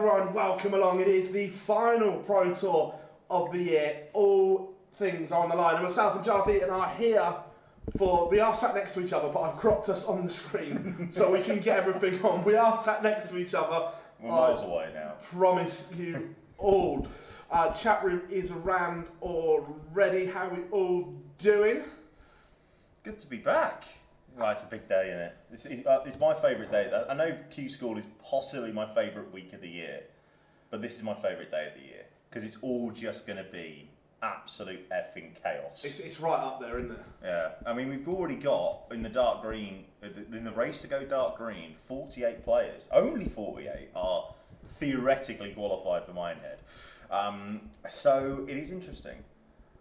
everyone, welcome along. It is the final Pro Tour of the year. All things are on the line. And myself and Jonathan are here we are sat next to each other, but I've cropped us on the screen so we can get everything on. We are sat next to each other. We're miles away now. Promise you all. Chat room is rammed already. How we all doing? Good to be back. Right, it's a big day, isn't it? It's my favourite day. I know Q School is possibly my favourite week of the year, but this is my favourite day of the year because it's all just going to be absolute effing chaos. It's right up there, isn't it? Yeah, I mean we've already got in the dark green, in the race to go dark green, 48 players. Only 48 are theoretically qualified for Minehead. So it is interesting.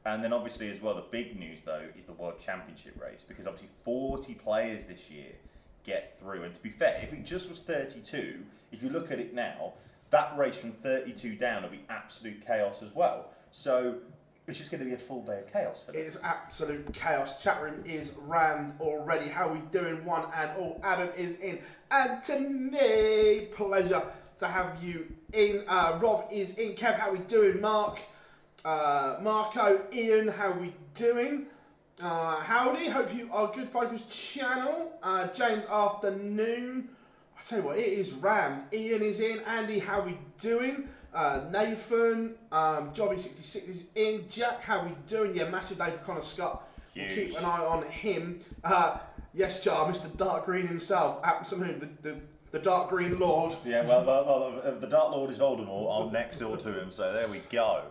And then obviously as well, the big news though is the World Championship race, because obviously 40 players this year get through. And to be fair, if it just was 32, if you look at it now, that race from 32 down will be absolute chaos as well. So it's just going to be a full day of chaos for them. It is absolute chaos. Chat room is rammed already. How we doing, one and all? Adam is in. Anthony, pleasure to have you in. Rob is in. Kev, how we doing? Mark, Marco, Ian, how we doing? Howdy, hope you are good. Focus channel. James, afternoon. I tell you what, it is rammed. Ian is in. Andy, how we doing? Nathan, Jobby66 is in. Jack, how we doing? Yeah, massive day for Connor Scott. We'll keep an eye on him. Yes, Jar, Mr. Dark Green himself. Absolutely, the Dark Green Lord. Yeah, well, the Dark Lord is Voldemort. I'm next door to him, so there we go.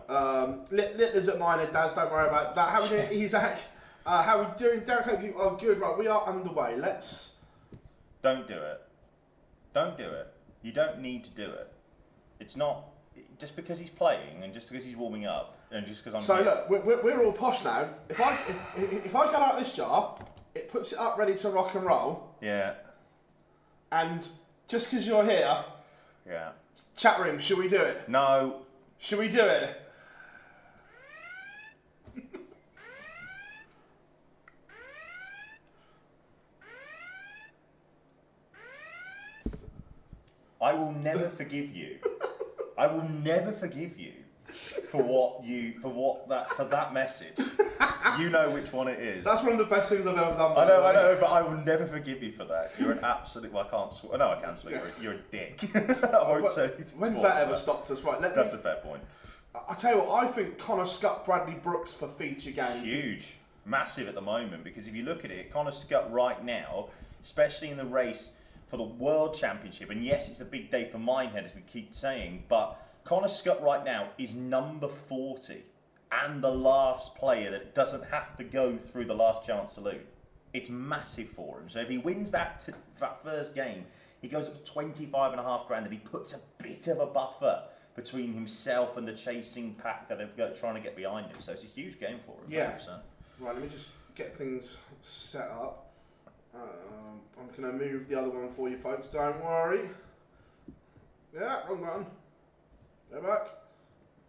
Littler's at Minehead, Daz, don't worry about that. How we doing, Isaac? How we doing? Derek, hope you are good. Right, we are underway. Let's... Don't do it. Don't do it. You don't need to do it. It's not... Just because he's playing and just because he's warming up and just because I'm... So look, we're all posh now. If I get out this jar, it puts it up ready to rock and roll. Yeah. And just because you're here... Yeah. Chat room, should we do it? No. Should we do it? I will never forgive you. I will never forgive you for that message. You know which one it is. That's one of the best things I've ever done. I know, but I will never forgive you for that. You're an absolute... Well, I can't swear. No, I can swear. You're a dick. I won't say... When's that ever stopped us? Right, That's a fair point. I tell you what, I think Connor Scott, Bradley Brooks for feature game. Huge. Massive at the moment, because if you look at it, Connor Scott right now, especially in the race for the World Championship, and yes, it's a big day for Minehead, as we keep saying, but Connor Scott right now is number 40 and the last player that doesn't have to go through the last chance salute. It's massive for him. So if he wins that first game, he goes up to 25.5 grand, and he puts a bit of a buffer between himself and the chasing pack that are trying to get behind him. So it's a huge game for him. Yeah. 100%. Right, let me just get things set up. I'm going to move the other one for you folks, don't worry. Yeah, wrong one. Go back.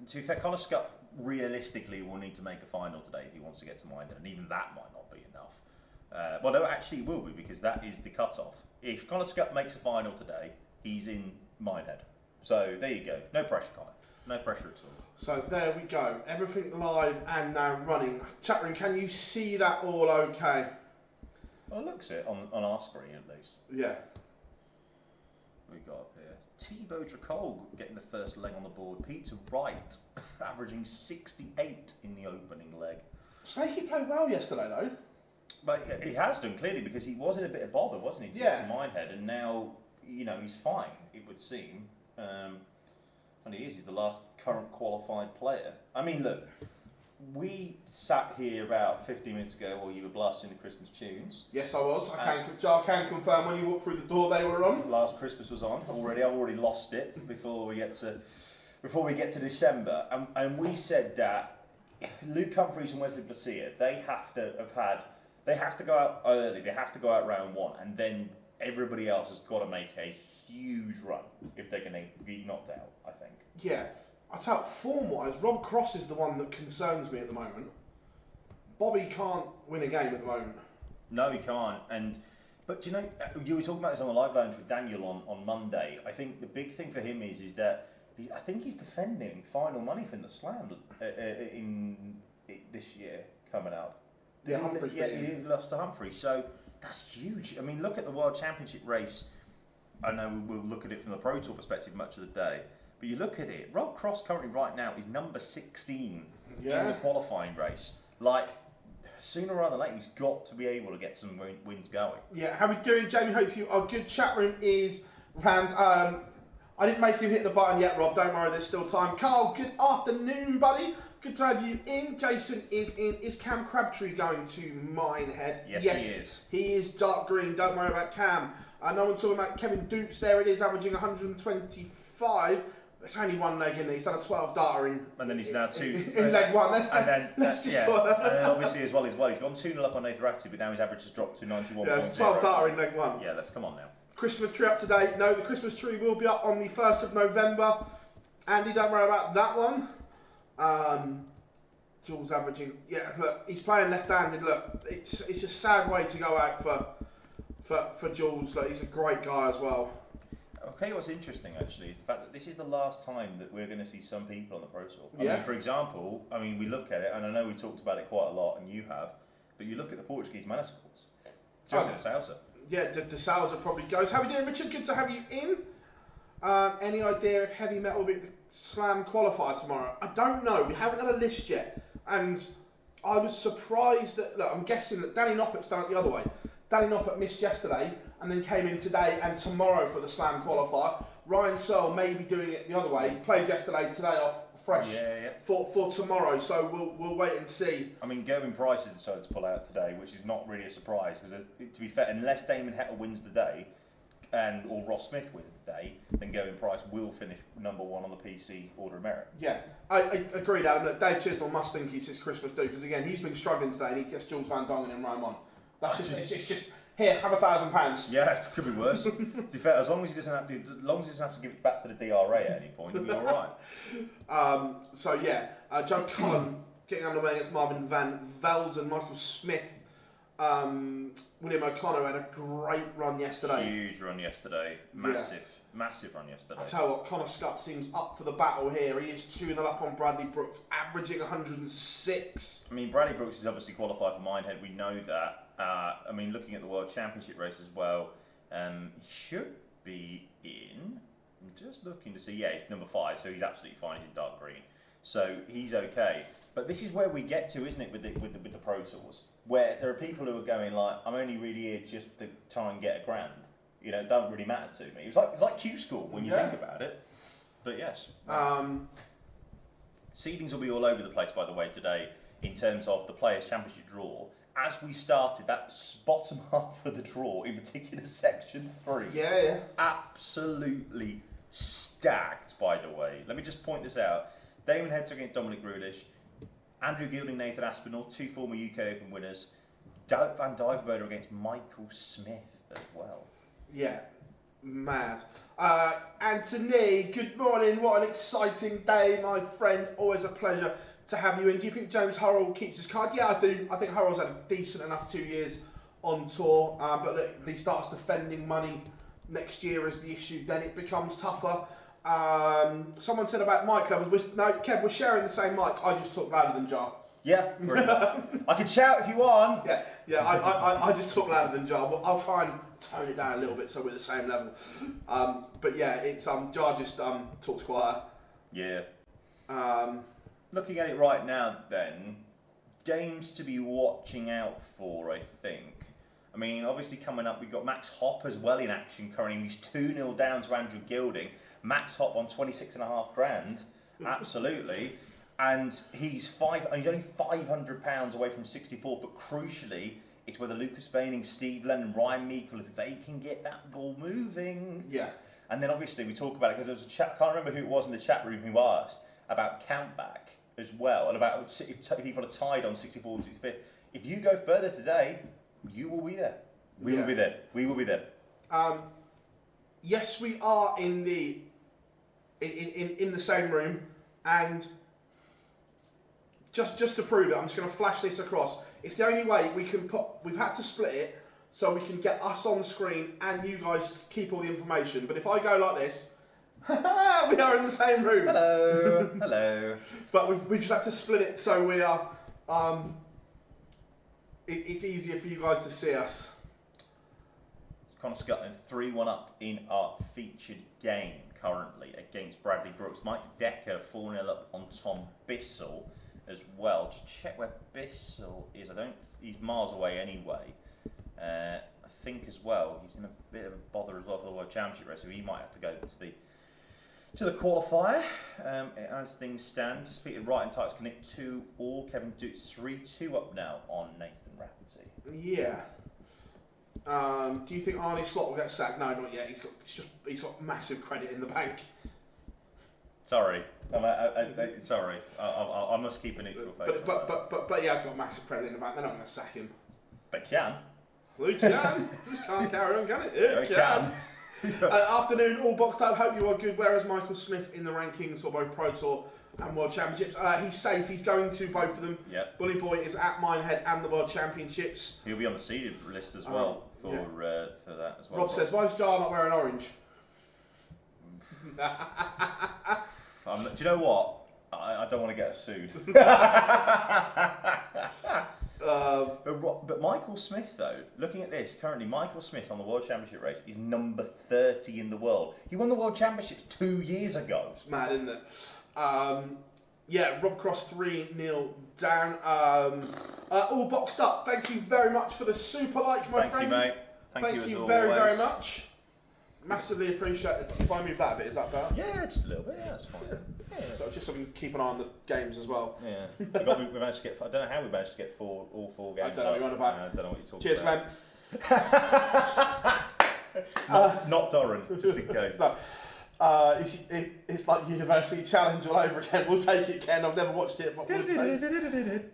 To be fair, Connor Scott realistically will need to make a final today if he wants to get to Minehead, and even that might not be enough. Well, no, actually it will be, because that is the cut-off. If Connor Scott makes a final today, he's in Minehead. So there you go. No pressure, Connor. No pressure at all. So there we go. Everything live and now running. Chat room, can you see that all okay? Well, it looks it on our screen at least. Yeah. We got up here Thibaut Dracol getting the first leg on the board. Peter Wright averaging 68 in the opening leg. Snakey played well yesterday though. But he has done, clearly, because he was in a bit of bother, wasn't he, to get to Minehead, and now, you know, he's fine, it would seem. And he is. He's the last current qualified player. I mean, look, we sat here about 15 minutes ago while you were blasting the Christmas tunes. Yes, I was. I can confirm when you walked through the door they were on. Last Christmas was on already. I've already lost it before we get to December. And we said that Luke Humphries and Wesley Placia, they have to go out early. They have to go out round one, and then everybody else has got to make a huge run if they're going to be knocked out, I think. Yeah. I tell you, form-wise, Rob Cross is the one that concerns me at the moment. Bobby can't win a game at the moment. No, he can't. But you know, you were talking about this on the live lounge with Daniel on Monday. I think the big thing for him is that I think he's defending final money from the Slam this year coming up. Yeah, Humphreys. Yeah, he lost to Humphreys, so that's huge. I mean, look at the World Championship race. I know we'll look at it from the Pro Tour perspective much of the day, but you look at it. Rob Cross currently right now is number 16 in the qualifying race. Like, sooner rather than later, he's got to be able to get some wins going. Yeah, how we doing, Jamie? Hope you are good. Chat room is rammed. I didn't make him hit the button yet, Rob. Don't worry, there's still time. Carl, good afternoon, buddy. Good to have you in. Jason is in. Is Cam Crabtree going to Minehead? Yes, he is. He is dark green. Don't worry about Cam. No one talking about Kevin Dupes. There it is, averaging 125. It's only one leg in there. He's done a 12 darter in. And then he's now two. In leg one. And then obviously as well, he's gone 2-0 up on Nathan Rafferty, but now his average has dropped to 91. Yeah, it's 12 darter in leg one. Yeah, let's come on now. Christmas tree up today. No, the Christmas tree will be up on the 1st of November. Andy, don't worry about that one. Jules averaging. Yeah, look, he's playing left-handed. Look, it's a sad way to go out for Jules. Look, he's a great guy as well. Okay, what's interesting actually is the fact that this is the last time that we're going to see some people on the Pro Tour. I mean, for example, we look at it, and I know we talked about it quite a lot, and you have, but you look at the Portuguese Manacles. Jose de Sousa. Yeah, de Sousa probably goes. How are we doing, Richard? Good to have you in. Any idea if Heavy Metal will be the Slam qualifier tomorrow? I don't know. We haven't got a list yet, and I was surprised that. Look, I'm guessing that Danny Noppett's done it the other way. Danny Noppett missed yesterday and then came in today and tomorrow for the Slam qualifier. Ryan Searle may be doing it the other way. He played yesterday, today off fresh for tomorrow. So we'll wait and see. I mean, Gerwin Price has decided to pull out today, which is not really a surprise because, to be fair, unless Damon Hettel wins the day or Ross Smith wins the day, then Gerwin Price will finish number 1 on the PC Order of Merit. Yeah, I agreed, Adam. Look, Dave Chisnell must think it's his Christmas do because again he's been struggling today and he gets Jules Van Dongen in round 1. That's it's just here, have £1,000. Yeah, it could be worse. To be fair, as long as he doesn't have to give it back to the DRA at any point, he'll be all right. Joe Cullen getting underway against Marvin Van Velzen, Michael Smith, William O'Connor had a great run yesterday. Huge run yesterday, massive run yesterday. I tell you what, Connor Scott seems up for the battle here. He is 2-0 up on Bradley Brooks, averaging 106. I mean, Bradley Brooks is obviously qualified for Minehead. We know that. Looking at the World Championship race as well, he should be in. I'm just looking to see. Yeah, he's number 5, so he's absolutely fine. He's in dark green, so he's okay. But this is where we get to, isn't it, with the Pro Tours, where there are people who are going like, I'm only really here just to try and get a grand. You know, it don't really matter to me. It's like Q School when you think about it. But yes. Seedings will be all over the place, by the way, today in terms of the Players' Championship draw. As we started, that bottom half of the draw, in particular Section 3, absolutely stacked, by the way. Let me just point this out. Damon Head took against Dominic Grulish, Andrew Gilding, Nathan Aspinall, 2 former UK Open winners, Derek Van Dijvenbode against Michael Smith as well. Yeah, mad. Anthony, good morning. What an exciting day, my friend. Always a pleasure to have you in. Do you think James Hurrell keeps his card? Yeah, I do. I think Hurrell's had a decent enough 2 years on tour, but look, if he starts defending money next year as the issue, then it becomes tougher. Someone said about mic levels. No, Kev, we're sharing the same mic. I just talk louder than Jar. Yeah, pretty much. I can shout if you want. Yeah. I just talk louder than Jar. But I'll try and tone it down a little bit so we're the same level. But yeah, it's Jar just talks quieter. Yeah. Looking at it right now, then games to be watching out for, I think. I mean, obviously coming up, we've got Max Hopp as well in action currently. He's 2-0 down to Andrew Gilding. Max Hopp on 26.5 grand, absolutely. And he's only £500 away from 64, but crucially, it's whether Lucas Veining, Steve Lennon, Ryan Meikle, if they can get that ball moving. Yeah. And then obviously we talk about it because there was a chat, I can't remember who it was in the chat room who asked about countback as well, and about if people are tied on 64 and 65. If you go further today, you will be there. We will be there. We will be there. Yes, we are in the same room, and just to prove it, I'm just going to flash this across. It's the only way we can put. We've had to split it so we can get us on screen and you guys keep all the information. But if I go like this, We are in the same room. Hello. Hello. But we just had to split it so we are. It's easier for you guys to see us. Connor Scotland 3-1 up in our featured game currently against Bradley Brooks. Mike Decker 4-0 up on Tom Bissell as well. Just check where Bissell is. He's miles away anyway. I think as well he's in a bit of a bother as well for the World Championship race, so he might have to go to the qualifier. As things stand, Peter Wright and Titus Connect 2-2. Kevin Dukes 3-2 up now on Nathan Rafferty. Yeah. Do you think Arnie Slot will get sacked? No, not yet. He's got massive credit in the bank. Sorry, sorry. I must keep a neutral face. But he has got massive credit in the bank. They're not going to sack him. They can. We can. Just can't carry on, can it? It can. Afternoon, all boxed up. Hope you are good. Where is Michael Smith in the rankings for both Pro Tour and World Championships? He's safe. He's going to both of them. Yep. Bully Boy is at Minehead and the World Championships. He'll be on the seeded list as well for that as well. Rob says, why is Jar not wearing orange? Do you know what? I don't want to get sued. But Michael Smith, though, looking at this, currently Michael Smith on the World Championship race is number 30 in the world. He won the World Championships 2 years ago. It's mad, isn't it? Rob Cross 3-0 down. All boxed up. Thank you very much for the super like, my friend. Thank you, mate. Thank you very, very much. Massively appreciate it. If I move that a bit, is that better? Yeah, just a little bit. Yeah, that's fine. Yeah. So just so we can keep an eye on the games as well. Yeah. we managed to get. I don't know how we managed to get all four games. I don't know what you're on about. I don't know what you're talking Cheers, about. man. Not Doran, just in case. No. It's like University Challenge all over again. We'll take it, Ken. I've never watched it, but we'll take it.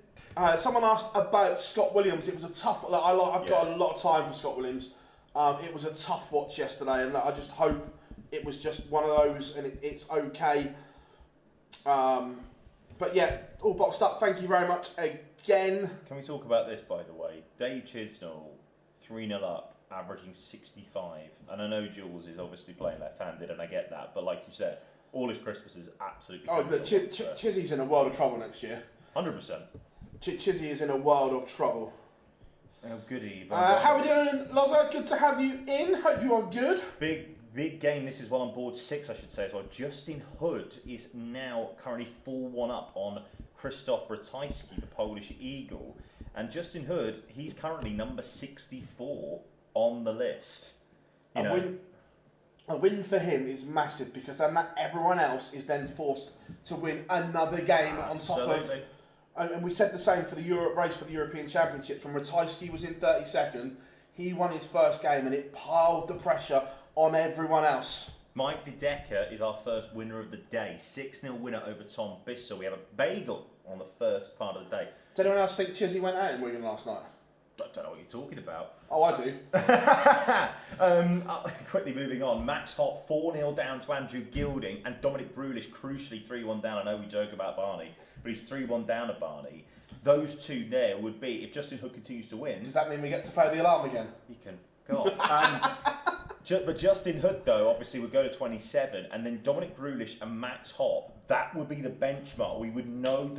Someone asked about Scott Williams. It was a tough. I've got a lot of time for Scott Williams. It was a tough watch yesterday, and I just hope it was just one of those, and it's okay. But yeah, all boxed up. Thank you very much again. Can we talk about this, by the way? Dave Chisnell, 3-0 up, averaging 65. And I know Jules is obviously playing left-handed, and I get that. But like you said, all his Christmas is absolutely. Oh, Chizzy's in a world of trouble next year. 100%. Chizzy is in a world of trouble. Oh, goody. How are we doing, Loza? Good to have you in. Hope you are good. Big game. This is well on board 6, I should say as well. Justin Hood is now currently 4-1 up on Krzysztof Ratajski, the Polish Eagle. And Justin Hood, he's currently number 64 on the list. A win for him is massive because then everyone else is then forced to win another game on top of. And we said the same for the race for the European Championships. When Ratajski was in 32nd, he won his first game and it piled the pressure on everyone else. Mike De Decker is our first winner of the day. 6-0 winner over Tom Bissell. We have a bagel on the first part of the day. Does anyone else think Chizzy went out in Wigan last night? I don't know what you're talking about. Oh, I do. Quickly moving on. Max Hopp 4-0 down to Andrew Gilding, and Dominic Brulish crucially 3-1 down. I know we joke about Barney, but he's 3-1 down at Barney. Those two there would be, if Justin Hood continues to win... Does that mean we get to play the alarm again? He can go off. But Justin Hood, though, obviously would go to 27, and then Dominic Brulish and Max Hopp, that would be the benchmark. We would know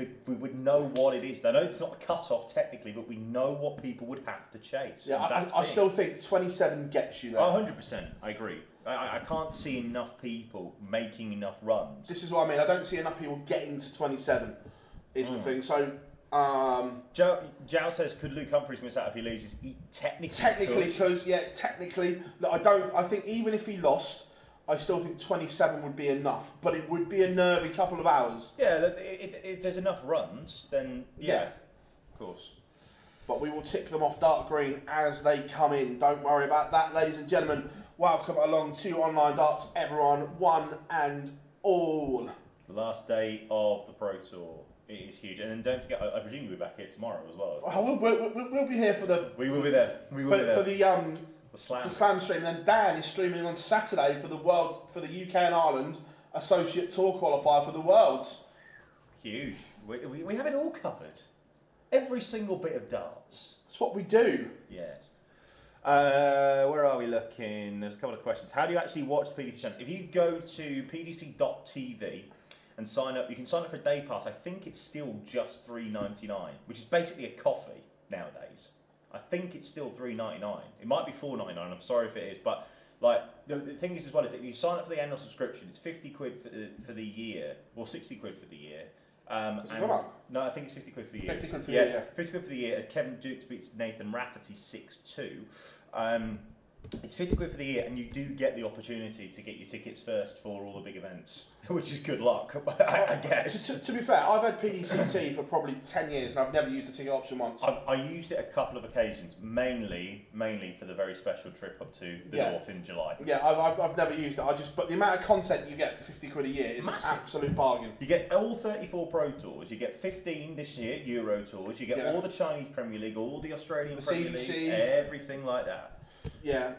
what it is. I know it's not the cut-off technically, but we know what people would have to chase. Yeah, I still think 27 gets you there. 100%, I agree. I can't see enough people making enough runs. This is what I mean. I don't see enough people getting to 27 is the thing. So... Jow says, could Luke Humphries miss out if he loses? He technically could. Yeah, technically. Look, I think even if he lost, I still think 27 would be enough. But it would be a nervy couple of hours. Yeah, if there's enough runs, then yeah, of course. But we will tick them off dark green as they come in. Don't worry about that, ladies and gentlemen. Welcome along to Online Darts, everyone, one and all. The last day of the Pro Tour. It is huge, and then don't forget. I presume you'll be back here tomorrow as well. We'll be here for the. We will be there. For the slam stream. And then Dan is streaming on Saturday for the UK and Ireland Associate Tour qualifier for the Worlds. Huge. We have it all covered. Every single bit of darts. It's what we do. Yes. Where are we looking? There's a couple of questions. How do you actually watch the PDC channel? If you go to pdc.tv and sign up, you can sign up for a day pass. I think it's still just $3.99, which is basically a coffee nowadays. I think it's still $3.99. It might be $4.99. I'm sorry if it is, but like the thing is as well is that if you sign up for the annual subscription, it's 50 quid for the year, or 60 quid for the year. No, I think it's 50 quid for the year. 50 quid for the year, yeah. 50 quid for the year. Kevin Dukes beats Nathan Rafferty 6-2. It's 50 quid for the year, and you do get the opportunity to get your tickets first for all the big events, which is good luck, I guess. To be fair, I've had PDCT for probably 10 years, and I've never used the ticket option once. I used it a couple of occasions, mainly for the very special trip up to the north in July. Yeah, I've never used it. But the amount of content you get for 50 quid a year is massive. An absolute bargain. You get all 34 Pro Tours, you get 15 this year, Euro Tours, you get all the Chinese Premier League, all the Australian Premier CDC. League, everything like that. Yeah,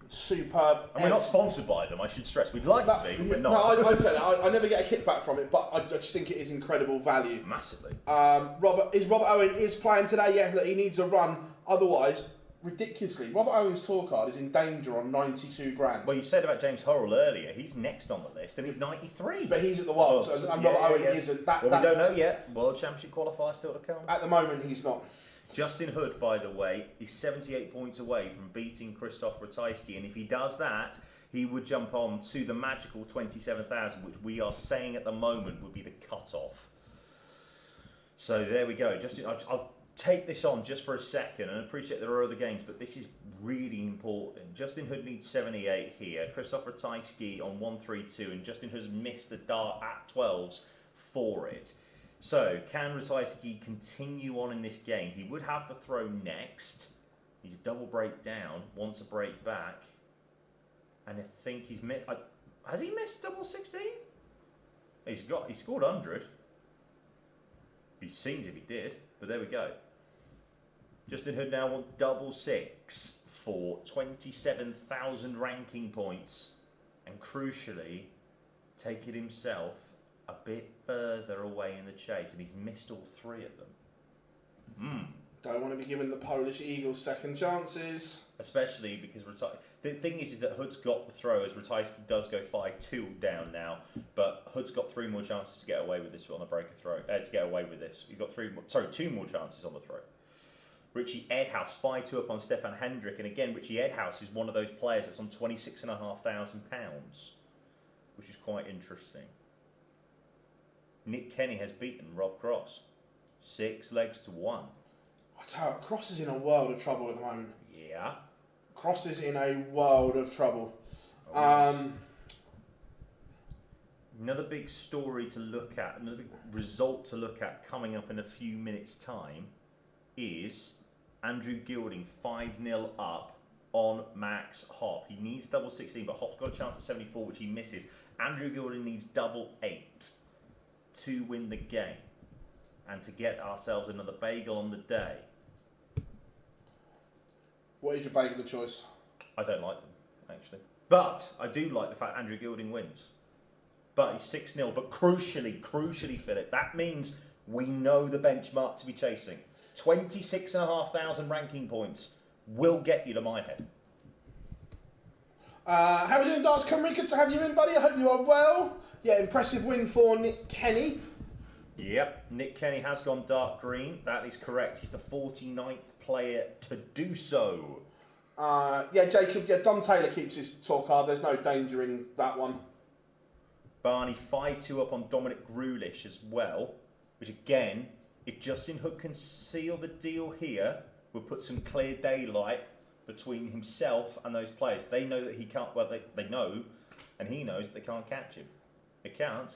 superb. And we're not sponsored by them, I should stress. We'd like to be, but we're not. No, I said that. I never get a kickback from it, but I just think it is incredible value. Massively. Robert Owen is playing today. Yeah, that he needs a run. Otherwise, ridiculously, Robert Owen's tour card is in danger on 92 grand. Well, you said about James Hurrell earlier. He's next on the list, and he's 93. But he's at the Worlds, and Robert Owen isn't. Well, we don't know yet. World Championship qualifier still to come. At the moment, he's not. Justin Hood, by the way, is 78 points away from beating Krzysztof Ratajski, and if he does that, he would jump on to the magical 27,000, which we are saying at the moment would be the cut-off. So there we go. Justin, I'll take this on just for a second, and I appreciate there are other games, but this is really important. Justin Hood needs 78 here. Krzysztof Ratajski on 132, and Justin Hood's missed the dart at 12s for it. So, can Ratajski continue on in this game? He would have the throw next. He's double break down, wants a break back. And I think he's missed... has he missed double 16? He scored 100. He seems if he did, but there we go. Justin Hood now wants double 6 for 27,000 ranking points. And crucially, take it himself a bit further away in the chase, and he's missed all 3 of them. Don't want to be giving the Polish Eagles second chances. Especially because the thing is that Hood's got the throw, as Ratajski does go 5-2 down now, but Hood's got 3 more chances to get away with this on a break of throw. To get away with this, you've got 2 more chances on the throw. Richie Edhouse 5-2 up on Stefan Hendrick, and again, Richie Edhouse is one of those players that's on £26,500, which is quite interesting. Nick Kenny has beaten Rob Cross 6 legs to 1. I tell you, Cross is in a world of trouble at the moment. Yeah. Cross is in a world of trouble. Another big story to look at, another big result to look at coming up in a few minutes' time is Andrew Gilding 5-0 up on Max Hopp. He needs double 16, but Hopp's got a chance at 74, which he misses. Andrew Gilding needs double 8 to win the game and to get ourselves another bagel on the day. What is your bagel of choice? I don't like them, actually. But I do like the fact Andrew Gilding wins. But he's 6-0. But crucially, Philip, that means we know the benchmark to be chasing. 26,500 ranking points will get you to Minehead. How are we doing, Darts Cymru? Good to have you in, buddy. I hope you are well. Yeah, impressive win for Nick Kenny. Yep, Nick Kenny has gone dark green. That is correct. He's the 49th player to do so. Yeah, Jacob, Dom Taylor keeps his tour card. There's no danger in that one. Barney 5-2 up on Dominic Grulish as well. Which again, if Justin Hood can seal the deal here, will put some clear daylight between himself and those players. They know that he can't, well, they know, and he knows that they can't catch him. They can't.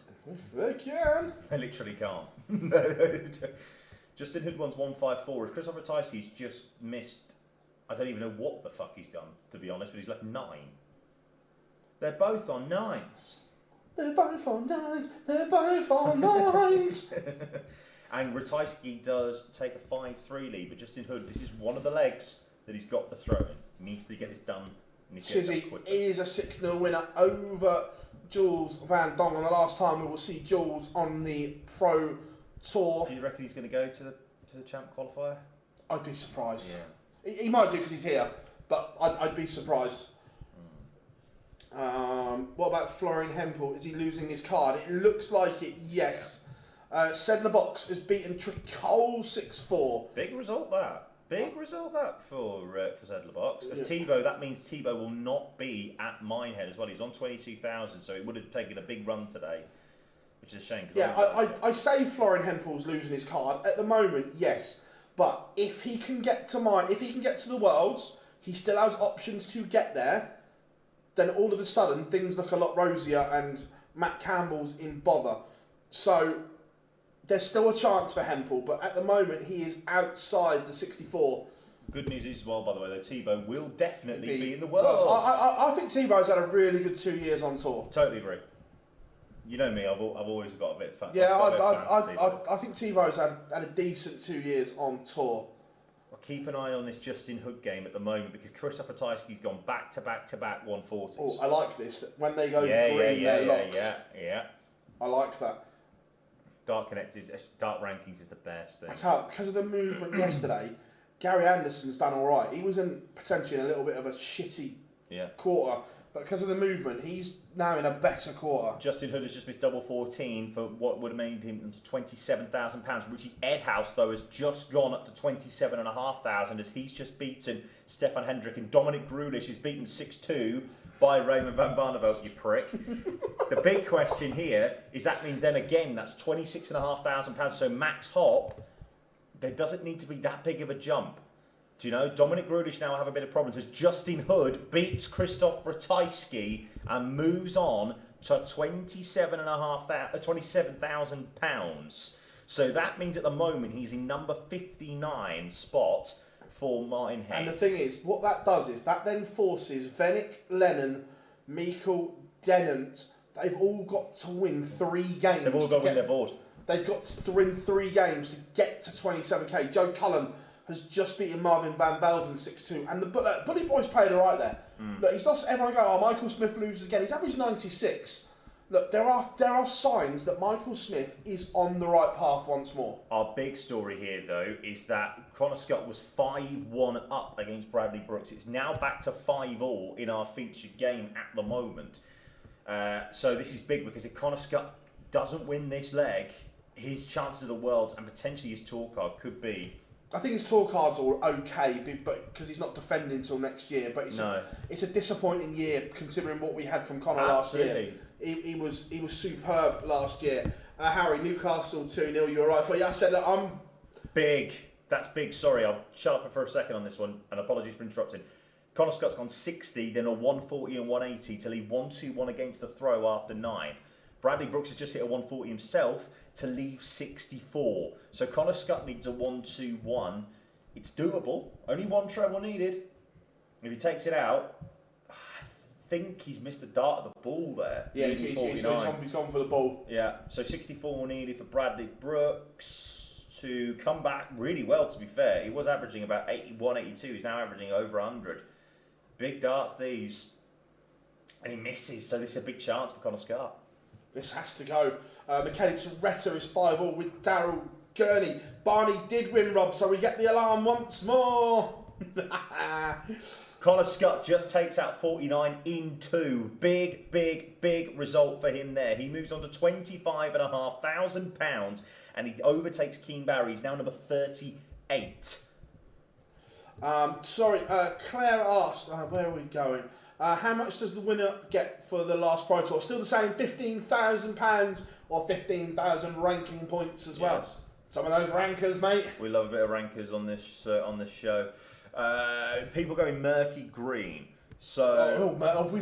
They can. They literally can't. Justin Hood wants 154. As Krzysztof Ratajski's just missed, I don't even know what the fuck he's done, to be honest, but he's left 9. They're both on 9s. They're both on 9s. They're both on 9s. And Ratajski does take a 5-3 lead, but Justin Hood, this is one of the legs that he's got to throw in. He needs to get this done. Chizzy is a 6-0 winner over Jules Van Dong, and the last time we will see Jules on the Pro Tour. Do you reckon he's going to go to the champ qualifier? I'd be surprised. Yeah. He might do because he's here, but I'd be surprised. What about Florian Hempel? Is he losing his card? It looks like it, yes. Sedler Box has beaten Tricole 6-4. Big result that. Big result that for Sedler Box. As Tebow, that means Tebow will not be at Minehead as well. He's on 22,000, so it would have taken a big run today, which is a shame. Yeah, I say Florian Hempel's losing his card at the moment. Yes, but if he can get to the Worlds, he still has options to get there. Then all of a sudden things look a lot rosier, and Matt Campbell's in bother. So there's still a chance for Hempel, but at the moment he is outside the 64. Good news is, well, by the way, that Tebow will definitely be in the Worlds. I think Tebow's had a really good 2 years on tour. Totally agree. You know me, I've always got a bit of fun. Yeah, I think Tebow's had a decent 2 years on tour. Well, keep an eye on this Justin Hood game at the moment, because Krzysztof Ratajski's gone back to back 140s. Oh, I like this. That when they go green, they're locked. Yeah. I like that. Dark rankings is the best thing. I tell you, because of the movement yesterday, Gary Anderson's done all right. He was potentially in a little bit of a shitty quarter, but because of the movement, he's now in a better quarter. Justin Hood has just missed double 14 for what would have made him £27,000. Richie Edhouse, though, has just gone up to 27,500 as he's just beaten Stefan Hendrick, and Dominic Grulish is beaten 6-2 by Raymond van Barneveld, you prick. The big question here is that means then again that's £26,500. So Max Hopp, there doesn't need to be that big of a jump. Do you know, Dominic Grulish now have a bit of problems as Justin Hood beats Krzysztof Ratajski and moves on to £27,000. So that means at the moment he's in number 59 spot for Minehead. And the thing is, what that does is that then forces Venick, Lennon, Mikkel, Dennant, they've all got to win 3 games. They've all got to win their board. They've got to win 3 games to get to 27k. Joe Cullen has just beaten Marvin Van Velzen 6-2. And the Buddy Boy's played all right there. Look, he's lost. Everyone go, oh, Michael Smith loses again. He's averaged 96. Look, there are signs that Michael Smith is on the right path once more. Our big story here, though, is that Connor Scott was 5-1 up against Bradley Brooks. It's now back to 5-all in our featured game at the moment. So this is big, because if Connor Scott doesn't win this leg, his chances of the Worlds and potentially his tour card could be... I think his tour cards are okay, but because he's not defending until next year. But it's a disappointing year considering what we had from Connor last year. He was superb last year. Harry, Newcastle 2-0. You're right for you. I said that I'm big. That's big. Sorry, I'll shut up for a second on this one, and apologies for interrupting. Connor Scott's gone 60, then a 140 and 180 to leave 1-2-1 against the throw after 9. Bradley Brooks has just hit a 140 himself to leave 64. So Connor Scott needs a 1-2-1. It's doable. Only one treble needed. If he takes it out, I think he's missed the dart of the ball there. Yeah, he's gone for the ball. Yeah, so 64 needed for Bradley Brooks to come back really well, to be fair. He was averaging about 81, 82. He's now averaging over 100. Big darts, these. And he misses, so this is a big chance for Connor Scott. This has to go. Michele Toretta is 5-all with Daryl Gurney. Barney did win, Rob, so we get the alarm once more. Connor Scott just takes out 49 in 2. Big, big, big result for him there. He moves on to £25,500 and he overtakes Keen Barry. He's now number 38. Claire asked, where are we going? How much does the winner get for the last Pro Tour? Still the same, £15,000 or 15,000 ranking points as well. Yes. Some of those rankers, mate. We love a bit of rankers on this show. People going murky green. So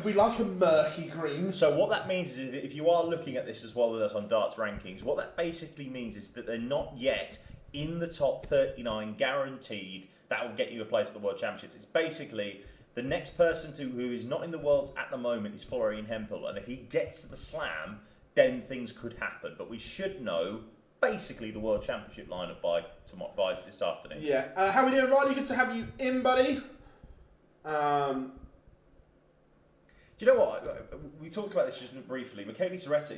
we like a murky green. So what that means is, if you are looking at this as well with us on Darts rankings, what that basically means is that they're not yet in the top 39 guaranteed. That will get you a place at the World Championships. It's basically the next person who is not in the Worlds at the moment is Florian Hempel, and if he gets to the Slam, then things could happen. But we should know basically the World Championship lineup by this afternoon. Yeah. How are we doing, Riley? Good to have you in, buddy. Do you know what? We talked about this just briefly. Michele Toretta,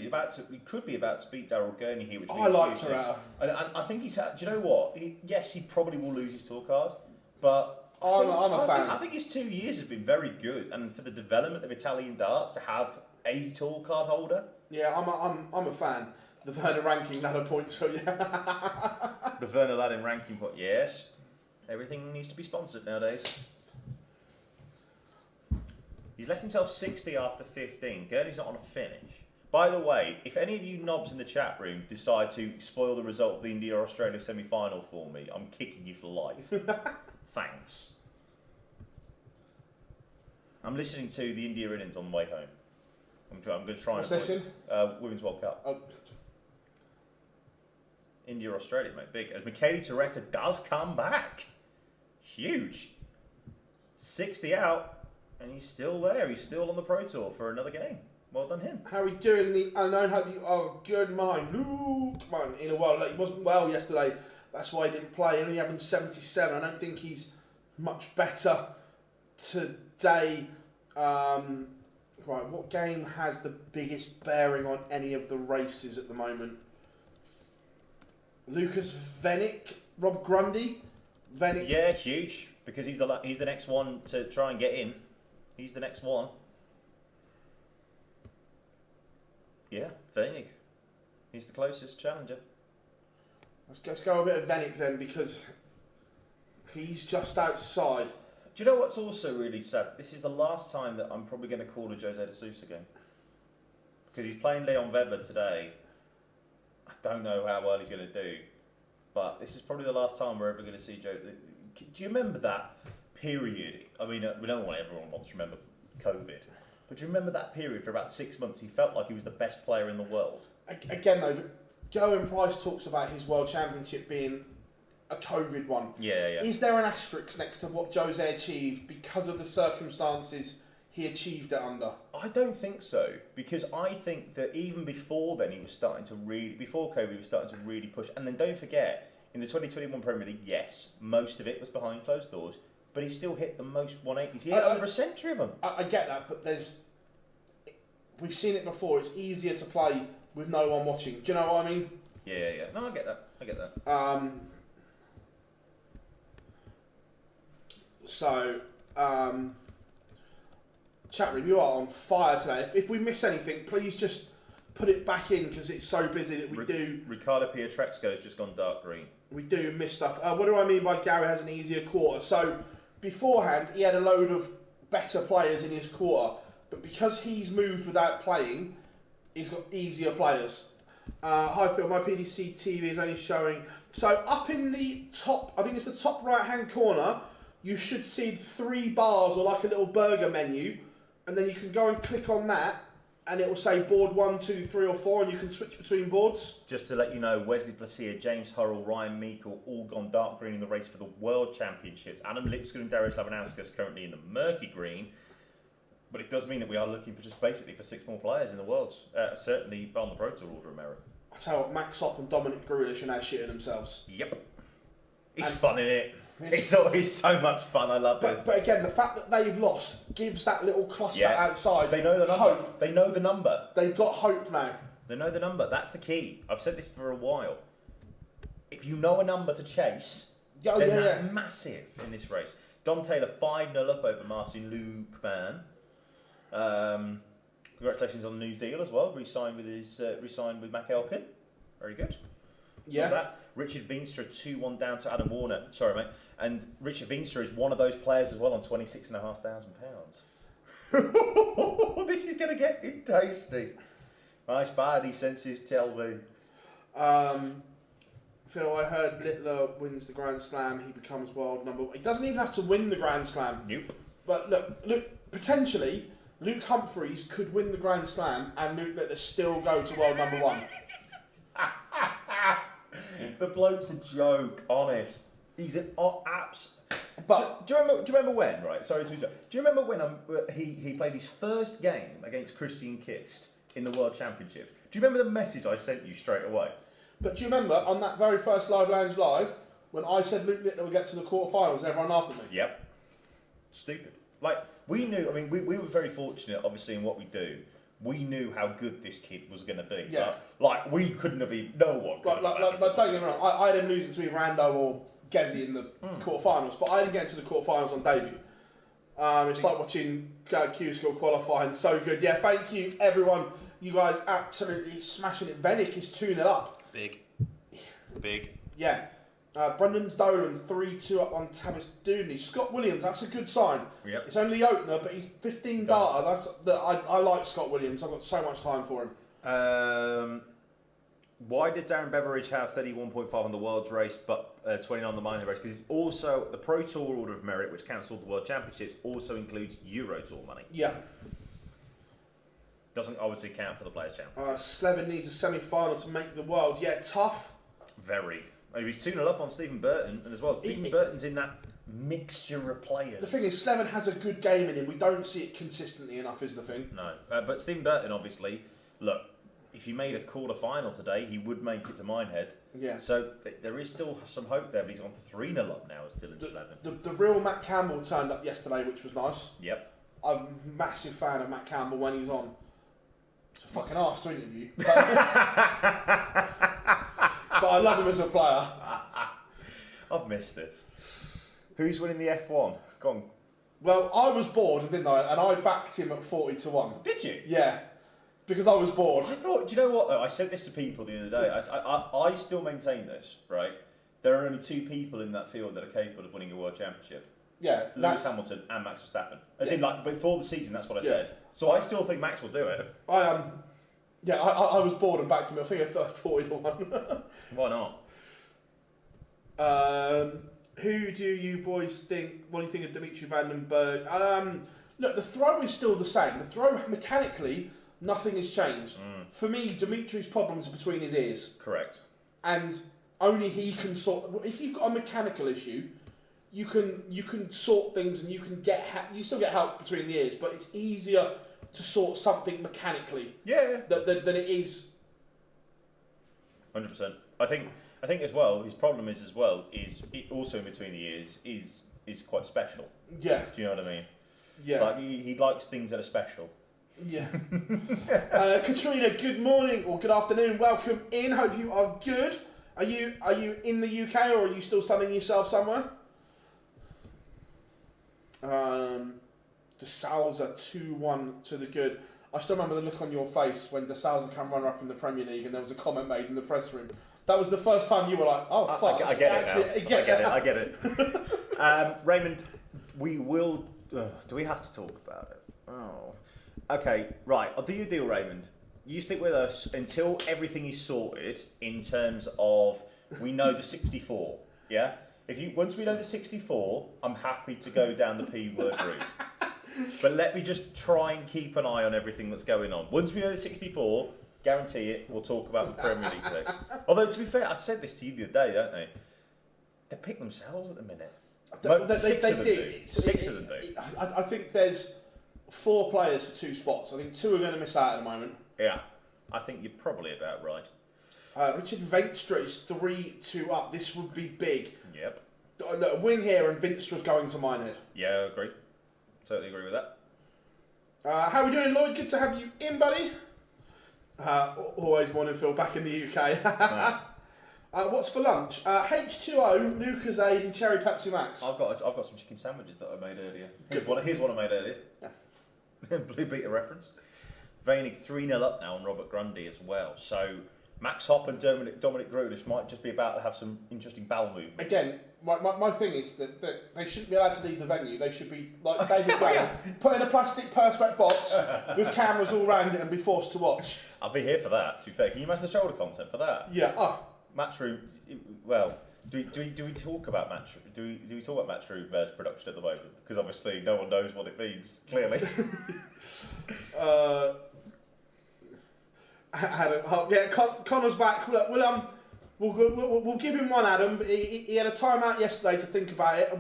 he could be about to beat Daryl Gurney here, which I like Toretta. And I think he's. Do you know what? Yes, he probably will lose his tour card, but I'm a fan. I think his 2 years have been very good, and for the development of Italian darts to have a tour card holder. Yeah, I'm a fan. The Werner ranking ladder points for The Werner Ladin ranking point. Yes, everything needs to be sponsored nowadays. He's let himself 60 after 15. Gurney's not on a finish. By the way, if any of you knobs in the chat room decide to spoil the result of the India-Australia semi-final for me, I'm kicking you for life. Thanks. I'm listening to the India innings on the way home. I'm going to try What's and this in? Women's World Cup. Oh. India-Australia, mate, big. As Michele Toretta does come back. Huge. 60 out, and he's still there. He's still on the Pro Tour for another game. Well done him. How are we doing the unknown? Hope you are good, man. Luke, man, in a while. Like, he wasn't well yesterday. That's why he didn't play. Only having 77. I don't think he's much better today. Right, what game has the biggest bearing on any of the races at the moment? Lucas Vennick, Rob Grundy, Vennick. Yeah, huge, because he's the next one to try and get in. He's the next one. Yeah, Vennick. He's the closest challenger. Let's go a bit of Vennick then, because he's just outside. Do you know what's also really sad? This is the last time that I'm probably going to call a Jose de Sousa game. Because he's playing Leon Weber today. I don't know how well he's going to do. But this is probably the last time we're ever going to see Jose. Do you remember that period? I mean, we don't want everyone wants to remember COVID. But do you remember that period for about 6 months? He felt like he was the best player in the world. Again, though, Goen Price talks about his World Championship being a COVID one. Yeah, yeah. Is there an asterisk next to what Jose achieved because of the circumstances he achieved it under? I don't think so, because I think that even before then he was starting to really, before COVID he was starting to really push. And then don't forget, in the 2021 Premier League, yes, most of it was behind closed doors, but he still hit the most 180s. He hit over a century of them. I get that, but we've seen it before. It's easier to play with no one watching. Do you know what I mean? Yeah, yeah. No, I get that. I get that. Chat room, you are on fire today. If we miss anything, please just put it back in, because it's so busy that we do. Ricardo Pietreczko's just gone dark green. We do miss stuff. What do I mean by Gary has an easier quarter? So beforehand, he had a load of better players in his quarter, but because he's moved without playing, he's got easier players. Hi Phil, my PDC TV is only showing. So up in the top, I think it's the top right hand corner, you should see 3 bars or like a little burger menu, and then you can go and click on that, and it will say board 1, 2, 3 or 4, and you can switch between boards. Just to let you know, Wesley Placia, James Hurrell, Ryan Meikle all gone dark green in the race for the World Championships. Adam Lipscomb and Darius Labanauskas currently in the murky green. But it does mean that we are looking for just basically for 6 more players in the world. Certainly on the Pro Tour order of merit. I tell you what, Max Opp and Dominic Grulish are now shitting themselves. Yep. It's fun, isn't it? It's always so much fun. I love this. But again, the fact that they've lost gives that little cluster outside. They know the number. Hope. They know the number. They've got hope now. They know the number. That's the key. I've said this for a while. If you know a number to chase, then that's massive in this race. Dom Taylor 5-0 up over Martin Lukeman. Congratulations on the new deal as well. Re-signed with Mac Elkin. Very good. Yeah. So that Richard Veenstra 2-1 down to Adam Warner. Sorry, mate. And Richard Veenstra is one of those players as well on £26,500. This is going to get tasty. My spidey senses tell me. Phil, I heard Littler wins the Grand Slam, he becomes world number 1. He doesn't even have to win the Grand Slam. Nope. But look, potentially, Luke Humphreys could win the Grand Slam and Luke Littler still go to world number 1. The bloke's a joke, honest. He's an apps. But do you remember when? Right, sorry to interrupt. Do you remember when he played his first game against Christian Kist in the World Championships? Do you remember the message I sent you straight away? But do you remember on that very first Live Lounge Live when I said Luke Littler would get to the quarterfinals, everyone after me? Yep. Stupid. Like we knew. I mean, we were very fortunate, obviously, in what we do. We knew how good this kid was going to be. Yeah. Like we couldn't have even. No one. Like, don't get me wrong. I had him losing to either Rando Gezi in the quarterfinals, but I didn't get into the quarterfinals on debut. It's like watching Q School qualifying. So good. Yeah, thank you, everyone. You guys absolutely smashing it. Venick is 2-0 up. Big. Yeah. Brendan Dolan 3-2 up on Tavis Dooney. Scott Williams, that's a good sign. Yep. It's only the opener, but he's 15 data. I like Scott Williams. I've got so much time for him. Why does Darren Beveridge have 31.5 on the World's race but 29 on the Minehead race? Because it's also the Pro Tour Order of Merit, which cancelled the World Championships, also includes Euro Tour money. Yeah. Doesn't obviously count for the Players' Championship. Slevin needs a semi-final to make the World. Yeah, tough. Very. Maybe he's 2-0 up on Stephen Burton, and as well, Stephen Burton's in that mixture of players. The thing is, Slevin has a good game in him. We don't see it consistently enough, is the thing. No. But Stephen Burton, obviously, look, if he made a quarter-final today, he would make it to Minehead. Yeah. So there is still some hope there, but he's on 3-0 up now as Dylan Slevin. The real Matt Campbell turned up yesterday, which was nice. Yep. I'm a massive fan of Matt Campbell when he's on. It's a fucking arse to interview. But I love him as a player. I've missed this. Who's winning the F1? Go on. Well, I was bored, didn't I? And I backed him at 40-1. Did you? Yeah. Because I was bored. I thought, do you know what though? I said this to people the other day. I still maintain this, right? There are only 2 people in that field that are capable of winning a world championship. Yeah. Lewis Hamilton and Max Verstappen. As in, like, before the season, that's what I said. Yeah. So I still think Max will do it. I was bored and backed him. I think I thought 40-1. Why not? Who do you boys think? What do you think of Dimitri Vandenberg? Look, the throw is still the same. The throw mechanically, nothing has changed. For me, Dimitri's problems are between his ears. Correct. And only he can sort. If you've got a mechanical issue, you can sort things and you can you still get help between the ears, but it's easier to sort something mechanically. Yeah. Than it is. 100%. I think as well. His problem is it also in between the ears is quite special. Yeah. Do you know what I mean? Yeah. Like he likes things that are special. Yeah. Katrina, good morning or good afternoon. Welcome in. Hope you are good. Are you in the UK or are you still sunning yourself somewhere? De Souza 2-1 to the good. I still remember the look on your face when De Souza came runner up in the Premier League and there was a comment made in the press room. That was the first time you were like, "Oh fuck!" I get it now. I get it. Raymond, we will. Do we have to talk about it? Oh, okay. Right. I'll do your deal, Raymond. You stick with us until everything is sorted in terms of we know the 64. Yeah. Once we know the 64, I'm happy to go down the P word route. But let me just try and keep an eye on everything that's going on. Once we know the 64, guarantee it, we'll talk about the Premier League picks. Although, to be fair, I said this to you the other day, don't they? They pick themselves at the minute. Six of them do. I think there's 4 players for 2 spots. I think 2 are going to miss out at the moment. Yeah, I think you're probably about right. Richard Venstra is 3-2 up. This would be big. Yep. Look, a win here and Venstra's going to Minehead. Yeah, I agree. Totally agree with that. How are we doing, Lloyd? Good to have you in, buddy. Always morning, Phil, back in the UK. What's for lunch? H2O, Lucozade and Cherry Pepsi Max. I've got some chicken sandwiches that I made earlier. Here's one I made earlier. Yeah. Blue Beetle reference. Veinig 3-0 up now on Robert Grundy as well. So Max Hopp and Dominic Grulish might just be about to have some interesting bowel movements. Again, my thing is that they shouldn't be allowed to leave the venue. They should be, like David Brown, put in a plastic perspex box with cameras all around it and be forced to watch. I'll be here for that, to be fair. Can you imagine the shoulder content for that? Yeah. Matchroom, well, do we talk about Matchroom? Do we talk about Matchroom's production at the moment? Because obviously no one knows what it means, clearly. Adam, yeah, Connor's back. We'll give him one, Adam. He had a timeout yesterday to think about it, and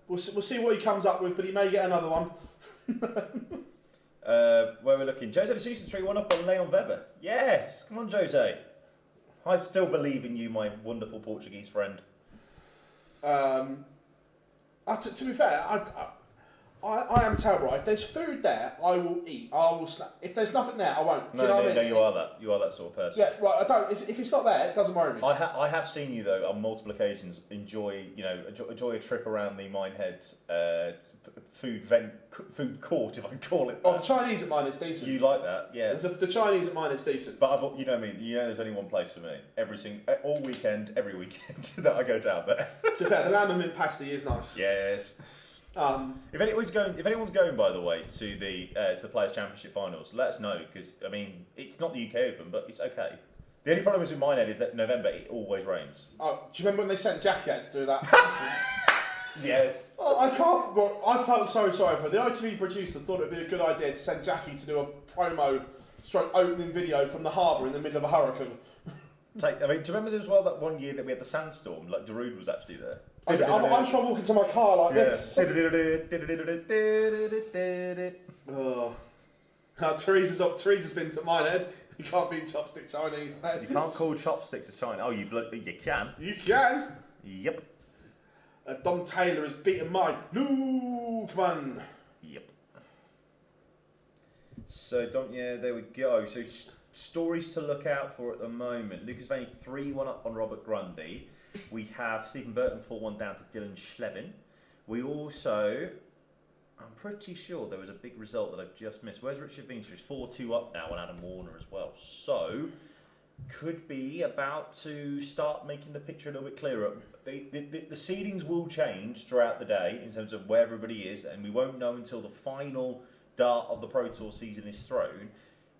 we'll see what he comes up with, but he may get another one. Where we're looking, Jose de Sousa 3-1 up on Leon Weber. Yes, come on, Jose. I still believe in you, my wonderful Portuguese friend. To be fair, I am terrible. If there's food there, I will eat. I will snack. If there's nothing there, I won't. Do you know what I mean? No, you are that. You are that sort of person. Yeah, right. I don't. If it's not there, it doesn't worry me. I have seen you though on multiple occasions enjoy a trip around the Minehead food court, if I can call it that. Oh, the Chinese at mine is decent. You like that, yeah. The Chinese at mine is decent. But you know me. You know, there's only one place for me. Every weekend that I go down there. To be fair, the lamb and mint pasty is nice. Yes. If anyone's going, by the way, to the Players' Championship finals, let us know, because I mean it's not the UK Open, but it's okay. The only problem is with Minehead is that in November it always rains. Oh, do you remember when they sent Jackie out to do that? Yes. Oh, I can't. Well, I felt so sorry for the ITV producer. Thought it'd be a good idea to send Jackie to do a promo, opening video from the harbour in the middle of a hurricane. Do you remember as well that one year that we had the sandstorm? Like Darude was actually there. I'm trying to walk into my car like this. Teresa's been to Minehead. You can't beat chopstick Chinese. You can't call chopsticks a China. Oh, you can. You can. Yep. Dom Taylor has beaten mine. Lukeman. Yep. So there we go. So stories to look out for at the moment. Lucas Vaney 3-1 up on Robert Grundy. We have Stephen Burton 4-1 down to Dylan Schlevin. We also, I'm pretty sure there was a big result that I've just missed. Where's Richard Veenstra? He's 4-2 up now on Adam Warner as well. So, could be about to start making the picture a little bit clearer. The seedings will change throughout the day in terms of where everybody is, and we won't know until the final dart of the Pro Tour season is thrown.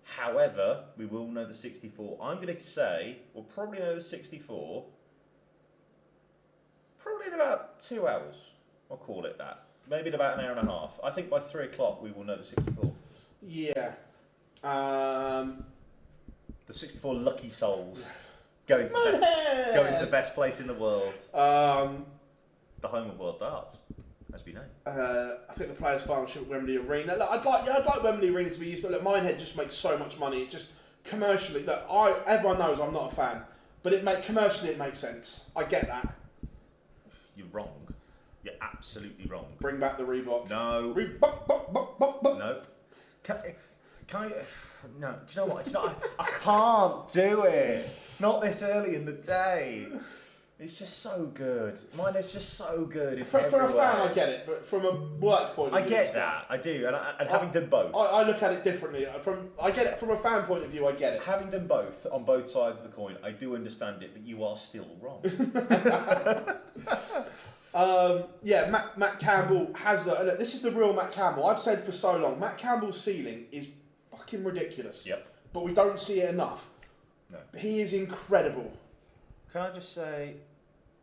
However, we will know the 64. I'm going to say we'll probably know the 64 probably in about 2 hours. I'll call it that. Maybe in about an hour and a half. I think by 3 o'clock we will know the 64. Yeah. The 64 lucky souls going to the best place in the world. The home of world darts, as we know. I think the Players' Final should at Wembley Arena. Look, I'd like Wembley Arena to be used, but look, Minehead just makes so much money. It just commercially, look, everyone knows I'm not a fan, but commercially it makes sense. I get that. You're wrong. You're absolutely wrong. Bring back the Reebok. No. Reebok. No. Can I? No. Do you know what? It's not. I can't do it. Not this early in the day. It's just so good. Mine is just so good. For a fan, I get it, but from a work point of view, I get that. I do, and having done both, I look at it differently. I get it from a fan point of view. I get it. Having done both on both sides of the coin, I do understand it, but you are still wrong. Matt Campbell has look, this is the real Matt Campbell. I've said for so long, Matt Campbell's ceiling is fucking ridiculous. Yep. But we don't see it enough. No. He is incredible. Can I just say,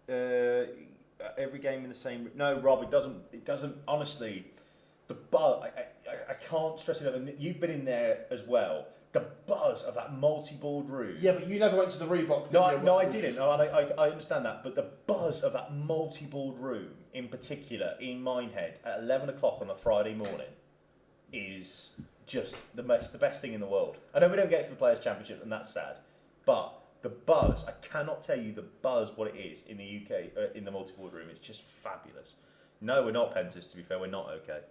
every game in the same? No, Rob, it doesn't. Honestly, the buzz. I can't stress it enough. You've been in there as well. The buzz of that multi-board room. Yeah, but you never went to the Reebok. No, I didn't. No, I understand that. But the buzz of that multi-board room, in particular, in Minehead, at 11 o'clock on a Friday morning, is just the best thing in the world. I know we don't get it for the Players' Championship, and that's sad. But the buzz, I cannot tell you the buzz what it is in the UK, in the multi-board room. It's just fabulous. No, we're not Pentas, to be fair. We're not okay.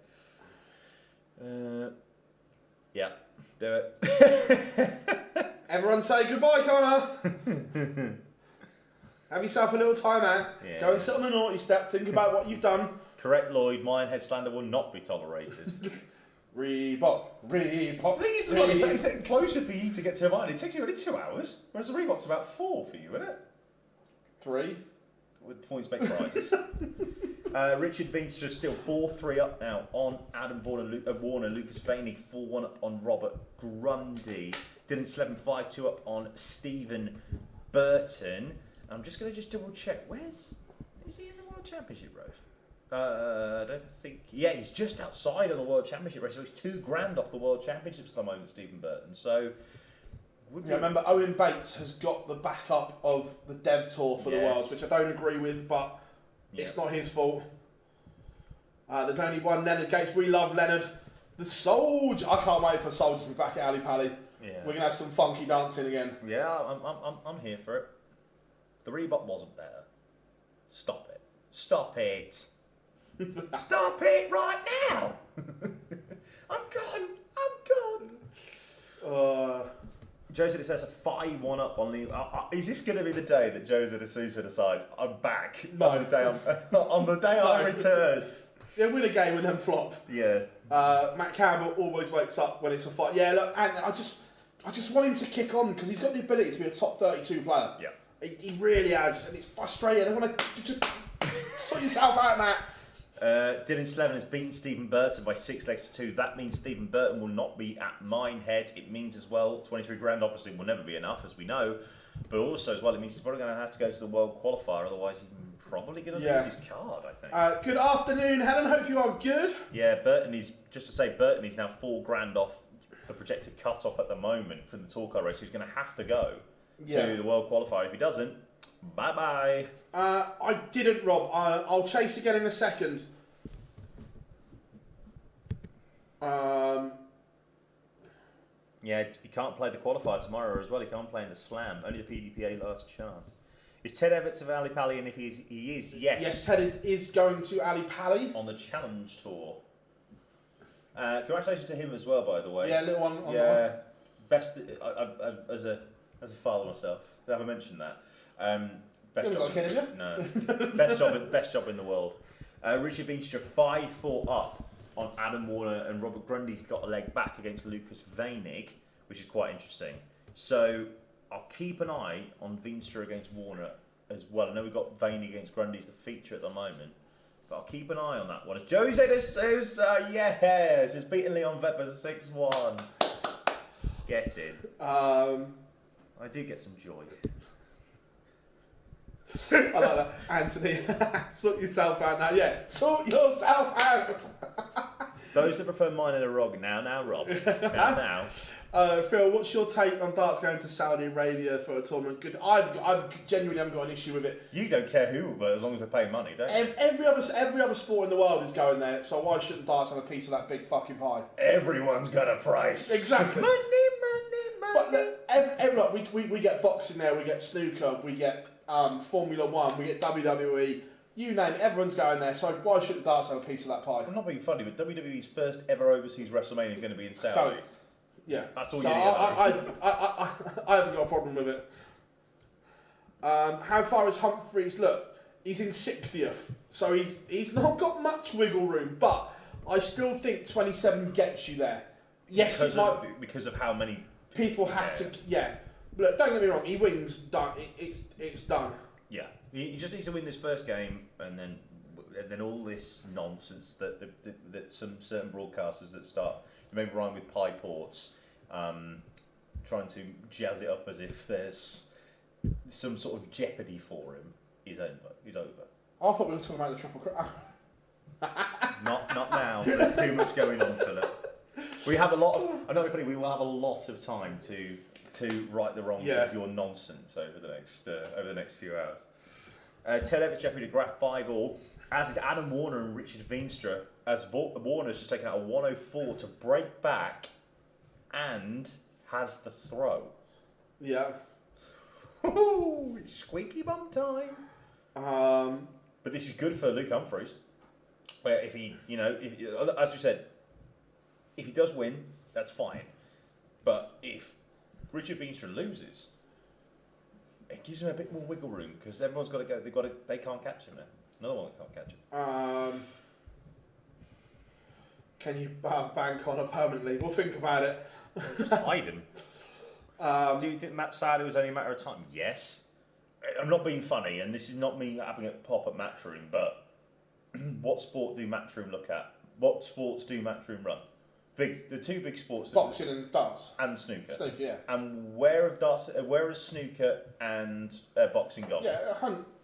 Yeah, do it. Everyone say goodbye, Connor. Have yourself a little time out. Yeah. Go and sit on a naughty step. Think about what you've done. Correct, Lloyd. Minehead slander will not be tolerated. Reebok. The thing is, it's getting closer for you to get to Minehead. It takes you only 2 hours, whereas the Reebok's about 4 for you, isn't it? 3. With points make prizes. Richard Veenstra still 4-3 up now on Adam Warner. Lucas Vaney 4-1 up on Robert Grundy. Dylan Slevin 5-2 up on Stephen Burton. I'm just going to double check. Is he in the World Championship race? I don't think. Yeah, he's just outside on the World Championship race. So he's $2,000 off the World Championships at the moment, Stephen Burton. So. Remember, Owen Bates has got the backup of the Dev Tour for the Worlds, which I don't agree with, but it's not his fault. There's only one Leonard Gates. We love Leonard. The Soldier. I can't wait for Soldier to be back at Ali Pally. Yeah. We're going to have some funky dancing again. Yeah, I'm here for it. The Reebok wasn't better. Stop it. Stop it. Stop it right now. I'm gone. Jose De Sousa 5-1 up on the. Is this going to be the day that Jose De Sousa decides I'm back? No. On the day I return. Yeah, win a game and then flop. Yeah. Matt Campbell always wakes up when it's a fight. Yeah, look, and I just want him to kick on because he's got the ability to be a top 32 player. Yeah. He really has, and it's frustrating. I want to just sort yourself out, Matt. Dylan Slevin has beaten Stephen Burton by 6 legs to 2. That means Stephen Burton will not be at Minehead. It means as well 23 grand obviously will never be enough, as we know. But also as well, it means he's probably going to have to go to the World Qualifier. Otherwise, he's probably going to lose his card, I think. Good afternoon, Helen. Hope you are good. Yeah, Burton is now 4 grand off the projected cut-off at the moment from the tour car race. He's going to have to go to the World Qualifier. If he doesn't, bye-bye. I didn't, Rob. I'll chase again in a second. Yeah, he can't play the qualifier tomorrow as well. He can't play in the slam. Only the PDPA last chance. Is Ted Everts of Ali Pally? And if he is, yes. Yes, Ted is going to Ali Pally on the Challenge Tour. Congratulations to him as well, by the way. Yeah, little one. Best. As a father myself, have I mentioned that? Best you job. Got a kid, have you? No. best job in the world. Richard Veenstra 5-4 up on Adam Warner, and Robert Grundy's got a leg back against Lucas Weinig, which is quite interesting. So I'll keep an eye on Veenstra against Warner as well. I know we've got Weinig against Grundy as the feature at the moment, but I'll keep an eye on that one. Jose De Sousa, yes, has beaten Leon Weber 6-1. Get in. I did get some joy. I like that. Anthony, sort yourself out now. Yeah, sort yourself out. Those that prefer mine and a Rob, now, Rob. Now. Phil, what's your take on darts going to Saudi Arabia for a tournament? Good. I genuinely haven't got an issue with it. You don't care who, but as long as they pay money, don't you? Every other sport in the world is going there, so why shouldn't darts have a piece of that big fucking pie? Everyone's got a price. Exactly. Money. But look, we get boxing there, we get snooker, we get Formula One, we get WWE. You name it, everyone's going there, so why shouldn't darts have a piece of that pie? I'm not being funny, but WWE's first ever overseas WrestleMania is going to be in Saudi. So, yeah. That's all so you need. I haven't got a problem with it. How far is Humphreys? Look, he's in 60th, so he's not got much wiggle room, but I still think 27 gets you there. Yes, because of how many people have to. Yeah, look, don't get me wrong. He wins, done. It's done. Yeah, he just needs to win this first game, and then all this nonsense that some certain broadcasters that start maybe rhyme with pie ports, trying to jazz it up as if there's some sort of jeopardy for him is over. I thought we were talking about the triple crown. Not now. There's too much going on, Philip. We have a lot of. I know, funny. We will have a lot of time to right the wrong of your nonsense over the next few hours. Ted Everett, Jeffrey de Graaf 5-all, as is Adam Warner and Richard Veenstra. As Warner's just taken out a 104 to break back, and has the throw. Yeah. It's squeaky bum time. But this is good for Luke Humphreys. Where if he, as we said, if he does win, that's fine. But if Richard Veenstra loses, it gives him a bit more wiggle room because everyone's got to go. They can't catch him there. Another one that can't catch him. Can you bank on it permanently? We'll think about it. Just hide him. Do you think Matt Sadler was only a matter of time? Yes. I'm not being funny, and this is not me having a pop at Matchroom, but what sport do Matchroom look at? What sports do Matchroom run? The two big sports. Boxing and darts. And snooker. Snooker, yeah. And where is snooker and boxing gone? Yeah,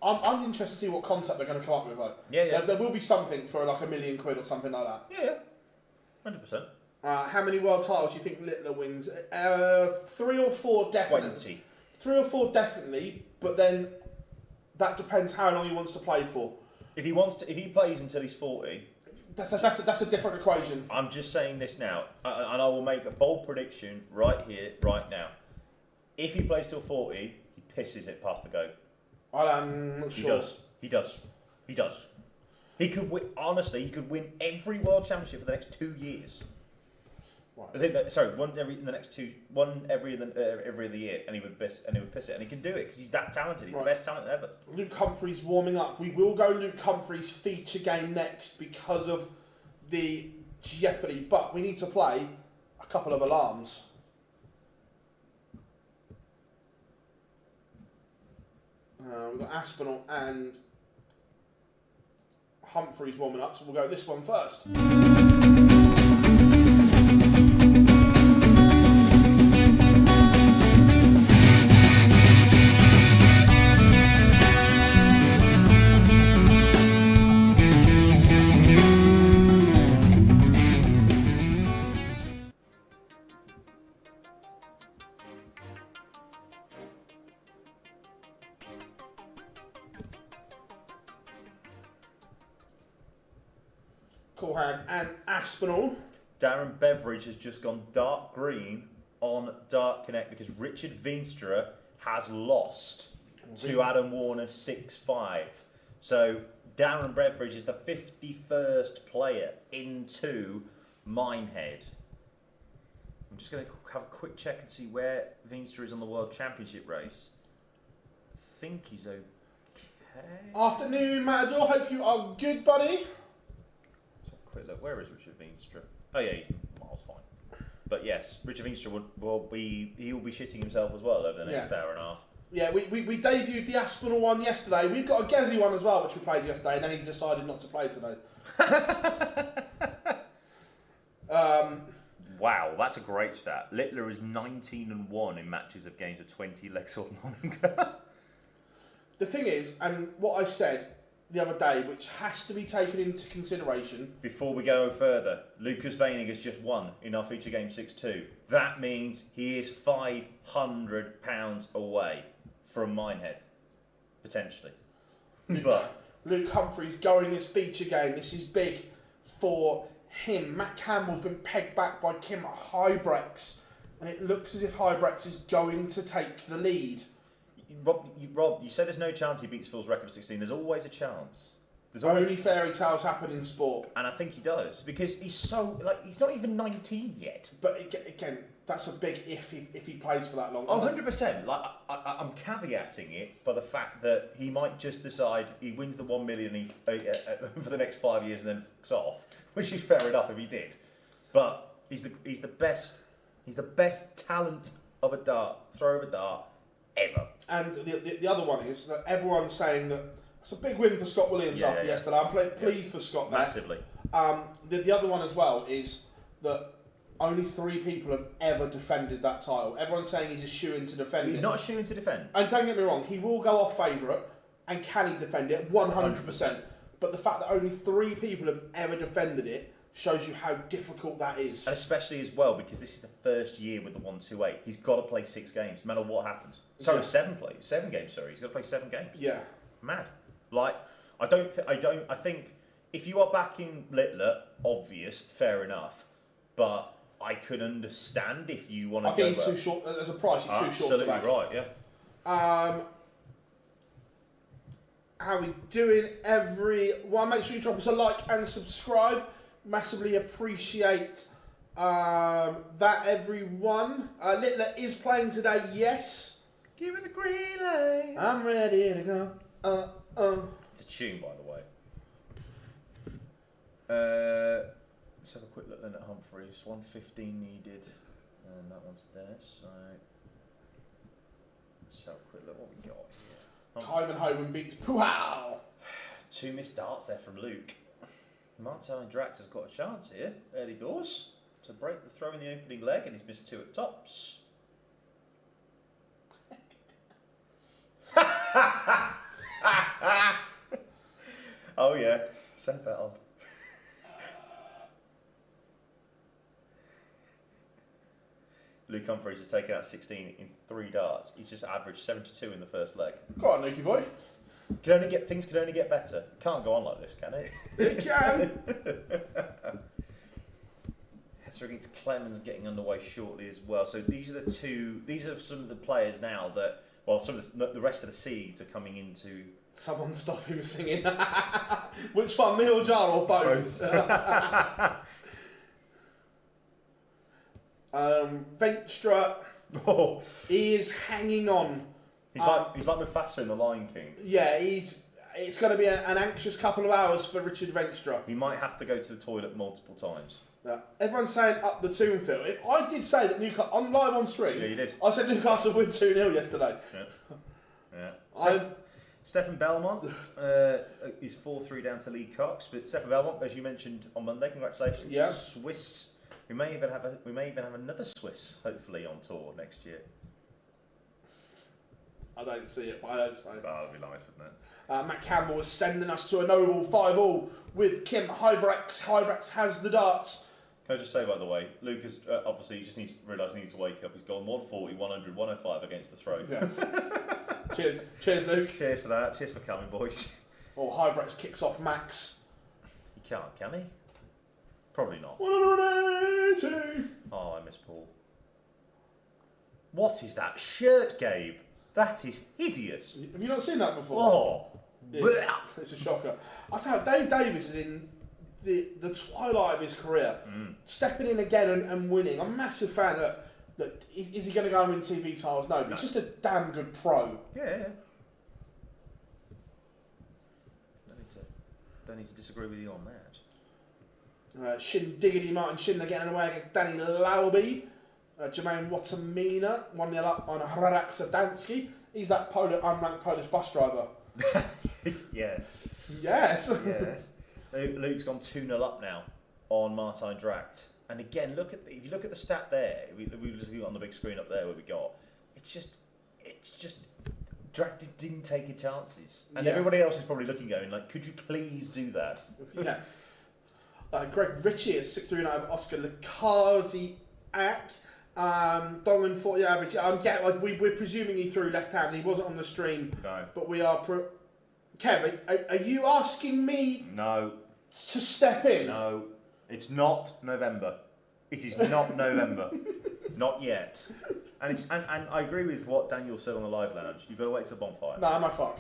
I'm interested to see what concept they're going to come up with, though. Yeah. There will be something for like £1 million or something like that. Yeah. 100%. How many world titles do you think Littler wins? 3 or 4 definitely. 20. 3 or 4 definitely, but then that depends how long he wants to play for. If he plays until he's 40, that's a different equation. I'm just saying this now, and I will make a bold prediction right here, right now. If he plays till 40, he pisses it past the goat. I'm not sure. He does. He could win. Honestly, he could win every World Championship for the next 2 years. Right. I think that, sorry, one every other year, and he would piss it, and he can do it because he's that talented. He's the best talent ever. Luke Humphries warming up. We will go Luke Humphries feature game next because of the Jeopardy, but we need to play a couple of alarms. We've got Aspinall and Humphries warming up, so we'll go this one first. Corhan and Aspinall. Darren Beveridge has just gone dark green on Dark Connect because Richard Veenstra has lost to Adam Warner 6-5. So Darren Beveridge is the 51st player into Minehead. I'm just going to have a quick check and see where Veenstra is on the World Championship race. I think he's okay. Afternoon, Matador. Hope you are good, buddy. Quick look, where is Richard Veenstra? Oh yeah, he's miles fine. But yes, Richard Veenstra will be shitting himself as well over the next hour and a half. Yeah, we debuted the Aspinall one yesterday. We've got a Gezi one as well, which we played yesterday, and then he decided not to play today. Wow, that's a great stat. Littler is 19-1 in matches of games of 20 legs or longer. The thing is, and what I said the other day, which has to be taken into consideration. Before we go further, Lucas Veining has just won in our feature game 6-2. That means he is £500 away from Minehead, potentially. But Luke Humphries going this feature game. This is big for him. Matt Campbell's been pegged back by Kim Hybrex, and it looks as if Hybrex is going to take the lead. Rob, you said there's no chance he beats Phil's record of 16. There's always a chance. Only fairy tales happen in sport. And I think he does, because he's so, he's not even 19 yet. But again, that's a big if he plays for that long. Oh, 100%. I'm caveating it by the fact that he might just decide he wins the 1 million for the next 5 years and then fucks off, which is fair enough if he did. But he's the best talent of a thrower of a dart ever. And the other one is that everyone's saying that it's a big win for Scott Williams after yesterday. I'm pleased for Scott there. Massively. The other one as well is that only 3 people have ever defended that title. Everyone's saying he's a shoo-in to defend it. He's not a shoo-in to defend. And don't get me wrong, he will go off favourite, and can he defend it? 100%. But the fact that only 3 people have ever defended it shows you how difficult that is. And especially as well, because this is the first year with the 128. He's got to play 6 games, no matter what happens. Sorry, 7 games, sorry. He's got to play 7 games. Yeah. Mad. I think if you are backing Littler, obvious, fair enough. But I could understand if you want to go. I think he's too short. As a price, he's too short to back. Absolutely right, yeah. How we doing, everyone? Make sure you drop us a like and subscribe. Massively appreciate that, everyone. Littler is playing today, yes. Give me the green light. I'm ready to go. It's a tune, by the way. Let's have a quick look then at Humphries. 115 needed, and that one's there. So let's have a quick look what we got here. Kyvan Hogan beats Wow. 2 missed darts there from Luke. Martin Drax has got a chance here, early doors, to break the throw in the opening leg, and he's missed 2 at tops. Oh yeah, set that on. Luke Humphries has taken out 16 in 3 darts. He's just averaged 72 in the first leg. Go on, Lukey boy. Things can only get better. Can't go on like this, can it? It can. Hester against Clemens getting underway shortly as well. So these are some of the players now that, well, some of the rest of the seeds are coming into Someone stop him singing. Which one, me or Jar, or both? Venstra, he is hanging on. He's like Mufasa in The Lion King. Yeah, it's going to be an anxious couple of hours for Richard Venstra. He might have to go to the toilet multiple times. Everyone's saying up the Toonfield. I did say that Newcastle, on live on stream. Yeah, you did. I said Newcastle win 2-0 yesterday. Yeah. Stephen Belmont is 4-3 down to Lee Cox, but Stephen Belmont, as you mentioned on Monday, congratulations. Yeah. Swiss. We may even have another Swiss, hopefully, on tour next year. I don't see it, but I hope so. That would be nice, wouldn't it? Matt Campbell is sending us to a notable 5-all with Kim Hybrex. Hybrex has the darts. Can I just say, by the way, Lucas obviously just needs to realise he needs to wake up. He's gone 140, 100, 105 against the throw. Yeah. Cheers, Luke. Cheers for that. Cheers for coming, boys. Oh, Hybrex kicks off Max. He can't, can he? Probably not. 180. Oh, I miss Paul. What is that shirt, Gabe? That is hideous. Have you not seen that before? Oh. It's a shocker. I'll tell you, Dave Davis is in the twilight of his career. Stepping in again and winning. I'm a massive fan of that. Is he going to go and win TV titles? No, but he's just a damn good pro. Yeah. Don't need to disagree with you on that. Shin Diggity Martin Schindler getting away against Danny Lauby. Jermaine Watamina 1-0 up on Hradak Sadansky. He's that unranked Polish bus driver. Yes. Yes. Yes. Luke's gone 2-0 up now on Martijn Dracht. And again, if you look at the stat there, we just look on the big screen up there where we got. It's just Dracht didn't take his chances, and everybody else is probably looking, going like, "Could you please do that?" Yeah. Greg Ritchie is 6-3 over Oscar Lakaziak. Dongan 40 average. We're presuming he threw left hand. He wasn't on the stream. No. But we are. Kev, are you asking me? No. To step in? No. It's not November. It is not November. Not yet. And I agree with what Daniel said on the live lounge. You've got to wait till bonfire. No, am I fuck?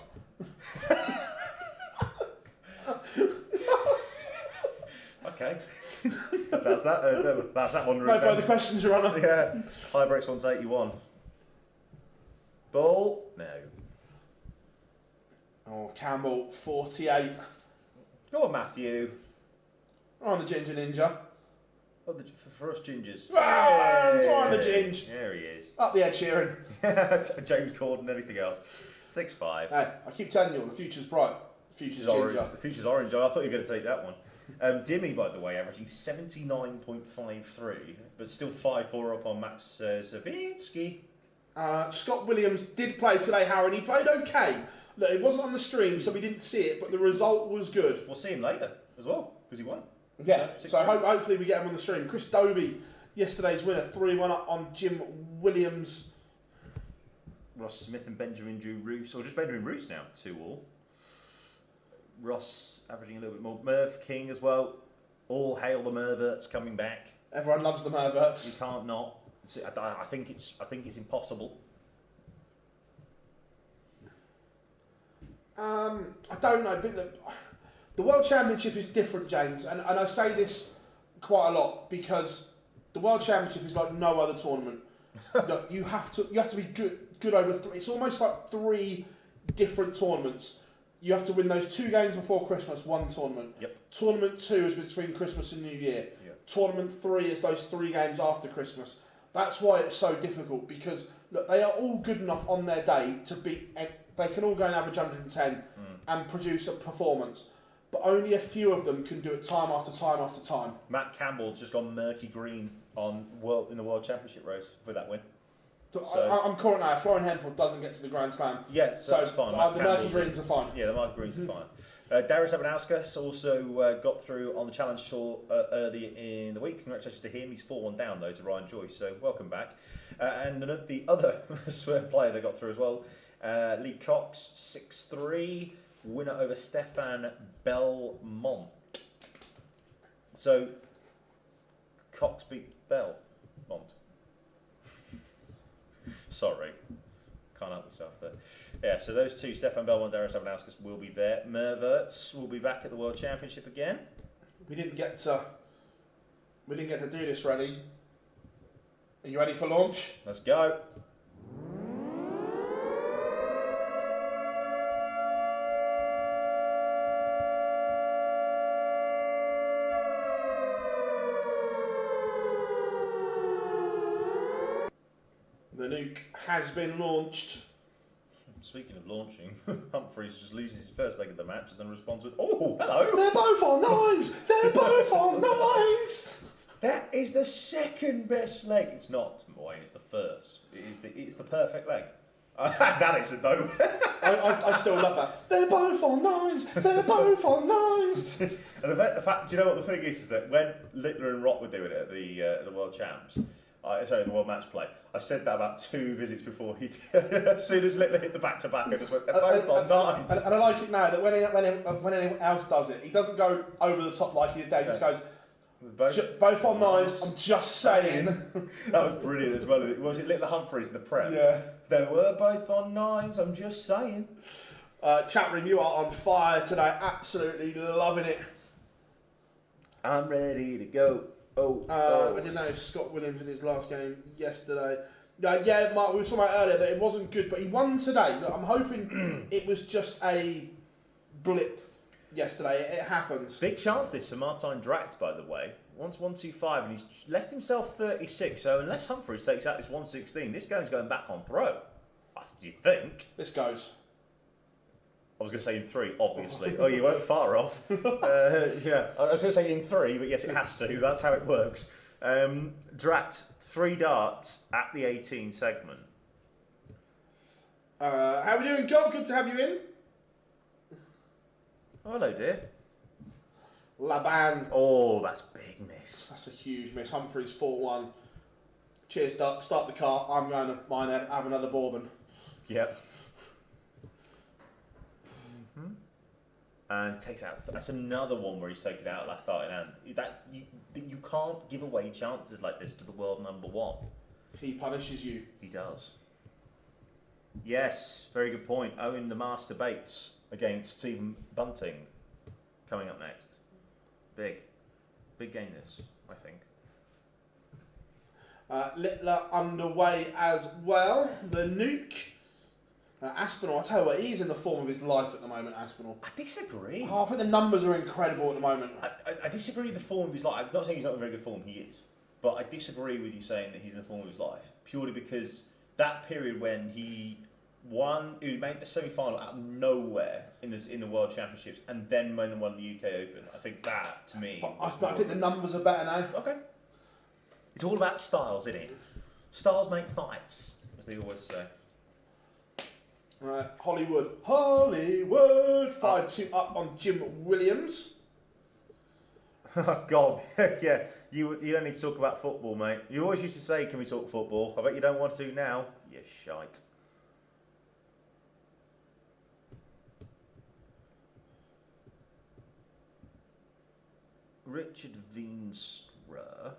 Okay. That's that one. No further questions, Your Honour. Yeah. Hybrex 181. Ball? No. Oh, Campbell 48. Go on, Matthew. Go on the Ginger Ninja. Oh, for us gingers. Go on the Ginge. There he is. Up the Ed Sheeran. James Corden, anything else. 6'5". Hey, I keep telling you, the future's bright. The future's orange. ginger. The future's orange. I thought you were going to take that one. Dimmy, by the way, averaging 79.53, but still 5-4 up on Max Zawinski. Scott Williams did play today, Harry, and he played okay. Look, it wasn't on the stream, so we didn't see it, but the result was good. We'll see him later as well, because he won. Yeah, so hopefully we get him on the stream. Chris Dobie, yesterday's winner, 3-1 up on Jim Williams. Ross Smith and Benjamin Drew Roos, or just Benjamin Roos now, 2-2. Ross averaging a little bit more. Merv King as well. All hail the Merverts coming back. Everyone loves the Merverts. You can't not. I think it's impossible. I don't know, but the World Championship is different, James, and I say this quite a lot because the World Championship is like no other tournament. you have to be good over three. It's almost like 3 different tournaments. You have to win those 2 games before Christmas, 1 tournament. Yep. Tournament 2 is between Christmas and New Year. Yep. Tournament 3 is those 3 games after Christmas. That's why it's so difficult, because look, they are all good enough on their day to beat. They can all go and average 110 and produce a performance, but only a few of them can do it time after time after time. Matt Campbell's just gone murky green in the World Championship race with that win. So I'm calling now. Florian Hempel doesn't get to the Grand Slam. Yeah, so that's fine. The murky greens are fine. Yeah, the murky greens are fine. Darius Abanauskas also got through on the Challenge Tour earlier in the week. Congratulations to him. He's 4-1 down though to Ryan Joyce, so welcome back. And the other player that got through as well, Lee Cox, 6-3, winner over Stefan Belmont. So Cox beat Belmont. Sorry. Can't help myself there. Yeah, so those two, Stefan Belmont and Darius Avanauskas, will be there. Merverts will be back at the World Championship again. We didn't get to do this ready. Are you ready for launch? Let's go. The nuke has been launched. Speaking of launching, Humphries just loses his first leg of the match and then responds with, "Oh, hello!" They're both on nines! They're both on nines! That is the second best leg. It's not, Wayne, it's the first. It's the perfect leg. That is a no. I still love that. They're both on nines! They're both on nines! And the fact, do you know what the thing is that when Littler and Rock were doing it at the World Champs, the World Match Play, I said that about 2 visits before he did. As soon as Littler hit the back-to-back, I just went, they're both on nines. And I like it now that when anyone else does it, he doesn't go over the top like he did there, he just goes, both on nines, I'm just saying. That was brilliant as well. Was it Littler Humphries in the prep? Yeah. They were both on nines, I'm just saying. Chat room, you are on fire today, absolutely loving it. I'm ready to go. I didn't know Scott Williams in his last game yesterday. Yeah, Mark, we were talking about earlier that it wasn't good, but he won today. Look, I'm hoping it was just a blip yesterday. It happens. Big chance this for Martijn Dracht, by the way. Once 125, and he's left himself 36. So unless Humphries takes out this 116, this game's going back on throw. You think? This goes. I was going to say in 3, obviously. Oh, you weren't far off. Yeah, I was going to say in 3, but yes, it has to. That's how it works. Dracht, 3 darts at the 18 segment. How are we doing, John? Good to have you in. Oh, hello, dear. Laban. Oh, that's big miss. That's a huge miss. Humphries 4-1. Cheers, Duck. Start the car. I'm going to Minehead. Have another bourbon. Yep. And takes out. That's another one where he's taken out last starting hand. You can't give away chances like this to the world number 1. He punishes you. He does. Yes, very good point. Owen the Master Bates against Stephen Bunting coming up next. Big game this, I think. Littler underway as well. The nuke. Aspinall, I tell you what, he's in the form of his life at the moment, Aspinall. I disagree. Oh, I think the numbers are incredible at the moment. I disagree with the form of his life. I'm not saying he's not in very good form, he is. But I disagree with you saying that he's in the form of his life. Purely because that period when he made the semi-final out of nowhere in the World Championships and then won the UK Open. I think that, to me... But I think the numbers are better now. Okay. It's all about styles, isn't it? Styles make fights, as they always say. Hollywood, 5-2 up on Jim Williams. Oh, God, yeah, you don't need to talk about football, mate. You always used to say, can we talk football? I bet you don't want to now. You shite. Richard Veenstra,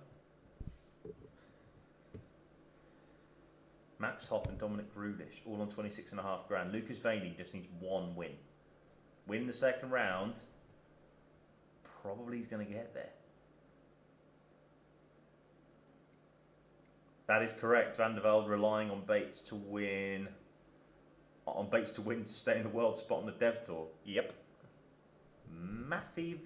Max Hopp and Dominic Grudish, all on 26.5 grand. Lucas Vaney just needs 1 win. Win the second round, probably he's going to get there. That is correct. Van der Velde relying on Bates to win. On Bates to win to stay in the world spot on the Dev Tour. Yep. Matthew.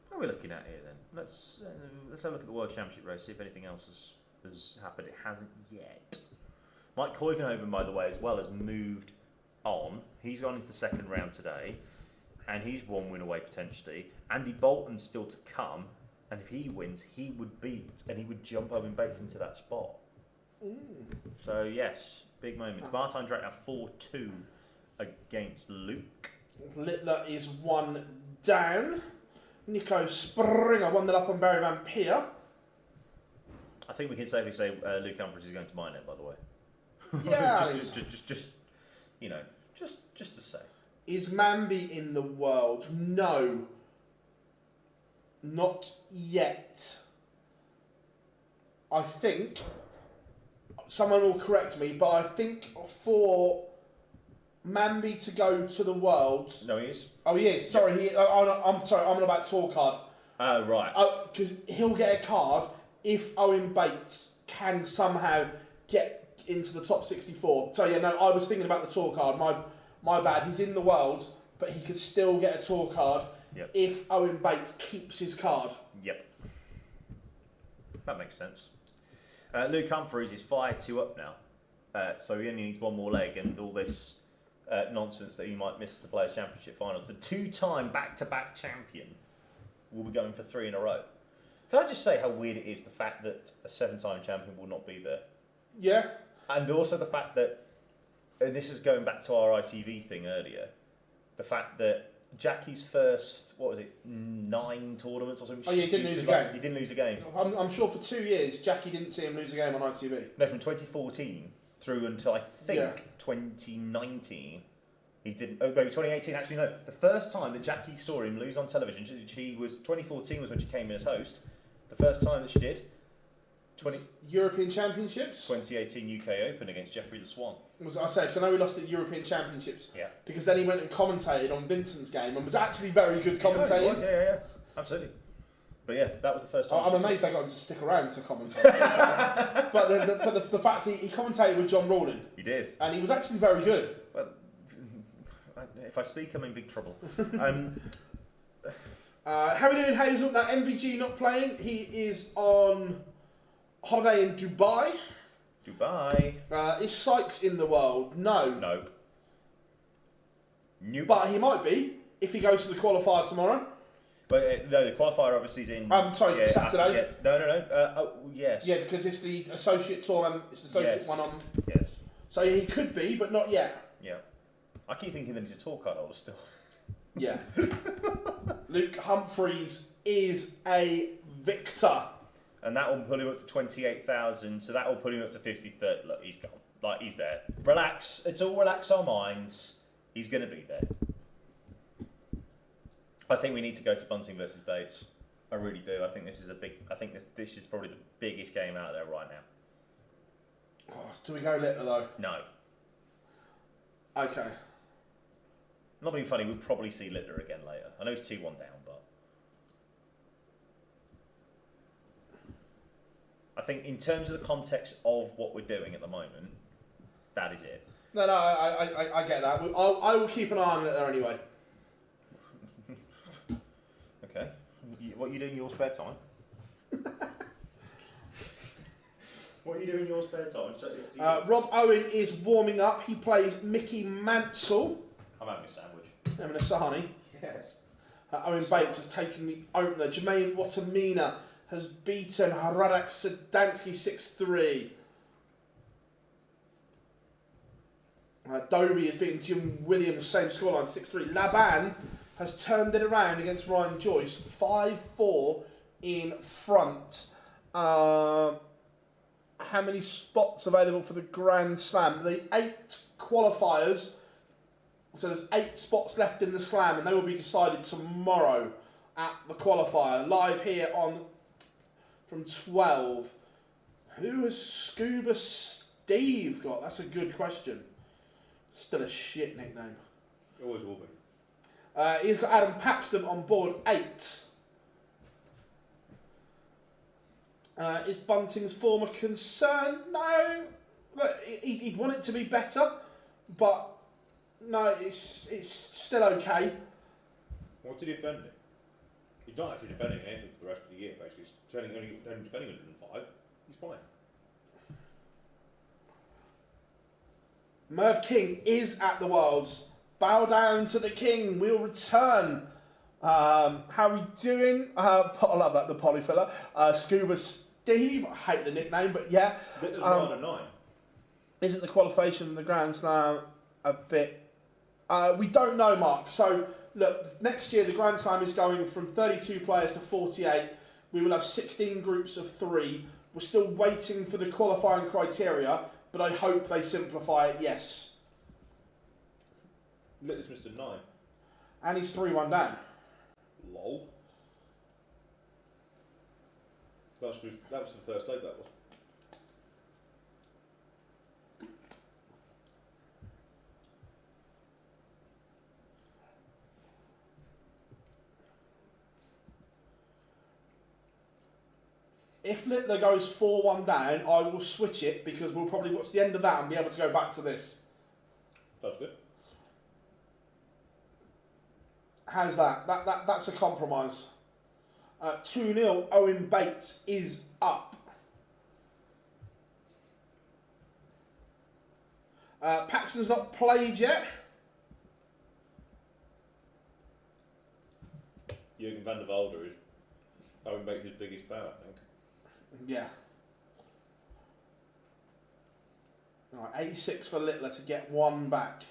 What are we looking at here then? Let's have a look at the World Championship race, see if anything else has happened. It hasn't yet. Mike Koivenhoven, by the way, as well, has moved on. He's gone into the second round today, and he's 1 win away potentially. Andy Bolton's still to come, and if he wins, he would beat, and he would jump Owen Bates into that spot. So yes, big moment. Martijn Dracht now 4-2 against Luke. Littler is 1 down. Nico Springer 1-0 up on Barry Van Peer. I think we can safely say Luke Humphries is going to Minehead, by the way. Yeah, just you know, just to say. Is Mambi in the world? No, not yet. I think someone will correct me, but I think for Mambi to go to the Worlds. No, he is. Oh, he is. Sorry, I'm sorry. I'm on about tour card. Oh, right. Because he'll get a card if Owen Bates can somehow get into the top 64. So yeah, no, I was thinking about the tour card. My bad. He's in the Worlds, but he could still get a tour card if Owen Bates keeps his card. Yep. That makes sense. Luke Humphries is 5-2 up now. So he only needs one more leg, and all this nonsense that he might miss the Players' Championship finals. The two-time back-to-back champion will be going for 3 in a row. Can I just say how weird it is, the fact that a 7-time champion will not be there? Yeah. And also the fact that, and this is going back to our ITV thing earlier, the fact that Jackie's first, 9 tournaments or something? Oh yeah, he didn't lose a game. He didn't lose a game. I'm sure for 2 years, Jackie didn't see him lose a game on ITV. No, from 2014 through until I think 2019. He didn't. Oh, maybe 2018. Actually, no. The first time that Jackie saw him lose on television, she was 2014 was when she came in as host. The first time that she did. European Championships. 2018 UK Open against Jeffrey the Swan. Was I say? Because I know he lost at European Championships. Yeah. Because then he went and commentated on Vincent's game and was actually very good commentating. Yeah, absolutely. But yeah, that was the first time. I'm amazed they got him to stick around to commentate. but the fact he commentated with John Rawlin. He did. And he was actually very good. Well, if I speak, I'm in big trouble. How are we doing, Hazel? Now, MVG not playing. He is on holiday in Dubai. Is Sykes in the world? No. Nope. But he might be if he goes to the qualifier tomorrow. But no, the qualifier obviously is in. Saturday. No. Yes. Yeah, because it's the associate tour. It's the associate one on. Yes. So he could be, but not yet. Yeah. I keep thinking that he's a tour card holder still. Yeah. Luke Humphries is a victor. And that will put him up to 28,000, so that will put him up to 53rd. Look, he's gone. Like, he's there. Relax. It's all relax our minds. He's going to be there. I think we need to go to Bunting versus Bates. I really do. I think this is this is probably the biggest game out there right now. Oh, do we go Littler though? No. Okay. Not being funny, we'll probably see Littler again later. I know he's 2-1 down, but I think in terms of the context of what we're doing at the moment, that is it. No, I get that. I will keep an eye on Littler anyway. Okay. What are you doing in your spare time? What are you doing in your spare time? Rob Owen is warming up. He plays Mickey Mansell. I'm having a sandwich. Having a sahani. Yes. Owen Bates has taken the opener. Jermaine Watamina has beaten Radak Sedansky 6-3. Dobie has beaten Jim Williams, same scoreline, 6-3. Laban has turned it around against Ryan Joyce, 5-4 in front. How many spots available for the Grand Slam? The 8 qualifiers. So there's 8 spots left in the Slam, and they will be decided tomorrow at the qualifier. Live here on from 12. Who has Scuba Steve got? That's a good question. Still a shit nickname. Always will be. He's got Adam Paxton on board 8. Is Bunting's form a concern? No. Look, he'd want it to be better, but no, it's still okay. What's he defending? He's not actually defending anything for the rest of the year, basically. He's only defending 105. He's fine. Merv King is at the Worlds. Bow down to the King. We'll return. How are we doing? I love that, the polyfiller. Scuba Steve. I hate the nickname, but yeah. There's 9 and 9. Isn't the qualification of the Grand Slam a bit... we don't know, Mark. So, look, next year the Grand Slam is going from 32 players to 48. We will have 16 groups of 3. We're still waiting for the qualifying criteria, but I hope they simplify it, yes. Look, it's Mr. 9. And he's 3-1 down. Lol. But was the first leg, that was. If Littler goes 4-1 down, I will switch it because we'll probably watch the end of that and be able to go back to this. That's good. How's that? That's a compromise. 2-0, Owen Bates is up. Paxton's not played yet. Jürgen van der Walde is Owen Bates' biggest fan, I think. Yeah. Right, 86 for Littler to get 1 back.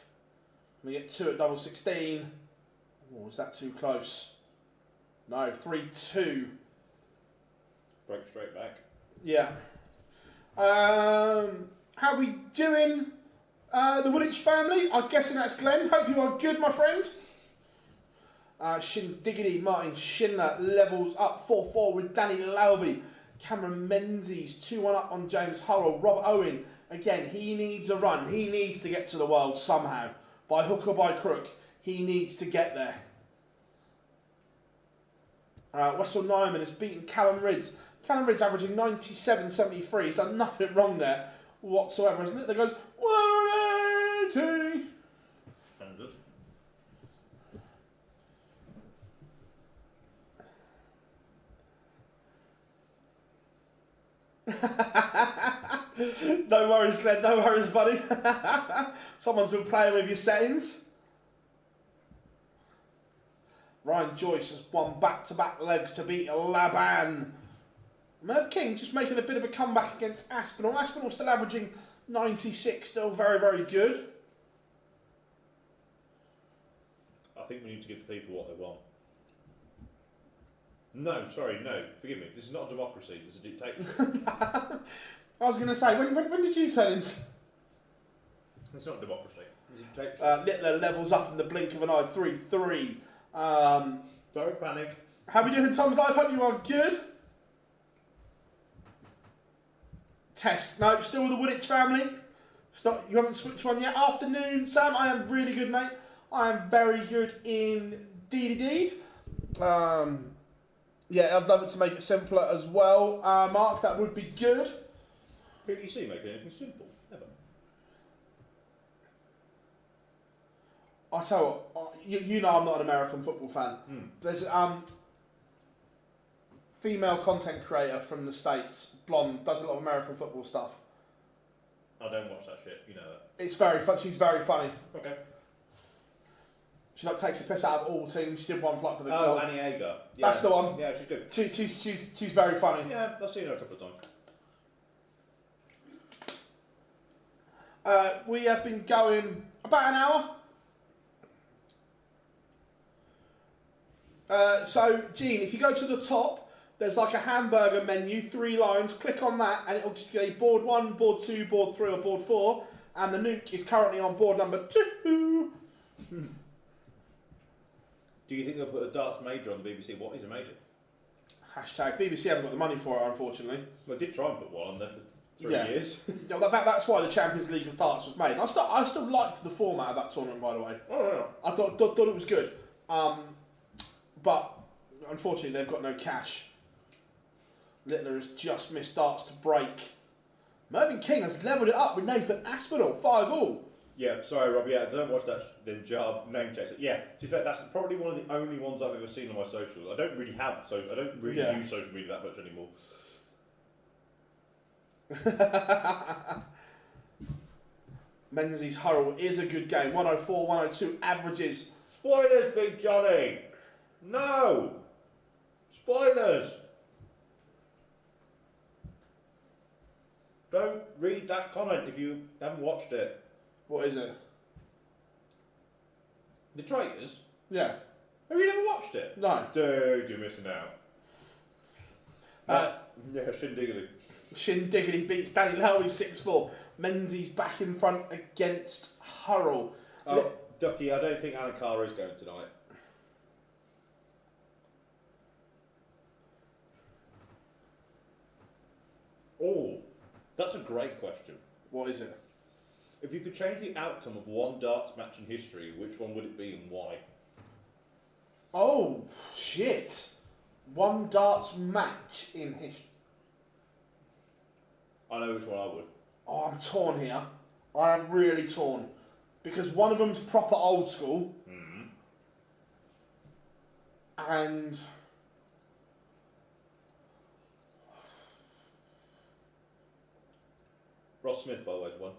We get 2 at double 16. Oh, is that too close? No, 3-2. Break straight back. Yeah. How are we doing? The Woolwich family? I'm guessing that's Glenn. Hope you are good, my friend. Shin Diggity, Martin Schindler levels up 4-4 with Danny Lauby. Cameron Menzies 2-1 up on James Hurrell. Rob Owen, again, he needs a run. He needs to get to the world somehow. By hook or by crook, he needs to get there. Wessel Nyman has beaten Callum Ridds. Callum Ridds averaging 97.73. He's done nothing wrong there whatsoever, isn't it? There goes 180. Sounds good. No worries, Glenn. No worries, buddy. Someone's been playing with your settings. Ryan Joyce has won back-to-back legs to beat Laban. Merv King just making a bit of a comeback against Aspinall. Aspinall still averaging 96, still very, very good. I think we need to give the people what they want. No, sorry, no. Forgive me. This is not a democracy. This is a dictatorship. I was going to say, when did you turn into... It's not a democracy. It's a dictatorship. Littler levels up in the blink of an eye, 3-3. Don't panic. How are we doing, Tom's Life? Hope you are good. Test. No, still with the Woolwich family. You haven't switched one yet. Afternoon, Sam. I am really good, mate. I am very good indeed. Yeah, I'd love it to make it simpler as well. Mark, that would be good. PDC making anything simple? Never. I tell you what, you know I'm not an American football fan. There's female content creator from the States, blonde, does a lot of American football stuff. I don't watch that shit, you know that. It's very fun. She's very funny. Okay. She like takes a piss out of all teams. She did one flight for the Oh, golf. Annie Ager. Yeah. That's the one. Yeah, she's good. She's very funny. Yeah, I've seen her a couple of times. We have been going about an hour. So, Gene, if you go to the top, there's like a hamburger menu, 3 lines. Click on that, and it'll just be board 1, board 2, board 3, or board 4. And the nuke is currently on board number 2. Do you think they'll put a darts major on the BBC? What is a major? Hashtag BBC haven't got the money for it, unfortunately. Well, I did try and put one on there for 3 Yeah. years. Yeah, that's why the Champions League of Darts was made. I still liked the format of that tournament, by the way. Oh, yeah. I thought it was good. But unfortunately, they've got no cash. Littler has just missed darts to break. Mervyn King has levelled it up with Nathan Aspinall, 5-all. Yeah, sorry, Rob. Yeah, don't watch that. Then job name checks it. Yeah, to be fair, that's probably one of the only ones I've ever seen on my socials. I don't really have social. I don't really use social media that much anymore. Menzies Hurrell is a good game. 104, 102 averages. Spoilers, Big Johnny. No. Spoilers. Don't read that comment if you haven't watched it. What is it? The Traitors? Yeah. Have you never watched it? No. Dude, you're missing out. Yeah, Shindiggly. Shin Diggity beats Danny Lowy 6-4. Menzies back in front against Hurrell. Oh, Ducky, I don't think Alan Carr is going tonight. That's a great question. What is it? If you could change the outcome of one darts match in history, which one would it be and why? Oh, shit. One darts match in history. I know which one I would. Oh, I'm torn here. I am really torn. Because one of them's proper old school. And... Ross Smith, by the way, is one.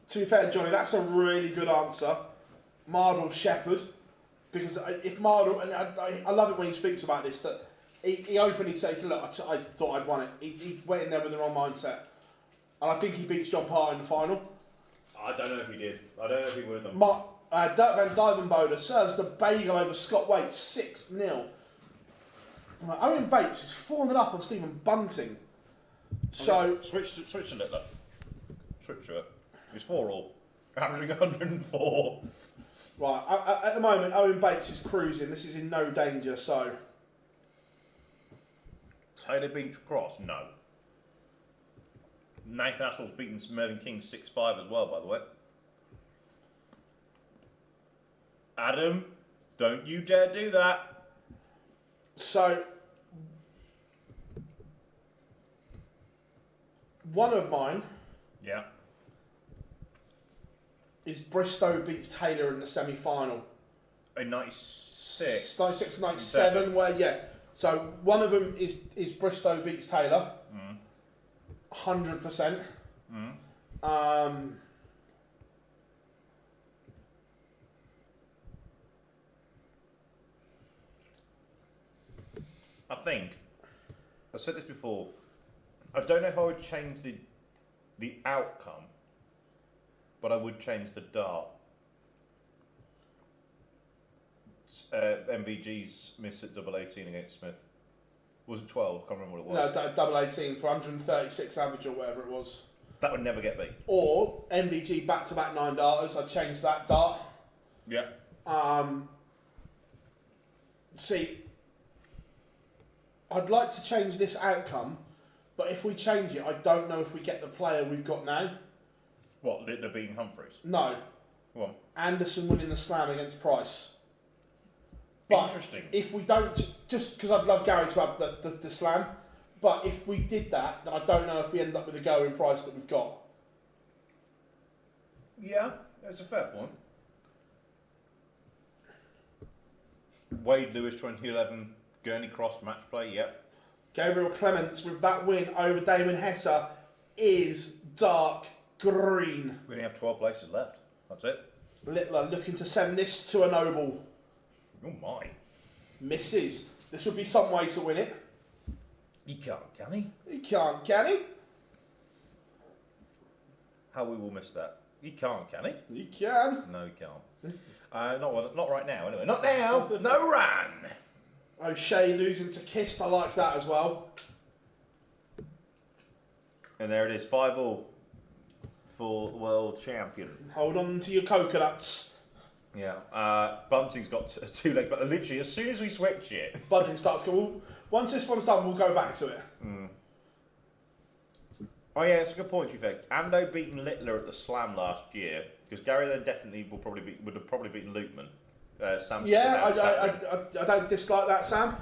To be fair, Johnny, that's a really good answer. Mardle Shepherd. Because if Mardle, and I love it when he speaks about this, that he openly says, look, I thought I'd won it. He went in there with the wrong mindset. And I think he beats John Parr in the final. I don't know if he did. I don't know if he would have done. Dirk van Dijvenbode serves the bagel over Scott Waite 6-0. Owen Bates is 4-0 up on Stephen Bunting. So switch to Littler. Switch to it. It's 4-all, averaging 104. Right, at the moment, Owen Bates is cruising. This is in no danger, so... Taylor Beach Cross? No. Nathan Aspel's beaten Mervyn King 6-5 as well, by the way. Adam, don't you dare do that. So... One of mine... Yeah. is Bristow beats Taylor in the semi-final. In 96? 96, 97, where, yeah. So one of them is Bristow beats Taylor. 100%. I think, I said this before, I don't know if I would change the outcome, but I would change the dart. MVG's miss at double 18 against Smith. Was it 12? I can't remember what it was. No, double 18 for 136 average or whatever it was. That would never get beat. Or MVG back-to-back 9 darters. I'd change that dart. Yeah. See, I'd like to change this outcome, but if we change it, I don't know if we get the player we've got now. What, Littler beating Humphreys? No. What? Anderson winning the slam against Price. But interesting. If we don't, just because I'd love Gary to have the slam, but if we did that, then I don't know if we end up with a go in Price that we've got. Yeah, that's a fair point. Wade Lewis 2011 Gurney Cross match play, yep. Gabriel Clements with that win over Damon Hesser is dark green. We only have 12 places left. That's it. Littler looking to send this to a noble. Oh my. Misses. This would be some way to win it. He can't, can he? He can't, can he? How we will miss that. He can't, can he? He can. No, he can't. Not right now, anyway. Not now. No run. O'Shea losing to Kist. I like that as well. And there it is, 5-all for the world champion. Hold on to your coconuts. Yeah. Bunting's got two legs, but literally as soon as we switch it. Bunting starts to go. Once this one's done, we'll go back to it. Oh yeah, it's a good point. To be fair, Ando beating Littler at the Slam last year because Gary then definitely would have probably beaten Lukeman. Sam. Yeah, I don't dislike that, Sam.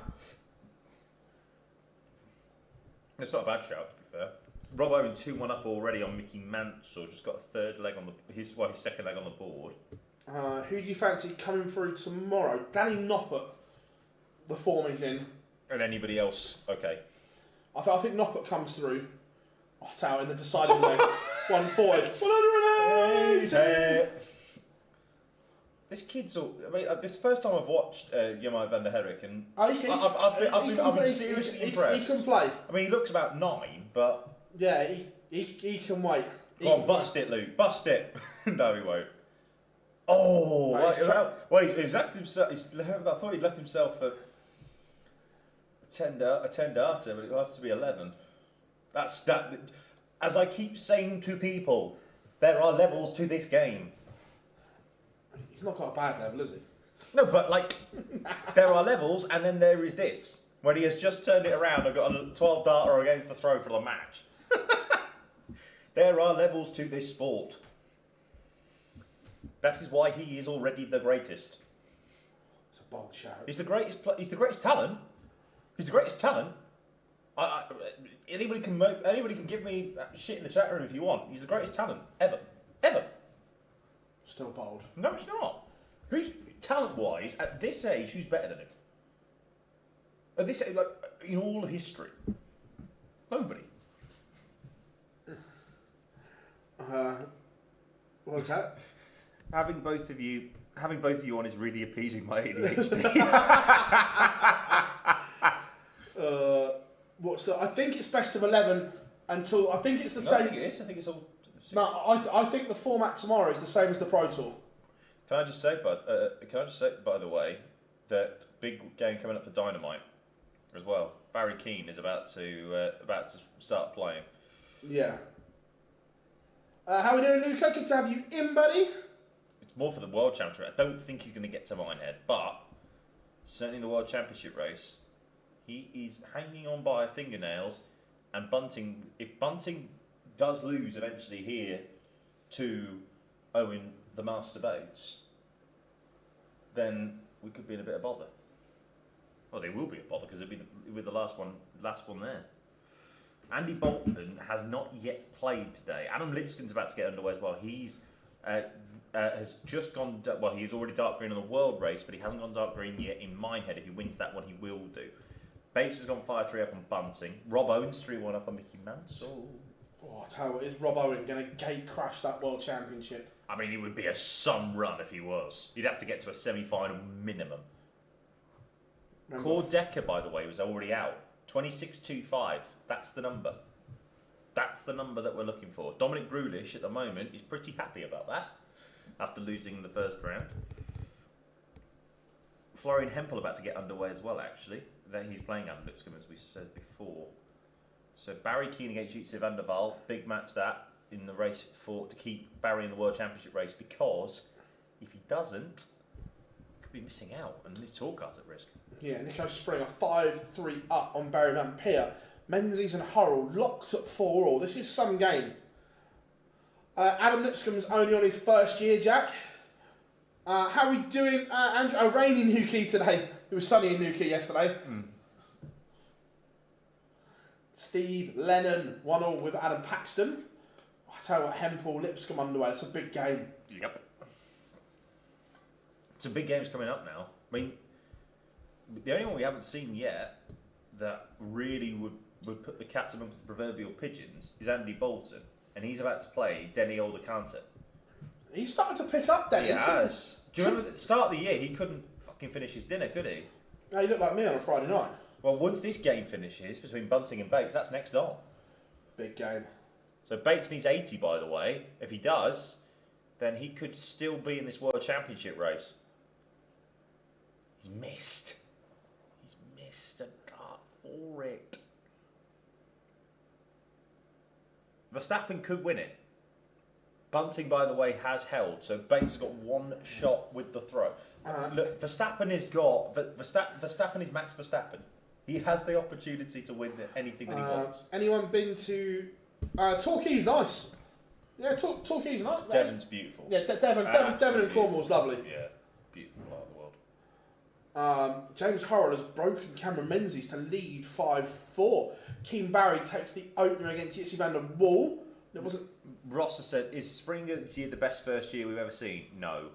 It's not a bad shout, to be fair. Rob Owen 2-1 up already on Mickey Mansell. Just got a third leg on his second leg on the board. Who do you fancy coming through tomorrow? Danny Noppert, the form he's in. And anybody else? Okay. I think Noppert comes through. Hot out in the deciding leg. 1 forward. 180! This kid's all. I mean, this is the first time I've watched Jumai van der Herrik, and I've been seriously impressed. He can play. I mean, he looks about 9, but yeah, he can wait. Go on, bust it, Luke. Bust it. No, he won't. Oh, he's left himself. I thought he'd left himself a 10 darter, but it'll have to be 11. That's that. As I keep saying to people, there are levels to this game. He's not got a bad level, is he? No, but like, there are levels, and then there is this. When he has just turned it around and got a 12 darter against the throw for the match. There are levels to this sport. That is why he is already the greatest. It's a bold shout. He's the greatest. He's the greatest talent. He's the greatest talent. Anybody can give me shit in the chat room if you want. He's the greatest talent ever. Still bold. No, it's not. Who's talent-wise at this age? Who's better than him? At this age, like in all of history, nobody. What was that? Having both of you on is really appeasing my ADHD. I think it's best of 11 until I think it's the No, same. I think it is. I think it's all. No, I think the format tomorrow is the same as the Pro Tour. Can I just say, by the way, that big game coming up for Dynamite as well. Barry Keane is about to start playing. Yeah. How we doing, Luca? Good to have you in, buddy. It's more for the World Championship. I don't think he's going to get to Minehead, but certainly in the World Championship race, he is hanging on by fingernails. And Bunting, if Bunting does lose eventually here to Owen the Master Bates, then we could be in a bit of bother. Well, they will be a bother because it'll be the last one there. Andy Bolton has not yet played today. Adam Lipscomb's about to get underway as well. He's has just gone. Well, he's already dark green on the World Race, but he hasn't gone dark green yet in Minehead. If he wins that one, he will do. Bates has gone 5-3 up on Bunting. Rob Owens 3-1 up on Mickey Mansell. Oh, I tell you what, is Rob Owen going to gate crash that World Championship? I mean, it would be a some run if he was. You'd have to get to a semi-final minimum. Core Decker, by the way, was already out. 26.25. That's the number. That's the number that we're looking for. Dominic Brulish at the moment is pretty happy about that after losing the first round. Florian Hempel about to get underway as well, actually. Then he's playing Adam Lipscomb, as we said before. So Barry Keane against Jitse van der Waal. Big match that in the race to keep Barry in the World Championship race, because if he doesn't, he could be missing out and his tour card's at risk. Yeah, Nico Springer 5-3 up on Barry Van Peer. Menzies and Hurrell locked at 4-all. This is some game. Adam Lipscomb's only on his first year, Jack. How are we doing, Andrew? Oh, rain in Newquay today. It was sunny in Newquay yesterday. Steve Lennon 1-all with Adam Paxton. I tell you what, Hempel, Lipscomb underway. It's a big game. Yep. Some big games coming up now. I mean, the only one we haven't seen yet that really would put the cat amongst the proverbial pigeons is Andy Bolton, and he's about to play Denny Oldacanta. He's starting to pick up, Denny. He has. Do you remember at the start of the year he couldn't fucking finish his dinner, could he? No, he looked like me on a Friday night. Well, once this game finishes between Bunting and Bates, that's next on. Big game. So Bates needs 80, by the way. If he does, then he could still be in this World Championship race. He's missed. He's missed a cut for it. Verstappen could win it. Bunting, by the way, has held. So Bates has got one shot with the throw. Look, Verstappen is Max Verstappen. He has the opportunity to win anything that he wants. Anyone been to Torquay's nice? Yeah, Torquay's nice. Devon's beautiful. Yeah, Devon and Cornwall's lovely. Yeah, beautiful part of the world. James Hurrell has broken Cameron Menzies to lead 5-4. Keane Barry takes the opener against Jitse van der Waal. It wasn't. Ross has said, is Springer's year the best first year we've ever seen? No.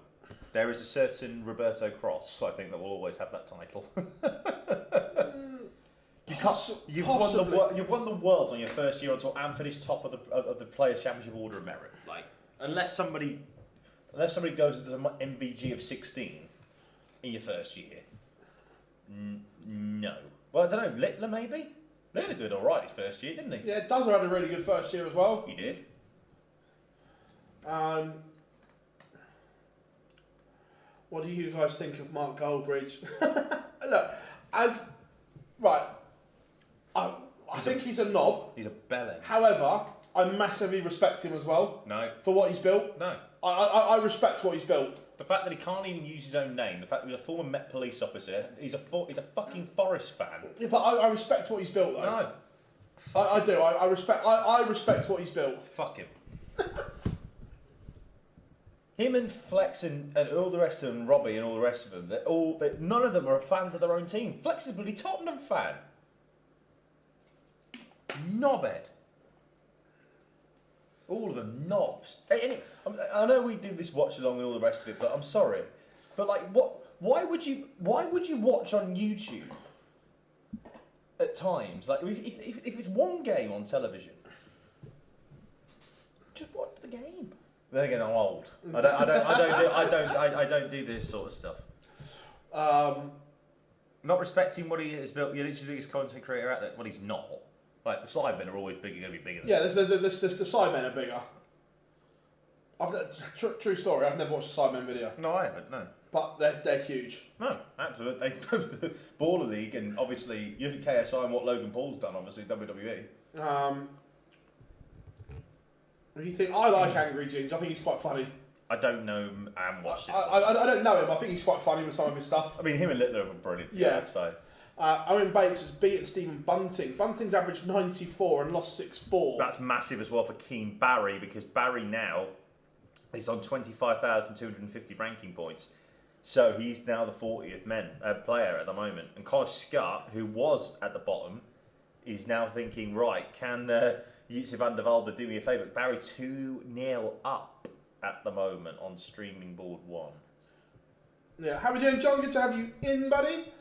There is a certain Roberto Cross, I think, that will always have that title. You've won the Worlds on your first year on tour and finished top of the Players' Championship Order of Merit. Like, unless somebody goes into some MVG of 16 in your first year. No. Well, I don't know. Littler maybe. Littler did all right his first year, didn't he? Yeah, Duzzer had a really good first year as well. He did. What do you guys think of Mark Goldbridge? Look, I think he's a knob. He's a bellend. However, I massively respect him as well. No. For what he's built. No. I respect what he's built. The fact that he can't even use his own name, the fact that he's a former Met police officer, he's a fucking Forest fan. Yeah, but I respect what he's built, though. No. I do. I respect what he's built. Fuck him. Him and Flex and all the rest of them, Robbie and all the rest of them, none of them are fans of their own team. Flex is a bloody Tottenham fan. Knobhead. All of them knobs. I know we do this watch along and all the rest of it, but I'm sorry. But like, why would you watch on YouTube at times? Like, if it's one game on television, just watch the game. Then again, I'm old. I don't do this sort of stuff. Not respecting what he has built. You're literally the biggest content creator out there. Well, he's not. Like, the Sidemen are always bigger, going to be bigger. Yeah, the Sidemen are bigger. True story. I've never watched a Sidemen video. No, I haven't. No. But they're huge. No, absolutely. Baller League, and obviously you look at KSI and what Logan Paul's done. Obviously WWE. What do you think? I like Angry Ginge. I think he's quite funny. I don't know him and watched it. I don't know him. I think he's quite funny with some of his stuff. I mean, him and Littler are brilliant. Yeah. So. Owen Bates has beaten Stephen Bunting. Bunting's averaged 94 and lost 6-4. That's massive as well for Keen Barry, because Barry now is on 25,250 ranking points. So he's now the 40th player at the moment. And Connor Scott, who was at the bottom, is now thinking, right, can Jutsi van der Walde do me a favour? Barry 2-0 up at the moment on streaming board 1. Yeah, how are we doing, John? Good to have you in, buddy.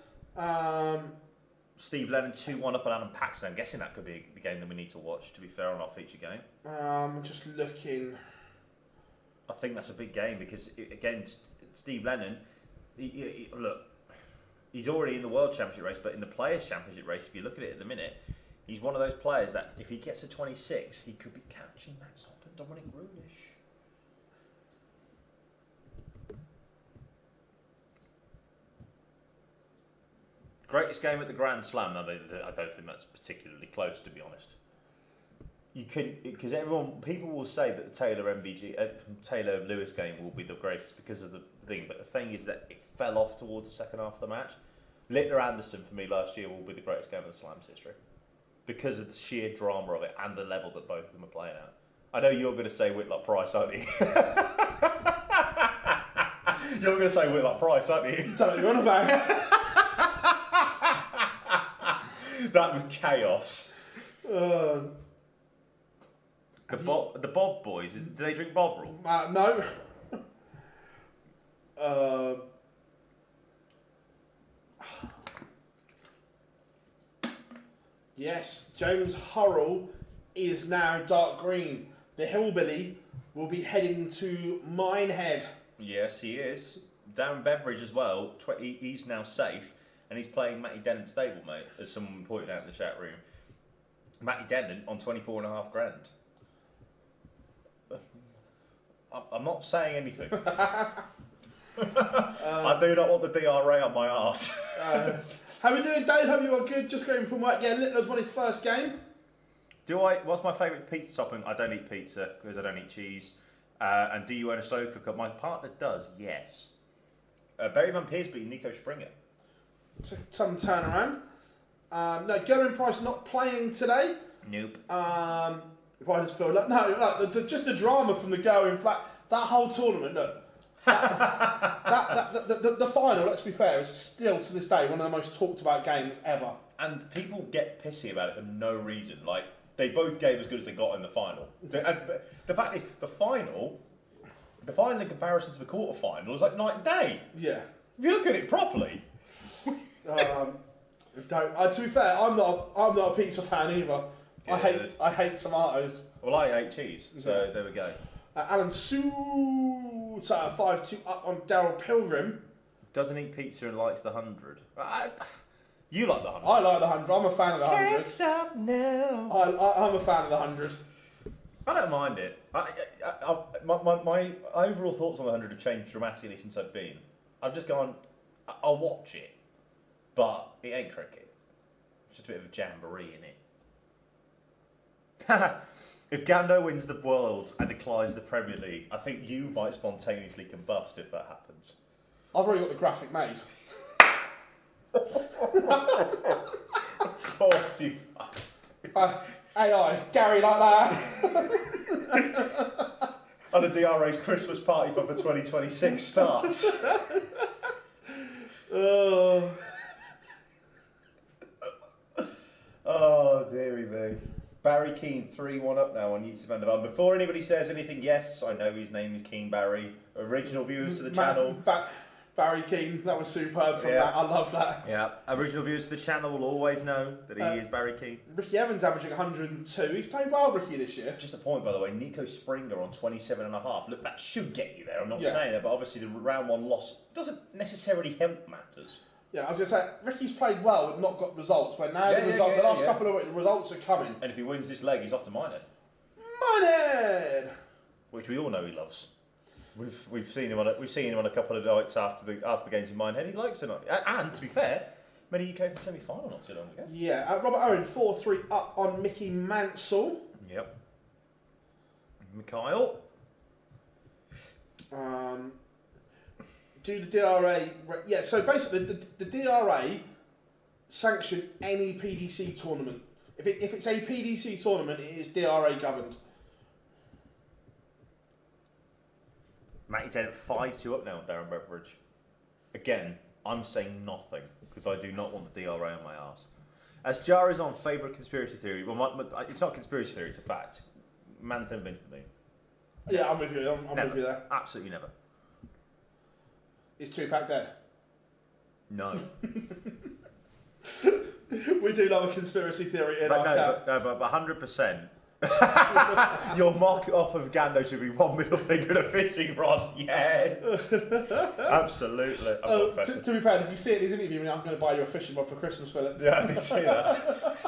Steve Lennon 2-1 up on Adam Paxton. I'm guessing that could be the game that we need to watch, to be fair, on our feature game. Just looking. I think that's a big game because, again, Steve Lennon, look, he's already in the World Championship race, but in the Players' Championship race, if you look at it at the minute, he's one of those players that if he gets to 26, he could be catching Max Holt and Dominic Grulish. Greatest game at the Grand Slam? I don't think that's particularly close, to be honest. You could, because people will say that the Taylor Lewis game will be the greatest because of the thing, but the thing is that it fell off towards the second half of the match. Littler Anderson for me last year will be the greatest game of the Slam's history because of the sheer drama of it and the level that both of them are playing at. I know you're going to say Whitlock Price, aren't you? You're going to say Whitlock Price, aren't you? Tell me what about. That was chaos. The Bov boys, do they drink Bovril? No. Yes, James Hurrell is now dark green. The Hillbilly will be heading to Minehead. Yes, he is. Darren Beveridge as well. He's now safe. And he's playing Matty Dennant stablemate, as someone pointed out in the chat room. Matty Dennant on 24.5 grand. I'm not saying anything. I do not want the DRA on my arse. How are we doing, Dave? Hope you are good. Just going from work. Yeah, Littler's won his first game. What's my favourite pizza topping? I don't eat pizza because I don't eat cheese. And do you own a slow cooker? My partner does, yes. Barry Van Peers beat Nico Springer. So some turnaround. No, Gavin Price not playing today. Nope. If I just feel like just the drama from the going flat. That whole tournament. Look, the final. Let's be fair, is still to this day one of the most talked about games ever. And people get pissy about it for no reason. Like they both gave as good as they got in the final. And the fact is, the final in comparison to the quarterfinal is like night and day. Yeah. If you look at it properly. To be fair, I'm not a pizza fan either. Good. I hate tomatoes. Well, I hate cheese, so there we go. Alan Suter 5-2 up on Daryl Pilgrim. Doesn't eat pizza and likes the 100. You like the 100. I like the 100. I'm a fan of the 100. Can't stop now. I'm a fan of the 100. I don't mind it. My overall thoughts on the 100 have changed dramatically since I've been. I've just gone, I'll watch it, but it ain't cricket. It's just a bit of a jamboree, innit? If Gando wins the Worlds and declines the Premier League, I think you might spontaneously combust if that happens. I've already got the graphic made. Of course you. AI, Gary like that. And the DRA's Christmas party for the 2026 starts. Oh, dearie me. Barry Keane 3-1 up now on YouTube and Van. Before anybody says anything, yes, I know his name is Keane Barry. Original viewers to the channel. Barry Keane, that was superb from that. I love that. Yeah, original viewers to the channel will always know that he is Barry Keane. Ricky Evans averaging 102. He's played well, Ricky, this year. Just a point, by the way, Nico Springer on 27.5. Look, that should get you there. I'm not saying that, but obviously the round one loss doesn't necessarily help matters. Yeah, I was going to say, Ricky's played well but not got results. When now the last couple of weeks, the results are coming. And if he wins this leg, he's off to Minehead. Minehead! Which we all know he loves. We've seen him on a couple of nights after the games in Minehead. He likes it, and to be fair, made a UK semi-final not too long ago. Yeah, Robert Owen 4-3 up on Mickey Mansell. Yep. Mikhail. Do the DRA... Yeah, so basically the DRA sanction any PDC tournament. If it's a PDC tournament, it is DRA governed. Matty Dennett 5-2 up now on Darren Beveridge. Again, I'm saying nothing because I do not want the DRA on my arse. As Jar is on favourite conspiracy theory, well, it's not conspiracy theory, it's a fact. Man's never been to the moon. Yeah, I'm with you. I'm with you there. Absolutely never. Is Tupac dead? No. We do love a conspiracy theory in our chat. But 100%. Your mock off of Gando should be one middle finger and a fishing rod. Yeah. Absolutely. To be fair, did you see it in his interview? I'm going to buy you a fishing rod for Christmas, Philip. Yeah, I did see that.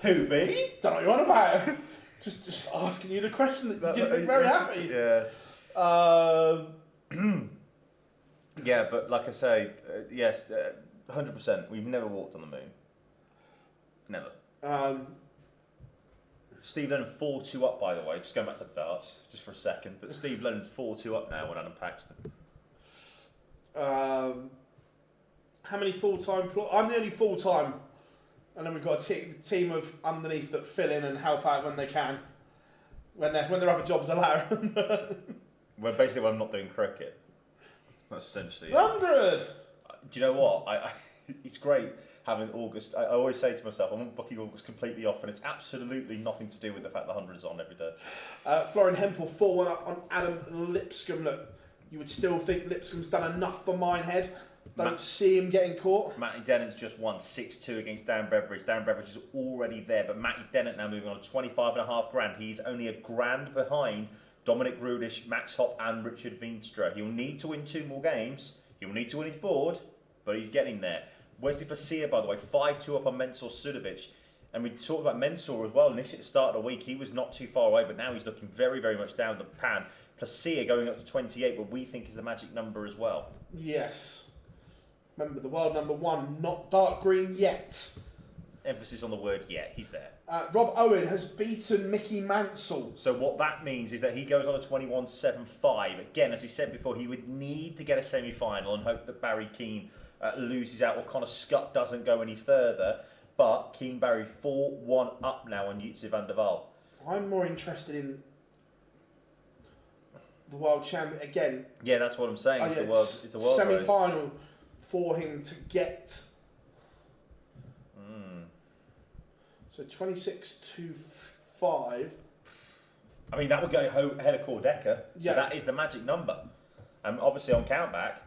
Who, me? Don't know what you want about it. Just asking you the question that you're very happy. Yeah. Yeah, but like I say, yes, 100%. We've never walked on the moon. Never. Steve Lennon 4-2 up, by the way. Just going back to the darts, just for a second. But Steve Lennon's 4-2 up now on Adam Paxton. How many full-time... I'm the only full-time. And then we've got a team of underneath that fill in and help out when they can. When their other jobs allow. Well, basically, when I'm not doing cricket. That's essentially 100! Do you know what? It's great having August. I always say to myself, I'm booking August completely off, and it's absolutely nothing to do with the fact the 100 is on every day. Florian Hempel 4-1 up on Adam Lipscomb. Look, you would still think Lipscomb's done enough for Minehead. Don't see him getting caught. Matty Dennett's just won 6-2 against Darren Beveridge. Darren Beveridge is already there, but Matty Dennett now moving on to 25.5 grand. He's only a grand behind Dominic Rudish, Max Hopp and Richard Veenstra. He'll need to win 2 more games. He'll need to win his board, but he's getting there. Wesley Placia, by the way, 5-2 up on Mensur Sudovic. And we talked about Mensur as well. Initially at the start of the week, he was not too far away, but now he's looking very, very much down the pan. Placia going up to 28, what we think is the magic number as well. Yes. Remember, the world number 1, not dark green yet. Emphasis on the word yet. He's there. Rob Owen has beaten Mickey Mansell. So what that means is that he goes on a 21.75. Again, as he said before, he would need to get a semi-final and hope that Barry Keane loses out or Connor Scott doesn't go any further. But Keane Barry 4-1 up now on Jutsi van der Waal. I'm more interested in the world champion again. Yeah, that's what I'm saying. It's the world semi-final race. For him to get. So 26.25. I mean, that would go ahead of Cordeca. So that is the magic number. Obviously on countback,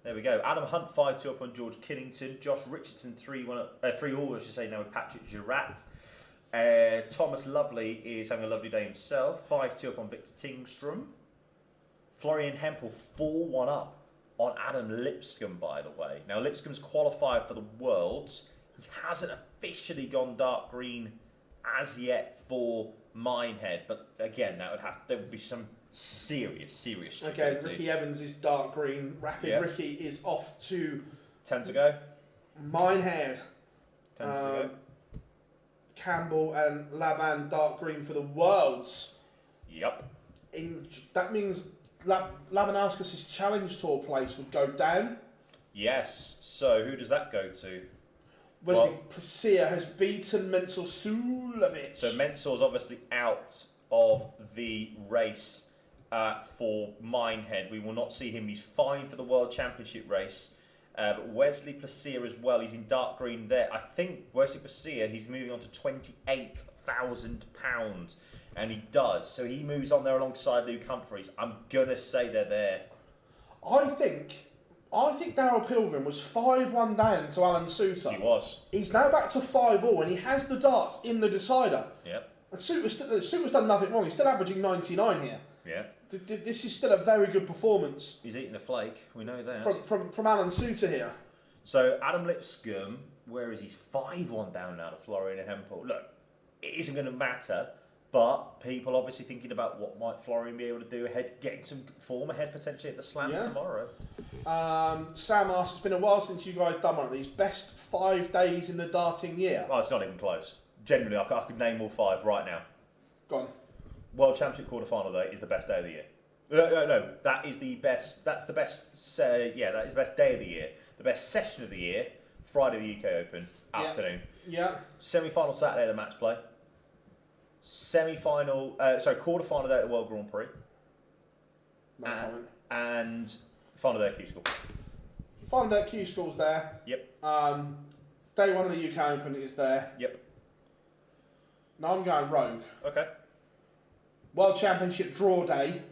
there we go. Adam Hunt 5-2 up on George Killington. Josh Richardson 3-all, I should say now with Patrick Girat. Thomas Lovely is having a lovely day himself. 5-2 up on Victor Tingstrom. Florian Hempel 4-1 up on Adam Lipscomb, by the way. Now Lipscomb's qualified for the Worlds. He hasn't officially gone dark green as yet for Minehead, but again, there would be some serious stupidity. Okay, Ricky Evans is dark green. Rapid Ricky is off to 10 to go. Minehead. 10 to go. Campbell and Laban dark green for the Worlds. Yep. That means Labanowskis' Challenge Tour place would go down. Yes. So who does that go to? Wesley Placia has beaten Mensur Suljovic. So Mensor's obviously out of the race for Minehead. We will not see him. He's fine for the World Championship race. But Wesley Placia as well, he's in dark green there. I think Wesley Placia, he's moving on to £28,000. And he does. So he moves on there alongside Luke Humphreys. I'm going to say they're there. I think Daryl Pilgrim was 5-1 down to Alan Suter. He was. He's now back to 5-all and he has the darts in the decider. Yep. And Suter's done nothing wrong. He's still averaging 99 here. Yeah. This is still a very good performance. He's eating a flake. We know that. From Alan Suter here. So Adam Lipscomb, where is he? He's 5-1 down now to Florian Hempel. Look, it isn't going to matter, but people obviously thinking about what might Florian be able to do ahead, getting some form ahead potentially at the Slam tomorrow. Sam asks, it's been a while since you guys done one of these. Best 5 days in the darting year? Well, it's not even close. Generally, I could name all 5 right now. Go on. World Championship quarterfinal day is the best day of the year. No, that is the best. That's the best. That is the best day of the year. The best session of the year. Friday, the UK Open afternoon. Yeah. Semi-final Saturday, the match play. Quarterfinal day at the World Grand Prix. No comment. And final day at Q School. Final day at Q School's there. Yep. Day 1 of the UK Open is there. Yep. Now I'm going rogue. Okay. World Championship draw day.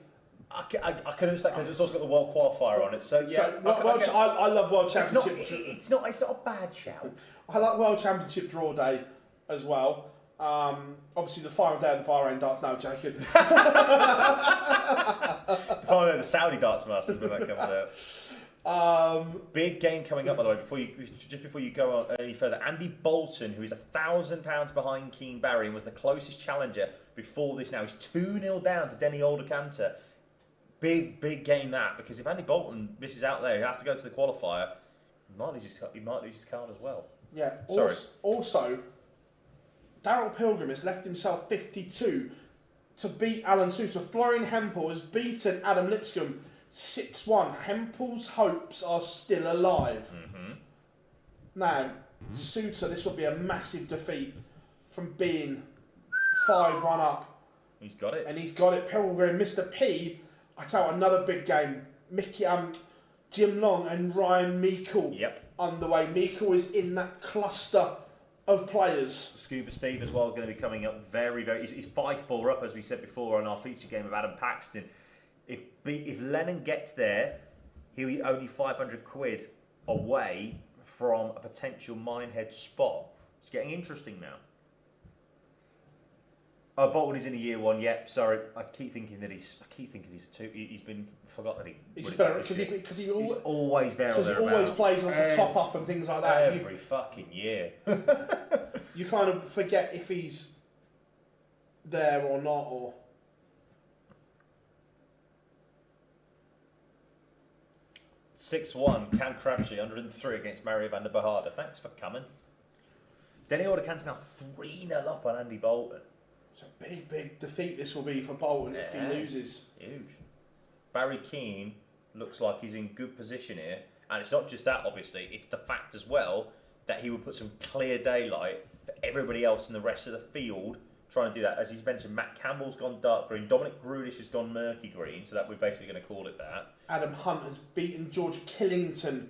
I can understand because it's also got the World Qualifier on it. So yeah, I love World Championship. It's not a bad shout. I like World Championship draw day as well. Obviously the final day of the Bahrain darts. No, joking. The final day of the Saudi Darts Masters when that comes out. Big game coming up, by the way. Before you go on any further, Andy Bolton, who is £1,000 behind Keen Barry and was the closest challenger before this. Now he's 2-0 down to Denny Aldercanter. Big game that, because if Andy Bolton misses out there, he'll have to go to the qualifier. He might lose his card as well. Yeah. Sorry. Also, Daryl Pilgrim has left himself 52 to beat Alan Suter. Florian Hempel has beaten Adam Lipscomb 6-1. Hempel's hopes are still alive. Mm-hmm. Now, Suter, this will be a massive defeat from being 5-1 up. He's got it. And he's got it. Pilgrim, Mr. P. I tell you, another big game. Jim Long and Ryan Meikle underway. Meikle is in that cluster of players. Scuba Steve as well is going to be coming up very. He's 5-4 up, as we said before, on our feature game of Adam Paxton. If Lennon gets there, he'll be only £500 away from a potential Minehead spot. It's getting interesting now. Oh, Bolton is in a year 1. Yep, sorry. I keep thinking he's a 2. He's been forgot that he's better because he's always there. Because he always plays on the top up and things like that. Every fucking year. You kind of forget if he's there or not, or. (6-1) Cam Crabtree 103 against Mario van der Behade. Thanks for coming. Denny Aldercanter now 3-0 up on Andy Bolton. It's a big defeat this will be for Bolton if he loses. Huge. Barry Keane looks like he's in good position here. And it's not just that, obviously. It's the fact as well that he would put some clear daylight for everybody else in the rest of the field trying to do that. As you mentioned, Matt Campbell's gone dark green. Dominic Grudish has gone murky green. So that we're basically going to call it that. Adam Hunt has beaten George Killington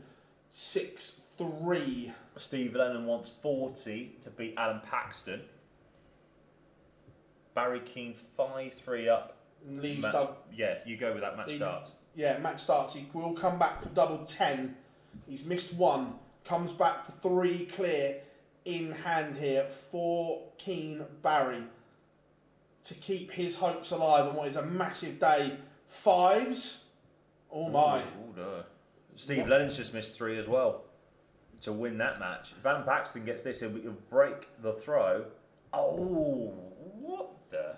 6-3. Steve Lennon wants 40 to beat Adam Paxton. Barry Keane 5-3 up. Leaves you go with that match starts. Yeah, match starts. He will come back for double 10. He's missed 1. Comes back for 3 clear in hand here for Keen Barry to keep his hopes alive on what is a massive day. 5s. Oh my. No. Steve Lennon's just missed 3 as well to win that match. If Adam Paxton gets this, he'll break the throw. Oh, what the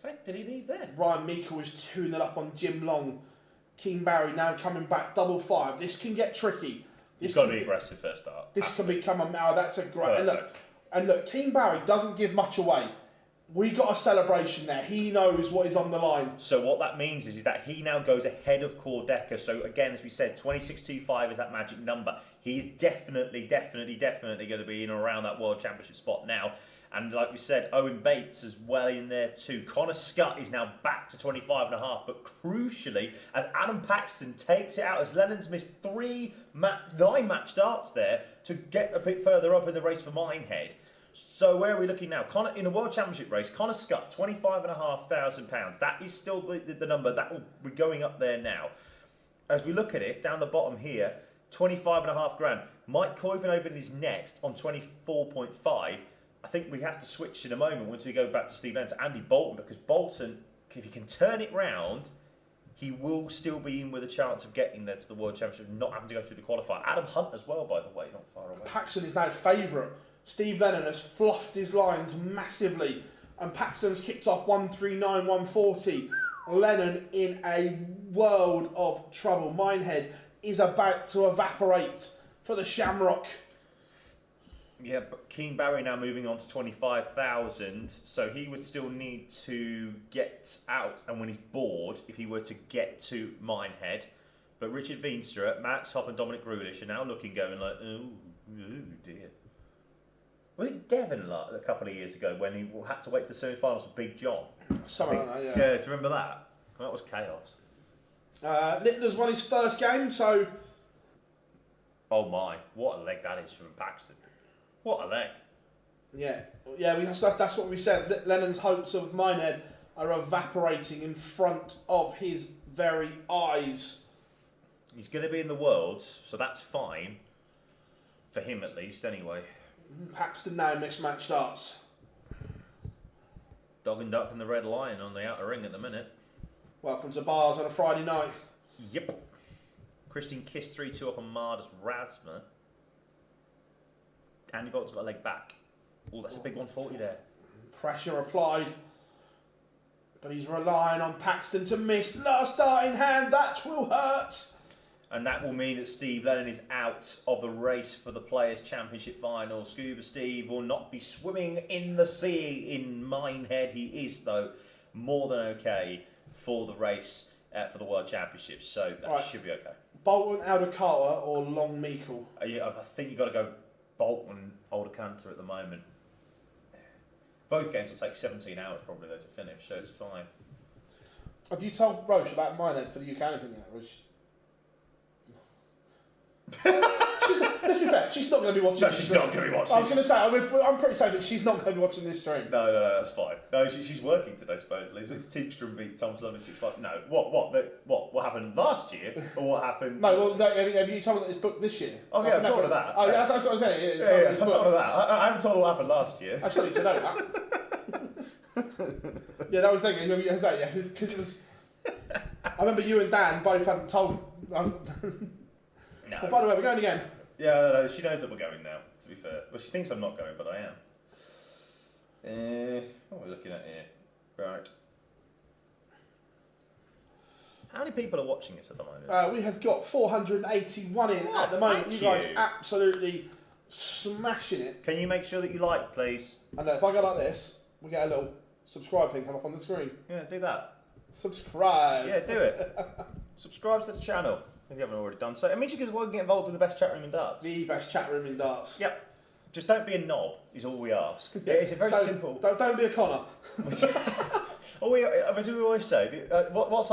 fuck did he leave there? Ryan Meikle is 2-0 up on Jim Long. Keen Barry now coming back, double 5. This can get tricky. He's got to be aggressive first start. This can become a... Now that's a great... Look, And look, Keen Barry doesn't give much away. We got a celebration there. He knows what is on the line. So what that means is that he now goes ahead of Cordeca. So again, as we said, 26.25 is that magic number. He's definitely going to be in and around that World Championship spot now. And like we said, Owen Bates is well in there too. Connor Scott is now back to 25.5. But crucially, as Adam Paxton takes it out, as Lennon's missed 9-match starts there to get a bit further up in the race for Minehead. So where are we looking now? Connor in the World Championship race, Connor Scott, £25,500. That is still the number that will be going up there now. As we look at it down the bottom here, 25.5 grand. Mike Koivenoven is next on 24.5. I think we have to switch in a moment once we go back to Steve Lennon to Andy Bolton, because Bolton, if he can turn it round, he will still be in with a chance of getting there to the World Championship, not having to go through the qualifier. Adam Hunt as well, by the way, not far away. Paxton is now favourite. Steve Lennon has fluffed his lines massively, and Paxton's kicked off 139, 140. Lennon in a world of trouble. Minehead is about to evaporate for the Shamrock. Yeah, but Keen Barry now moving on to 25,000, so he would still need to get out, and when he's bored, if he were to get to Minehead. But Richard Veenstra, Max Hopp and Dominic Grulish are now looking, going like, ooh dear. Was it Devon a couple of years ago when he had to wait to the semi-finals for Big John? Something like that, yeah. Yeah, do you remember that? That was chaos. Littler's won his first game, so... Oh my, what a leg that is from Paxton. What a leg. Yeah, that's what we said. Lennon's hopes of Minehead are evaporating in front of his very eyes. He's going to be in the Worlds, so that's fine. For him at least, anyway. Paxton now mismatch starts. Dog and Duck and the Red Lion on the outer ring at the minute. Welcome to Bars on a Friday night. Yep. Christine Kiss 3-2 up on Mardus Rasma. Andy Bolton's got a leg back. Oh, that's a big 140 there. Pressure applied. But he's relying on Paxton to miss. Last start in hand, that will hurt. And that will mean that Steve Lennon is out of the race for the Players' Championship final. Scuba Steve will not be swimming in the sea in Minehead. He is, though, more than okay for the race for the World Championships. So that should be okay. Bolton, Aldecalta or Long Meikle? I think you've got to go Bolton, Aldecalta at the moment. Both games will take 17 hours probably though to finish, so it's fine. Have you told Roche about Minehead for the UK Open yet? Let's be fair, she's not going to be watching this stream. Not going to be watching. I was going to say, I'm pretty safe that she's not going to be watching this stream. No, that's fine. No, she's working today, supposedly. So it's Teamstrom beat Thomas London 6-5. No, what happened last year? Or what happened... No, have you told her that it's booked this year? Oh, yeah, I've told her that. Oh, yeah, that's what I was saying. Yeah, I've told her that. I haven't told her what happened last year. I just need to know that. Yeah, that was the thing. Because it was... I remember you and Dan both hadn't told... No. Well, by the way, we're going again. Yeah, no, she knows that we're going now, to be fair. Well, she thinks I'm not going, but I am. What are we looking at here? Right. How many people are watching this at the moment? We have got 481 in at the moment. You guys absolutely smashing it. Can you make sure that you like, please? And if I go like this, we get a little subscribe thing come up on the screen. Yeah, do that. Subscribe. Yeah, do it. Subscribe to the channel if you haven't already done so. It means you can get involved in the best chat room in darts. The best chat room in darts. Yep. Just don't be a knob, is all we ask. Yeah, it's a very simple... Don't be a Connor. As we always say, what's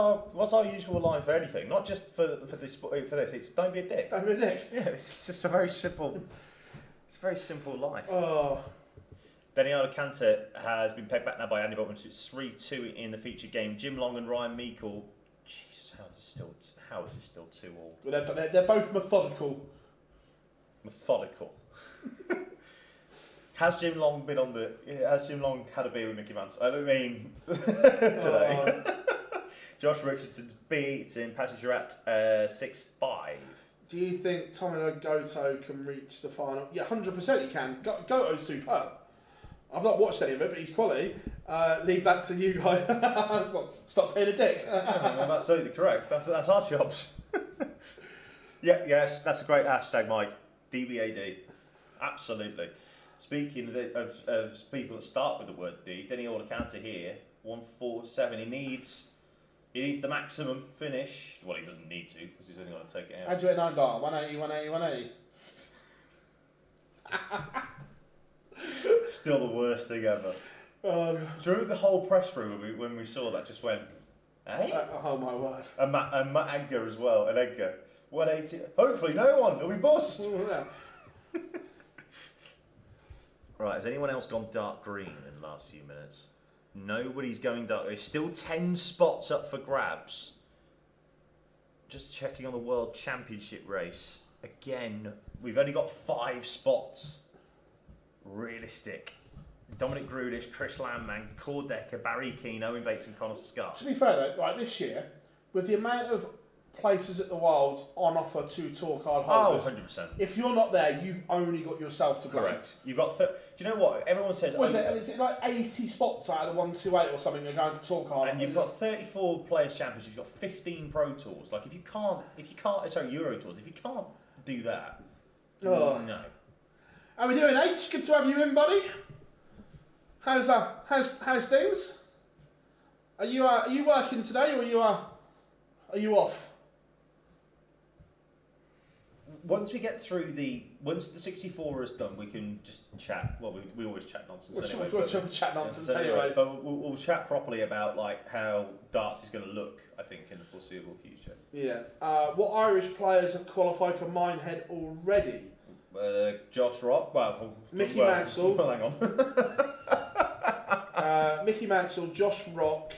our usual line for anything? Not just for this. It's don't be a dick. Don't be a dick. Yeah, it's just a very simple. It's a very simple life. Oh. Daniela Cantor has been pegged back now by Andy Bolton. It's 3-2 in the featured game. Jim Long and Ryan Meikle. Jesus, how is this still 2-2? Well, they're both methodical. Methodical. Has Jim Long had a beer with Mickey Mouse? I mean, today. Josh Richardson's beating Patrick Girat 6-5. Do you think Tommy Goto can reach the final? Yeah, 100% he can. Goto's superb. I've not watched any of it, but he's quality. Leave that to you guys. Stop being a dick. I'm absolutely correct. That's our jobs. Yes, that's a great hashtag, Mike. DBAD. Absolutely. Speaking of people that start with the word D, Denny Order here, 147. He needs the maximum finish. Well, he doesn't need to because he's only going to take it out. How'd you hit 9 dart? 180, 180, 180. Still the worst thing ever. Do you remember the whole press room when we saw that? Just went, hey? Oh my word. And Matt Edgar as well. And Edgar, 180. Hopefully, no one. It'll be bust. Right, has anyone else gone dark green in the last few minutes? Nobody's going dark. There's still 10 spots up for grabs. Just checking on the World Championship race. Again, we've only got 5 spots. Realistic. Dominic Grudish, Chris Landman, Cord Decker, Barry Keane, Owen Bates and Connor Scott. To be fair though, like this year, with the amount of places at the Worlds on offer to tour card holders, 100%. if you're not there, you've only got yourself to blame. Correct. You've got. Do you know what everyone says? Is it like 80 spots out of the 128 or something? You're going to tour card, and you've got 34 players championships. You've got 15 pro tours. Like if you can't, sorry, Euro tours. If you can't do that, no. How we doing, H? Good to have you in, buddy. How's things? Are you working today, or are you off? Once the 64 is done, we can just chat. Well, we always chat nonsense anyway. We'll chat nonsense anyway. But we'll chat properly about like how darts is going to look, I think, in the foreseeable future. Yeah. What Irish players have qualified for Minehead already? Josh Rock. Mickey Mansell. Well, hang on. Mickey Mansell, Josh Rock.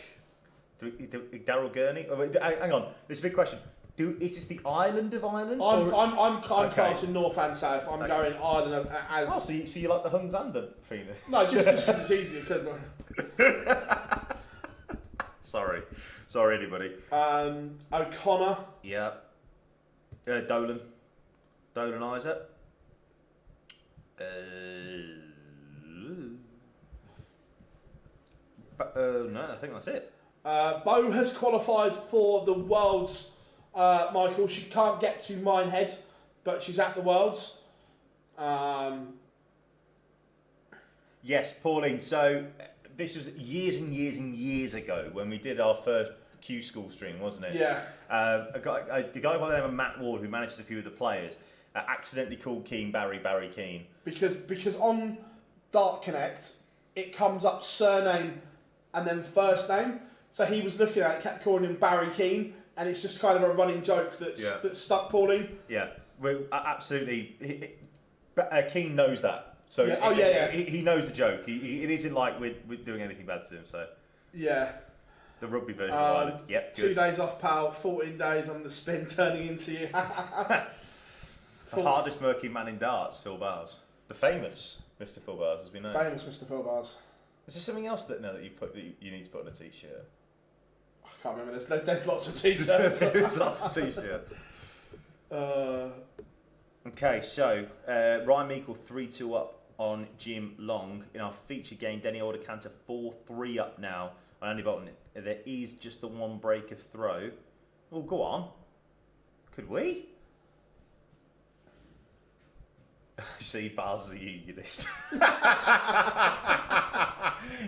Daryl Gurney. Oh, wait, hang on. There's a big question. Is this the island of Ireland? I'm classing north and south. I'm going Ireland as. Oh, so you like the Huns and the Phoenix? No, just because it's easier. Sorry, anybody. O'Connor. Yeah. Dolan Isaac. No, I think that's it. Bo has qualified for the Worlds. Michael, she can't get to Minehead, but she's at the Worlds. Yes, Pauline. So this was years and years and years ago when we did our first Q School stream, wasn't it? Yeah. The guy by the name of Matt Ward, who manages a few of the players, accidentally called Keane Barry Keane. Because on Dart Connect, it comes up surname and then first name. So he was looking at it, kept calling him Barry Keane. And it's just kind of a running joke that's stuck, Pauline. Yeah, well, absolutely. Keane knows that, so he knows the joke. It isn't like we're doing anything bad to him. So yeah, the rugby version of Ireland. Yep, good. 2 days off, pal. 14 days on the spin, turning into you. The hardest working man in darts, Phil Bars, the famous Mr. Phil Bars, as we know. Famous Mr. Phil Bars. Is there something else that you need to put on a t-shirt? I can't remember. There's lots of t-shirts. There's lots of t-shirts. Okay, so Ryan Meikle 3-2 up on Jim Long. In our feature game, Denny Order Cantor 4-3 up now on Andy Bolton. There is just the one break of throw. Well, go on. Could we? See, Baz is a unionist.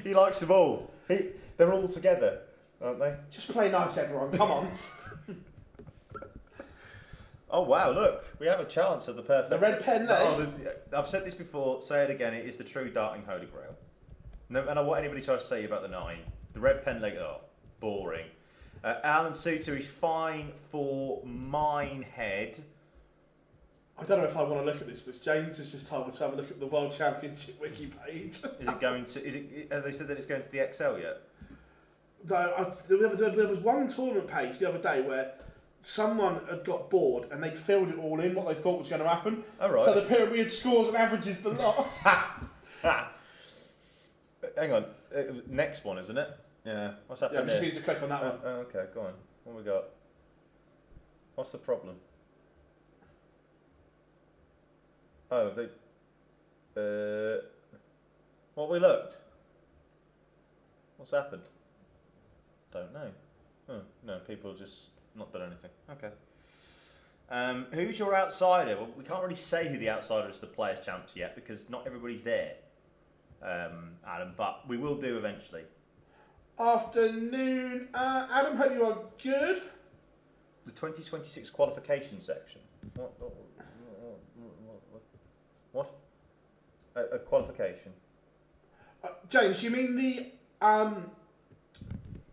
He likes them all. They're all together, aren't they? Just play nice, everyone. Come on. Oh wow! Look, we have a chance of the perfect. The red pen leg. I've said this before. Say it again. It is the true darting holy grail. No matter what anybody tries to say about the 9, the red pen leg. Oh, boring. Alan Suter is fine for Minehead. I don't know if I want to look at this, but James has just told me to have a look at the World Championship wiki page. Is it going to? Have they said that it's going to the XL yet? No, there was one tournament page the other day where someone had got bored and they'd filled it all in what they thought was going to happen. Oh, right. So the pyramid scores and averages the lot. Hang on, next one, isn't it? Yeah. What's happening? Yeah, I just need to click on that one. Oh, okay, go on. What we got? What's the problem? Oh, what we looked? What's happened? Don't know. Oh, no, people have just not done anything. Okay. Who's your outsider? Well, we can't really say who the outsider is to the Players' Champs yet because not everybody's there, Adam, but we will do eventually. Afternoon, Adam, hope you are good. The 2026 qualification section. What? A qualification. James, you mean the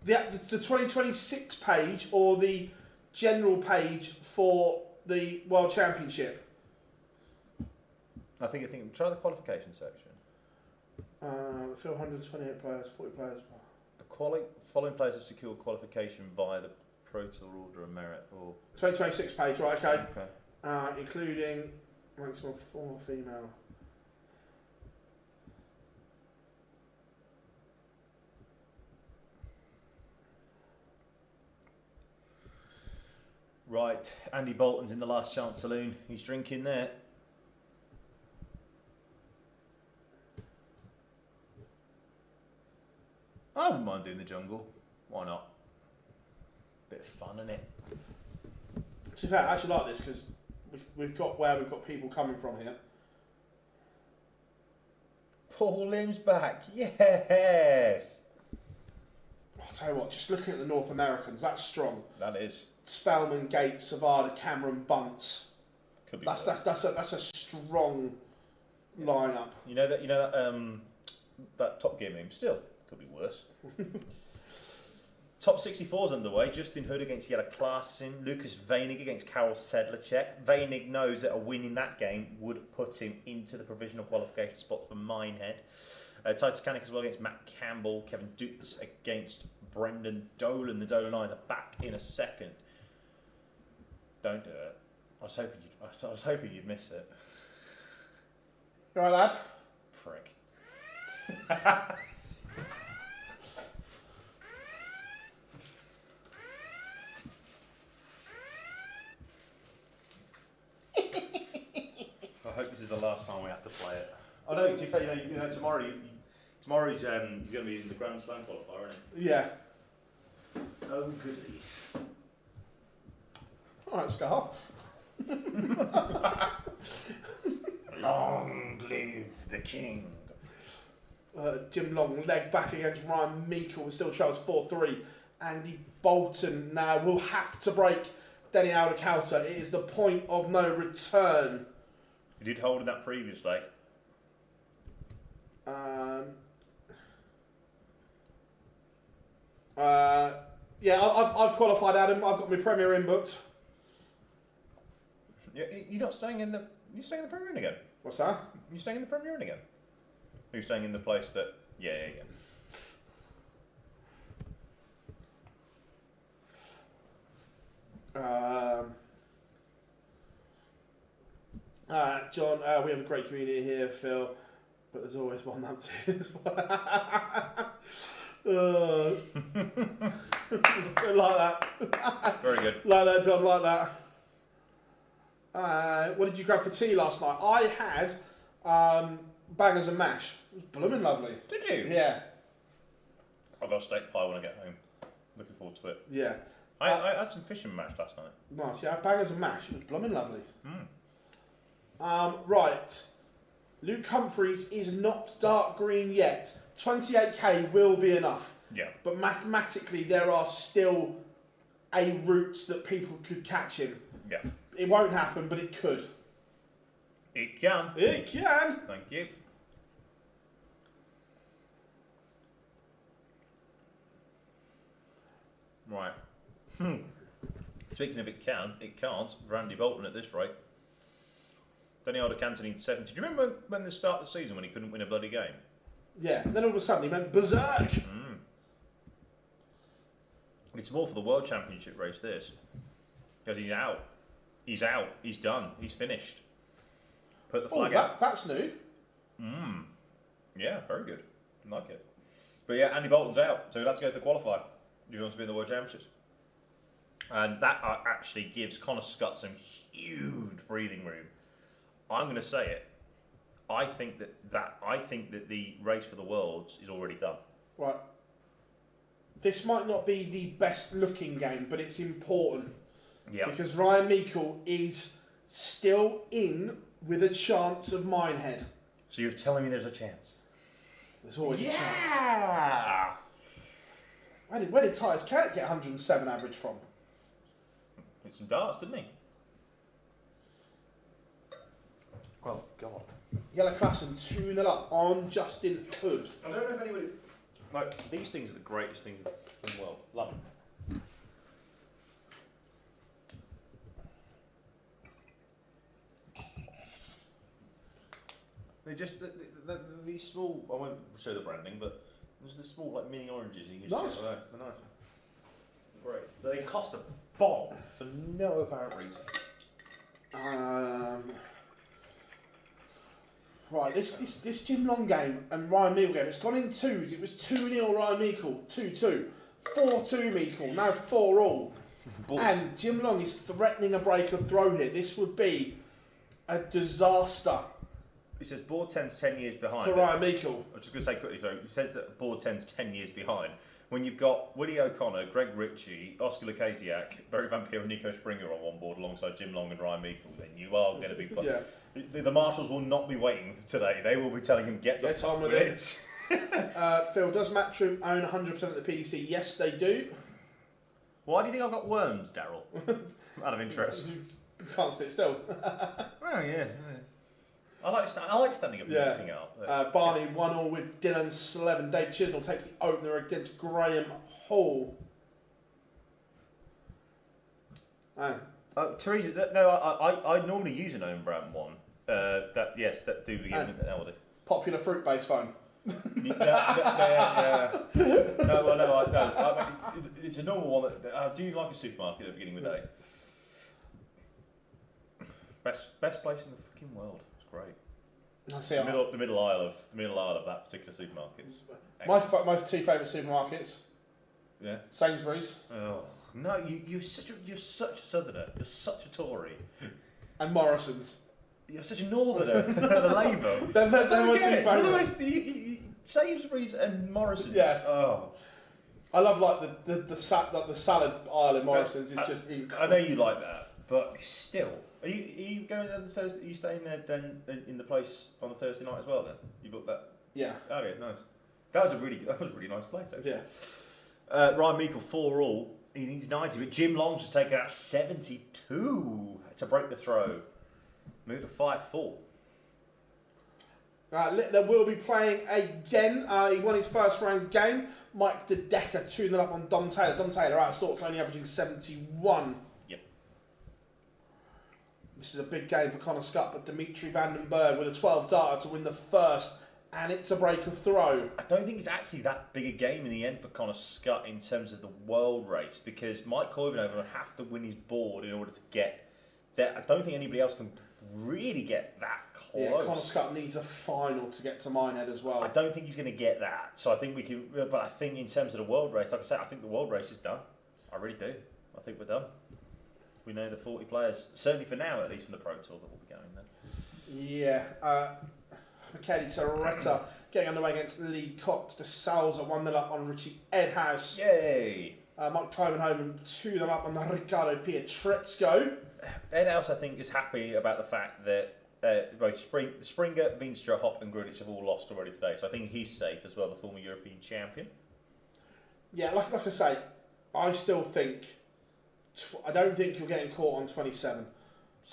2026 page or the general page for the World Championship? I think try the qualification section. Field 128 players, 40 players. The following players have secured qualification via the Pro Tour Order of Merit or 2026 page, right? Okay. Okay. Including maximum 4 female. Right, Andy Bolton's in the Last Chance Saloon. He's drinking there. I wouldn't mind doing the jungle. Why not? Bit of fun, isn't it? To be fair, I actually like this because we've got people coming from here. Paul Lim's back. Yes. I'll tell you what, just looking at the North Americans, that's strong. That is. Spellman, Gates, Savada, Cameron, Bunce. Could be. That's a strong lineup. You know that Top Gear meme still could be worse. Top 64's underway. Justin Hood against Jelle Klaassen. Lucas Weinig against Karel Sedlacek. Weinig knows that a win in that game would put him into the provisional qualification spot for Minehead. Titus Kanik as well against Matt Campbell. Kevin Dutz against Brendan Dolan. The Dolan Eyes are back in a second. Don't do it. I was hoping you'd miss it. You alright, lad? Prick. I hope this is the last time we have to play it. Oh no, to be fair, tomorrow's going to be in the Grand Slam qualifier, isn't it? Yeah. Oh goody. Alright, Scar. Long live the king. Jim Long, leg back against Ryan Meikle. We still trails 4-3. Andy Bolton now will have to break Denny Aldacalta. It is the point of no return. He did hold in that previous leg. Yeah, I've qualified, Adam. I've got my Premier in booked. You're not staying in the. You're staying in the Premier Inn again. What's that? You're staying in the Premier Inn again. You're staying in the place that. Yeah, again. John, we have a great community here, Phil, but there's always one that like that. Very good. Like that, John, like that. What did you grab for tea last night? I had bangers and mash. It was blooming lovely. Did you? Yeah. I've got a steak pie when I get home. Looking forward to it. Yeah. I had some fish and mash last night. Nice, yeah. Bangers and mash. It was blooming lovely. Mm. Right. Luke Humphreys is not dark green yet. 28k will be enough. Yeah. But mathematically, there are still a route that people could catch him. Yeah. It won't happen, but it could. It can. It can. Thank you. Right. Speaking of it can, it can't. Randy Bolton at this rate. Danny Aldacalta needs 70. Do you remember when the start of the season when he couldn't win a bloody game? Yeah. And then all of a sudden he went berserk. It's more for the World Championship race, this. Because he's out. He's out. He's done. He's finished. Put the flag out. That's new. Yeah, very good. I like it. But yeah, Andy Bolton's out. So he'll have to go to the qualifier if he wants to be in the World Championships. And that actually gives Connor Scott some huge breathing room. I'm going to say it. I think that the race for the Worlds is already done. Right. This might not be the best looking game, but it's important. Yeah. Because Ryan Meikle is still in with a chance of Minehead. So you're telling me there's a chance? There's always a chance. Yeah! Where did Titus Carrot get 107 average from? Hit some darts, didn't he? Oh, God. Yellow Klassen 2-0 up on Justin Hood. I don't know if anybody... Like, these things are the greatest things in the world. Love them. They just... these small... I won't show the branding, but there's the small, like, mini oranges you can just Nice. get. They're nice. Great. They cost a bomb for no apparent reason. Right, this Jim Long game and Ryan Meikle game, it's gone in twos. It was 2-0 Ryan Meikle, 2-2, 4-2 Meikle, now 4-all. And Jim Long is threatening a break of throw here. This would be a disaster He says board 10's 10 years behind. for Ryan Meikle. I was just going to say quickly, so he says that board 10's 10 years behind. When you've got Woody O'Connor, Greg Ritchie, Oscar Lukasiak, Barry Van Peer and Nico Springer on one board alongside Jim Long and Ryan Meikle, then you are going to be... Yeah. The marshals will not be waiting today. They will be telling him, get on with it. Phil, does Matchroom own 100% of the PDC? Yes, they do. Why do you think I've got worms, Daryl? Out of interest. You can't sit still. Well, yeah. I like standing up and Yeah. mixing out. Barney 1-all with Dylan Slevin. Dave Chisnell takes the opener against Graham Hall. Teresa, no, I normally use an own brand one. That do begin with an elder. Popular fruit-based phone. It's a normal one. I do like a supermarket at the beginning of the day. Best place in the fucking world. It's great. I see. The middle aisle of that particular supermarket. My two favourite supermarkets. Yeah. Sainsbury's Oh no, you're such a southerner. You're such a Tory. and Morrison's. You're such a northerner. The Labour. They're my two favourites. Sainsbury's and Morrison's. Yeah. Oh. I love like the salad aisle in Morrison's. It's just I incredible. know you like that, but still. Are you going there on the Thursday? Are you staying there then in the place on the Thursday night as well? Then you booked that. Yeah. Oh yeah, nice. That was a really nice place actually. Yeah. Ryan Meikle 4-all. He needs 90, but Jim Long's just taken out 72 to break the throw. Move to 5-4. Littler will be playing again. He won his first round game. Mike De Decker 2-0 up on Dom Taylor. Dom Taylor out of sorts, only averaging 71. Yep. This is a big game for Connor Scott, but Dimitri Vandenberg with a 12 darter to win the first, and it's a break of throw. I don't think it's actually that big a game in the end for Connor Scott in terms of the world race, because Mike Koivunen will have to win his board in order to get there. I don't think anybody else can really get that close. Yeah, Connor Scott needs a final to get to Minehead as well. I don't think he's going to get that. So I think we can, but I think in terms of the world race, like I said, I think the world race is done. I really do. I think we're done. We know the 40 players, certainly for now, at least from the Pro Tour, that will be going there. Yeah. Michele Torretta getting underway against Lee Cox. De Salza 1-0 up on Richie Edhouse. Yay! Mike Klivenhoven 2-0 up on Riccardo Pietrezco. Edhouse, I think, is happy about the fact that both Springer, Veenstra, Hop and Grudich have all lost already today. So I think he's safe as well, the former European champion. Yeah, like I say, I still think... I don't think you're getting caught on 27.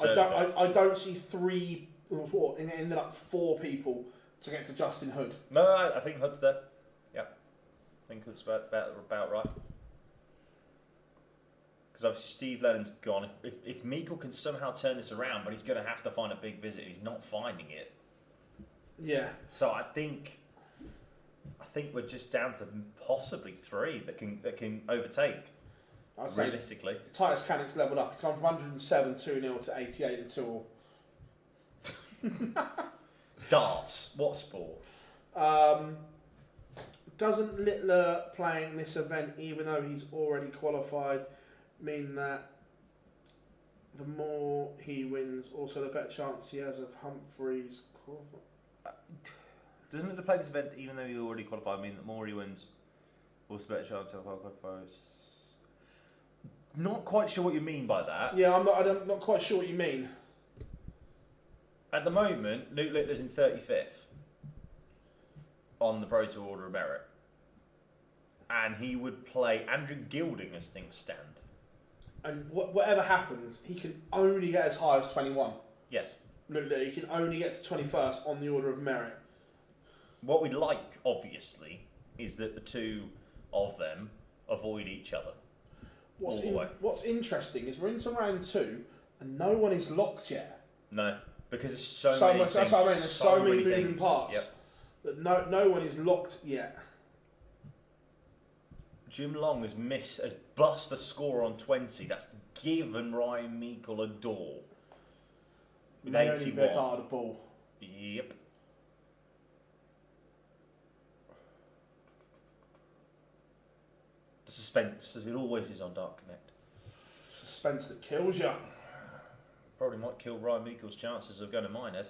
I don't see three... What, it ended up 4 people to get to Justin Hood. No, I think Hood's there. Yeah. I think Hood's about right. Because obviously Steve Lennon's gone. If Meikle can somehow turn this around, but he's going to have to find a big visit. He's not finding it. Yeah. So I think we're just down to possibly 3 that can overtake. Realistically. Titus Cannock's levelled up. He's gone from 107 2-0 to 88 and 2-all. Darts. What sport? Doesn't Littler playing this event, even though he's already qualified, mean that the more he wins, also the better chance he has of Humphreys qualifying? Doesn't Littler play this event even though he already qualified? I mean, the more he wins, also better chance of qualifiers. not quite sure what you mean by that. Yeah, I'm not quite sure what you mean. At the moment, Luke Littler's in 35th on the Pro Tour Order of Merit. And he would play Andrew Gilding as things stand. And whatever happens, he can only get as high as 21. Yes. Luke Littler, he can only get to 21st on the Order of Merit. What we'd like, obviously, is that the two of them avoid each other. What's interesting is we're into round 2 and no one is locked yet. No, because there's so many much, things. that's what I mean, there's so many moving things. parts. Yep. That no one is locked yet. Jim Long has bust a score on 20. That's given Ryan Meikle a door. With May only 81. be a dart of the ball. Yep. The suspense, as it always is on Dark Connect. Suspense that kills you. Probably might kill Ryan Meikle's chances of going to Minehead.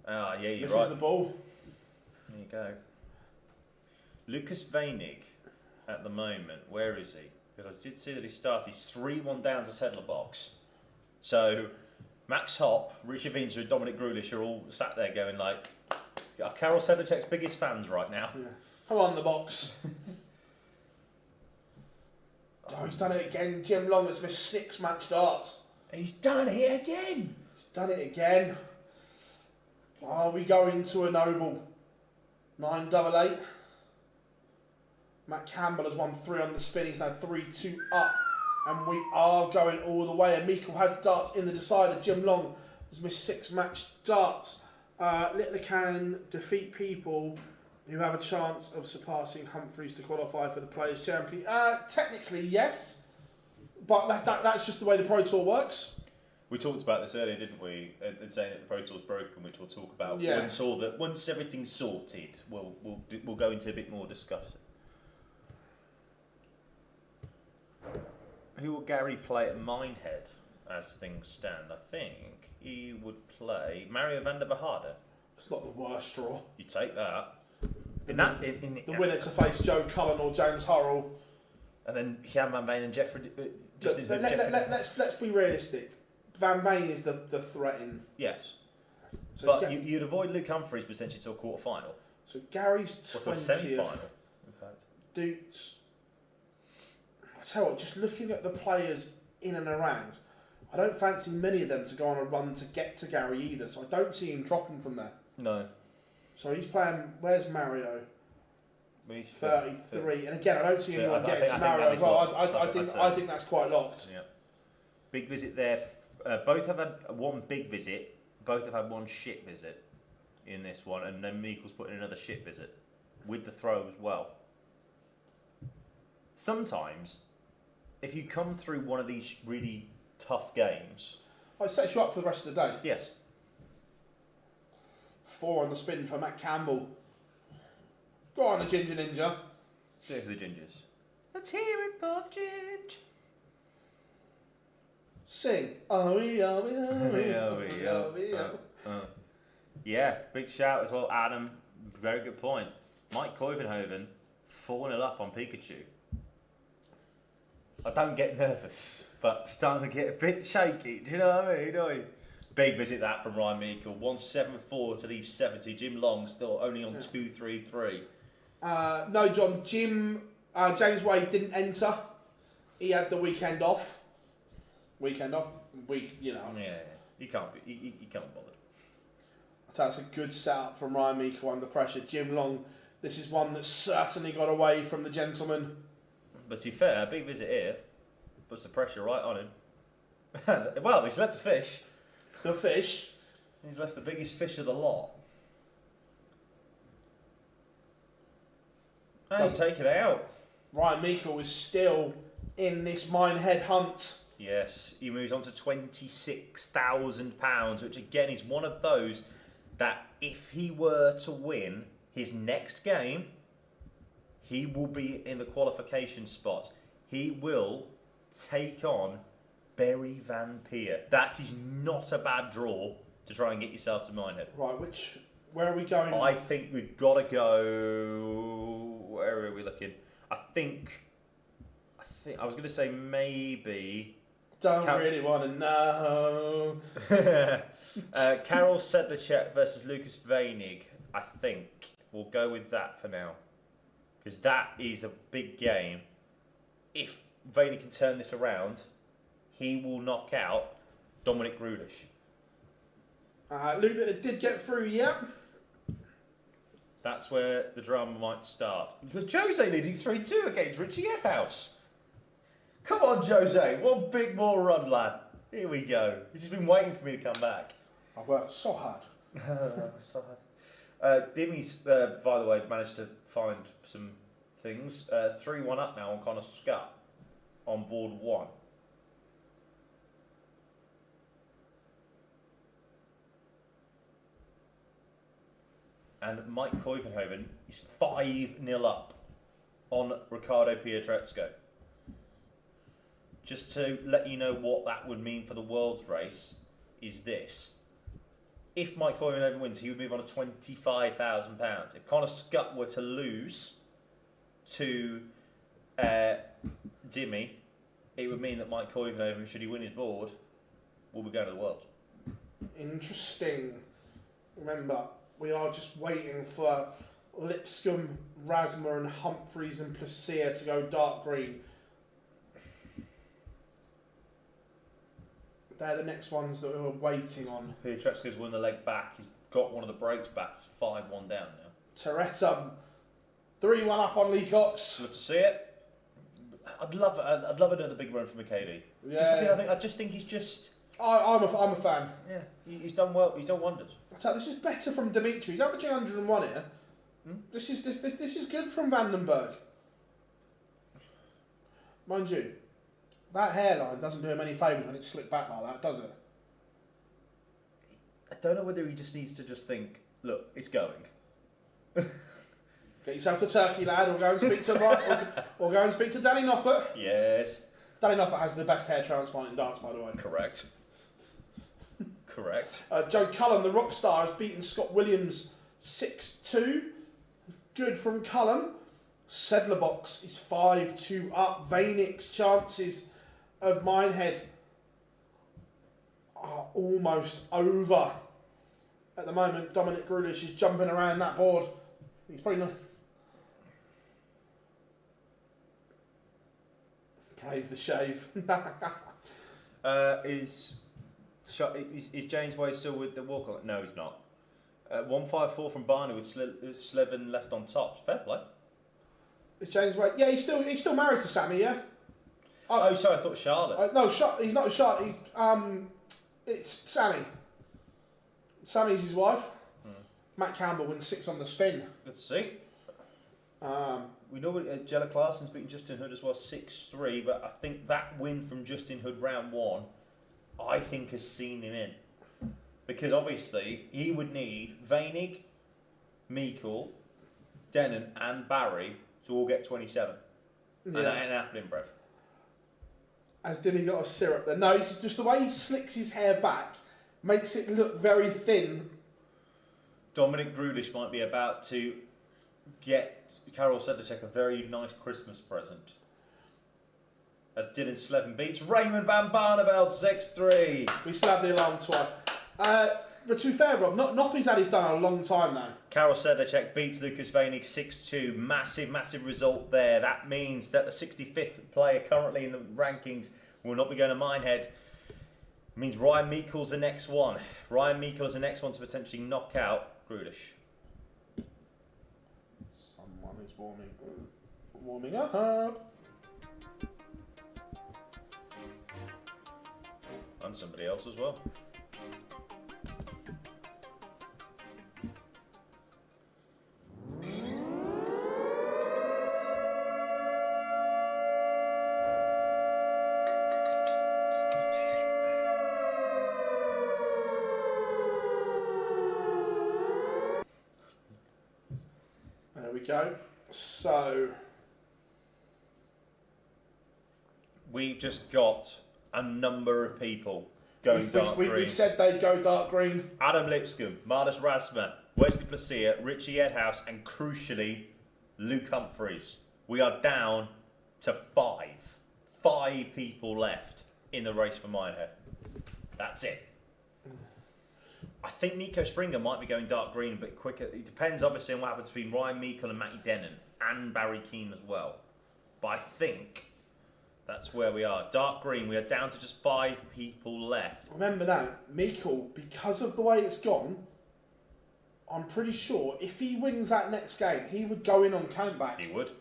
Ah, yeah, you're This right. is the ball. There you go. Lucas Vainig, at the moment, where is he? Because I did see that he started. He's 3-1 down to Settler Box. So, Max Hopp, Richard Vincer and Dominic Grulish are all sat there going like, Karol Sedlacek's biggest fans right now. Yeah. Come on, the box. Oh, he's done it again. Jim Long has missed 6 match darts. He's done it again. He's done it again. Are we going to a noble? 988. Matt Campbell has won 3 on the spin. He's now 3-2 up. And we are going all the way. And Meikle has darts in the decider. Jim Long has missed 6 match darts. Littler can defeat people who have a chance of surpassing Humphreys to qualify for the Players' Champion. Technically, yes. But that's just the way the Pro Tour works. We talked about this earlier, didn't we? And saying that the Pro Tour's broken, which we'll talk about. Yeah. Once everything's sorted, we'll go into a bit more discussion. Who will Gary play at Minehead as things stand? I think he would play Mario van der Behade. It's not the worst draw. You take that. The winner to face Joe Cullen or James Hurrell. And then Jan van Veen and Jeffrey. Let's be realistic. Van Veen is the threat in. Yes. So But you'd avoid Luke Humphreys potentially to a quarter final. So Gary's Or to a 20th. semi-final, in fact. Dudes. I tell you what, just looking at the players in and around, I don't fancy many of them to go on a run to get to Gary either. So I don't see him dropping from there. No. So he's playing. Where's Mario? He's 33. And again, I don't see anyone I getting think to that Mario is as well. locked. I think that's quite locked. Yeah. Big visit there. Both have had one big visit. Both have had one shit visit in this one, and then Meikle's put in another shit visit with the throw as well. Sometimes, if you come through one of these really tough games, It sets you up for the rest of the day. yes, 4 on the spin for Matt Campbell. Go on, the Ginger Ninja. do it for the Gingers. Let's hear it, Bob Ginge. Sing. Oh, Yeah, big shout as well, Adam. Very good point. Mike Koivenhoven, 4-0 up on Pikachu. I don't get nervous, but starting to get a bit shaky. Do you know what I mean? Big visit that from Ryan Meikle. 174 to leave 70. Jim Long still only on 233. No, John. James Wade didn't enter. He had the weekend off. Yeah, you can't be bothered. I tell you, it's a good setup from Ryan Meikle under pressure. Jim Long, this is one that certainly got away from the gentleman. But to be fair, a big visit here puts the pressure right on him. Well, he's left the fish. The fish. He's left the biggest fish of the lot. And he's taken it out. Ryan Meikle is still in this Minehead hunt. Yes, he moves on to £26,000, which again is one of those that if he were to win his next game, he will be in the qualification spot. He will take on Barry Van Peer. That is not a bad draw to try and get yourself to Minehead. Right, where are we going? I think we've got to go. Where are we looking? I think think I was going to say maybe. Don't really want to know. Karol Sedlacek versus Lucas Weinig. I think we'll go with that for now, because that is a big game. If Weinig can turn this around, he will knock out Dominik Grulish. Luke did get through, yeah. That's where the drama might start. Jose leading 3-2 against Richie Edhouse. Come on, Jose. One big more run, lad. Here we go. He's just been waiting for me to come back. I worked so hard. So hard. Dimmy's, by the way, managed to find some things. 3-1 up now on Connor Scott on board 1. And Mike Koivenhoven is 5-0 up on Ricardo Pietrezco. Just to let you know what that would mean for the World's race is this. If Mike Koivenhoven wins, he would move on to £25,000. If Connor Scott were to lose to Dimmy, it would mean that Mike Koivenhoven, should he win his board, will be going to the World. Interesting. Remember, we are just waiting for Lipscomb, Rasma and Humphreys and Placia to go dark green. They're the next ones that we're waiting on. Pietrezco's won the leg back. He's got one of the brakes back. He's 5-1 down now. Toretta, 3-1 up on Lee Cox. Good to see it. I'd love another big run from McKady. Yeah. I just think he's just. I'm a fan. Yeah, he's done well. He's done wonders. So this is better from Dimitri. He's averaging 101 here. This is good from Vandenberg. Mind you, that hairline doesn't do him any favours when it's slicked back like that, does it? I don't know whether he just needs to just think, look, it's going. Get yourself to Turkey, lad, or go and speak to or go and speak to Danny Noppert. Yes. Danny Noppert has the best hair transplant in darts, by the way. Correct. Correct. Joe Cullen, the rock star, has beaten Scott Williams 6-2. Good from Cullen. Sedlerbox is 5-2 up. Vainik's chances of Minehead are almost over. At the moment, Dominik Grulish is jumping around that board. He's probably not. Brave the shave. Is James Wade still with the walk on? No, he's not. 154 from Barney with Slevin left on top. Fair play. Is James Wade? Yeah, he's still married to Sammy. Yeah. Oh, sorry, I thought Charlotte. No, he's not Charlotte. It's Sammy. Sammy's his wife. Matt Campbell wins 6 on the spin. Good to see. We know Jella Clarkson's beaten Justin Hood as well, 6-3, but I think that win from Justin Hood round 1, I think has seen him in. Because obviously, he would need Weinig, Meikle, Denon and Barry to all get 27. Yeah. And that ain't happening, bruv. Has Dimmy got a syrup there? No, it's just the way he slicks his hair back makes it look very thin. Dominik Grulish might be about to get Karol Sedlacek a very nice Christmas present. As Dylan Slevin beats Raymond van Barneveld 6-3. We still have the alarm twice. But to be fair, Rob, Noppy's had his done a long time now. Karol Sedlacek beats Lucas Weinig 6-2. Massive, massive result there. That means that the 65th player currently in the rankings will not be going to Minehead. Means Ryan Meikle's the next one. Ryan Meikle is the next one to potentially knock out Grulish. Someone is warming up. And somebody else as well. There we go. So we've just got a number of people going dark green. We said they'd go dark green. Adam Lipscomb, Marnus Rasma, Wesley Placia, Richie Edhouse, and crucially, Luke Humphreys. We are down to 5. 5 people left in the race for Minehead. That's it. I think Nico Springer might be going dark green a bit quicker. It depends, obviously, on what happens between Ryan Meikle and Matty Denon and Barry Keane as well. But I think that's where we are. Dark green, we are down to just 5 people left. Remember now, Meikle, because of the way it's gone, I'm pretty sure if he wins that next game, he would go in on comeback. He would.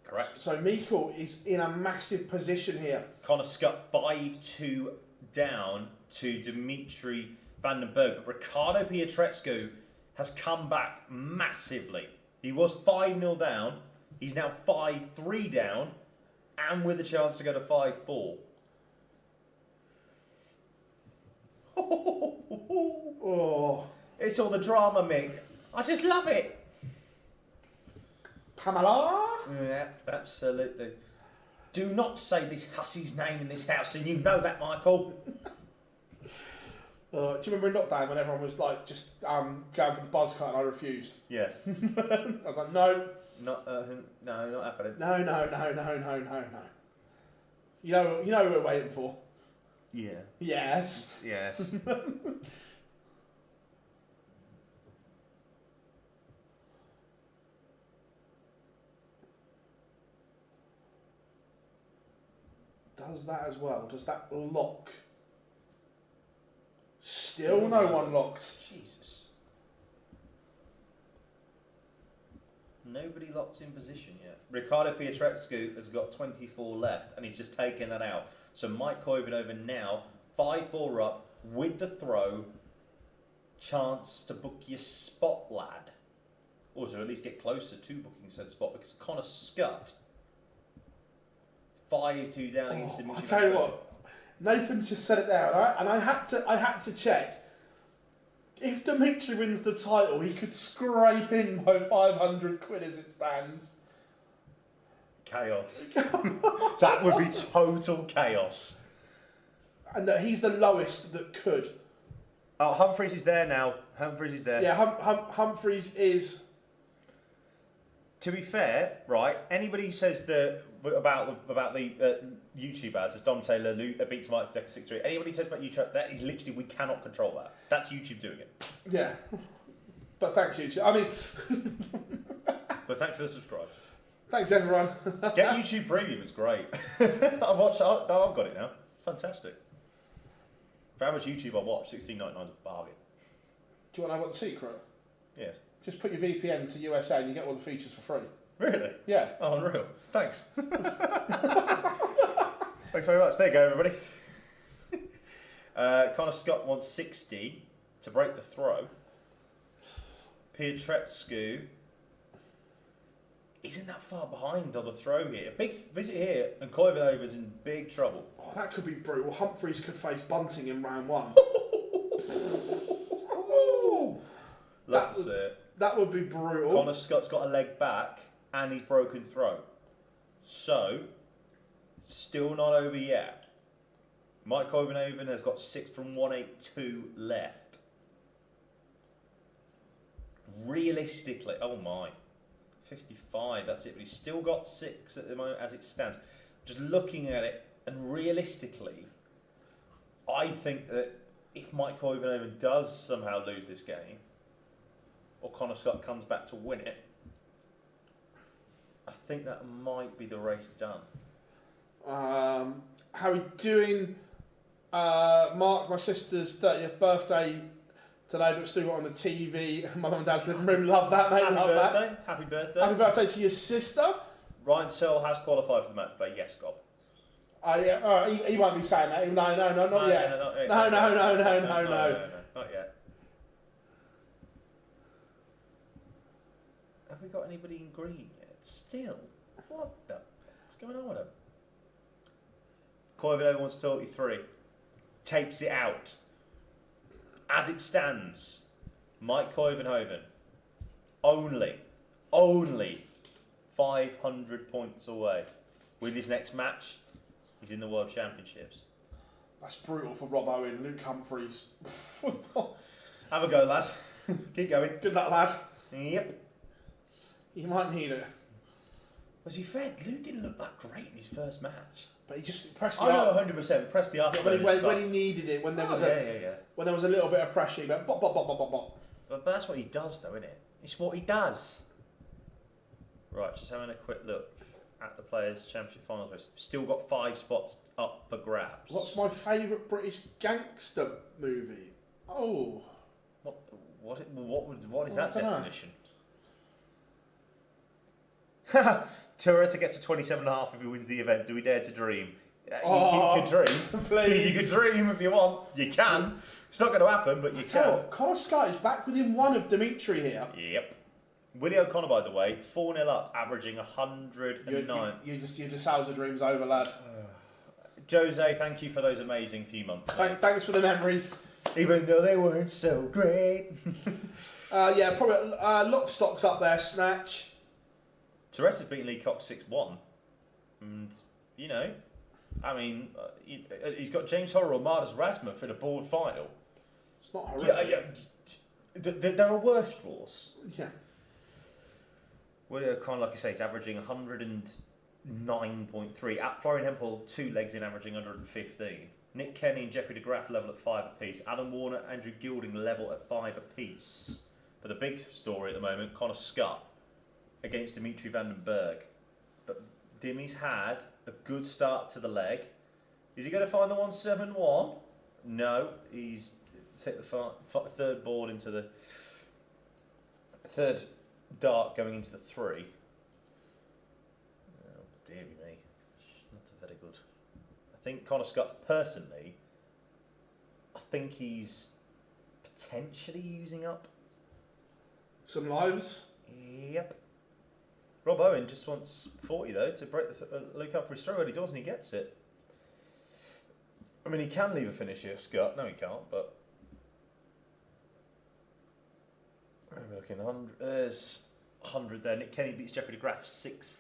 Correct. So Meikle is in a massive position here. Connor Scott 5-2 down to Dimitri van den Berg. But Ricardo Pietreczko has come back massively. He was 5-0 down. He's now 5-3 down. And with a chance to go to 5-4. Oh. It's all the drama, Mick. I just love it. Pamela? Yeah, absolutely. Do not say this hussy's name in this house, and you know that, Michael. Do you remember in lockdown when everyone was like just going for the buzz cut and I refused? Yes. I was like, no. No, not happening. No. You know what we're waiting for. Yeah. Yes. Yes. Does that as well? Does that lock? Still no one locked. Jesus. Nobody locked in position yet. Ricardo Pietreczko has got 24 left, and he's just taken that out. So Mike Koivunoven now 5-4 up with the throw. Chance to book your spot, lad. Or to at least get closer to booking said spot, because Connor Scott 5-2 down against Dimitri. I tell you what, Nathan's just said it there, and I had to check. If Dimitri wins the title, he could scrape in my 500 quid as it stands. Chaos. That would be total chaos. And he's the lowest that could. Oh, Humphreys is there now. Humphreys is there. Yeah, Humphreys is. To be fair, right? Anybody who says about the YouTubers, as Dom Taylor beats Mike 63. Anybody who says about YouTube, that is literally, we cannot control that. That's YouTube doing it. Yeah, but thanks YouTube. I mean, But thanks for the subscribe. thanks everyone. Get YouTube Premium. It's great. I've got it now. It's fantastic. For how much YouTube I watch, $16.99 is a bargain. Do you want to know what the secret? Yes. Just put your VPN to USA and you get all the features for free. Really? Yeah. Oh, unreal. Thanks. Thanks very much. There you go, everybody. Connor Scott wants 60 to break the throw. Pietreczko isn't that far behind on the throw here. A big visit here, and Koivanova's in big trouble. Oh, that could be brutal. Humphreys could face Bunting in round 1. Love to see it. That would be brutal. Connor Scott's got a leg back, and he's broken throw. So, still not over yet. Mike Koivanoven has got 6 from 182 left. Realistically, oh my, 55, that's it. But he's still got 6 at the moment as it stands. Just looking at it, and realistically, I think that if Mike Koivanoven does somehow lose this game, or Connor Scott comes back to win it, I think that might be the race done. How are we doing? Mark, my sister's 30th birthday today, but still got on the TV. My mum and dad's living room. Love that, mate. Happy Love birthday. that. Happy birthday. Happy birthday to your sister. Ryan Searle has qualified for the match play. Yes, Gob. Yeah, all right, he won't be saying that. No, not yet. No. Not yet. Have we got anybody in green yet? Still? What the? What's going on with him? Koivunoven wants 33. Takes it out. As it stands, Mike Koivunoven only 500 points away. Win his next match, he's in the World Championships. That's brutal for Rob Owen, Luke Humphreys. Have a go, lad. Keep going. Good luck, lad. Yep. You might need it. Was he fair? Luke didn't look that great in his first match. But he just pressed the I know up. 100%. Press the up When he needed it, when there was when there was a little bit of pressure, he went bop, bop, bop, bop, bop, bop. But that's what he does, though, isn't it? It's what he does. Right, just having a quick look at the Players' Championship Finals race. Still got 5 spots up for grabs. What's my favourite British gangster movie? Oh. What is that I dunno. definition? Touretta gets to 27.5 if he wins the event. Do we dare to dream? You can dream. Please. You can dream if you want. You can. It's not going to happen, but you can. What, Connor Scott is back within 1 of Dimitri here. Yep. Willie O'Connor, by the way, 4-0 up, averaging 109. You just how's the dreams over, lad. Jose, thank you for those amazing few months. Thanks for the memories. Even though they weren't so great. Yeah, probably Lockstock's up there, Snatch. Tourette's beaten Lee Cox 6-1. And, you know, I mean, he's got James Horror or Mardus Rasma for the board final. It's not horrific. There are worse draws. Yeah. Willie O'Connor, like I say, is averaging 109.3. Florian Hempel, 2 legs in, averaging 115. Nick Kenny and Jeffrey de Graaf level at 5 apiece. Adam Warner, Andrew Gilding level at 5 apiece. But the big story at the moment, Connor Scott against Dimitri van den Berg. But Dimmy's had a good start to the leg. Is he going to find the 171? No, he's hit the third board into the third dart going into the 3. Oh, dearie me. It's not very good. I think Connor Scott's personally, I think he's potentially using up some lives. Yep. Rob Owen just wants 40 though to break the look up for his throw early doors, and he gets it. I mean, he can leave a finish here, Scott. No, he can't, but we're looking 100. There's 100 there. Nick Kenny beats Jeffrey de Graaf 6-5.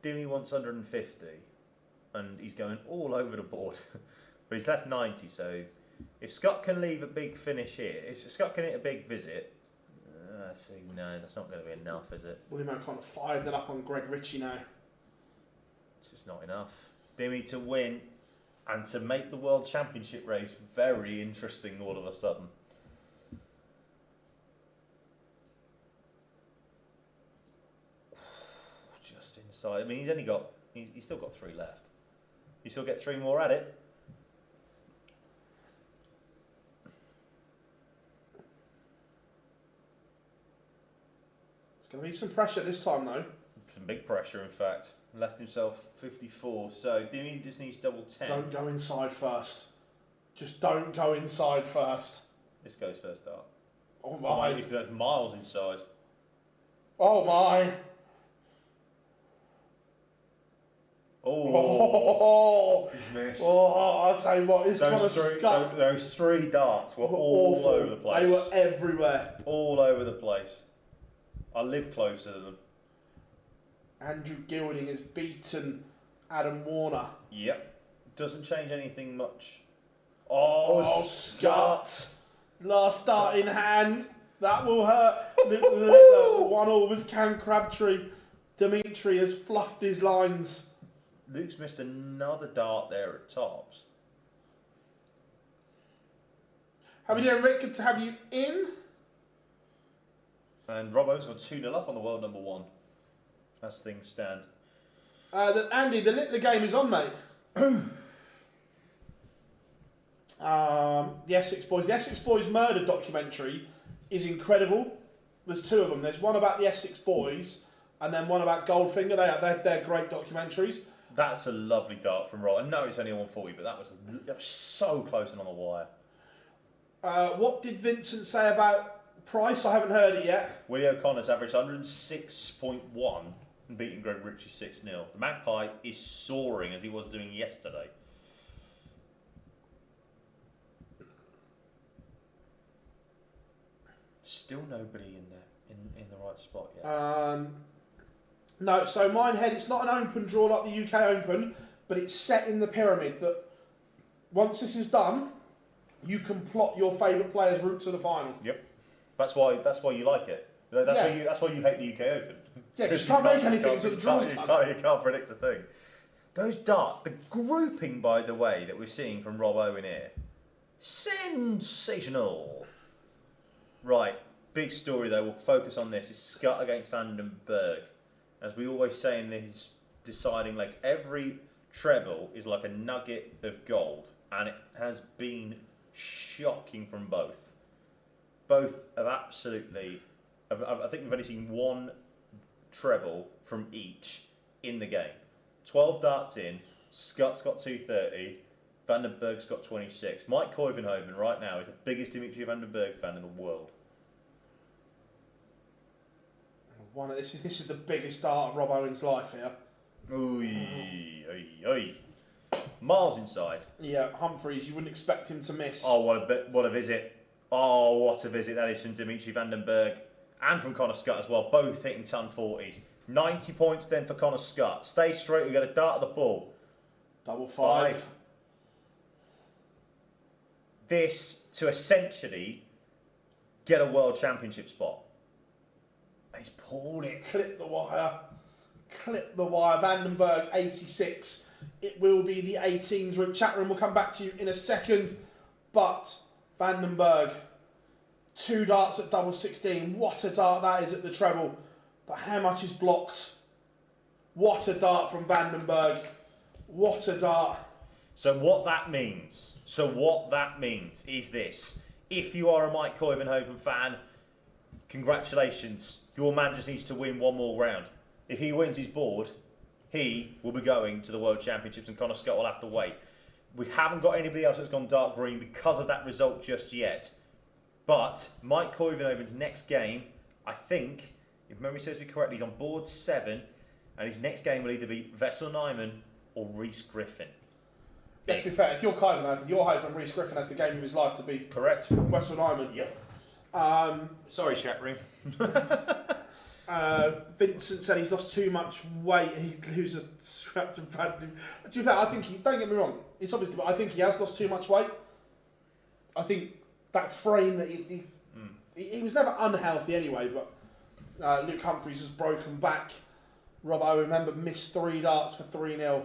Dimmy wants 150, and he's going all over the board. But he's left 90, so if Scott can leave a big finish here, if Scott can hit a big visit, see, no, that's not going to be enough, is it? William O'Connor 5 then up on Greg Ritchie now. It's just not enough. Dimmy to win and to make the World Championship race very interesting all of a sudden. Just inside. I mean, he's still got 3 left. You still get 3 more at it. It's going to be some pressure this time though. Some big pressure, in fact. Left himself 54, so Dimmy just needs double 10. Don't go inside first. Just don't go inside first. This goes first dart. Oh my. He's miles inside. Oh my. Oh, he's missed. Oh, I'll tell you what, it's kind of Scott. Those 3 darts were all over the place. They were everywhere. All over the place. I live closer to them. Andrew Gilding has beaten Adam Warner. Yep. Doesn't change anything much. Oh, Scott. Last dart in hand. That will hurt. 1-1 with Cam Crabtree. Dimitri has fluffed his lines. Luke's missed another dart there at tops. How are we doing, Rick? Good to have you in. And Robbo's got 2-0 up on the world number 1. As things stand. Andy, the Littler game is on, mate. The Essex Boys. The Essex Boys murder documentary is incredible. There's 2 of them. There's one about the Essex Boys and then one about Goldfinger. They're great documentaries. That's a lovely dart from Rob. I know it's only 140, but that was so close and on the wire. What did Vincent say about Price? I haven't heard it yet. Willie O'Connor's averaged 106.1 and beating Greg Ritchie 6-0. The Magpie is soaring as he was doing yesterday. Still nobody in the right spot yet. No, so Minehead, it's not an open draw like the UK Open, but it's set in the pyramid that once this is done, you can plot your favourite player's route to the final. Yep. That's why you like it. That's Yeah. why you hate the UK Open. Yeah, 'cause you can't make anything until the draw's you done. you can't predict a thing. Those the grouping, by the way, that we're seeing from Rob Owen here, sensational. Right, big story though. We'll focus on this. It's Scott against Vandenberg. As we always say in these deciding legs, every treble is like a nugget of gold, and it has been shocking from both. Both have absolutely. I think we've only seen one treble from each in the game. 12 darts in. Scott's got 230. Vandenberg's got 26. Mike Koivenhoven right now is the biggest Dimitri Vandenberg fan in the world. This is the biggest start of Rob Owen's life here. Oy. Miles inside. Yeah, Humphreys, you wouldn't expect him to miss. Oh, what a visit. Oh, what a visit that is from Dimitri Vandenberg and from Connor Scott as well. Both hitting ton 40s. 90 points then for Connor Scott. Stay straight, we got a dart at the ball. Double five. This to essentially get a world championship spot. He's pulled it. Clip the wire. Vandenberg 86. It will be the 18s route. Chat room will come back to you in a second. But Vandenberg, 2 darts at double 16. What a dart that is at the treble. But how much is blocked? What a dart from Vandenberg. What a dart. So what that means is this. If you are a Mike Koivenhoven fan, congratulations. Your man just needs to win one more round. If he wins his board, he will be going to the World Championships and Connor Scott will have to wait. We haven't got anybody else that's gone dark green because of that result just yet. But Mike Koivenhoven's next game, I think, if memory serves me correctly, he's on board 7, and his next game will either be Vessel Nyman or Rhys Griffin. Let's be fair, if you're Koivenhoven, you're hoping Rhys Griffin has the game of his life to be Correct. Wessel Nyman. Yep. Sorry, chat room. Vincent said he's lost too much weight. He loses scrapped and badly. To be fair, I think don't get me wrong. It's obviously, but I think he has lost too much weight. I think that frame that he was never unhealthy anyway. But Luke Humphreys has broken back. Rob, I remember missed 3 darts for 3-0.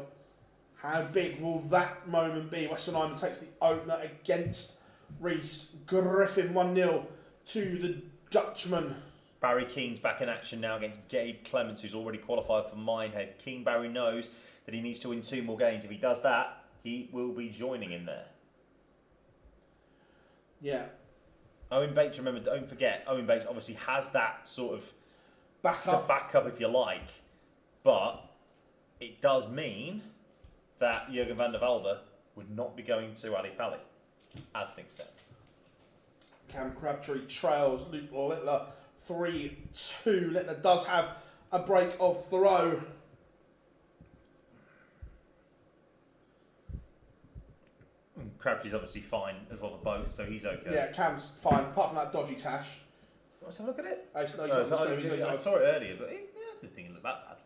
How big will that moment be? Wessel Nyman takes the opener against Rhys Griffin 1-0 to the Dutchman. Barry Keane's back in action now against Gabe Clements, who's already qualified for Minehead. Keane Barry knows that he needs to win 2 more games. If he does that, he will be joining in there. Yeah. Owen Bates, remember, don't forget, Owen Bates obviously has that sort of backup, if you like, but it does mean that Jurgen van der Velde would not be going to Ali Pali, as things stand. Cam Crabtree trails Luke Littler 3-2. Littler does have a break of throw. Crabtree's obviously fine as well for both, so he's okay. Yeah, Cam's fine, apart from that dodgy tash. Let's have a look at it. I saw it earlier, but I didn't think it looked that bad.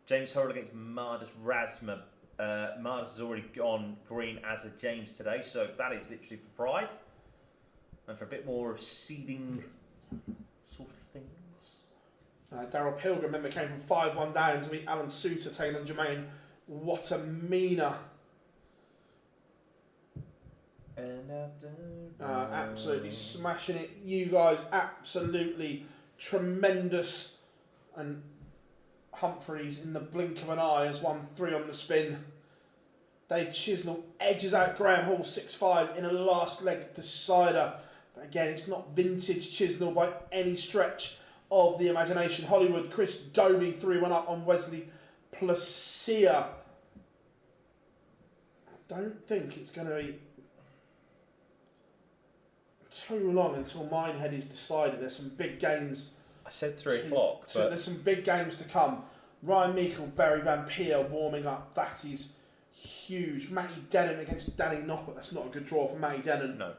James Hurrell against Mardus Razma. Mardus has already gone green as has James today, so that is literally for pride. And for a bit more of seeding sort of things. Daryl Pilgrim, remember, came from 5-1 down to meet Alan Suter, taking on Jermaine Watamina. And Absolutely smashing it. You guys absolutely tremendous. And Humphreys in the blink of an eye has won 3 on the spin. Dave Chisnell edges out Graham Hall 6-5 in a last leg decider. But again, it's not vintage Chisnell by any stretch of the imagination. Hollywood, Chris Dobie 3-1 up on Wesley Placia. I don't think it's going to be too long until Minehead is decided. There's some big games. I said 3 o'clock, but there's some big games to come. Ryan Meikle, Barry Van Peer warming up. That is huge. Matty Denon against Danny Knocker. That's not a good draw for Matty Denon. No.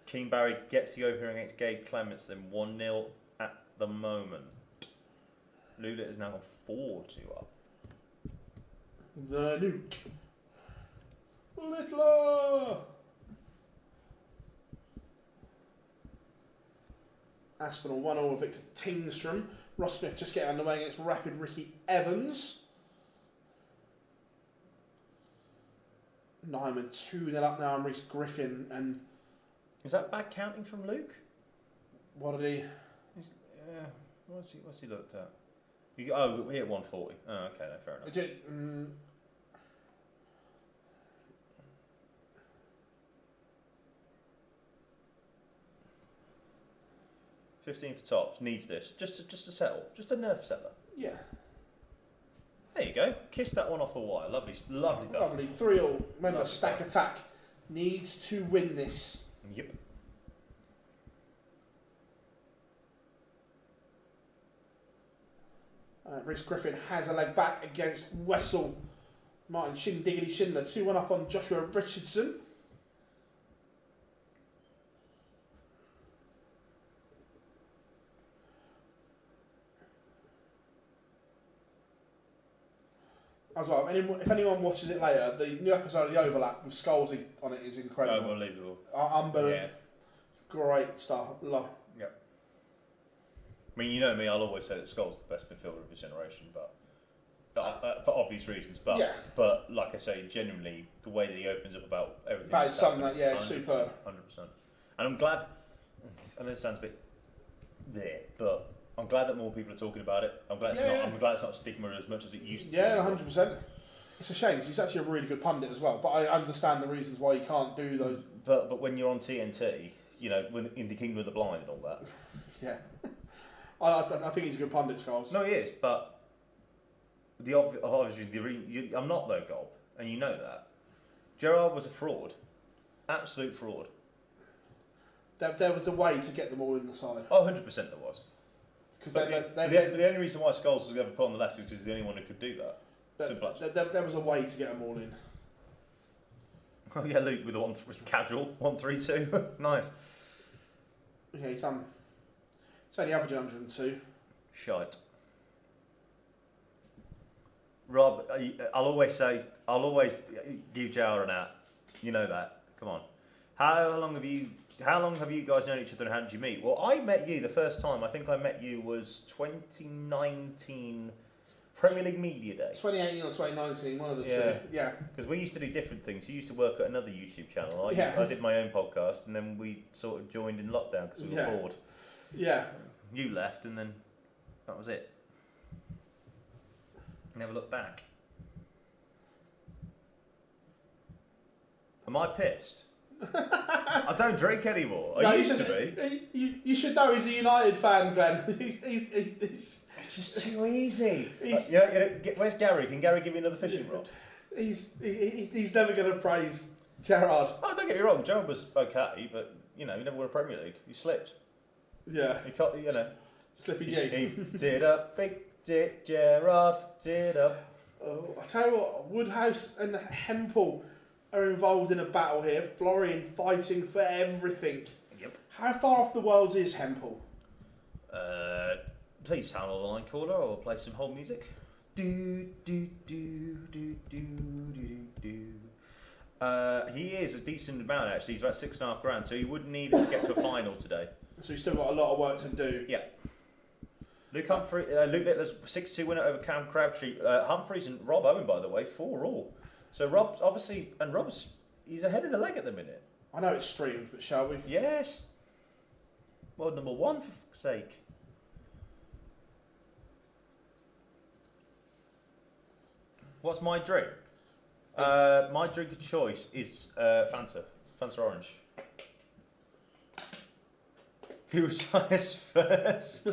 King Barry gets the opener against Gabe Clements, then 1-0 at the moment. Lulit has now gone 4-2 up. The Luke. Littler. Aspinall 1-0 with Victor Tingstrom. Ross Smith just getting underway against Rapid Ricky Evans. Nyman 2-0 up now on Reece Griffin. And is that bad counting from Luke? what did he? What's he looked at? We hit 140. Oh, okay, no, fair enough. Is it, 15 for tops. Needs this. Just to settle. Just a nerve settler. yeah. There you go. Kiss that one off the wire. Lovely, lovely. Lovely. 3-all. Remember, Lovely Stack stuff. Attack needs to win this. Yep. Reece Griffin has a leg back against Wessel. Martin Shindiggity Schindler 2-1 up on Joshua Richardson. As well, if anyone watches it later, the new episode of The Overlap with Scalzi on it is incredible. Unbelievable. Unbelievable. Yeah. Great stuff. Love. Yep. I mean, you know me, I'll always say that Skull's the best midfielder of his generation, but for obvious reasons. But Yeah. but like I say, genuinely, the way that he opens up about everything. That is that's something happened, that, yeah, superb. 100%. And I'm glad. I know it sounds a bit there, but I'm glad that more people are talking about it. I'm glad it's not. I'm glad it's not stigma as much as it used to. Yeah, be. 100%. It's a shame 'cause he's actually a really good pundit as well. But I understand the reasons why he can't do those. But when you're on TNT, you know, in the Kingdom of the Blind and all that. Yeah. I think he's a good pundit, Skulls. No, he is, but obviously I'm not though, Gob, and you know that. Gerard was a fraud, absolute fraud. There was a way to get them all in the side. Oh, 100% there was. Because the only reason why Scholes was ever put on the left is because he's the only one who could do that. there was a way to get them all in. Oh yeah, Luke with the casual 1-3-2, nice. Yeah, he's only averaging 102. Shite. Rob, I'll always give Jar an out. You know that. Come on. How long have you guys known each other and how did you meet? Well, I met you the first time. I think I met you was 2019 Premier League Media Day. 2018 or 2019, one of the Yeah. two. Yeah. Because we used to do different things. You used to work at another YouTube channel. I did my own podcast, and then we sort of joined in lockdown because we were bored. Yeah. You left, and then that was it. Never looked back. Am I pissed? I don't drink anymore. I used to be. You should know he's a United fan, Glenn. He's It's just too easy. Where's Gary? Can Gary give me another fishing rod? He's never going to praise Gerard. Oh, don't get me wrong. Gerard was okay, but he never won a Premier League. He slipped. Yeah. He cut. Slippy G. He did up, big dick. Gerard did up. Oh, I tell you what, Woodhouse and Hempel are involved in a battle here. Florian fighting for everything. Yep. How far off the worlds is Hempel? Please sound on the line caller or play some hold music. Do do do do do do do. He is a decent amount actually. He's about $6.5 grand, so he wouldn't need it to get to a final today. So he's still got a lot of work to do. Yeah. Luke Littler's 6-2 winner over Cam Crabtree. Humphreys and Rob Owen, by the way, 4-all. So Rob's obviously, and he's ahead of the leg at the minute. I know it's streamed, but shall we? Yes. World number 1 for fuck's sake. What's my drink? My drink of choice is Fanta Orange. Who was highest first?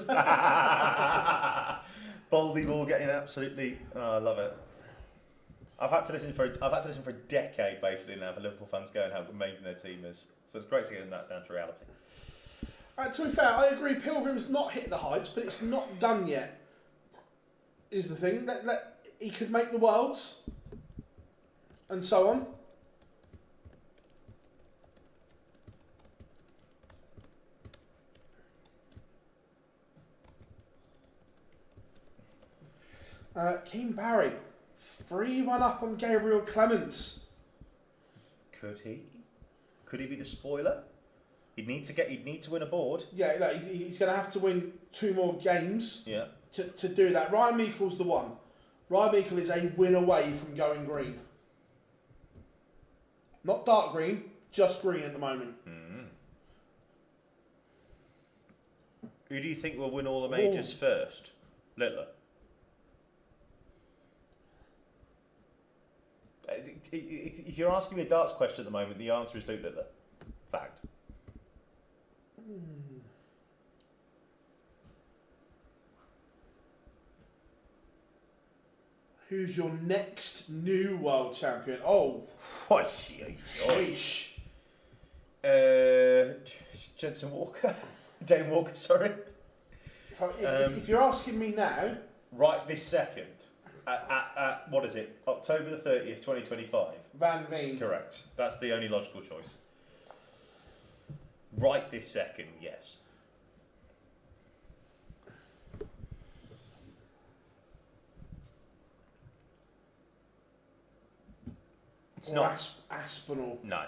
Boldy Ball getting absolutely. Oh, I love it. I've had to listen for a decade basically now for Liverpool fans going how amazing their team is. So it's great to get that down to reality. To be fair, I agree. Pilgrim's not hit the heights, but it's not done yet. Is the thing that he could make the worlds, and so on. Keane Barry, 3-1 up on Gabriel Clements. Could he? Could he be the spoiler? He'd need to win a board. Yeah, look, he's going to have to win 2 more games. Yeah. To do that. Ryan Meikle's the one. Ryan Meikle is a win away from going green. Not dark green, just green at the moment. Who do you think will win all the majors first? Littler. If you're asking me a darts question at the moment, the answer is Luke Littler. Fact. Who's your next new world champion? Oh, sheesh. Jensen Walker. Dane Walker, sorry. If you're asking me now... Right this second, at what is it? October the 30th, 2025. Van Veen. Correct. That's the only logical choice. Right this second, yes. It's not Aspinall. No.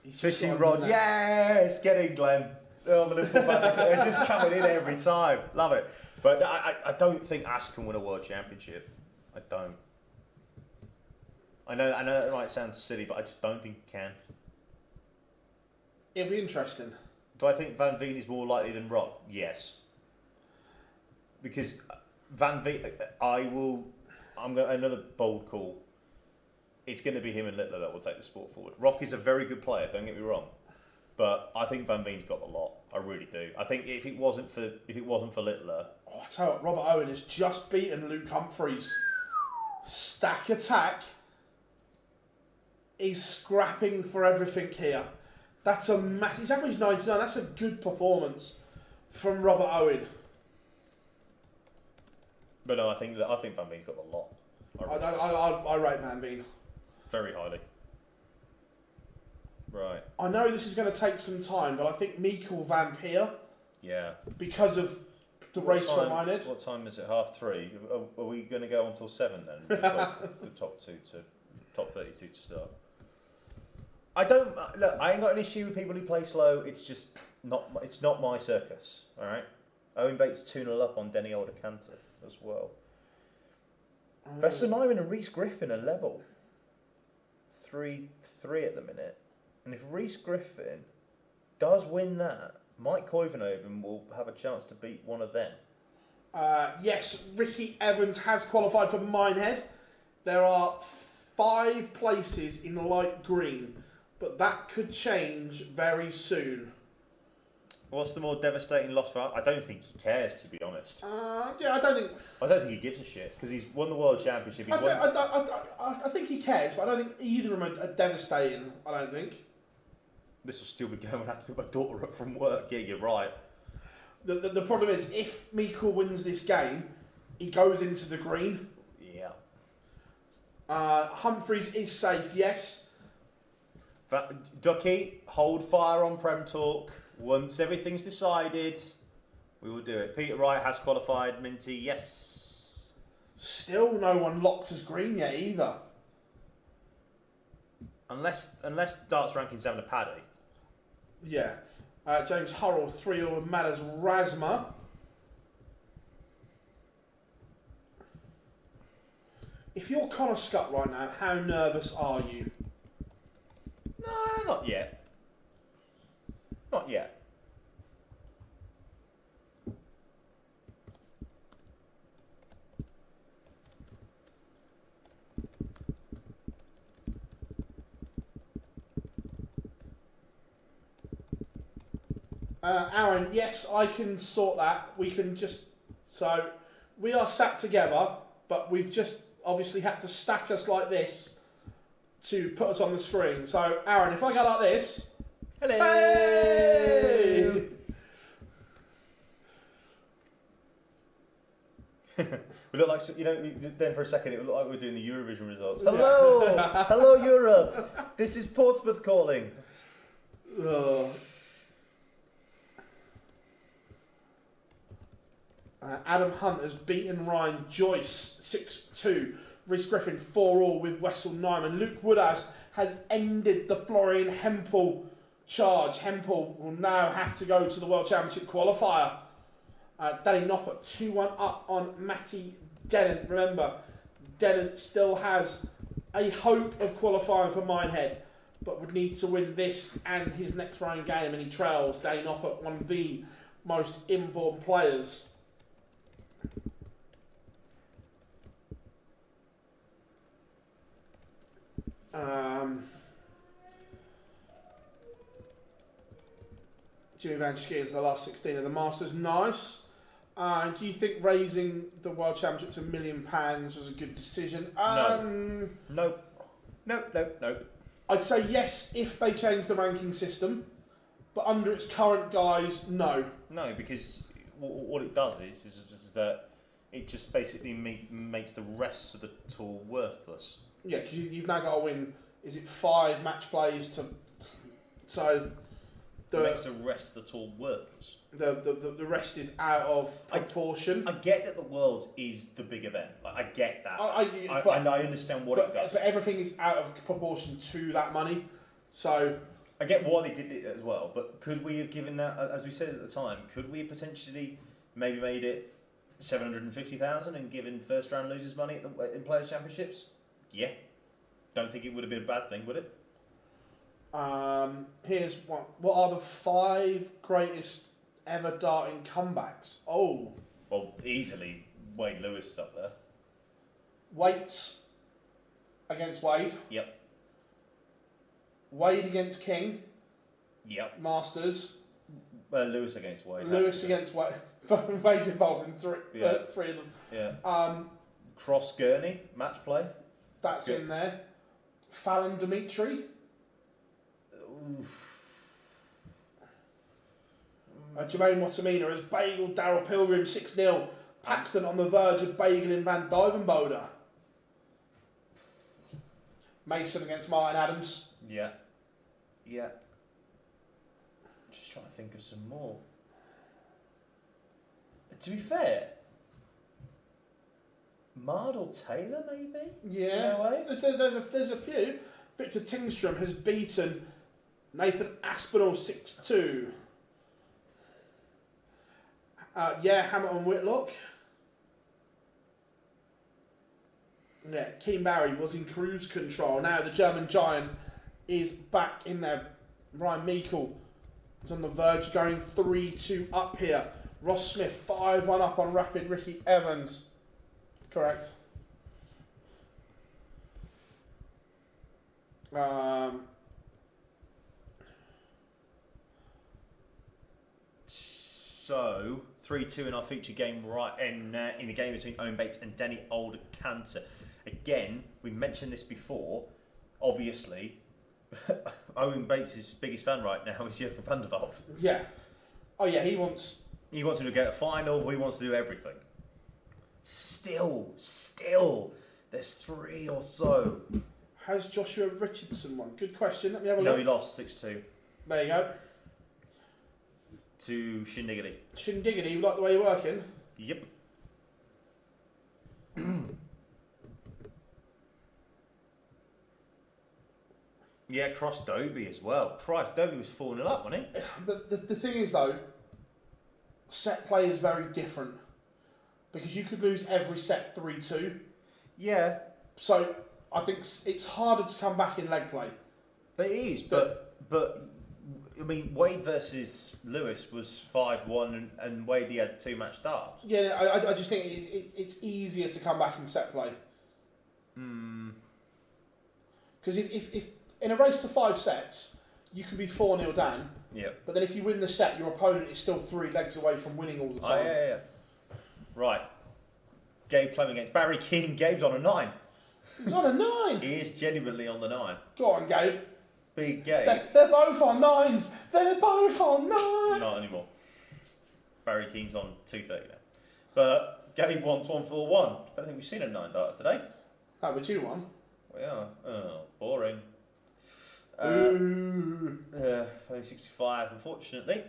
He's Fishing rod. Yes, get in, Glenn. Oh, the Liverpool fans are just coming in every time. Love it. But I don't think Ash can win a world championship. I don't. I know that might sound silly, but I just don't think he can. It'll be interesting. Do I think Van Veen is more likely than Rock? Yes. Because Van Veen, I'm going another bold call. It's going to be him and Littler that will take the sport forward. Rock is a very good player, don't get me wrong, but I think Van Veen's got the lot. I really do. I think if it wasn't for Littler, I tell you what, Robert Owen has just beaten Luke Humphries. Stack attack. He's scrapping for everything here. That's a massive. He's averaged 99. That's a good performance from Robert Owen. But no, I think Van Veen's got the lot. I rate Van Veen very highly. Right. I know this is going to take some time, but I think Meikle Van Peer. Yeah. Because of the race for Minehead. What time is it? 3:30. Are we going to go until 7 then? The top 32 to start. I ain't got an issue with people who play slow. It's just not. It's not my circus. All right. Owen Bates 2-0 up on Denny Aldercanter as well. Vessel Nyman and Reece Griffin are level. 3-3 at the minute. And if Reece Griffin does win that, Mike Koivenhoven will have a chance to beat one of them. Yes, Ricky Evans has qualified for Minehead. There are 5 places in light green, but that could change very soon. What's the more devastating loss for? I don't think he cares, to be honest. Yeah, I don't think he gives a shit because he's won the world championship. I think he cares, but I don't think either of them are devastating. I don't think. This will still be going. I'll have to pick my daughter up from work. Yeah, you're right. The problem is if Meikle wins this game, he goes into the green. Yeah. Humphries is safe. Yes. Ducky, hold fire on Prem Talk. Once everything's decided, we will do it. Peter Wright has qualified. Minty, yes. Still no one locked as green yet either. Unless Darts Ranking's having a paddy. Yeah. James Hurrell 3-0 with Matters Rasma. If you're Connor Scott right now, how nervous are you? No, not yet. Not yet. Aaron, yes, I can sort that. We can just... So, we are sat together, but we've just obviously had to stack us like this to put us on the screen. So, Aaron, if I go like this... Hello! Hey! We look like, then for a second it would look like we were doing the Eurovision results. Hello! Hello, Europe! This is Portsmouth calling. Adam Hunt has beaten Ryan Joyce 6-2. Reece Griffin 4-4 with Wessel Nyman. Luke Woodhouse has ended the Florian Hempel charge. Hempel will now have to go to the World Championship qualifier. Danny Noppert 2-1 up on Matty Denon. Remember, Denon still has a hope of qualifying for Minehead, but would need to win this and his next round game, and he trails Danny Noppert, one of the most informed players. Jimmy Van Schie into the last 16 of the Masters. Nice. Do you think raising the World Championship to £1 million was a good decision? No. I'd say yes if they change the ranking system, but under its current guise, no. No, because what it does is that it just basically makes the rest of the tour worthless. Yeah, because you've now got to win, is it 5 match plays to... So... It makes the rest of the tour worthless. The rest is out of proportion. I get that the Worlds is the big event. Like, I get that. And I understand what it does. But everything is out of proportion to that money. So... I get why they did it as well, but could we have given that, as we said at the time, could we have potentially maybe made it 750,000 and given first round losers money in Players' Championships? Yeah. Don't think it would have been a bad thing, would it? Here's one. What are the 5 greatest ever darting comebacks? Oh. Well, easily Wade Lewis is up there. Waits against Wade. Yep. Wade against King. Yep. Masters. Lewis against Wade. Lewis against Wade. Wade's involved in 3 of them. Yeah. Cross Gurney match play. That's in there. Fallon Dimitri. Jermaine Watamina has bageled Darryl Pilgrim 6-0. Paxton on the verge of bageling Van Dyvenbode. Mason against Martin Adams. Yeah. Just trying to think of some more. To be fair, Mardle Taylor maybe? Yeah. No way. There's a few. Victor Tingstrom has beaten Nathan Aspinall 6-2. Hamilton Whitlock. Yeah, Keane Barry was in cruise control. Now the German giant is back in there. Ryan Meikle is on the verge, going 3-2 up here. Ross Smith 5-1 up on Rapid Ricky Evans. Correct. So 3-2 in our feature game, right in the game between Owen Bates and Danny Alder-Cantor. Again, we mentioned this before. Obviously, Owen Bates' biggest fan right now is Jurgen van der Walt. Yeah. Oh yeah, he wants him to get a final. He wants to do everything. Still, there's 3 or so. Has Joshua Richardson won? Good question. Let me have a look. No, he lost 6-2. There you go. To Shindiggity. Shindiggity, you like the way you're working? Yep. Yeah, cross Dobie as well. Christ, Dobie was 4-0 up, wasn't he? The thing is though, set play is very different. Because you could lose every set 3-2. Yeah. So I think it's harder to come back in leg play. It is, but I mean, Wade versus Lewis was 5-1 and Wade, he had 2 match starts. Yeah, I just think it's easier to come back in set play. Because if in a race to 5 sets, you can be 4-0 down. Yeah. But then if you win the set, your opponent is still 3 legs away from winning all the time. Oh, yeah. Right. Gabe Clem against Barry Keane. Gabe's on a 9. He's on a 9. He is genuinely on the 9. Go on, Gabe. Big Gabe. They're both on 9s. They're both on 9. Not anymore. Barry Keane's on 230 now. But Gabe wants 141. I don't think we've seen a 9 darter today. How would you one? We are. Oh, boring. Ooh. Only 65, unfortunately.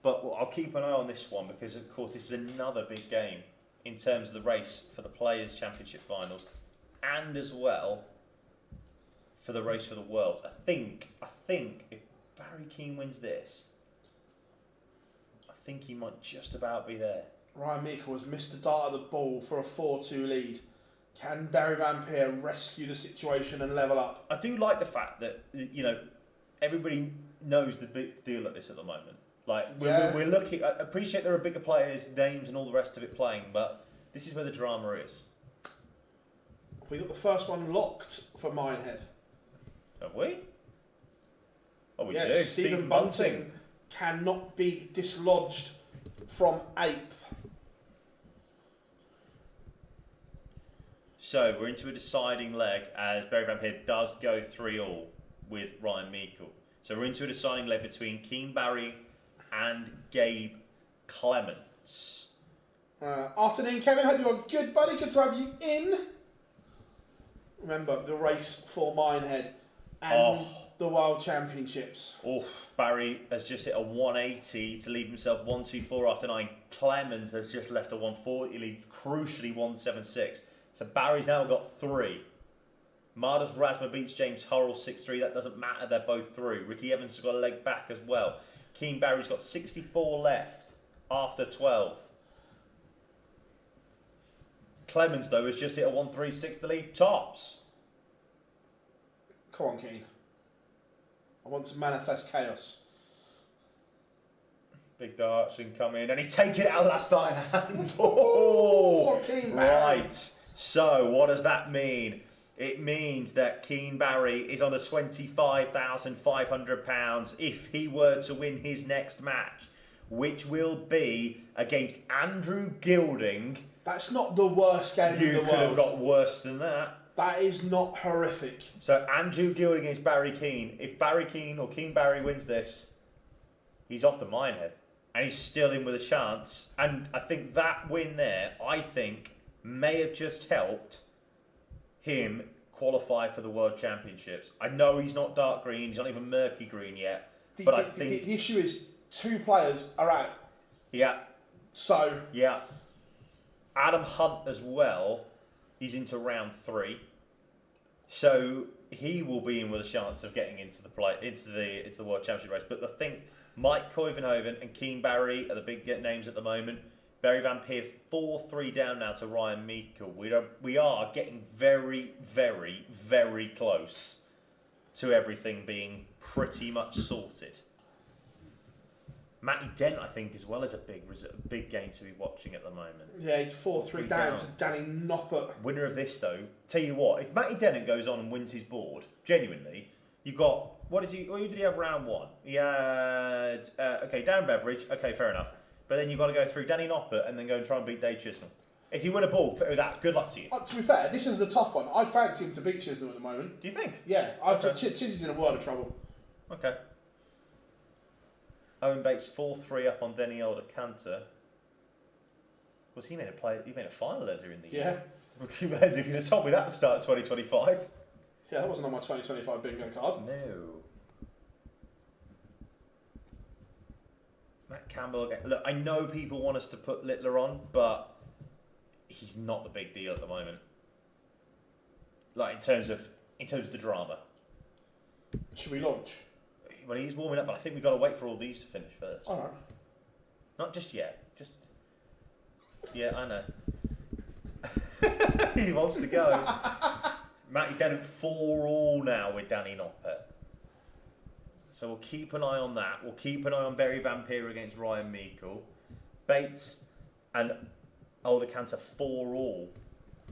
But I'll keep an eye on this one because, of course, this is another big game in terms of the race for the Players' Championship finals and as well for the race for the Worlds. I think if Barry Keane wins this, I think he might just about be there. Ryan Meikle has missed the dart of the ball for a 4-2 lead. Can Barry Van Peer rescue the situation and level up? I do like the fact that, you know, everybody knows the big deal at this at the moment. Like, we're looking, I appreciate there are bigger players, names and all the rest of it playing, but this is where the drama is. We got the first one locked for Minehead. Have we? Oh, we Yes, do. Stephen Bunting cannot be dislodged from 8th. So we're into a deciding leg as Barry Van Peer does go 3-3 with Ryan Meikle. So we're into a deciding leg between Keen Barry and Gabe Clements. Afternoon, Kevin. Hope you're good, buddy. Good to have you in. Remember, the race for Minehead and the World Championships. Oh, Barry has just hit a 180 to leave himself 124 after 9. Clements has just left a 140 lead, crucially 176. So Barry's now got 3. Mardus Rasma beats James Hurrell 6-3. That doesn't matter. They're both through. Ricky Evans has got a leg back as well. Keen Barry's got 64 left after 12. Clements, though, has just hit a 136 to lead tops. Come on, Keane. I want to manifest chaos. Big darts incoming, and he taken it out of that starting hand. Oh, Keen Barry. Right. So, what does that mean? It means that Keen Barry is on the £25,500 if he were to win his next match, which will be against Andrew Gilding. That's not the worst game in the You world. could have got worse than that. That is not horrific. So Andrew Gilding against Barry Keane. If Barry Keane or Keen Barry wins this, he's off to Minehead. And he's still in with a chance. And I think that win there, may have just helped him qualify for the World Championships. I know he's not dark green, he's not even murky green yet. But I think... The issue is 2 players are out. Yeah. So... Yeah. Adam Hunt as well, he's into round 3. So he will be in with a chance of getting into the World Championship race. But I think Mike Koivenhoven and Keen Barry are the big names at the moment. Barry Van Peer 4-3 down now to Ryan Meikle. We are getting very, very, very close to everything being pretty much sorted. Matty Dent, I think, as well, is a big game to be watching at the moment. Yeah, he's 4-3 down to Danny Noppert. Winner of this, though, tell you what, if Matty Dennett goes on and wins his board, genuinely, you've got, who did he have round 1? He had, Darren Beveridge, okay, fair enough. But then you've got to go through Danny Noppert and then go and try and beat Dave Chisnell. If you win a ball with that, good luck to you. To be fair, this is the tough one. I fancy him to beat Chisnell at the moment. Do you think? Yeah, Chiz is in a world of trouble. Okay. Owen Bates 4-3 up on Denny Alder-Cantor. Was he made a final earlier in the year? Yeah. If you'd have told me that at the start of 2025. Yeah, that wasn't on my 2025 bingo card. No. Matt Campbell again. Look, I know people want us to put Littler on, but he's not the big deal at the moment. Like in terms of the drama. Should we launch? Well, he's warming up, but I think we've got to wait for all these to finish first. All right. Not just yet. Yeah, I know. He wants to go. Matty Dennett 4-4 now with Danny Noppert. So we'll keep an eye on that. We'll keep an eye on Barry Van Peer against Ryan Meikle. Bates and Alder-Cantor 4-4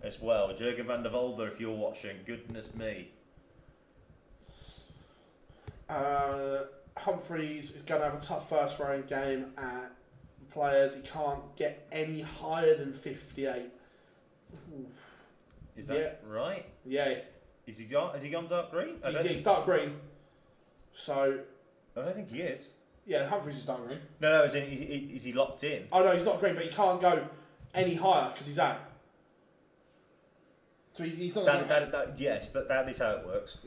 as well. Jurgen van der Volder, if you're watching, goodness me. Humphreys is going to have a tough first round game at players. He can't get any higher than 58. Oof. Is that right? Yeah. Has he gone dark green? He's dark green. So. I don't think he is. Yeah, Humphreys is dark green. No, is he locked in? Oh no, he's not green, but he can't go any higher because he's out. So he's not. Yes, that is how it works.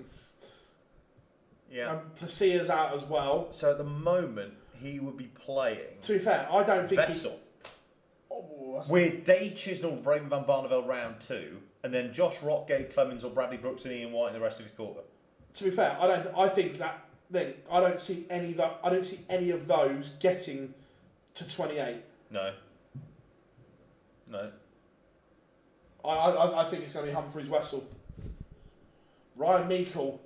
Yeah. And Placia's out as well. So at the moment, he would be playing. To be fair, I don't think Vessel. With Dave Chisnell, Raymond van Barneveld round 2, and then Josh Rock, Gabe Clemens, or Bradley Brooks and Ian White in the rest of his quarter. To be fair, I think that then I don't see any of those getting to 28. No. I think it's going to be Humphreys Wessel. Ryan Meikle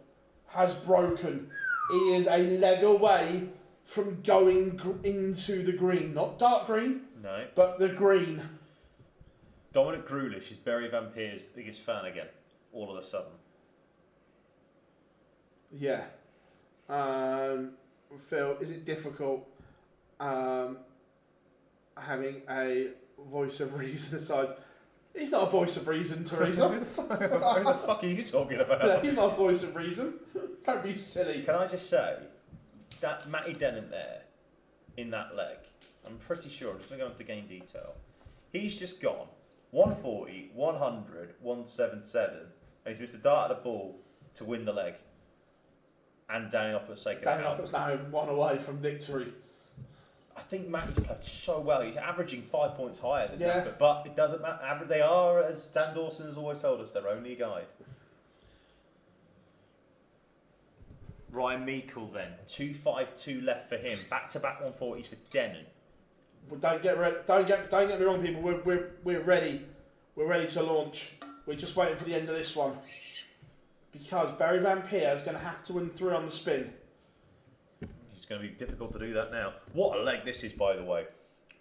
has broken. He is a leg away from going into the green, not dark green. No. But the green. Dominic Grulish is Barry Van Peer's biggest fan again, all of a sudden. Yeah. Phil, is it difficult having a voice of reason aside? He's not a voice of reason, Teresa. Who the fuck are you talking about? Yeah, he's not a voice of reason. Don't be silly. Can I just say, that Matty Dennant there, in that leg, I'm pretty sure, I'm just going to go into the game detail, he's just gone 140, 100, 177, and he's missed a dart at the ball to win the leg. And Danny Noppert's taken it out. Danny Noppert's now one away from victory. I think Matty's played so well. He's averaging 5 points higher than Noppert, but it doesn't matter. They are, as Dan Dawson has always told us, they're only a guide. Ryan Meikle then, 2.52 left for him. Back-to-back 140s for Dennant. Well, don't get me wrong, people. We're ready. We're ready to launch. We're just waiting for the end of this one because Barry Van Peer is going to have to win 3 on the spin. It's going to be difficult to do that now. What a leg this is, by the way.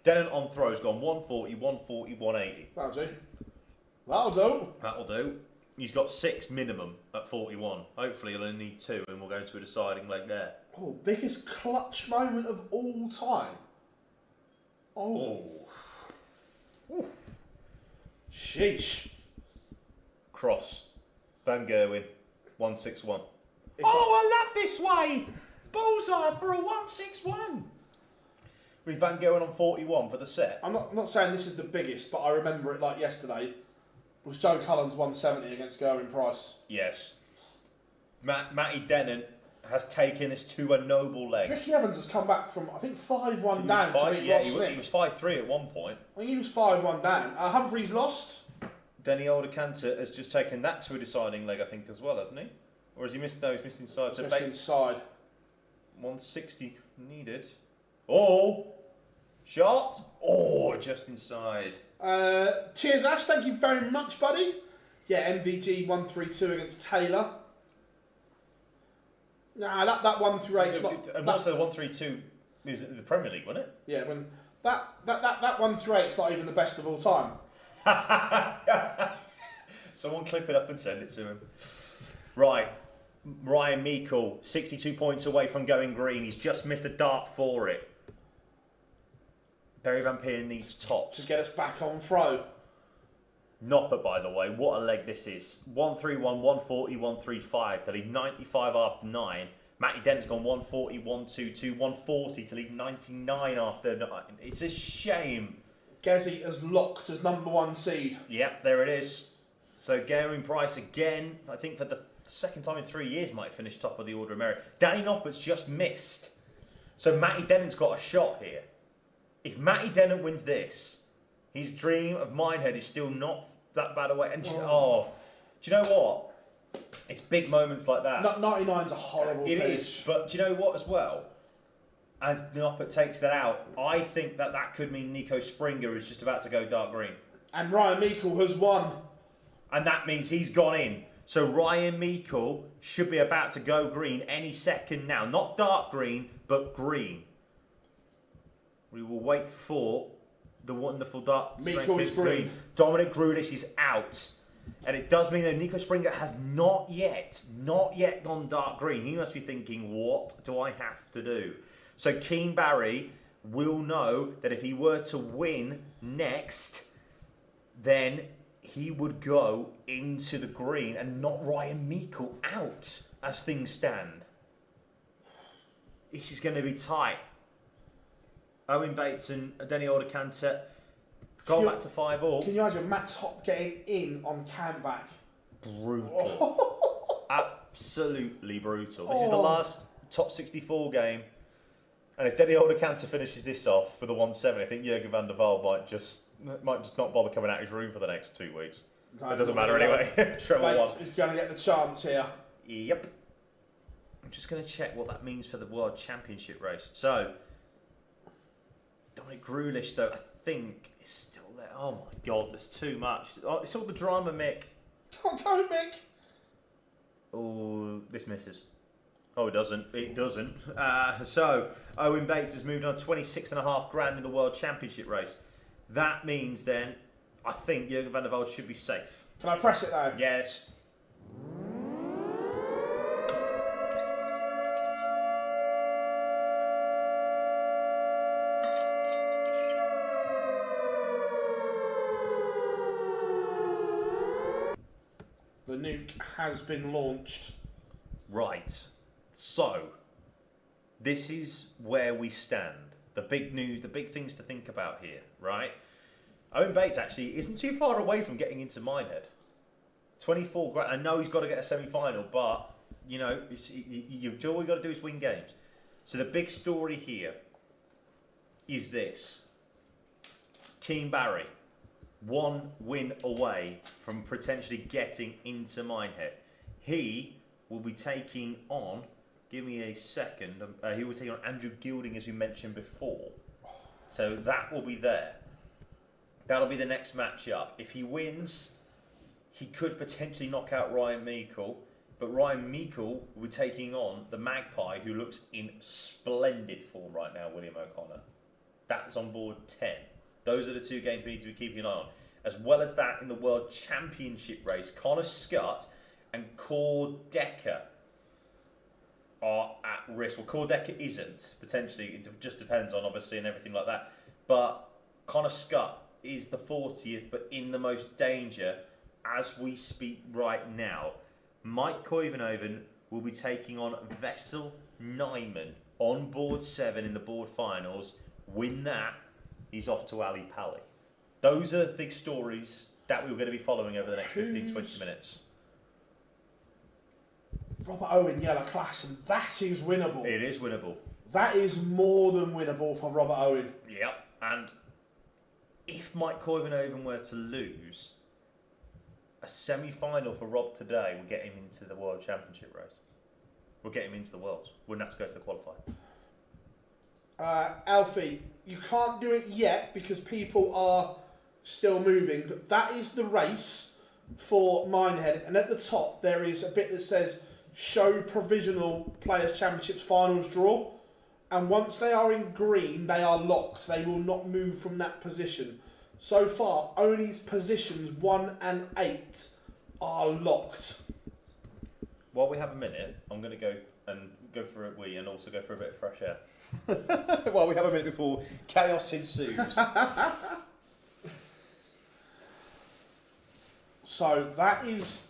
Dennant on throws gone 140, 140, 180. That'll do. That'll do. That'll do. He's got 6 minimum at 41. Hopefully he'll only need 2 and we'll go to a deciding leg there. Oh, biggest clutch moment of all time. Oh. Ooh. Sheesh. Cross. Van Gerwen, 161. Oh, I love this way! Bullseye for a 161. With Van Gerwen on 41 for the set. I'm not saying this is the biggest, but I remember it like yesterday. Was Joe Cullen's 170 against Gerwin Price. Yes. Matty Dennant has taken this to a noble leg. Ricky Evans has come back from, I think, 5-1 down to beat Ross Smith. He was 5-3 at one point. I think he was 5-1 down. Humphreys lost. Denny Olderkanter has just taken that to a deciding leg, I think, as well, hasn't he? Or has he missed? No, he's missed inside. So missed inside. 160 needed. Oh! Shot! Oh, just inside. Cheers, Ash. Thank you very much, buddy. Yeah, MVG 132 against Taylor. Nah, that 138's not... And also the 132 is the Premier League, wasn't it? Yeah, when that 138's not even the best of all time. Someone clip it up and send it to him. Right. Ryan Meikle, 62 points away from going green. He's just missed a dart for it. Barry Van Peer needs tops. To get us back on throw. Noppert, by the way, what a leg this is. 131, 140, 135 to lead 95 after 9. Matty Dennant's gone 140, 122, 140 to lead 99 after 9. It's a shame. Gezi has locked as #1 seed. Yep, there it is. So Gerwin Price again, I think for the second time in 3 years, might finish top of the order of merit. Danny Noppert's just missed. So Matty Dennant's got a shot here. If Matty Dennant wins this, his dream of Minehead is still not that bad away. And do you know what? It's big moments like that. 99's a horrible finish. It is, but do you know what as well? As Noppert takes that out, I think that could mean Nico Springer is just about to go dark green. And Ryan Meikle has won. And that means he's gone in. So Ryan Meikle should be about to go green any second now. Not dark green, but green. We will wait for the wonderful dark Meikle is green. Dominic Grulish is out. And it does mean that Nico Springer has not yet gone dark green. He must be thinking, what do I have to do? So Keen Barry will know that if he were to win next, then he would go into the green and not Ryan Meikle out as things stand. This is going to be tight. Owen Bates and Denny Olderkanter gone back to 5-all. Can you imagine Max Hopp getting in on Campback? Brutal. Absolutely brutal. This is the last top 64 game. And if Denny Olderkanter finishes this off with a 170, I think Jurgen van der Waal might just not bother coming out of his room for the next 2 weeks. No, it doesn't matter anyway. Treble Bates is going to get the chance here. Yep. I'm just going to check what that means for the World Championship race. So, Dominic Grulish, though, I think is still there. Oh my God, there's too much. Oh, it's all the drama, Mick. Can't go, Mick. Oh, this misses. Oh, it doesn't. It doesn't. So, Owen Bates has moved on 26.5 grand in the World Championship race. That means then, I think Jurgen van der Velde should be safe. Can I press it though? Yes. The nuke has been launched. Right. So, this is where we stand. The big news, the big things to think about here, right? Owen Bates actually isn't too far away from getting into Minehead. 24 grand. I know he's got to get a semi-final, but, you know, all you got to do is win games. So the big story here is this. Keane Barry, 1 win away from potentially getting into Minehead. He will be taking on, give me a second, he will take on Andrew Gilding, as we mentioned before. So that will be there. That'll be the next matchup. If he wins, he could potentially knock out Ryan Meikle, but Ryan Meikle will be taking on the Magpie, who looks in splendid form right now, William O'Connor. That's on board 10. Those are the 2 games we need to be keeping an eye on. As well as that, in the World Championship race, Connor Scott and Core Decker are at risk. Well, Core Decker isn't, potentially. It just depends on, obviously, and everything like that. But Connor Scott is the 40th, but in the most danger as we speak right now. Mike Koivunoven will be taking on Vessel Nyman on board 7 in the board finals. Win that, he's off to Ali Pally. Those are the big stories that we're going to be following over the next 15-20 minutes. Robert Owen, yellow class, and that is winnable. It is winnable. That is more than winnable for Robert Owen. Yep. And if Mike Koivunoven were to lose, a semi-final for Rob today will get him into the World Championship race. We'll get him into the Worlds. Wouldn't have to go to the qualifier. Alfie, you can't do it yet because people are still moving, but that is the race for Minehead, and at the top there is a bit that says show provisional Players Championships finals draw, and once they are in green they are locked. They will not move from that position. So far only positions 1 and 8 are locked. While we have a minute, I'm going to go for a wee and also go for a bit of fresh air. While we have a minute before chaos ensues. So that is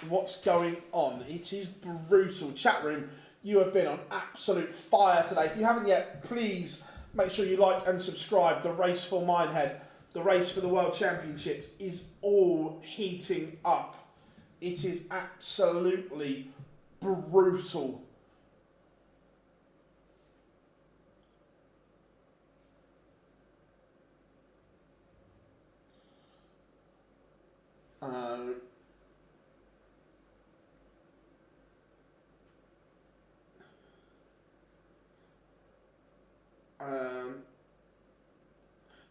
what's going on. It is brutal. Chat room, you have been on absolute fire today. If you haven't yet, please make sure you like and subscribe. The race for Minehead, the race for the World Championships is all heating up. It is absolutely brutal.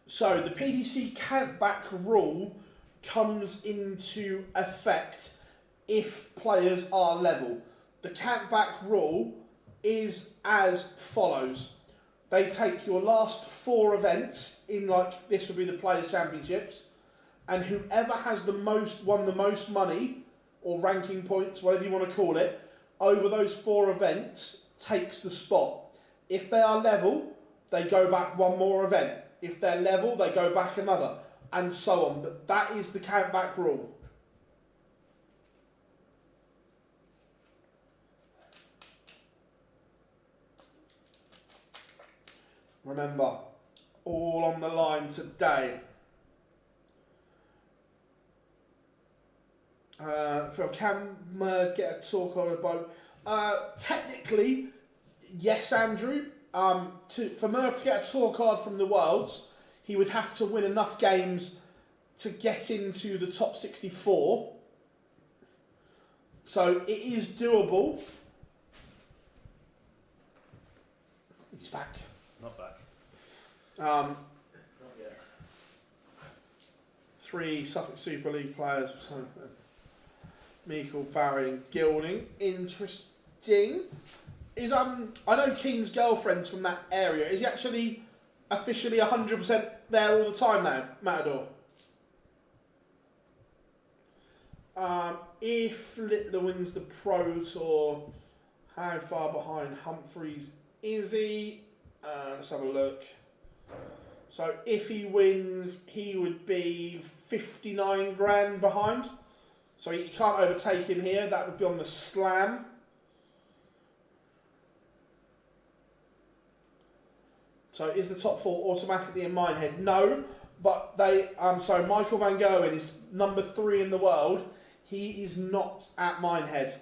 So the PDC countback rule comes into effect if players are level. The countback rule is as follows. They take your last 4 events in, like this would be the Players Championships, and whoever has won the most money or ranking points, whatever you want to call it, over those 4 events takes the spot. If they are level, they go back 1 more event. If they're level, they go back another, and so on. But that is the countback rule. Remember, all on the line today. Phil, can Merv get a talk on a boat? Technically, yes, Andrew. For Merv to get a tour card from the Worlds, he would have to win enough games to get into the top 64. So it is doable. He's back. Not back. Um, Not yet. 3 Suffolk Super League players. So, Meikle, Barry, and Gilding. Interesting. Is I know Keen's girlfriend's from that area. Is he actually officially 100% there all the time now, Matador? If Littler wins the Pro Tour, how far behind Humphreys is he? Let's have a look. So if he wins, he would be 59 grand behind. So you can't overtake him here. That would be on the slam. So is the top 4 automatically in Minehead? No, but they. So Michael Van Gerwen is number 3 in the world. He is not at Minehead.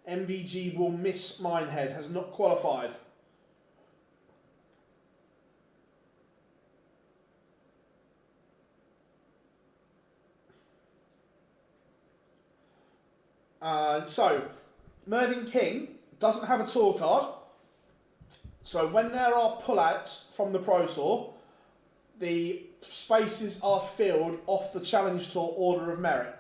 MVG will miss Minehead. Has not qualified. So Mervyn King doesn't have a tour card. So when there are pullouts from the Pro Tour, the spaces are filled off the Challenge Tour order of merit.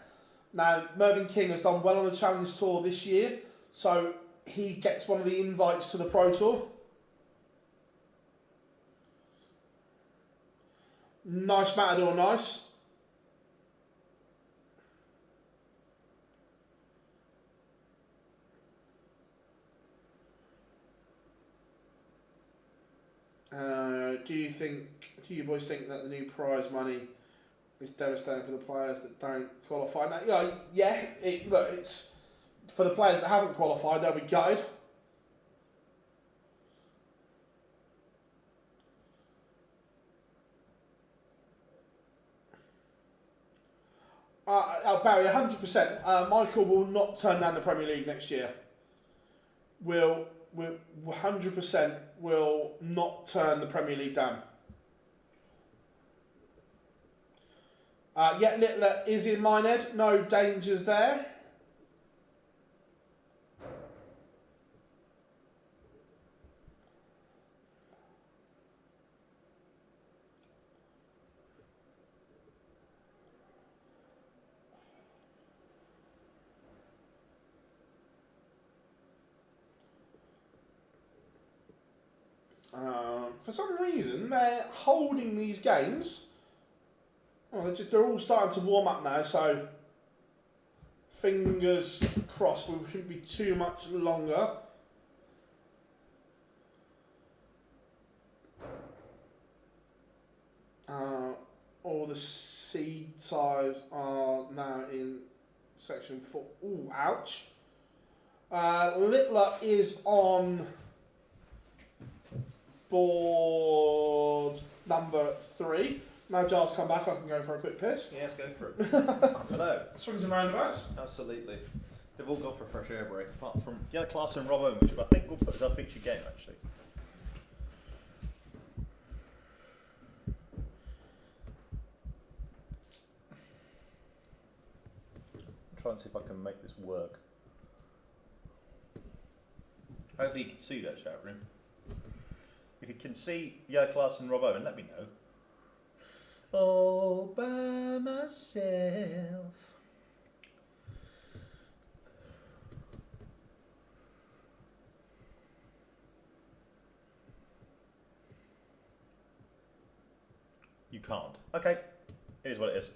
Now, Mervyn King has done well on the Challenge Tour this year, so he gets one of the invites to the Pro Tour. Nice Matador, nice. Do you boys think that the new prize money is devastating for the players that don't qualify? Now, yeah. It's for the players that haven't qualified; they'll be gutted. Barry, 100%. Michael will not turn down the Premier League next year. Will 100% will not turn the Premier League down. Yet Littler is in Minehead. No dangers there. For some reason, they're holding these games. Oh, they're all starting to warm up now, so fingers crossed we shouldn't be too much longer. All the seed ties are now in section 4. Ooh, ouch. Littler is on board number 3. Now Giles come back, I can go for a quick piss. Yeah, let's go for it. Hello. Swings and roundabouts. Absolutely. They've all gone for a fresh air break, apart from Class and Robbo, which I think we'll put as our featured game, actually. I'm trying to see if I can make this work. Hopefully you can see that, chat room. If you can see Class and Robbo, and let me know. All by myself. You can't. Okay, it is what it is.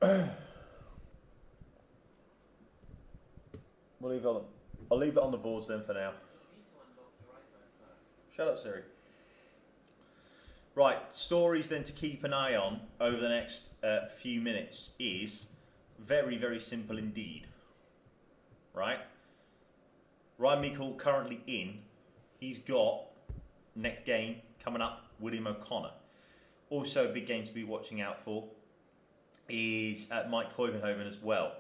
I'll leave it on the boards then for now. Shut up, Siri. Right, stories then to keep an eye on over the next few minutes is very, very simple indeed. Right? Ryan Meikle currently in. He's got next game coming up, William O'Connor. Also a big game to be watching out for is Mike Koivenhoven as well.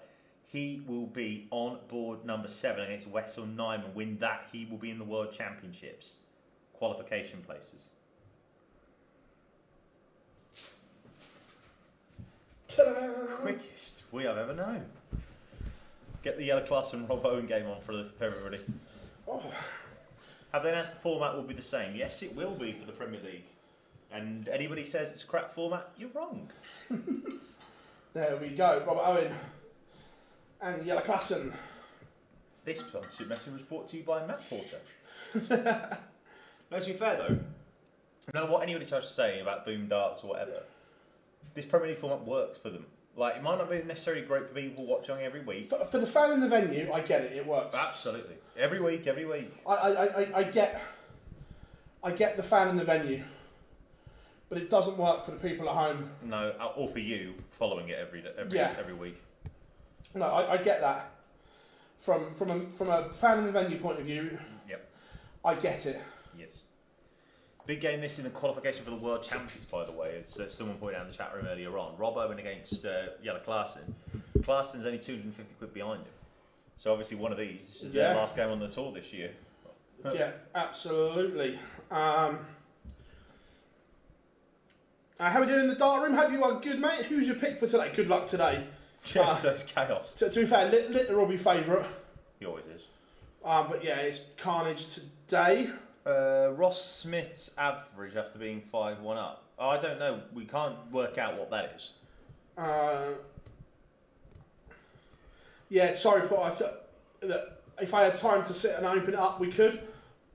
He will be on board number 7 against Wessel Nyman. Win that, he will be in the World Championships. Qualification places. Ta-da! Quickest we have ever known. Get the Yellow Class and Rob Owen game on for everybody. Oh. Have they announced the format will be the same? Yes, it will be for the Premier League. And anybody says it's a crap format, you're wrong. There we go. Robert Owen and Jelle Klassen. This sponsorship message was brought to you by Matt Porter. No, to be fair though, no matter what anybody tries to say about boom darts or whatever, this Premier League format works for them. Like, it might not be necessarily great for people watching every week. For the fan in the venue, I get it. It works. Absolutely. Every week. I get the fan in the venue, but it doesn't work for the people at home. No, or for you following it every week. No, I get that. From a fan in the venue point of view, yep, I get it. Yes. Big game this in the qualification for the World Champions, by the way, as someone pointed out in the chat room earlier on. Rob Owen against Jelle Klassen. Klassen's only 250 quid behind him. So obviously one of these is their last game on the tour this year. Yeah, absolutely. How are we doing in the dart room? Hope you are good, mate. Who's your pick for today? Good luck today. Yeah, so it's chaos. To be fair, Littler will be favourite. He always is. But yeah, it's carnage today. Ross Smith's average after being 5-1 up. Oh, I don't know. We can't work out what that is. Yeah, sorry, Paul. If I had time to sit and open it up, we could.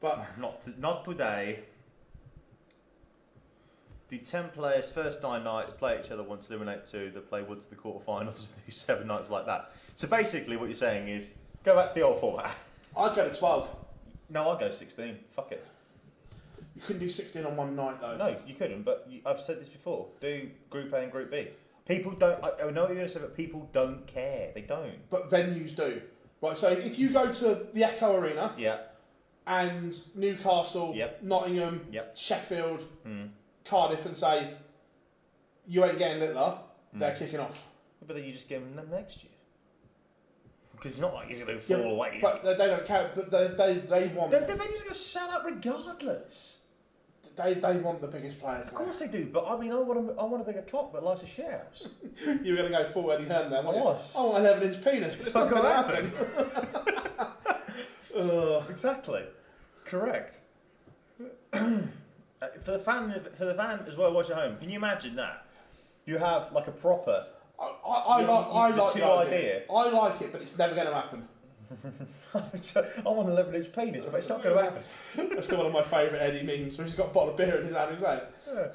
But not today. Do 10 players, first 9 nights, play each other once, eliminate 2, they play once to the quarterfinals, do 7 nights like that. So basically what you're saying is, go back to the old format. I'd go to 12. No, I'd go 16. Fuck it. You couldn't do 16 on one night, though. No, you couldn't, but I've said this before. Do Group A and Group B. People don't, I know what you're going to say, but people don't care. They don't. But venues do. Right, so if you go to the Echo Arena, yeah, and Newcastle, yep, Nottingham, yep, Sheffield, Cardiff, and say, you ain't getting Littler, they're kicking off. But then you just give them next year. Because it's not like he's going to fall away. But they don't care. But they want. The venue's going to sell out regardless. They want the biggest players. Of course they do. But I mean, I want a bigger cock, but life's a share house. You were going to go full Eddie Hearn there, weren't you? I was. I want an 11-inch penis, but it's not going to happen. Exactly. Correct. For the fan as well, watch at home. Can you imagine that? You have like a proper. I like the idea. I like it, but it's never going to happen. I want an 11-inch penis, but it's not going to happen. That's still one of my favourite Eddie memes, where he's got a bottle of beer in his hand. Yeah.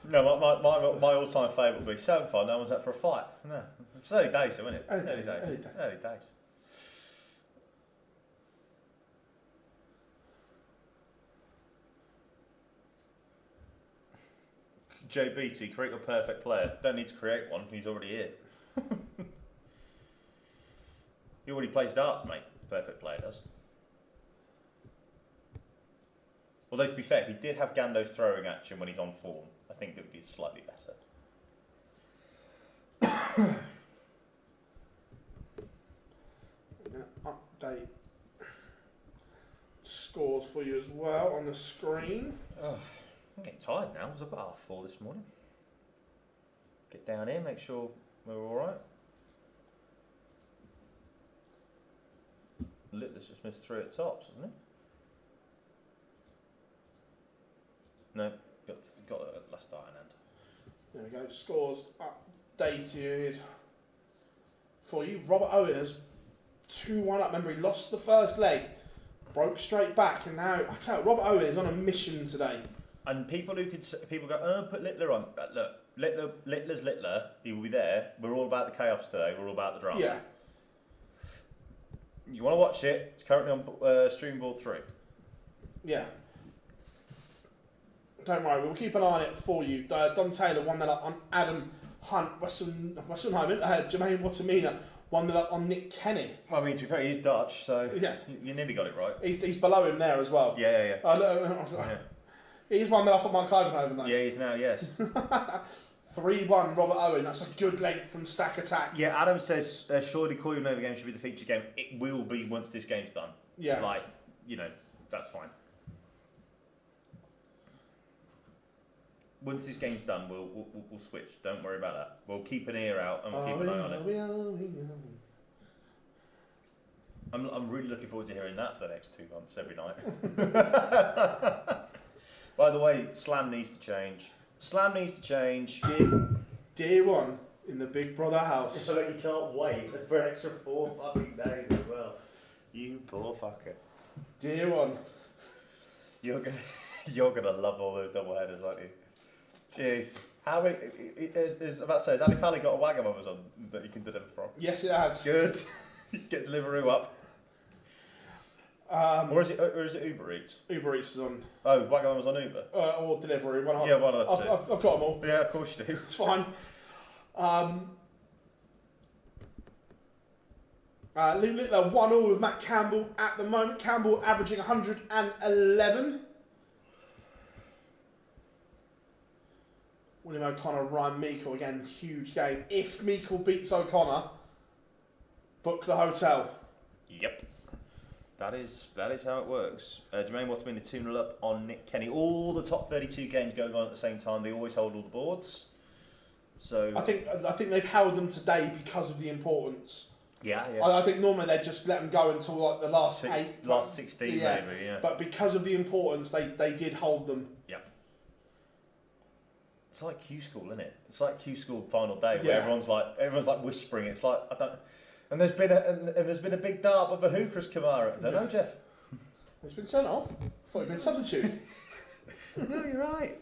No, my all-time favourite would be Semifinal. No one's up for a fight. No, it's early days, though, isn't it? Early days. JBT, create your perfect player. Don't need to create one, he's already here. He already plays darts, mate. Perfect player does. Although, to be fair, if he did have Gando's throwing action when he's on form, I think it would be slightly better. Update scores for you as well on the screen. Oh, I'm getting tired now. I was up at 4:30 this morning. Get down here, make sure we're alright. Littler's just missed 3 at tops, hasn't he? No, got a last iron end. There we go. Scores updated for you. Robert Owen has 2-1 up. Remember, he lost the first leg, broke straight back, and now I tell you, Robert Owen is on a mission today. And people go, put Littler on. Look, Littler's Littler. He will be there. We're all about the chaos today. We're all about the drama. Yeah. You want to watch it? It's currently on Stream Board 3. Yeah. Don't worry, we'll keep an eye on it for you. Don Taylor won that up on Adam Hunt, Wesselheimen, Jermaine Watamina won that up on Nick Kenny. I mean, to be fair, he's Dutch, so yeah, you nearly got it right. He's below him there as well. Yeah. Yeah. He's won that up on Mark Ivanhoven though. Yeah, he's now, yes. 3-1 Robert Owen, that's a good leg from Stack Attack. Yeah, Adam says, surely Call Your Nova game should be the feature game. It will be once this game's done. Yeah. Like, that's fine. Once this game's done, we'll switch. Don't worry about that. We'll keep an ear out and we'll keep an eye on it. I'm really looking forward to hearing that for the next 2 months every night. By the way, Slam needs to change. Slam needs to change. Day one in the Big Brother house. So you can't wait for an extra 4 fucking days as well. You poor fucker. Day one. You're gonna love all those double headers, aren't you? Jeez. How many? Is about to say, has Ali Pally got a Wagamama's on that you can deliver from? Yes, it has. Good. Get Deliveroo up. Or is it Uber Eats? Uber Eats is on. Oh, Wagamama's on Uber. Or delivery. One Yeah, one of the two. I've got them all. Yeah, of course you do. It's fine. Luke Littler 1-1 with Matt Campbell at the moment. Campbell averaging 111. William O'Connor, Ryan Meikle, again, huge game. If Meikle beats O'Connor, book the hotel. Yep. That is how it works. Jermaine Waterman 2-0 up on Nick Kenny. All the top 32 games going on at the same time. They always hold all the boards. So I think they've held them today because of the importance. Yeah. I think normally they just let them go until like the last 16 maybe, yeah. But because of the importance, they did hold them. Yep. It's like Q School, isn't it? It's like Q School final day where Yeah. everyone's like whispering. It's like I don't. And there's been a big dart of a who, Chris Kamara. I don't know, Jeff. It's been sent off. I thought it'd been substituted. No, you're right.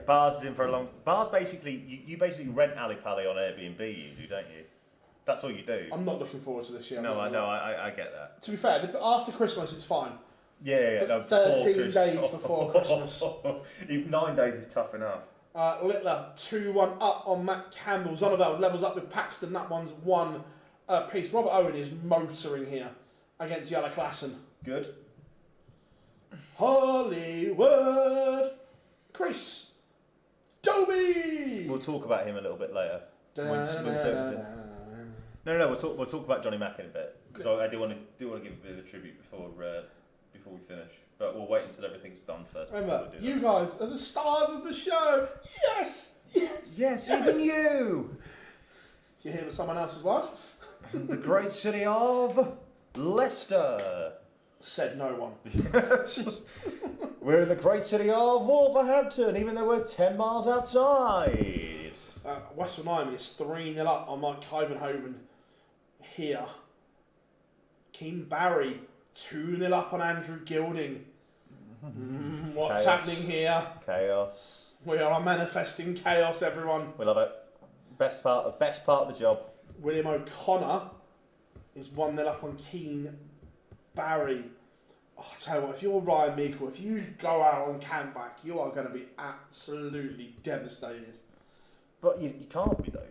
Bars is in for a long. Bars basically you basically rent Ali Pally on Airbnb. You do, don't you? That's all you do. I'm not looking forward to this year. No, I know. I get that. To be fair, after Christmas it's fine. Yeah. But No, 13 days before Christmas. Even 9 days is tough enough. Littler 2-1 up on Matt Campbell. Zonderveld levels up with Paxton. That one's one piece. Robert Owen is motoring here against Jalla Klassen. Good. Hollywood. Chris Dobie. We'll talk about him a little bit later. We'll talk about Johnny Mack in a bit because I do want to give a bit of a tribute before we finish. But we'll wait until everything's done first. Remember, you guys are the stars of the show. Yes, even you. Do you hear with someone else's wife? The great city of Leicester. Said no one. We're in the great city of Wolverhampton, even though we're 10 miles outside. West Wyoming is 3-0 up on Mike Ivanhoven here. Keane Barry 2-0 up on Andrew Gilding. What's happening here? Chaos. We are manifesting chaos, everyone. We love it. Best part of the job. William O'Connor is 1-0 up on Keane Barry. Oh, I tell you what, if you're Ryan Meikle, if you go out on campback, you are going to be absolutely devastated. But you can't be though.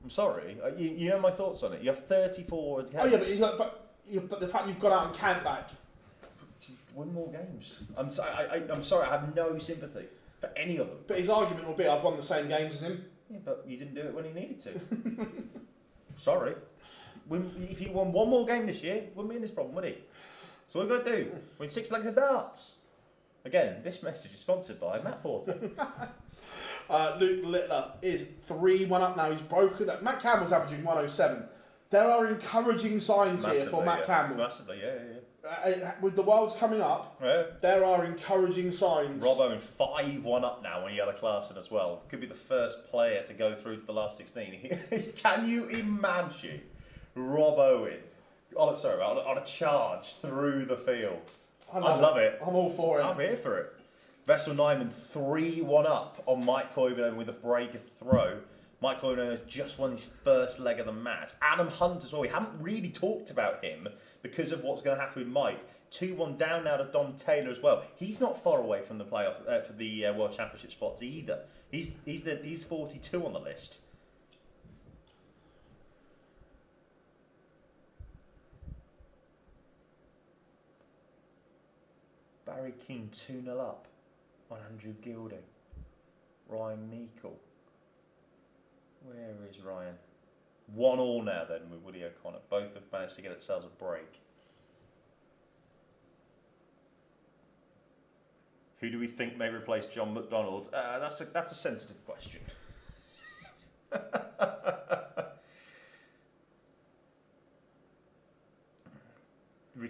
I'm sorry. You know my thoughts on it. You have 34 attempts. Oh yeah, but the fact you've got out on campback. Win more games. I'm sorry. I have no sympathy for any of them. But his argument will be, I've won the same games as him. Yeah, but you didn't do it when you needed to. Sorry. If you won one more game this year, wouldn't be in this problem, would he? So what we've got to do, win 6 legs of darts. Again, this message is sponsored by Matt Porter. Luke Littler is 3-1 up now. He's broken that. Matt Campbell's averaging 107. There are encouraging signs here for Matt Campbell. Massively, yeah. With the Worlds coming up, there are encouraging signs. Rob Owen 5-1 up now on Jalla Klassen as well. Could be the first player to go through to the last 16. Can you imagine Rob Owen on a charge through the field? I love it. I'm all for it. I'm here for it. Vessel Nyman 3-1 up on Mike Koivunen with a breaker throw. Mike Koivunen has just won his first leg of the match. Adam Hunt as well. We haven't really talked about him because of what's going to happen with Mike. 2-1 down now to Dom Taylor as well. He's not far away from the playoff for the World Championship spots either. He's 42 on the list. Barry Keane 2-0 up on Andrew Gilding. Ryan Meikle. Where is Ryan? 1-1 now then with Woody O'Connor. Both have managed to get themselves a break. Who do we think may replace John McDonald? That's a sensitive question.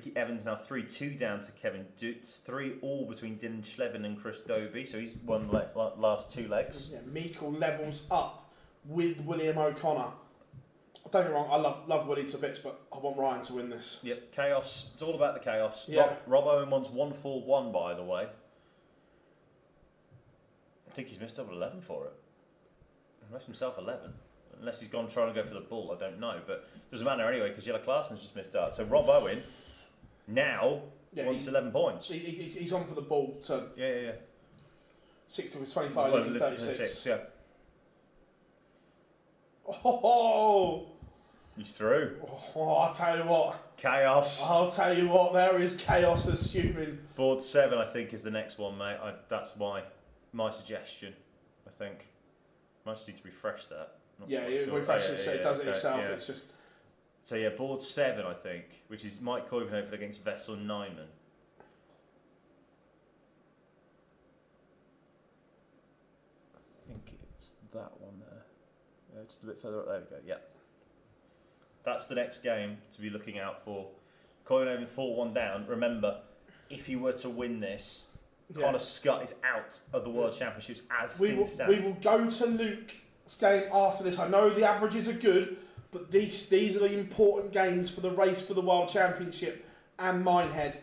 Ricky Evans now 3-2 down to Kevin Dutz. 3-all between Dylan Schlevin and Chris Dobie. So he's won last 2 legs. Yeah, Meikle levels up with William O'Connor. Don't get me wrong, I love Willie to bits, but I want Ryan to win this. Yep, chaos. It's all about the chaos. Yeah. Rob Owen wants 1-4-1, by the way. I think he's missed double 11 for it. He left himself 11. Unless he's gone trying to go for the bull, I don't know. But it doesn't matter anyway, because Jella Clarkson's just missed out. So Rob Owen now wants 11 points. He's on for the bull to... Yeah. 60 with 25, well, 36. Yeah. Oh! He's through. Oh, I'll tell you what. Chaos. I'll tell you what, there is chaos assuming. Board 7, I think, is the next one, mate. That's my suggestion, I think. Might just need to refresh that. It refreshes, so it does it itself. Yeah. It's just... So yeah, board 7, I think, which is Mike Coivenhoven against Vessel Nyman. I think it's that one there. Yeah, just a bit further up. There we go. Yeah. That's the next game to be looking out for. Coivenhoven 4-1 down. Remember, if you were to win this, Connor Scott is out of the World Championships as things stand. We will go to Luke's game after this. I know the averages are good, but these are the important games for the race for the World Championship and Minehead.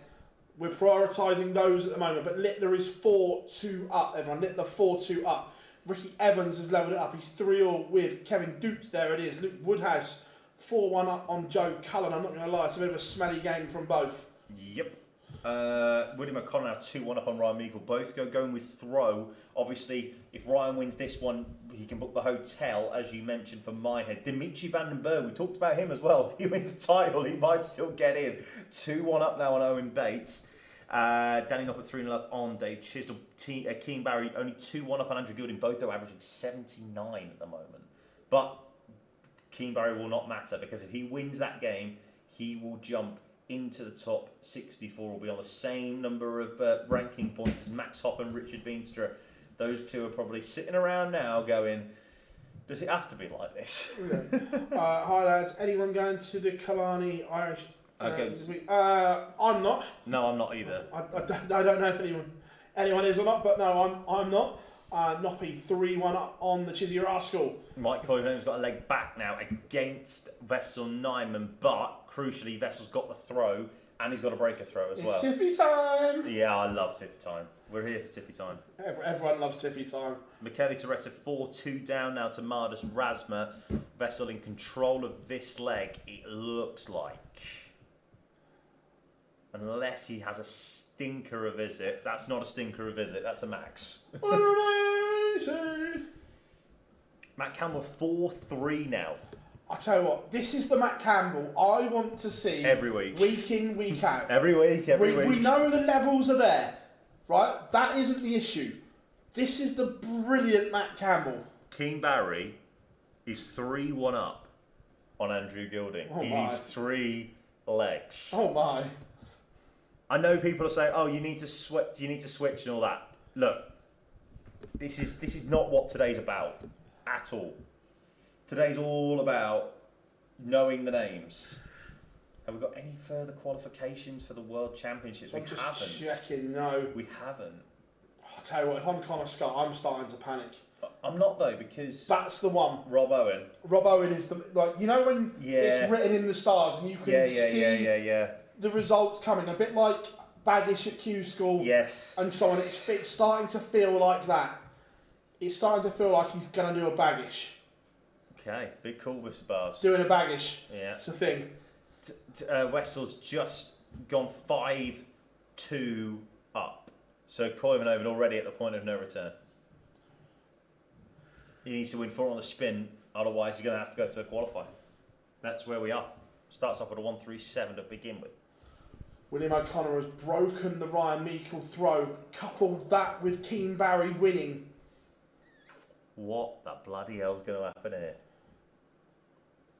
We're prioritising those at the moment, but Littler is 4-2 up, everyone. Littler 4-2 up. Ricky Evans has levelled it up. He's 3-all with Kevin Dutz. There it is. Luke Woodhouse 4-1 up on Joe Cullen. I'm not going to lie, it's a bit of a smelly game from both. Yep. William O'Connor now 2-1 up on Ryan Meikle. Both going with throw. Obviously, if Ryan wins this one, he can book the hotel, as you mentioned, for Minehead. Dimitri van den Berg, we talked about him as well. If he wins the title, he might still get in. 2-1 up now on Owen Bates. Danny Knopp at 3-0 up on Dave Chisnell. Keen Barry only 2-1 up on Andrew Goulding. Both are averaging 79 at the moment. But Keen Barry will not matter, because if he wins that game, he will jump into the top 64, will be on the same number of ranking points as Max Hopp and Richard Veenstra. Those two are probably sitting around now going, does it have to be like this? Hi lads, anyone going to the Killarney Irish? I'm not. No, I'm not either. I don't know if anyone is or not, but no, I'm not. Noppy 3-1 up on the Chizzy Rascal. Mike Coivenhoven's got a leg back now against Vessel Nyman, but crucially Vessel's got the throw and he's got a breaker throw as well. It's Tiffy time! Yeah, I love Tiffy time. We're here for Tiffy time. Everyone loves Tiffy time. Michele Toretta 4-2 down now to Mardus Razma. Vessel in control of this leg, it looks like. Unless he has a stinker of visit. That's not a stinker of visit, that's a max. Matt Campbell 4-3 now. I tell you what, this is the Matt Campbell I want to see every week. Week in, week out. Every week. We know the levels are there, right? That isn't the issue. This is the brilliant Matt Campbell. Keen Barry is 3-1 up on Andrew Goulding. He needs 3 legs. Oh my. I know people are saying, "Oh, you need to switch and all that." Look, this is not what today's about at all. Today's all about knowing the names. Have we got any further qualifications for the World Championships? I'm just checking. No, we haven't. I'll tell you what. If I'm Connor Scott, I'm starting to panic. I'm not though, because that's the one. Rob Owen. Rob Owen is the when it's written in the stars and you can see the results coming, a bit like Baggish at Q School, and so on. It's starting to feel like that. It's starting to feel like he's going to do a Baggish. Okay, big call with Sabars. Doing a Baggish. Yeah, it's a thing. Wessel's just gone 5-2 up, so Coivenhoven already at the point of no return. He needs to win 4 on the spin, otherwise you're going to have to go to the qualifying. That's where we are. Starts off with a 1-3-7 to begin with. William O'Connor has broken the Ryan Meikle throw, coupled that with Keen Barry winning. What the bloody hell's going to happen here?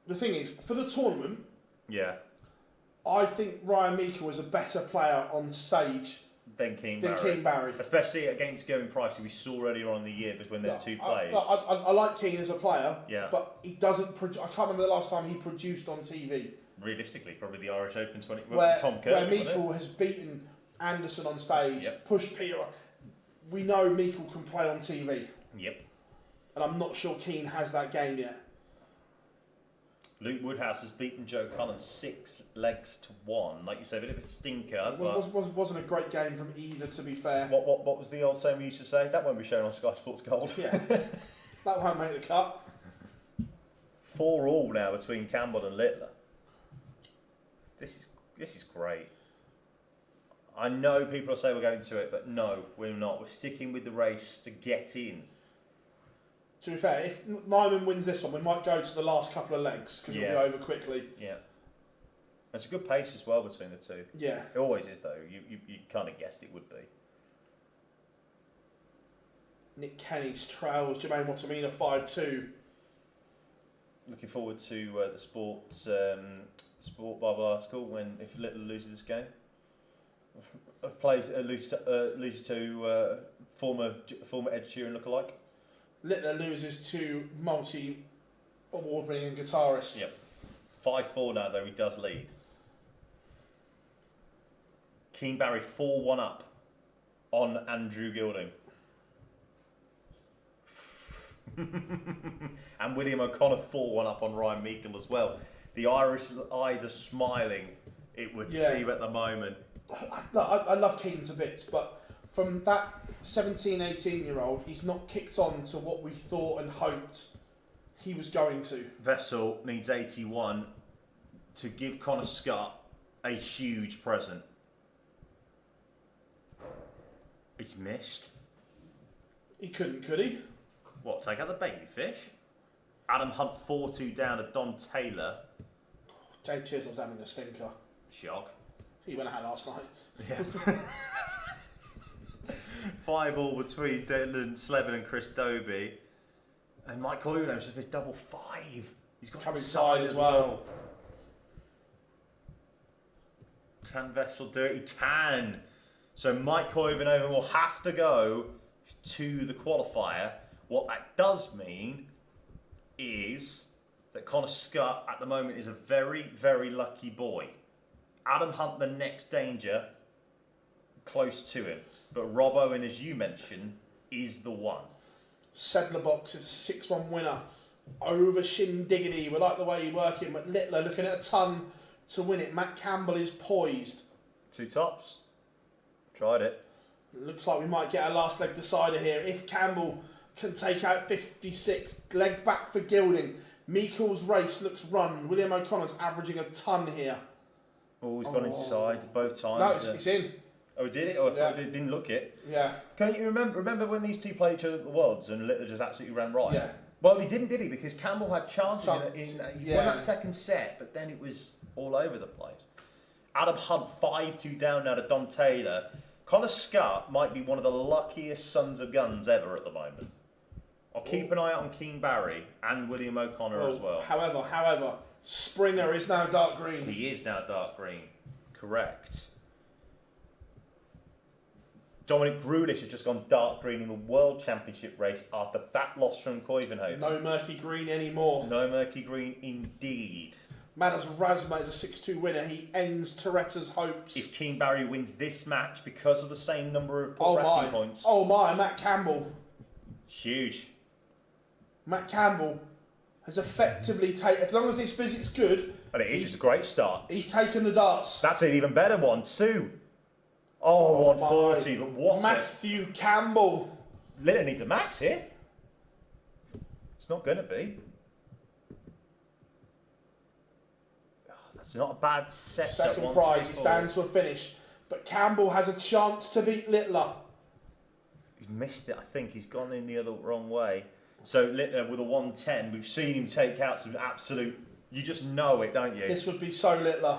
The thing is, for the tournament, I think Ryan Meikle is a better player on stage than Keen Barry. Especially against Going Price, who we saw earlier on in the year, because when there's 2 players. I like Keen as a player, but he doesn't. I can't remember the last time he produced on TV. realistically, probably the Irish Open 20 where Tom Kirby. Where Meikle has beaten Anderson on stage, Yep. pushed Peter. We know Meikle can play on TV. Yep. And I'm not sure Keane has that game yet. Luke Woodhouse has beaten Joe Cullen 6 legs to 1. Like you said, a bit of a stinker. It wasn't a great game from either, to be fair. What was the old saying we used to say? That won't be shown on Sky Sports Gold. Yeah. That won't make the cut. 4-all now between Campbell and Littler. This is great. I know people will say we're going to it, but no, we're not. We're sticking with the race to get in. To be fair, if Nyman wins this one, we might go to the last couple of legs because it'll be over quickly. Yeah. It's a good pace as well between the two. Yeah. It always is, though. You kind of guessed it would be. Nick Kenny's trails Jermaine Wattamina 5-2. Looking forward to the Sport Bible article when if Littler loses this game. Loses to former Ed Sheeran lookalike. Littler loses to multi-award-winning guitarist. Yep. 5-4 now, though, he does lead. Keane Barry 4-1 up on Andrew Gilding. And William O'Connor 4-1 up on Ryan Meikle as well. The Irish eyes are smiling, it would seem at the moment. I love Keane to bits, but from that 17, 18-year-old, he's not kicked on to what we thought and hoped he was going to. Vessel needs 81 to give Connor Scott a huge present. He's missed. He couldn't, could he? What, take out the baby fish? Adam Hunt 4-2 down to Don Taylor. Jay Chisel's having a stinker. Shock. He went out last night. Yeah. 5-all between Dylan Slevin and Chris Dobie. And Mike Luno's just missed double 5. He's got Coming side side as well. Can Vessel do it? He can. So Mike Koivunen will have to go to the qualifier. What that does mean is that Connor Scott at the moment is a very, very lucky boy. Adam Hunt, the next danger, close to him. But Rob Owen, as you mentioned, is the one. Sedlerbox is a 6-1 winner over Shindiggity. We like the way he's working, but Littler looking at a ton to win it. Matt Campbell is poised. 2 tops. Tried it. Looks like we might get a last leg decider here. If Campbell can take out 56, leg back for Gilding. Meikle's race looks run. William O'Connor's averaging a ton here. Oh, he's gone inside both times. No, it's in. Oh, did it? Oh, I thought it didn't look it. Yeah. Can you remember when these two played each other at the Worlds and Littler just absolutely ran right? Yeah. Well, he didn't, did he? Because Campbell had chances he Yeah. won that second set, but then it was all over the place. Adam Hunt 5-2 down now to Don Taylor. Connor Scott might be one of the luckiest sons of guns ever at the moment. I'll keep an eye out on Keane Barry and William O'Connor as well. However, Springer is now dark green. He is now dark green. Correct. Dominic Grulich has just gone dark green in the World Championship race after that loss from Koivunen. No murky green anymore. No murky green indeed. Madas Razma is a 6-2 winner. He ends Toretta's hopes. If Keane Barry wins this match because of the same number of ranking points. Oh my, Matt Campbell. Huge. Matt Campbell has effectively taken, as long as this visit's good. And it is just a great start. He's taken the darts. That's an even better one too. Oh, 140, but what Matthew Campbell. Littler needs a max here. It's not going to be. That's not a bad set. Second prize, it's down to a finish. But Campbell has a chance to beat Littler. He's missed it, I think. He's gone in the other wrong way. So Littler with a 110, we've seen him take out some absolute... You just know it, don't you? This would be so Littler.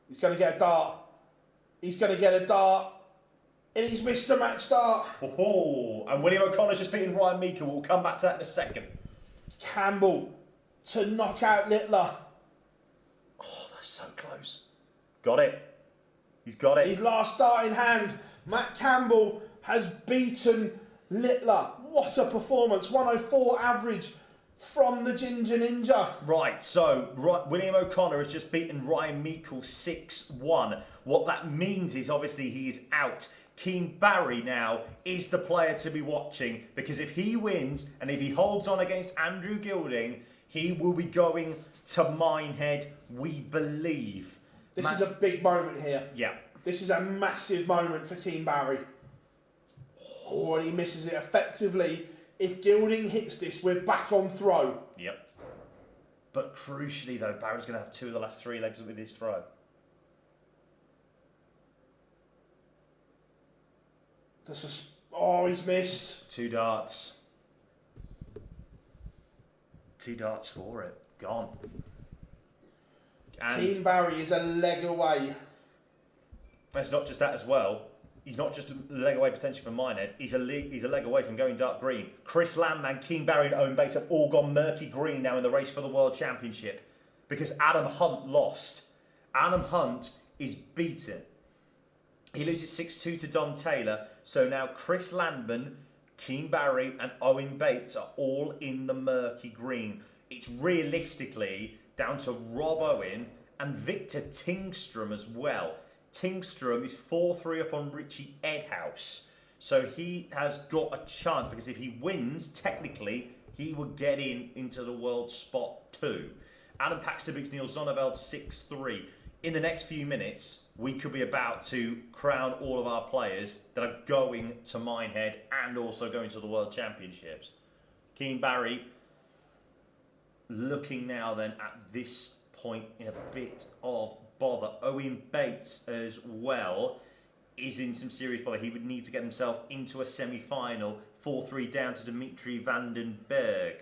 He's going to get a dart. He's going to get a dart. And he's missed a match dart. Oh, and William O'Connor's just beaten Ryan Meikle. We'll come back to that in a second. Campbell to knock out Littler. Oh, that's so close. Got it. He's got it. His last dart in hand. Matt Campbell has beaten Littler. What a performance. 104 average. from the Ginger Ninja. Right, so William O'Connor has just beaten Ryan Meikle 6-1. What that means is obviously he is out. Keane Barry now is the player to be watching, because if he wins and if he holds on against Andrew Gilding, he will be going to Minehead, we believe. This is a big moment here. Yeah. This is a massive moment for Keane Barry. Oh, and he misses it effectively. If Gilding hits this, we're back on throw. Yep. But crucially though, Barry's going to have 2 of the last 3 legs with his throw. Oh, he's missed. 2 darts. 2 darts for it. Gone. And Keane Barry is a leg away. it's not just that as well. He's not just a leg away potentially from Minehead. He's a leg away from going dark green. Chris Landman, Keane Barry and Owen Bates have all gone murky green now in the race for the World Championship because Adam Hunt lost. Adam Hunt is beaten. He loses 6-2 to Don Taylor. So now Chris Landman, Keane Barry and Owen Bates are all in the murky green. It's realistically down to Rob Owen and Victor Tingstrom as well. Tingstrom is 4-3 up on Richie Edhouse. So he has got a chance, because if he wins, technically, he would get into the world spot 2. Adam Paxton beats Neil Zonneveld 6-3. In the next few minutes, we could be about to crown all of our players that are going to Minehead and also going to the World Championships. Keane Barry looking now then at this point in a bit of bother. Owen Bates as well is in some serious bother. He would need to get himself into a semi-final. 4-3 down to Dimitri Vandenberg.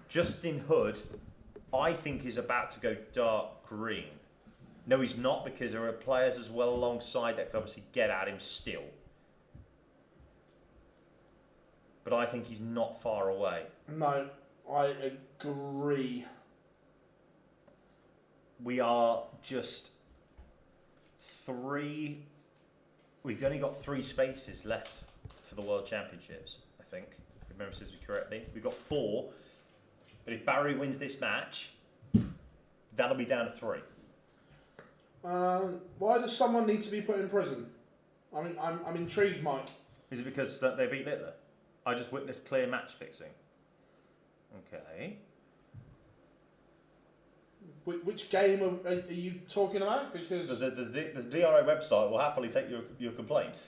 Justin Hood, I think, is about to go dark green. No, he's not, because there are players as well alongside that could obviously get at him still. But I think he's not far away. No, I agree. We are just 3... We've only got 3 spaces left for the World Championships, I think. If I remember this correctly. We've got 4. But if Barry wins this match, that'll be down to 3. Why does someone need to be put in prison? I mean, I'm intrigued, Mike. Is it because they beat Littler? I just witnessed clear match fixing. Okay. Which game are you talking about? Because the DRA website will happily take your complaint.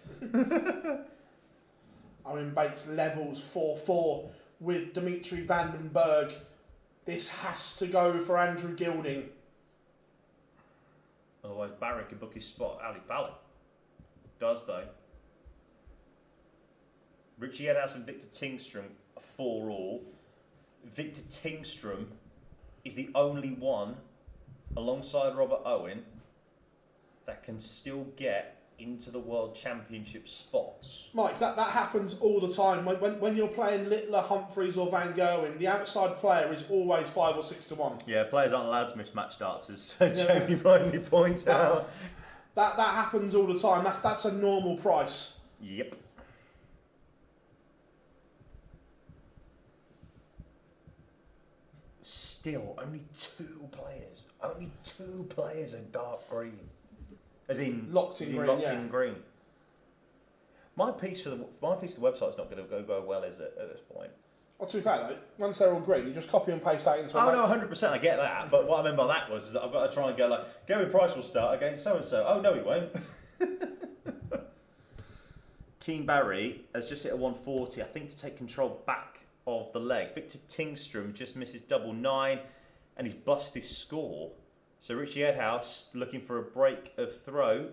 Owen Bates levels 4-4 with Dimitri Vandenberg. This has to go for Andrew Gilding. Otherwise, Barry can book his spot at Ali Bally. Does though. Richie Edhouse and Victor Tingstrom are 4-all. Victor Tingstrom is the only one, alongside Robert Owen, that can still get into the World Championship spots. Mike, that happens all the time. When you're playing Littler, Humphreys or Van Gerwen, the outside player is always 5 or 6 to 1. Yeah, players aren't allowed to miss match darts, as Jamie rightly points out. That happens all the time. That's a normal price. Yep. Still, only 2 players. Only 2 players are dark green. As in locked in green. My piece of the website's not going to go well, is it, at this point? Well, to be fair though, once they're all green, you just copy and paste that into. Oh no, 100%. I get that, but what I meant by that was that I've got to try and go like, Gary Price will start against so and so. Oh no, he won't. Keane Barry has just hit a 140, I think, to take control back of the leg. Victor Tingstrom just misses double 9, and he's bust his score. So Richie Edhouse looking for a break of throw,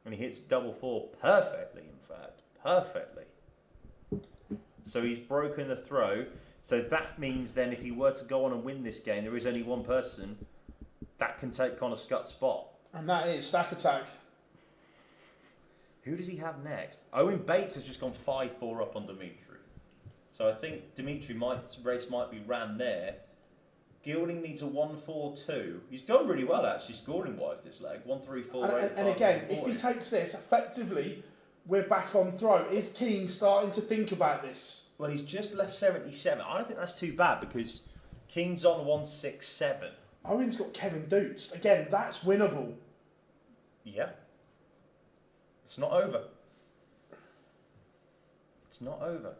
and he hits double 4 perfectly, in fact. Perfectly. So he's broken the throw. So that means then if he were to go on and win this game, there is only one person that can take Connor Scott's spot. And that is Stack Attack. Who does he have next? Owen Bates has just gone 5-4 up on Dimitri. So I think Dimitri race might be ran there. Gilding needs a 1-4-2. He's done really well actually scoring wise this leg. 1-3-4. And again, if he takes this, effectively we're back on throw. Is Keane starting to think about this? Well, he's just left 77. I don't think that's too bad because Keane's on 167. Owen's got Kevin Dukes. Again, that's winnable. Yeah. It's not over. It's not over.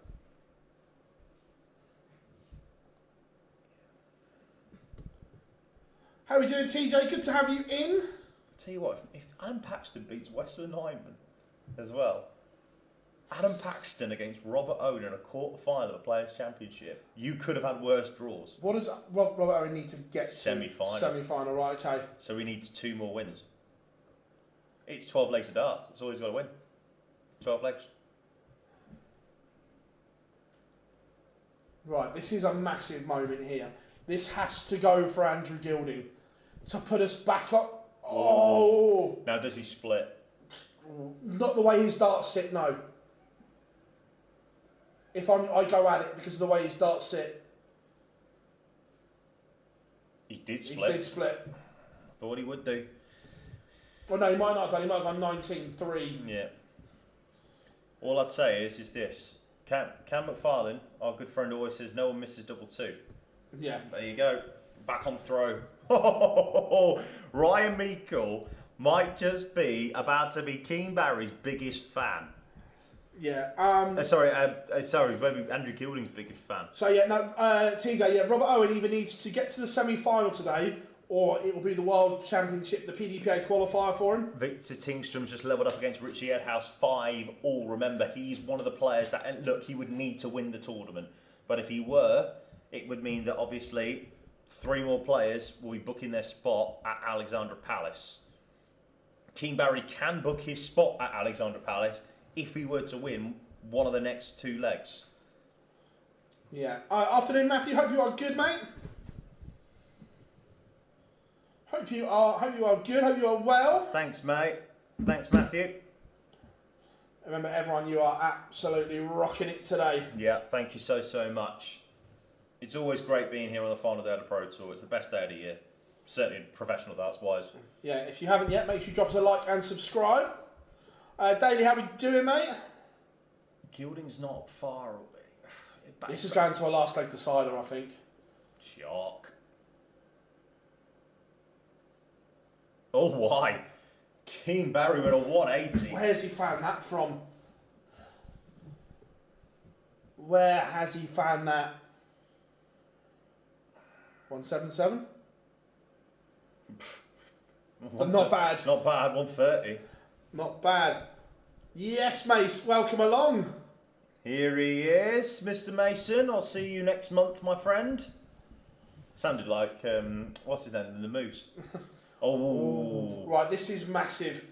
How are we doing, TJ? Good to have you in. Tell you what, if Adam Paxton beats Wesley Hyman as well, Adam Paxton against Robert Owen in a quarter-final of a Players' Championship, you could have had worse draws. What does Robert Owen need to get Semi-final. to? Semi-final, right, okay. So he needs 2 more wins. It's 12 legs of darts. That's all he's got to win. 12 legs. Right, this is a massive moment here. This has to go for Andrew Gilding to put us back up. Oh! Now, does he split? Not the way his darts sit, no. If I go at it because of the way his darts sit. He did split. He did split. I thought he would do. Well, no, he might not have done. He might have gone 19-3. Yeah. All I'd say is this. Cam McFarlane, our good friend, always says no one misses double 2. Yeah. There you go. Back on throw. Ryan Meikle might just be about to be Keane Barry's biggest fan. Yeah. Sorry, maybe Andrew Gilding's biggest fan. So yeah, no, TJ, yeah, Robert Owen either needs to get to the semi-final today, or it will be the World Championship, the PDPA qualifier for him. Victor Tingstrom's just levelled up against Richie Edhouse 5-all. Remember, he's one of the players that, and look, he would need to win the tournament. But if he were, it would mean that obviously 3 more players will be booking their spot at Alexandra Palace. Keane Barry can book his spot at Alexandra Palace if he were to win one of the next 2 legs. Yeah. Afternoon, Matthew. Hope you are good, mate. Hope you are good. Hope you are well. Thanks, mate. Thanks, Matthew. Remember, everyone, you are absolutely rocking it today. Yeah, thank you so much. It's always great being here on the final day of the Pro Tour. It's the best day of the year. Certainly professional darts wise. Yeah, if you haven't yet, make sure you drop us a like and subscribe. Daily, how we doing, mate? Gilding's not far away. This is going to a last leg decider, I think. Shock. Oh, why? Keane Barry with a 180. Where's he found that from? Where has he found that? 177? Not bad. Not bad, 130. Not bad. Yes, Mace, welcome along. Here he is, Mr. Mason. I'll see you next month, my friend. Sounded like, what's his name? The Moose. Oh. Right, this is massive.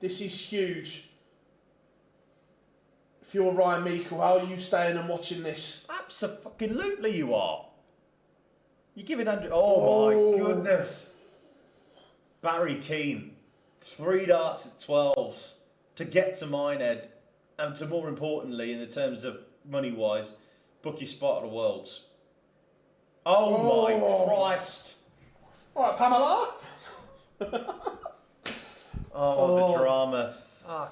This is huge. If you're Ryan Meikle, how are you staying and watching this? Absolutely you are. You're giving Andrew... Oh, my goodness. Barry Keane. 3 darts at 12s to get to Minehead, and to more importantly, in the terms of money-wise, book your spot at the Worlds. Oh my Christ! All right, Pamela. The drama.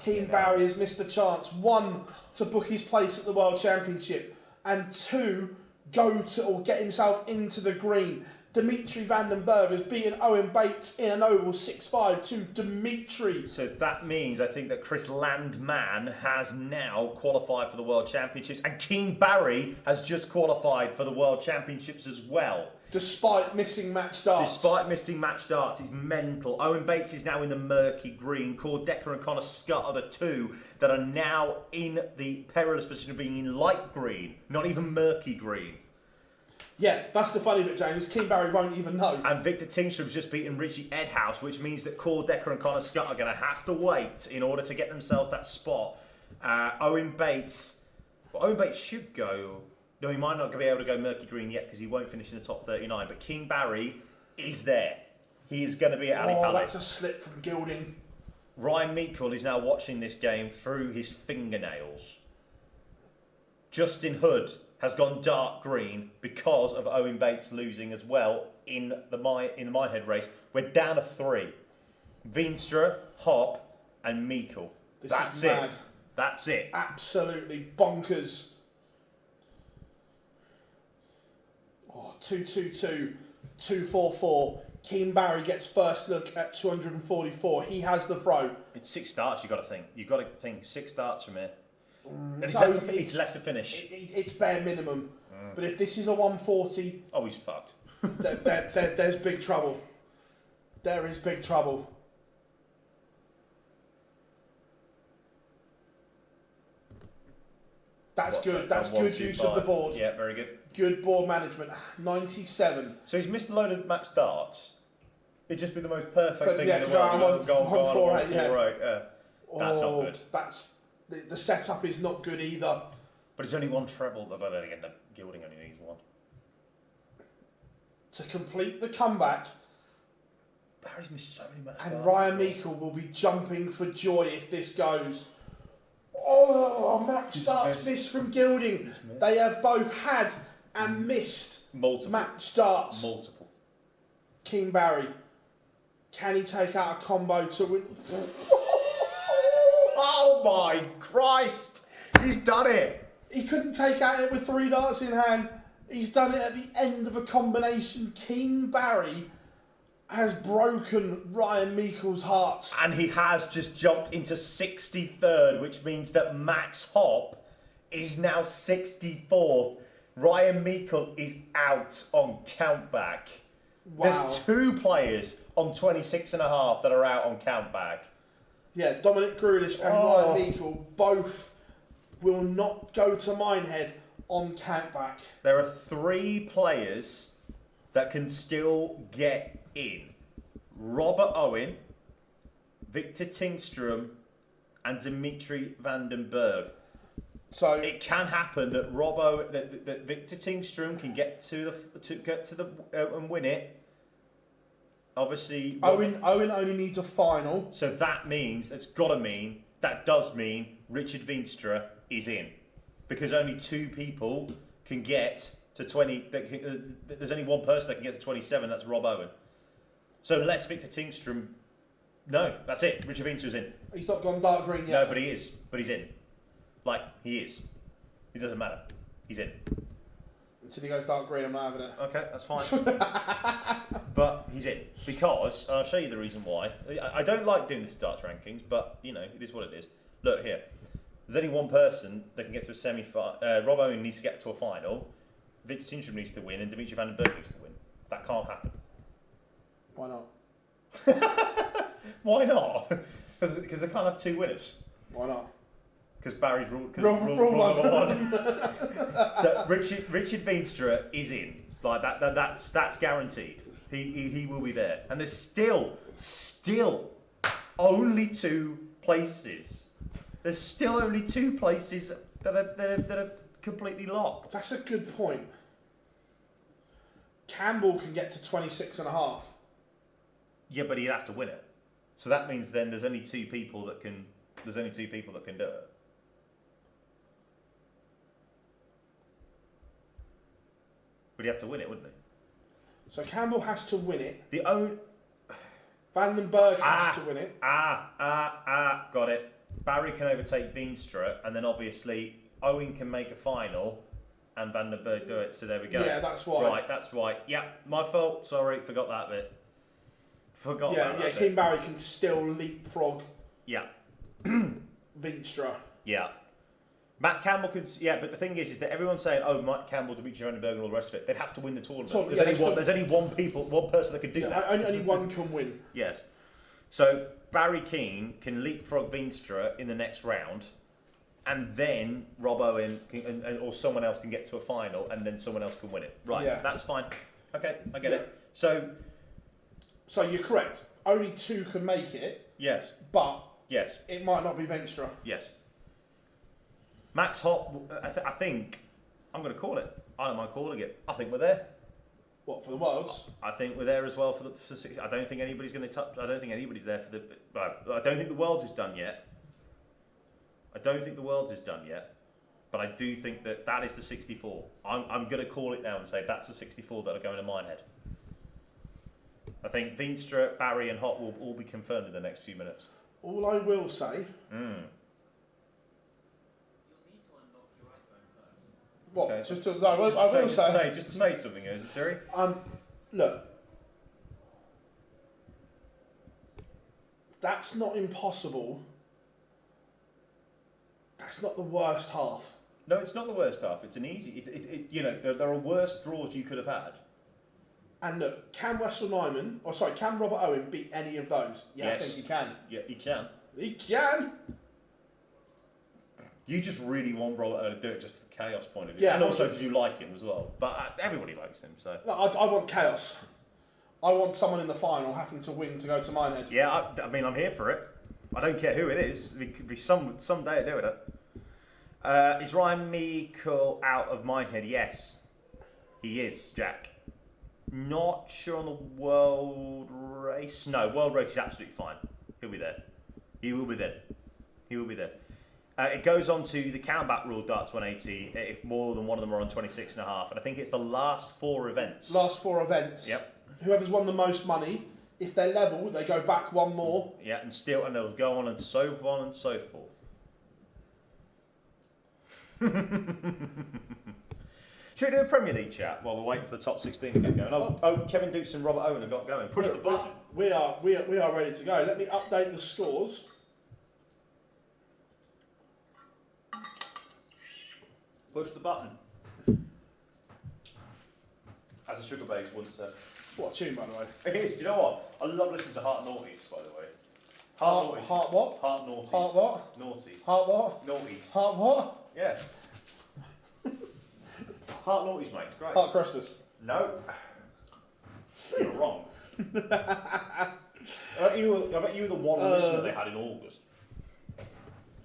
Keane Barry has missed a chance. 1, to book his place at the World Championship, and 2, go to or get himself into the green. Dimitri Vandenberg has beaten Owen Bates in an oval 6-5 to Dimitri. So that means I think that Chris Landman has now qualified for the World Championships, and Keane Barry has just qualified for the World Championships as well. Despite missing match darts. He's mental. Owen Bates is now in the murky green. Cord Decker and Connor Scott are the 2 that are now in the perilous position of being in light green, not even murky green. Yeah, that's the funny bit, James. Keane Barry won't even know. And Victor Tingstrom's just beaten Richie Edhouse, which means that Cord Decker and Connor Scott are going to have to wait in order to get themselves that spot. Owen Bates should go. No, he might not be able to go murky green yet because he won't finish in the top 39. But Keane Barry is there. He is going to be at Ali Palace. That's a slip from Gilding. Ryan Meikle is now watching this game through his fingernails. Justin Hood has gone dark green because of Owen Bates losing as well in the Minehead race. We're down to 3. Veenstra, Hop and Meikle. That's it. That's it. Absolutely bonkers. 222, 244. Keen Barry gets first look at 244. He has the throw. It's 6 starts. You've got to think. You've got to think 6 starts from here. And So it's left to finish. It's bare minimum. But if this is a 140, oh, he's fucked. there's big trouble. There is big trouble. That's good. That's good use of the board. Yeah, very good. Good board management. 97. So he's missed a load of match darts. It'd just be the most perfect thing in the go on world. Go on, 148, yeah. 148, yeah. That's not good. That's the setup is not good either. But it's only one treble. But then again, Gilding only needs one. To complete the comeback, Barry's missed so many match and darts. Ryan Meikle will be jumping for joy if this goes. Oh, match starts missed from Gilding. They have both had and missed multiple match starts. Multiple. Keen Barry, can he take out a combo to win? Oh my Christ! He's done it! He couldn't take out it with 3 darts in hand. He's done it at the end of a combination. Keen Barry has broken Ryan Meikle's heart. And he has just jumped into 63rd, which means that Max Hopp is now 64th. Ryan Meikle is out on countback. Wow. There's 2 players on 26.5 that are out on countback. Yeah, Dominic Grulish and Ryan Meikle both will not go to Minehead on countback. There are 3 players that can still get in. Robert Owen, Victor Tingstrom, and Dimitri Vandenberg. So it can happen that that Victor Tingstrom can get to the and win it. Obviously, Owen only needs a final. So that does mean Richard Veenstra is in, because only 2 people can get to 20. There's only one person that can get to 27. That's Rob Owen. So unless Victor Tingstrom, no, that's it. Richard Veenstra's in. He's not gone dark green yet. No, but he is. But he's in. Like, he is. It doesn't matter. He's in. Until he goes dark green, I'm not having it. Okay, that's fine. But he's in. Because, and I'll show you the reason why. I don't like doing this darts rankings, but, you know, it is what it is. Look here. There's only one person that can get to a semi-final. Rob Owen needs to get to a final. Victor Tingstrom needs to win, and Dimitri Vandenberg needs to win. That can't happen. Why not? Why not? Because they can't have 2 winners. Why not? Because Barry's rule Rule one. So Richard Veenstra is in. Like that's guaranteed. He will be there. And there's still only 2 places. There's still only 2 places that are completely locked. That's a good point. Campbell can get to 26.5. Yeah, but he'd have to win it. So that means then there's only 2 people that can. There's only 2 people that can do it. But he'd have to win it, wouldn't he? So Campbell has to win it. Vandenberg has to win it. Got it. Barry can overtake Veenstra, and then obviously Owen can make a final, and Vandenberg do it. So there we go. Yeah, that's why. Right, that's right. Yeah, my fault. Sorry, forgot that bit. Yeah, Keen Barry can still leapfrog. Yeah. Veenstra. Yeah. Matt Campbell could, but the thing is that everyone's saying, oh, Matt Campbell, Dimitri Vandenberg, and all the rest of it. They'd have to win the tournament. There's only one person that could do that. Only one can win. Yes. So Barry Keane can leapfrog Veenstra in the next round, and then Rob Owen or someone else can get to a final, and then someone else can win it. Right. Yeah. That's fine. Okay, I get it. So you're correct. Only 2 can make it. Yes. But yes, it might not be Veenstra. Yes. Max Hopp, I think, I'm going to call it. I don't mind calling it. I think we're there. What, for the Worlds? I think we're there as well for 6. I don't think anybody's going to touch. I don't think anybody's there for the. I don't think the Worlds is done yet. But I do think that is the 64. I'm going to call it now and say that's the 64 that are going to Minehead. I think Veenstra, Barry, and Hopp will all be confirmed in the next few minutes. All I will say. What? Okay. Just to, I will say. Just to say something, is it, Siri? Look. That's not impossible. That's not the worst half. No, it's not the worst half. It's an easy. You know, there are worse draws you could have had. And look, can can Robert Owen beat any of those? Yeah, Yes. I think he can. Yeah, he can. He can. You just really want Robert Owen to do it just for the chaos point of view. Yeah, and also because you like him as well. But everybody likes him, so. No, I want chaos. I want someone in the final having to win to go to Minehead. Yeah, I mean, I'm here for it. I don't care who it is. It could be some day doing it. Is Ryan Meikle out of Minehead? Yes, he is, Jack. Not sure on the world race. No, world race is absolutely fine. He'll be there. He will be there. He will be there. It goes on to the countback rule, darts 180, if more than one of them are on 26.5. And I think it's the last 4 events. Last 4 events. Yep. Whoever's won the most money, if they're level, they go back one more. Yeah, and they'll go on and so on and so forth. Should we do a Premier League chat while we're waiting for the top 16 to get going? Oh, Kevin Dukes and Robert Owen have got going. Push the button. We are ready to go. Let me update the scores. Push the button. As a sugar base once said. What a tune, by the way. It is. Do you know what? I love listening to Heart Naughties, by the way. Heart what? Heart Naughties. Heart what? Naughties. Heart what? Naughties. Heart what? Yeah. Heart Naughties, mate. It's great. Heart Christmas. No. You're wrong. I bet you were the one listener they had in August.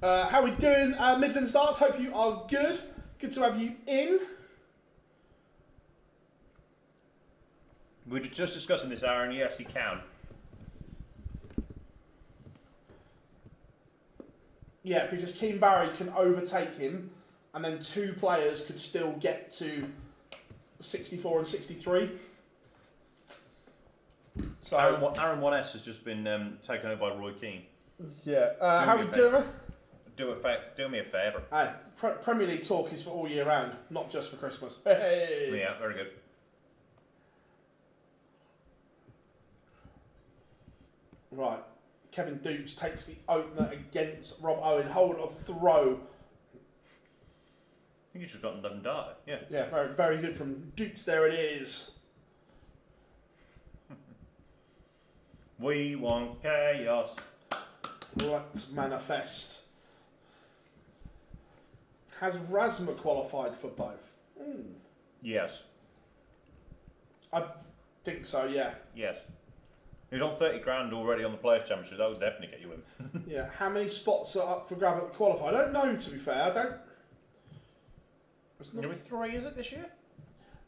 How we doing, Midlands Darts? Hope you are good. Good to have you in. We were just discussing this, Aaron. Yes, he can. Yeah, because Keen Barry can overtake him, and then 2 players could still get to 64 and 63. So Aaron 1S has just been taken over by Roy Keane. yeah, how we doing? Do me a favour. Hey, Premier League talk is for all year round, not just for Christmas. Hey. Yeah, very good. Right, Kevin Dukes takes the opener against Rob Owen. Hold of throw. I think you just got them data. Yeah. Yeah, very, very good from Dukes. There it is. We want chaos. Let's manifest. Has Rasma qualified for both? Yes. I think so, yeah. Yes. He's on 30 grand already on the Players' Championship. That would definitely get you in. Yeah, how many spots are up for grab at the qualifier? I don't know, to be fair. I don't... There were 3, is it, this year?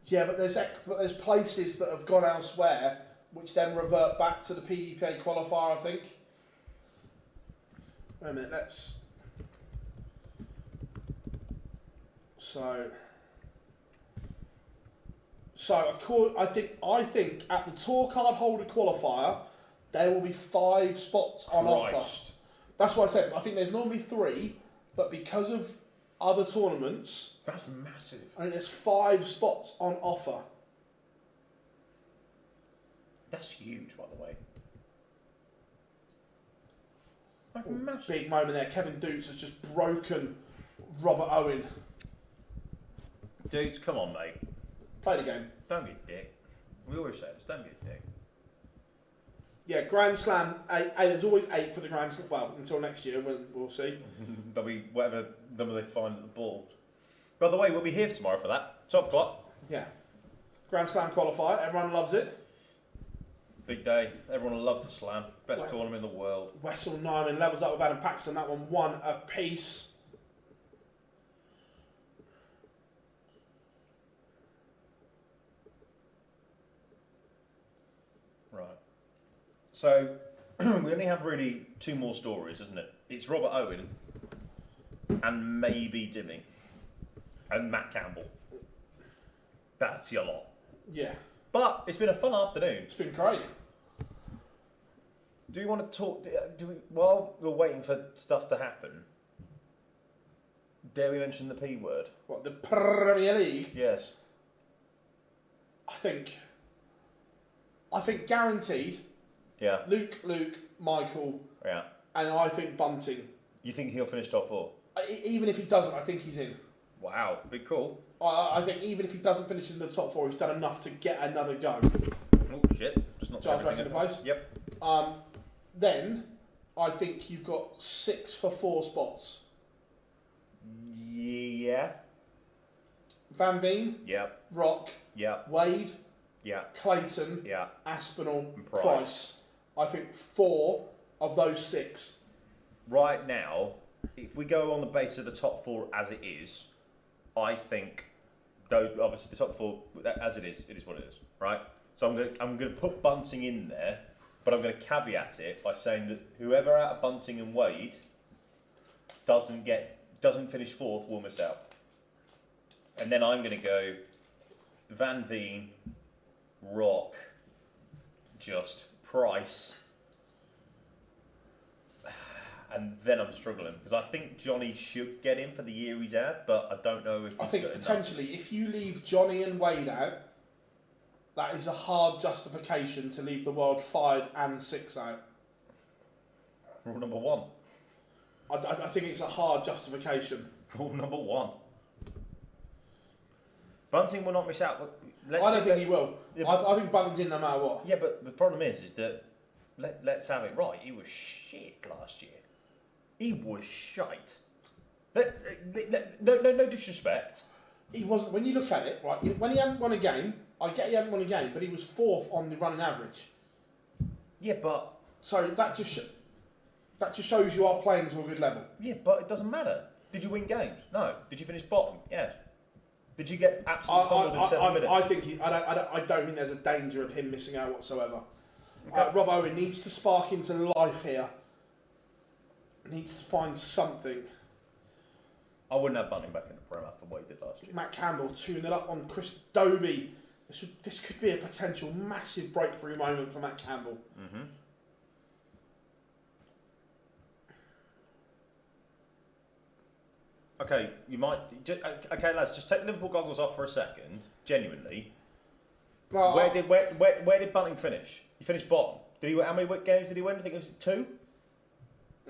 Yeah, but there's places that have gone elsewhere, which then revert back to the PDPA qualifier, I think. Wait a minute, let's... So I think at the tour card holder qualifier, there will be 5 spots on offer. That's what I said. I think there's normally 3, but because of other tournaments, That's massive. I think there's 5 spots on offer. That's huge, by the way. Like massive. Big moment there. Kevin Dukes has just broken Robert Owen. Dudes, come on, mate. Play the game. Don't be a dick. We always say this. Don't be a dick. Yeah, Grand Slam 8. There's always 8 for the Grand Slam. Well, until next year, we'll see. There'll be whatever number they find at the ball. By the way, we'll be here tomorrow for that. 12 o'clock. Yeah. Grand Slam qualifier. Everyone loves it. Big day. Everyone loves the Slam. Best tournament in the world. Wessel Nyman levels up with Adam Paxton. That one apiece. Right. So, we only have really 2 more stories, isn't it? It's Robert Owen and maybe Dimmy and Matt Campbell. That's your lot. Yeah. But it's been a fun afternoon. It's been great. Do you want to talk? While we're waiting for stuff to happen, Dare we mention the P word? What, the Premier League? Yes. I think guaranteed. Yeah. Luke, Michael, Yeah. and I think Bunting. You think he'll finish top 4? Even if he doesn't, I think he's in. Wow, be cool. I think even if he doesn't finish in the top 4, he's done enough to get another go. Oh shit! Just not Charles reckon the place. Yep. Then I think you've got 6 for 4 spots. Yeah. Van Veen, Yep. Rock, Yep. Wade, Yeah. Clayton, Yeah. Aspinall, And Price. Price. I think 4 of those 6. Right now, if we go on the base of the top 4 as it is, I think, though obviously the top 4 as it is what it is, right? So I'm gonna put Bunting in there, but I'm gonna caveat it by saying that whoever out of Bunting and Wade doesn't finish 4th will miss out. And then I'm gonna go Van Veen, Rock, just Price. And then I'm struggling because I think Johnny should get in for the year he's had, but I don't know if he's I think got enough. potentially if you leave Johnny and Wade out, that is a hard justification to leave the world 5 and 6 out. Rule number 1. I think it's a hard justification. Rule number 1. Bunting will not miss out. I don't think he will. Yeah, I think Bunting's in no matter what. Yeah, but the problem is that let's have it right. He was shit last year. He was shite. No disrespect. He wasn't. When you look at it, right, when he hadn't won a game, I get he hadn't won a game, but he was 4th on the running average. Yeah, but So that just shows you are playing to a good level. yeah, but it doesn't matter. Did you win games? No. Did you finish bottom? Yes. Did you get absolutely pummeled in 7 minutes? I think I don't think there's a danger of him missing out whatsoever. Okay. Rob Owen needs to spark into life here. Needs to find something. I wouldn't have Bunting back in the Prem after what he did last year. Matt Campbell 2-0 up on Chris Dobie. This could be a potential massive breakthrough moment for Matt Campbell. Mm-hmm. Okay, you might. Okay, lads, just take Liverpool goggles off for a second. Genuinely, Well, where did Bunting finish? He finished bottom. Did he? How many games did he win? I think it was 2.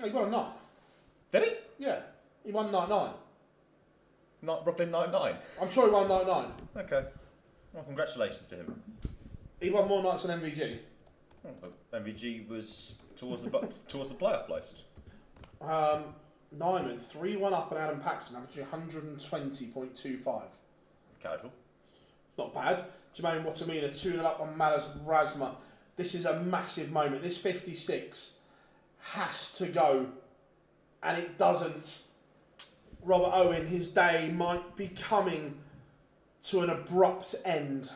he won a 9. Did he? Yeah, he won 9-9. Not Brooklyn 9-9. I'm sure he won 9-9. Okay. Well, congratulations to him. He won more nights than MVG. MVG was towards the playoff places. Nyman 3-1 up on Adam Paxton, averaging 120.25. Casual. Not bad. Jermaine Watamina 2-0 up on Malas Razma. This is a massive moment. This 56 has to go, and it doesn't. Robert Owen, his day might be coming to an abrupt end.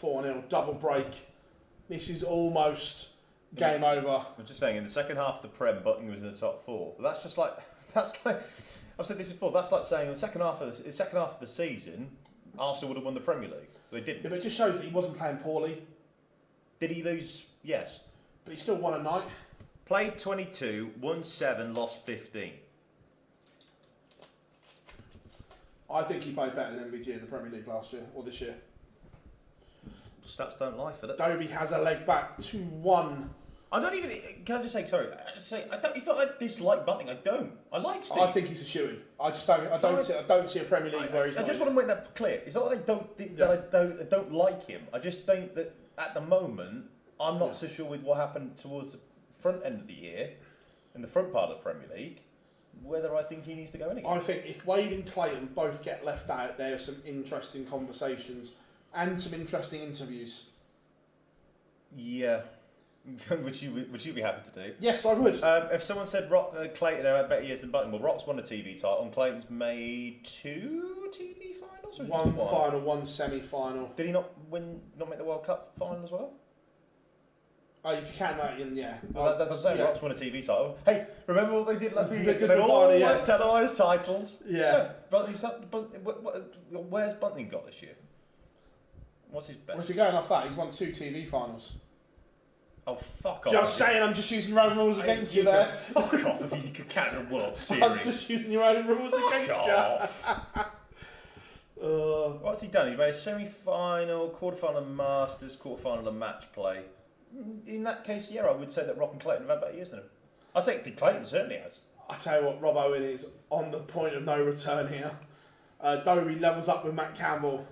(4-0) double break. This is almost game over. I'm just saying, in the second half of the Prem, Bunting was in the top 4. But that's like I've said this before. That's like saying in the second half of the season, Arsenal would have won the Premier League. They didn't. Yeah, but it just shows that he wasn't playing poorly. Did he lose? Yes. But he still won a night. Played 22, won 7, lost 15. I think he played better than MVG in the Premier League last year, or this year. Stats don't lie, Philip. Dobie has a leg back, 2-1. I don't even. Can I just say sorry? I don't. It's not like I dislike Bunting. I don't. I like Steve. I think he's a shoo-in. I just don't. I don't see a Premier League where he's. I not just in. want to make that clear. It's not that I don't like him. I just think that at the moment I'm not so sure with what happened towards the front end of the year, in the front part of the Premier League, whether I think he needs to go in again. I think if Wade and Clayton both get left out, there are some interesting conversations and some interesting interviews. Yeah. Would you be happy to do? Yes, I would. If someone said Clayton had better years than Bunting, well, Rock's won a TV title and Clayton's made 2 TV finals, or One just final, one semi-final. Did he not make the World Cup final as well? Oh, if you count that in, yeah. Well, that's what I'm saying. Yeah. Rock's won a TV title. Hey, remember what they did like a few years They ago? did They all finally, won televised titles. Yeah. But where's Bunting got this year? What's his best? Well, if you're going off that, he's won 2 TV finals. Oh, fuck off. Just saying, I'm just using your own rules against you there. Fuck off if you could count the World Series. I'm just using your own rules against you. What's he done? He's made a semi-final, quarterfinal Masters, quarterfinal and match play. In that case, yeah, I would say that Rock and Clayton have had better years than him. I think Clayton certainly has. I tell you what, Rob Owen is on the point of no return here. Dobie levels up with Matt Campbell.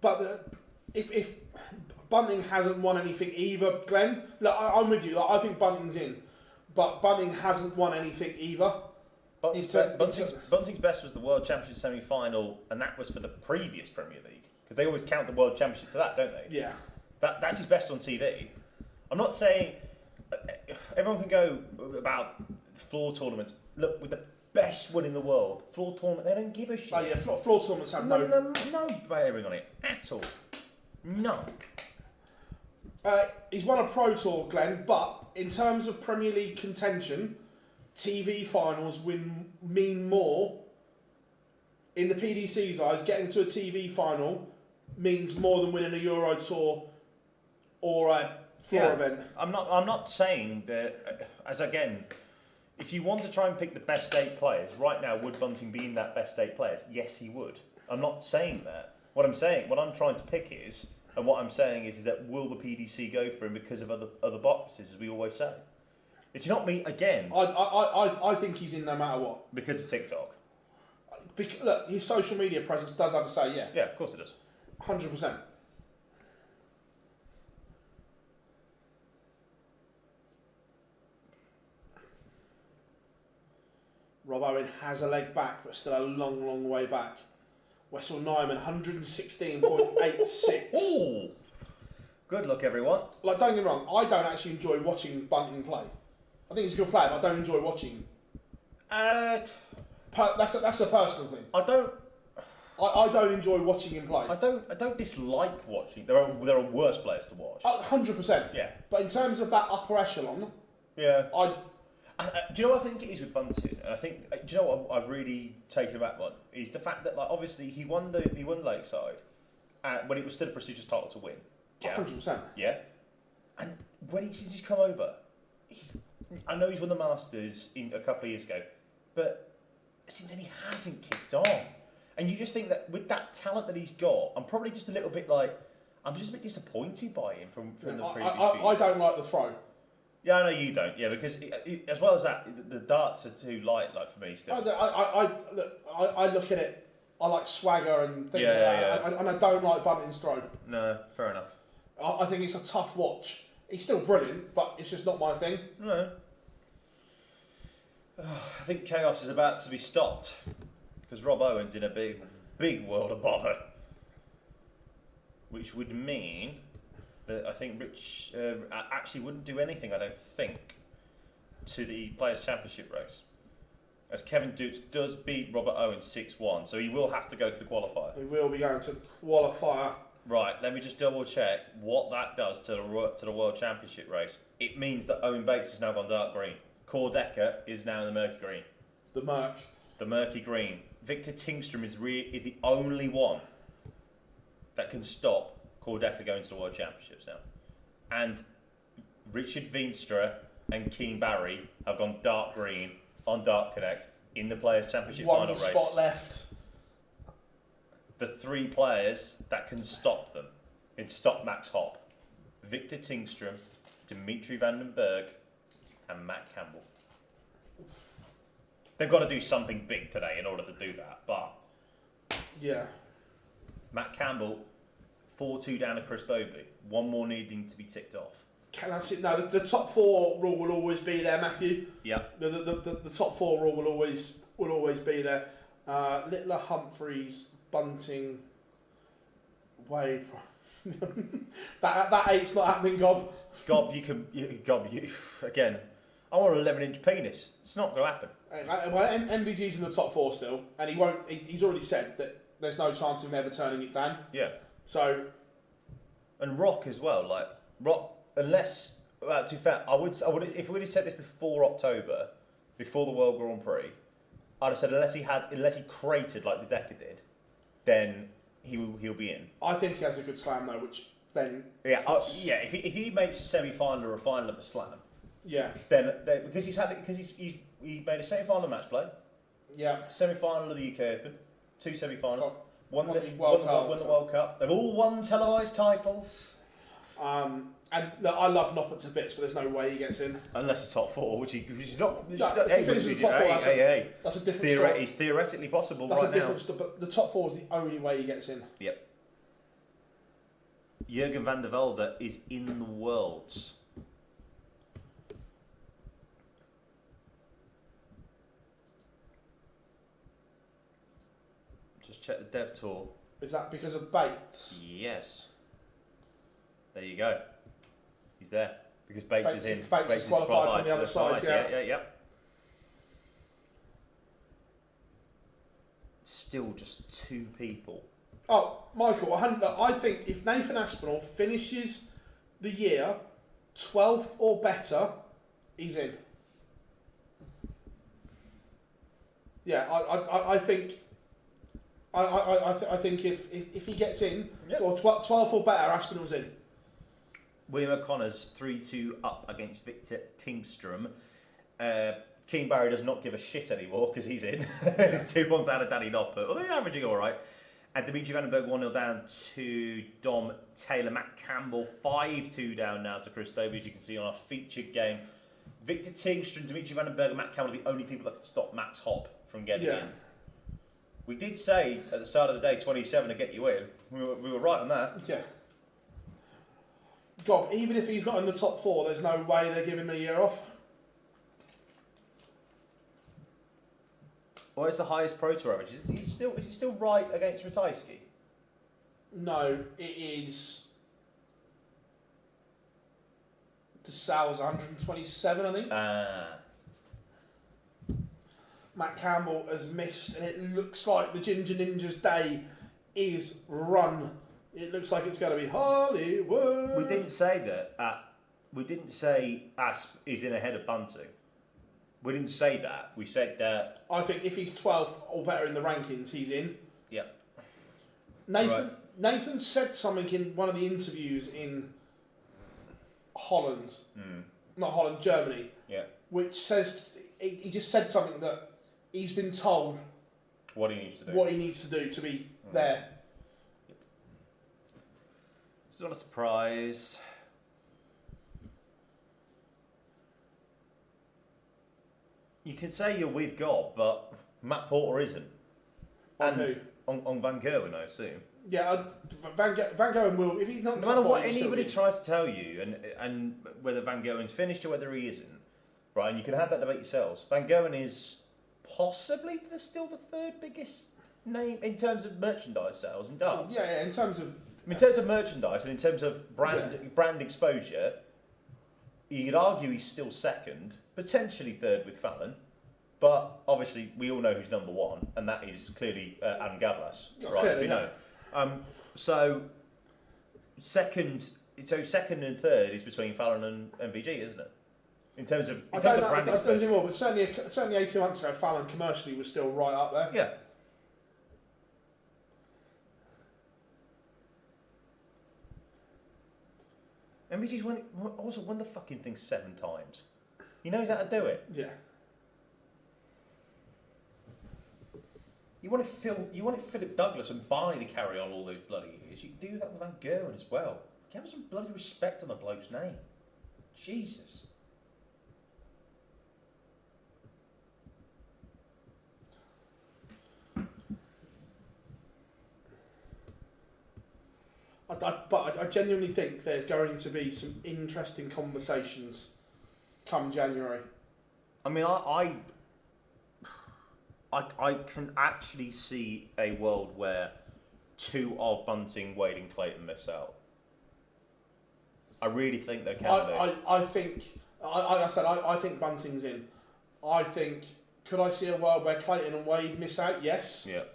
But if Bunting hasn't won anything either, Glenn, look, I'm with you. Like, I think Bunting's in, but Bunting hasn't won anything either. Bunting's best was the World Championship semi-final, and that was for the previous Premier League, because they always count the World Championship to that, don't they? Yeah. That's his best on TV. I'm not saying everyone can go about floor tournaments. Look, with the best one in the world, floor tournament, they don't give a shit. Oh yeah, floor tournaments have no bearing on it at all. None. He's won a Pro Tour, Glenn, but in terms of Premier League contention, TV finals mean more. In the PDC's eyes, getting to a TV final means more than winning a Euro Tour or a floor event. I'm not saying that. As again, if you want to try and pick the best 8 players right now, would Bunting be in that best 8 players? Yes, he would. I'm not saying that. What I'm trying to pick is, and what I'm saying is that will the PDC go for him because of other boxes, as we always say. It's not me again. I think he's in no matter what. Because of TikTok. Look, his social media presence does have a say, yeah. Yeah, of course it does. 100%. Rob Owen has a leg back, but still a long, long way back. Wessel Nyman, 116.86. Ooh. Good luck, everyone. Like, don't get me wrong, I don't actually enjoy watching Bunting play. I think he's a good player, but I don't enjoy watching him. That's a personal thing. I don't enjoy watching him play. I don't dislike watching. There are worse players to watch. 100%. Yeah. But in terms of that upper echelon, yeah. Do you know what I think it is with Bunting? And I think, do you know what I've really taken aback on? Is the fact that, like, obviously he won Lakeside when it was still a prestigious title to win. Yeah. 100%. Yeah. And since he's come over, I know he's won the Masters a couple of years ago, but since then he hasn't kicked on. And you just think that with that talent that he's got, I'm probably just a little bit like, I'm just a bit disappointed by him from the previous few I don't like the throw. Yeah, I know you don't. Yeah, because as well as that, the darts are too light, like for me still. I look at it. I like swagger and things like that, and I don't like Bunting's throw. No, fair enough. I think it's a tough watch. He's still brilliant, but it's just not my thing. No. I think chaos is about to be stopped because Rob Owen's in a big world of bother, which would mean that I think Rich actually wouldn't do anything, I don't think, to the Players' Championship race. As Kevin Dukes does beat Robert Owen 6-1, so he will have to go to the qualifier. He will be going to the qualifier. Right, let me just double check what that does to the World Championship race. It means that Owen Bates has now gone dark green. Core Decker is now in the murky green. The murky green. Victor Tingstrom is the only one that can stop Core Decker going to the World Championships now. And Richard Veenstra and Keen Barry have gone dark green on Dark Connect in the Players' Championship final race. One spot left. The 3 players that can stop them stop Max Hopp: Victor Tingstrom, Dimitri van den Berg, and Matt Campbell. They've got to do something big today in order to do that, but yeah, Matt Campbell 4-2 down to Chris Dobie. One more needing to be ticked off. Can I see? No, the top 4 rule will always be there, Matthew. Yeah. The top 4 rule will always be there. Littler, Humphreys, Bunting, Wade. that 8's not happening, Gob. Gob, again. I want an 11-inch penis. It's not going to happen. Well, MVG's in the top 4 still, and he won't. He's already said that there's no chance of him ever turning it down. Yeah. So. And Rock as well, like Rock. Unless, to be fair, I would if we would have said this before October, before the World Grand Prix, I'd have said unless he cratered like the Decker did, then he'll be in. I think he has a good slam though, which then If he makes a semi-final or a final of a slam, then because he made a semi-final match play, semi-final of the UK Open, 2 semi-finals, won the World Cup. They've all won televised titles. And look, I love Noppert to bits, but there's no way he gets in. Unless it's top 4, which he's not. If he finishes the top 4, that's a different story. It's theoretically possible that's right a different story, but the top 4 is the only way he gets in. Yep. Jurgen van der Velde is in the Worlds. Just check the Dev Tour. Is that because of Bates? Yes. There you go. He's there. Because Bates is in. Bates is qualified from the other side, yeah. Still just 2 people. Oh, Michael, I think if Nathan Aspinall finishes the year 12th or better, he's in. Yeah, I think if he gets in, or 12th or better, Aspinall's in. William O'Connor's 3-2 up against Victor Tingstrom. Keen Barry does not give a shit anymore because he's in. He's 2 points out of Danny Noppert, although he's averaging all right. And Dimitri Vandenberg 1-0 down to Dom Taylor. Matt Campbell 5-2 down now to Chris Dobie, as you can see on our featured game. Victor Tingstrom, Dimitri Vandenberg and Matt Campbell are the only people that could stop Max Hopp from getting in. We did say at the start of the day 27 to get you in. We were right on that. Yeah. God, even if he's not in the top 4, there's no way they're giving him a year off. What is the highest Pro Tour average? Is he still right against Ratajski? No, it is. The Sal's 127, I think. Matt Campbell has missed, and it looks like the Ginger Ninja's day is run. It looks like it's going to be Hollywood. We didn't say that. We didn't say Asp is in ahead of Bunting. We didn't say that. We said that. I think if he's 12th or better in the rankings, he's in. Yeah. Nathan said something in one of the interviews in Holland, not Holland, Germany. Yeah. Which says he just said something that he's been told what he needs to do. What he needs to do to be there. Yep. It's not a surprise. You can say you're with God, but Matt Porter isn't. On who? On Van Gerwen, I assume. Yeah, Van Gerwen will. If he's not, no matter what anybody tries to tell you, and whether Van Gerwen's finished or whether he isn't, right? And you can have that debate yourselves. Van Gerwen is possibly still the 3rd biggest name in terms of merchandise sales in Dart. Yeah, in terms of. In terms of merchandise and in terms of brand exposure, you could argue he's still 2nd, potentially 3rd with Fallon, but obviously we all know who's number 1, and that is clearly Adam Gavlas, right? As we know. So second and 3rd is between Fallon and MVG, isn't it? In terms of brand exposure. I don't know more, but certainly 18 months ago, Fallon commercially was still right up there. Yeah. MVG's also won the fucking thing 7 times. He knows how to do it. Yeah. You want Philip Douglas and Barney to carry on all those bloody years. You can do that with Van Gerwen as well. Give him some bloody respect on the bloke's name. Jesus. But I genuinely think there's going to be some interesting conversations come January. I mean, I can actually see a world where 2 of Bunting, Wade and Clayton miss out. I really think they can do. I think, like I said, I think Bunting's in. I think, could I see a world where Clayton and Wade miss out? Yes. Yeah. Do you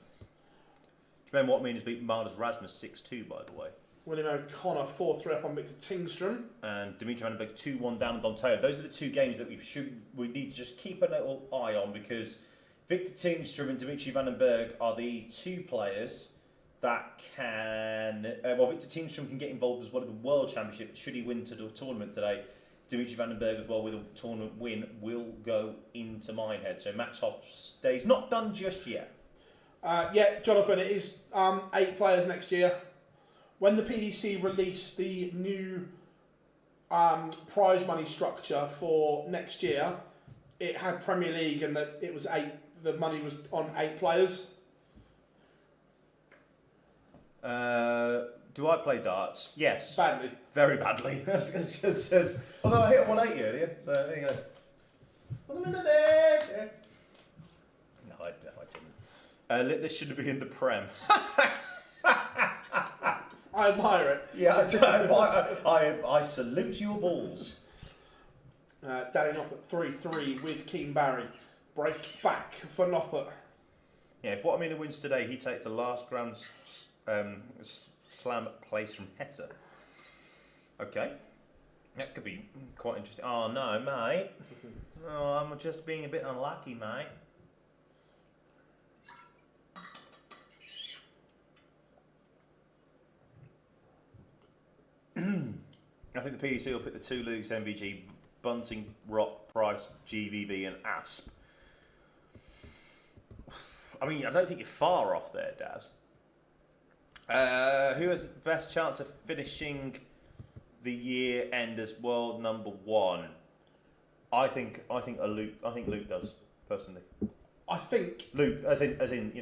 remember what means beat Marnus Rasmus 6-2, by the way? William O'Connor 4-3 up on Victor Tingstrom. And Dimitri Vandenberg 2-1 down on Dontaylor. Those are the two games that we need to just keep a little eye on, because Victor Tingstrom and Dimitri Vandenberg are the two players that can... Victor Tingstrom can get involved as well in the World Championship should he win to the tournament today. Dimitri Vandenberg as well with a tournament win will go into Minehead. So Max Hobbs day's not done just yet. Jonathan, it is 8 players next year. When the PDC released the new prize money structure for next year, it had Premier League and that it was 8. The money was on 8 players. Do I play darts? Yes. Badly. Very badly. Although I hit 180 earlier, so there you go. No, I didn't. This should be in the Prem. I admire it. Yeah, I salute your balls. Danny Noppert 3-3 with Keen Barry. Break back for Noppert. Yeah, if Watermina wins today, he takes the last Grand Slam place from Heta. Okay. That could be quite interesting. Oh, no, mate. Oh, I'm just being a bit unlucky, mate. I think the PDC will pick the 2 Luke's MVG, Bunting, Rock, Price, GVB and Asp. I mean, I don't think you're far off there, Daz. Who has the best chance of finishing the year end as world number 1? I think Luke does, personally. I think Luke, as in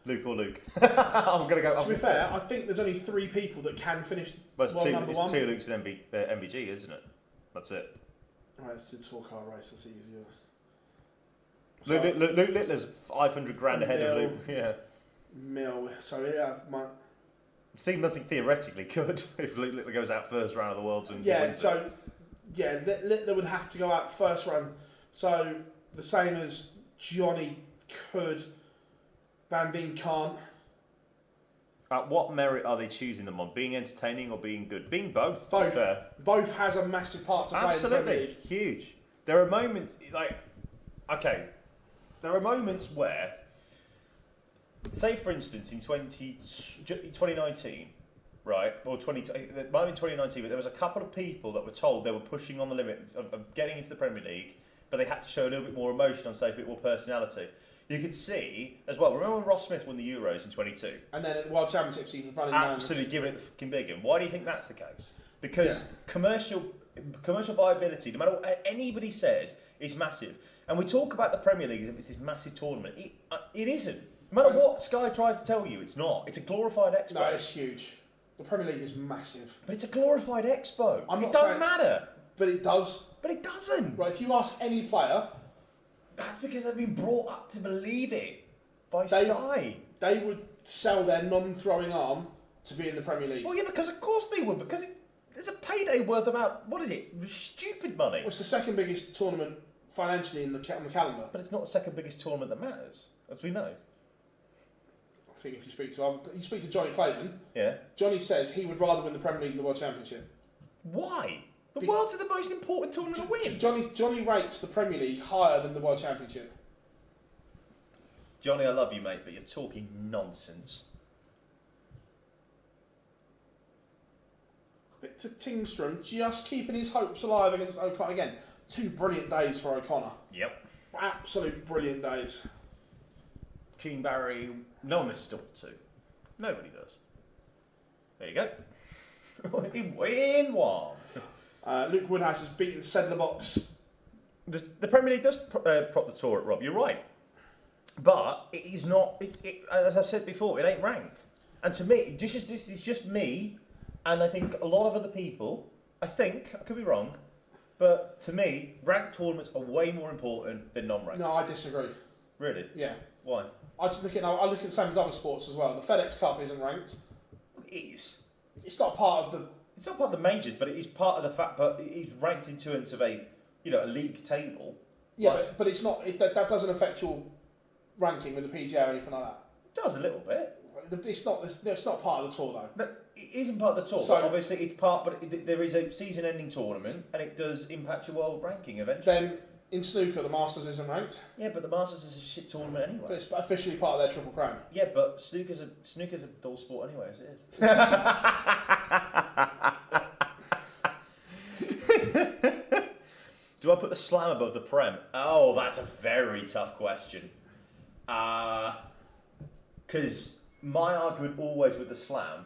Luke or Luke. I'm gonna go. To be fair, I think there's only 3 people that can finish but world number 1. It's 2 Lukes and MVG, isn't it? That's it. Alright, let's do the tour car race. That's easier. Luke Littler's 500 grand ahead of Luke. Yeah. So yeah, Steve Bunting theoretically could if Luke Littler goes out first round of the Worlds and yeah. wins So yeah, Littler would have to go out first round. So the same as Johnny could. Van Veen can't. At what merit are they choosing them on? Being entertaining or being good? Being both. Both. To be fair. Both has a massive part to play. Absolutely, in the Premier League. huge. There are moments there are moments where, say for instance, in 2019, right, or it might have been 2019, but there was a couple of people that were told they were pushing on the limits of getting into the Premier League, but they had to show a little bit more emotion and say a bit more personality. You could see as well. Remember when Ross Smith won the Euros in 22? And then at the World Championships, he was running absolutely giving it the fucking big one. Why do you think that's the case? Because commercial viability, no matter what anybody says, is massive. And we talk about the Premier League as if it's this massive tournament. It isn't. No matter what Sky tried to tell you, it's not. It's a glorified expo. No, it's huge. The Premier League is massive. But it's a glorified expo. It doesn't matter. But it does. But it doesn't. Right, if you ask any player... That's because they've been brought up to believe it by Sky. They would sell their non-throwing arm to be in the Premier League. Well, yeah, because of course they would. Because there's a payday worth about, what is it? Stupid money. Well, it's the second biggest tournament financially on the calendar. But it's not the second biggest tournament that matters, as we know. I think if you speak to Johnny Clayton, yeah, Johnny says he would rather win the Premier League than the World Championship. Why? The World's the most important tournament to win. Johnny rates the Premier League higher than the World Championship. Johnny, I love you, mate, but you're talking nonsense. Victor Tingstrom just keeping his hopes alive against O'Connor again. 2 brilliant days for O'Connor. Yep. Absolute brilliant days. Keen Barry, no one misses double 2. Nobody does. There you go. He win 1. Luke Woodhouse has beaten Sedler-Box. The Premier League does prop the tour at Rob, you're right. But it is not, as I've said before, it ain't ranked. And to me, this is just me, and I think a lot of other people, I could be wrong, but to me, ranked tournaments are way more important than non-ranked. No, I disagree. Really? Yeah. Why? I look at the same as other sports as well. The FedEx Cup isn't ranked. It is. It's not part of the... It's not part of the majors, but it is part of the fact. But it is ranked in terms of a league table. Yeah, right? but it's not. That doesn't affect your ranking with the PGA or anything like that. It does a little bit. it's not part of the tour though. No, it isn't part of the tour. So- Obviously, it's part, but there is a season-ending tournament, and it does impact your world ranking eventually. Then in snooker, the Masters isn't ranked, Yeah, but the Masters is a shit tournament anyway. but it's officially part of their Triple Crown. Yeah, but snooker's a dull sport anyway, as it is. Do I put the Slam above the Prem? Oh, that's a very tough question. Because my argument always with the Slam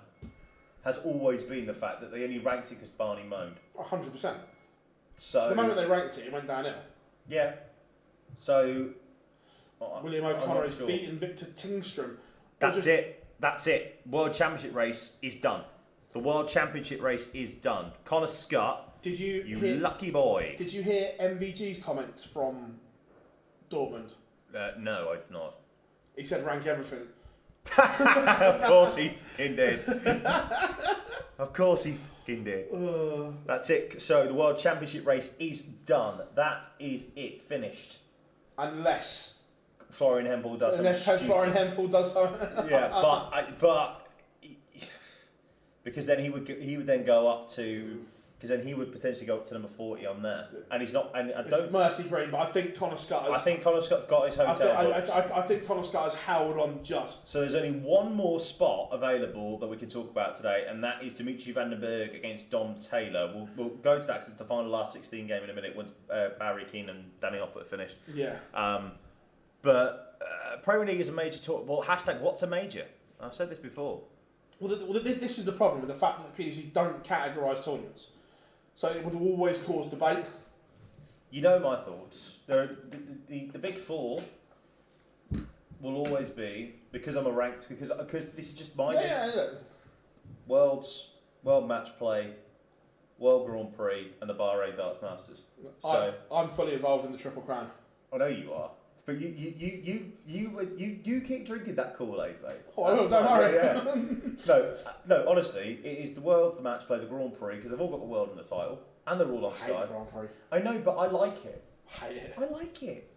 has always been the fact that they only ranked it because Barney moaned. 100%. So The moment they ranked it, it went downhill. yeah. So William I'm O'Connor not has sure. beaten Victor Tingstrom. That's it. That's it. World Championship race is done. The World Championship race is done. Connor Scott, Did you you lucky boy. Did you hear MVG's comments from Dortmund? No, I did not. He said rank everything. Of course he fucking did. Of course he fucking did. That's it. So the World Championship race is done. That is it. Finished. Unless Florian Hempel does something Florian Hempel does something. Yeah, but because then he would then go up to, because then he would potentially go up to number 40 on there, and he's not. And I It's don't. murky green, but I think Connor Scott has, I think Connor Scott got his hotel. I think Connor Scott has held on just. So there's only one more spot available that we can talk about today, and that is Dimitri van den Berg against Dom Taylor. We'll go to that because it's the final last 16 game in a minute once Barry Keane and Danny Oppert finished. Yeah. But Premier League is a major tour. Well, hashtag what's a major? I've said this before. Well, this is the problem with the fact that the PDC don't categorise tournaments. So it would always cause debate. You know my thoughts. The big four will always be, because I'm a ranked, because this is just my list. Yeah. World Match Play, World Grand Prix, and the Bahrain Darts Masters. So I'm fully involved in the Triple Crown. I know you are, but you keep drinking that Kool-Aid, mate. Oh, I will, don't worry. Yeah. No. Honestly, it is the World's the Match Play, the Grand Prix, because they've all got the world in the title, and they're all on I hate the Sky. Grand Prix. I know, but I like it. Hate it. I like it.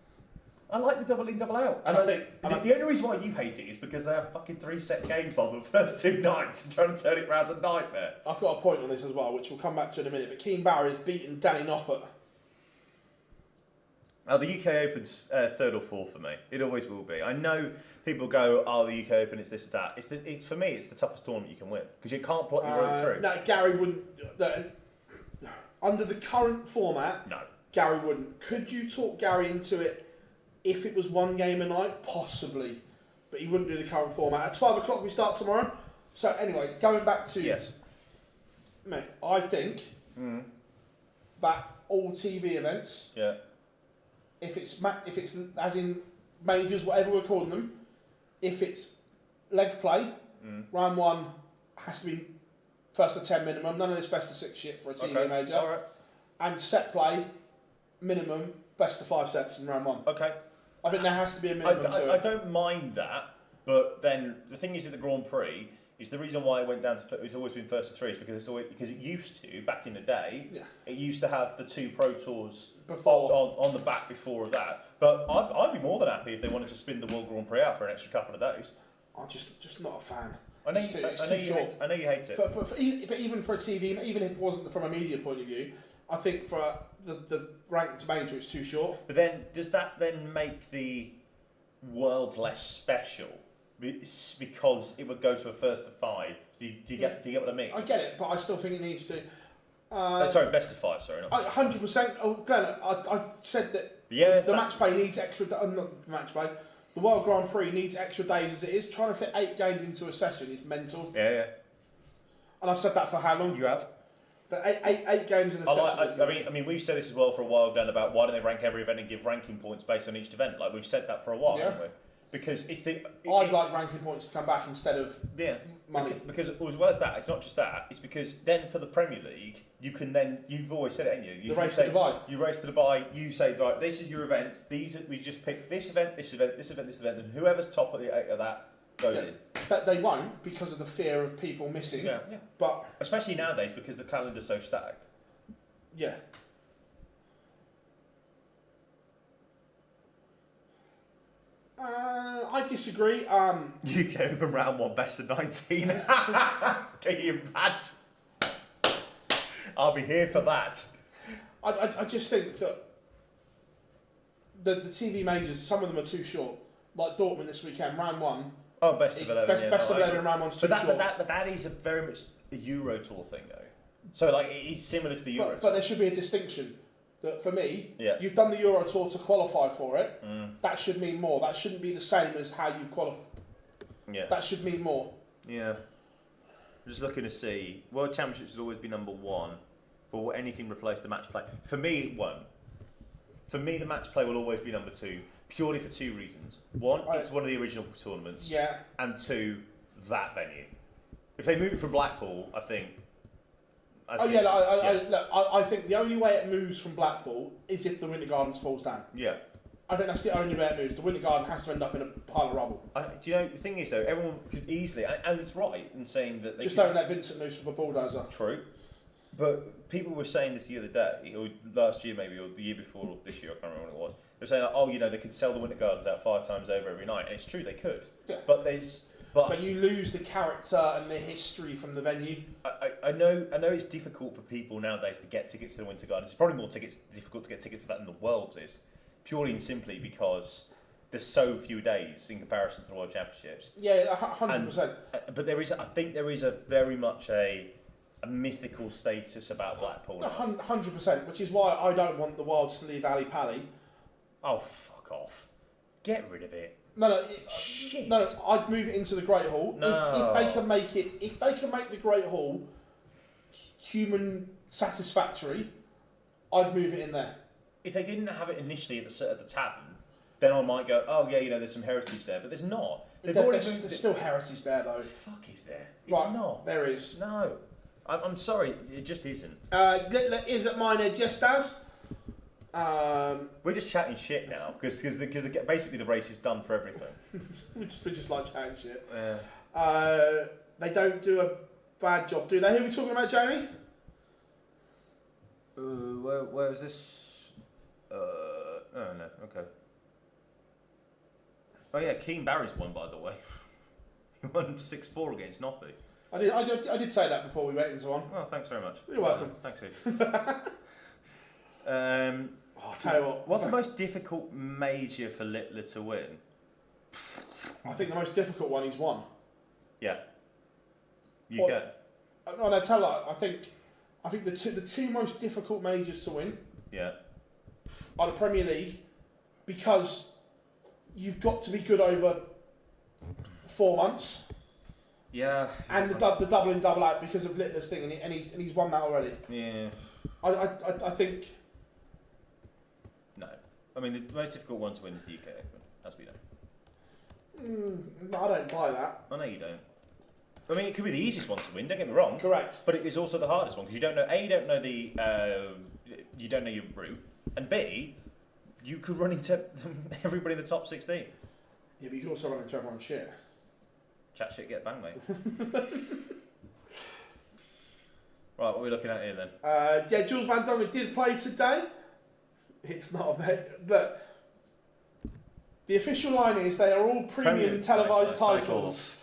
I like the double in, double out. And I think the only reason why you hate it is because they have fucking 3 set games on the first 2 nights and trying to turn it round's a nightmare. I've got a point on this as well, which we'll come back to in a minute. But Keen Barry has beaten Danny Noppert. Oh, the UK Open's 3rd or 4th for me. It always will be. I know people go, "Oh, the UK Open, it's this or that." It's for me, it's the toughest tournament you can win because you can't plot your way through. No, Gary wouldn't. Under the current format, No. Gary wouldn't. Could you talk Gary into it if it was 1 game a night? Possibly. But he wouldn't do the current format. At 12 o'clock we start tomorrow. So anyway, going back to... Yes. Mate, I think that all TV events, Yeah. if it's as in majors, whatever we're calling them, if it's leg play, round 1 has to be first to 10 minimum. None of this best of 6 shit for a TV major. All right. And set play, minimum, best of 5 sets in round 1. Okay. I think there has to be a minimum to I it. don't mind that, but then the thing is with the Grand Prix is the reason why it went down to it's always been first to 3 is because it used to back in the day. Yeah. It used to have the 2 Pro Tours Before. on the back before that. But I'd be more than happy if they wanted to spin the World Grand Prix out for an extra couple of days. I'm just not a fan. I know It's you too short. hate it. But even for a TV, even if it wasn't from a media point of view, I think for the ranked major, it's too short. But then, does that then make the world less special? Because it would go to a first of 5. Do you get what I mean? I get it, but I still think it needs to. Sorry, best of 5. Sorry, not 100%. Oh, Glenn, I said that yeah. the match play needs extra. Not the match play. The World Grand Prix needs extra days as it is. Trying to fit 8 games into a session is mental. Yeah. And I've said that for how long? You have. The eight games in a session. I mean, we've said this as well for a while, Dan, about why don't they rank every event and give ranking points based on each event? Like we've said that for a while, haven't we? Because it's I'd like ranking points to come back instead of money. Because as well as that, it's not just that. It's because then for the Premier League, you can then you've always said it, haven't you? The race to Dubai. You race to Dubai. You say right, this is your events. We just pick this event, this event, this event, this event, and whoever's top of the 8 of that goes in. But they won't because of the fear of people missing. Yeah. But especially nowadays because the calendar's so stacked. yeah. I disagree. UK Open round 1, best of 19. Can you imagine? I'll be here for that. I just think that the TV majors, some of them are too short. Like Dortmund this weekend, round 1. Oh, best of 11. Best of 11 round 1's too short. But that is a very much a Euro Tour thing, though. So, like, it's similar to the Euro Tour. But there should be a distinction. That for me, Yeah. you've done the Euro Tour to qualify for it. That should mean more. That shouldn't be the same as how you've qualified. Yeah. That should mean more. Yeah. I'm just looking to see. World Championships would always be number 1. For anything replace the match play. For me, it won't. For me, the match play will always be number 2, purely for 2 reasons. 1, it's one of the original tournaments. Yeah. And 2, that venue. If they move it from Blackpool, I think. I think the only way it moves from Blackpool is if the Winter Gardens falls down. Yeah. I think that's the only way it moves. The Winter Garden has to end up in a pile of rubble. Do you know, the thing is, though, everyone could easily, and it's right in saying that they just don't let Vincent loose with a bulldozer. True. But people were saying this the other day, or last year maybe, or the year before, or this year, I can't remember what it was. They were saying, like, oh, they could sell the Winter Gardens out 5 times over every night. And it's true, they could. Yeah. But you lose the character and the history from the venue. I know it's difficult for people nowadays to get tickets to the Winter Gardens. It's probably more difficult to get tickets for that than the Worlds is. Purely and simply because there's so few days in comparison to the World Championships. Yeah, 100%. But I think there is a very much a mythical status about Blackpool. 100%, which is why I don't want the Worlds to leave Ali Pally. Oh, fuck off. Get rid of it. No, shit. No, I'd move it into the Great Hall. No. If they can make the Great Hall human satisfactory, I'd move it in there. If they didn't have it initially at the tavern, then I might go, oh yeah, there's some heritage there, but there's not. There's still heritage there though. Fuck is there? It's right, not. There is. No. I'm sorry, it just isn't. Is at Minehead, yes, Daz? We're just chatting shit now because basically the race is done for everything. we just like chatting shit. Yeah. They don't do a bad job, do they? Who are we talking about, Jamie? Where is this? Oh no. Okay. Oh yeah, Keen Barry's won, by the way. He won 6-4 against Noppy. I did say that before we went into one. Oh, thanks very much. You're welcome. Thanks, Steve. I'll tell you what. What's the most difficult major for Littler to win? I think the most difficult one he's won. Yeah. You go. No, tell her. I think the two most difficult majors to win. Yeah. Are the Premier League, because you've got to be good over 4 months. Yeah. And the double in, double out because of Littler's thing, and he's won that already. Yeah. I think. No. I mean, the most difficult one to win is the UK Open, as we know. I don't buy that. I know you don't. I mean, it could be the easiest one to win. Don't get me wrong. Correct. But it is also the hardest one because you don't know. A, you don't know you don't know your route, and B, you could run into everybody in the top 16. Yeah, but you could also run into everyone's shit. Chat shit, get banged, mate. Right, what are we looking at here then? Yeah, Jules Van Dongen did play today. It's not a mate. But the official line is they are all premium televised titles.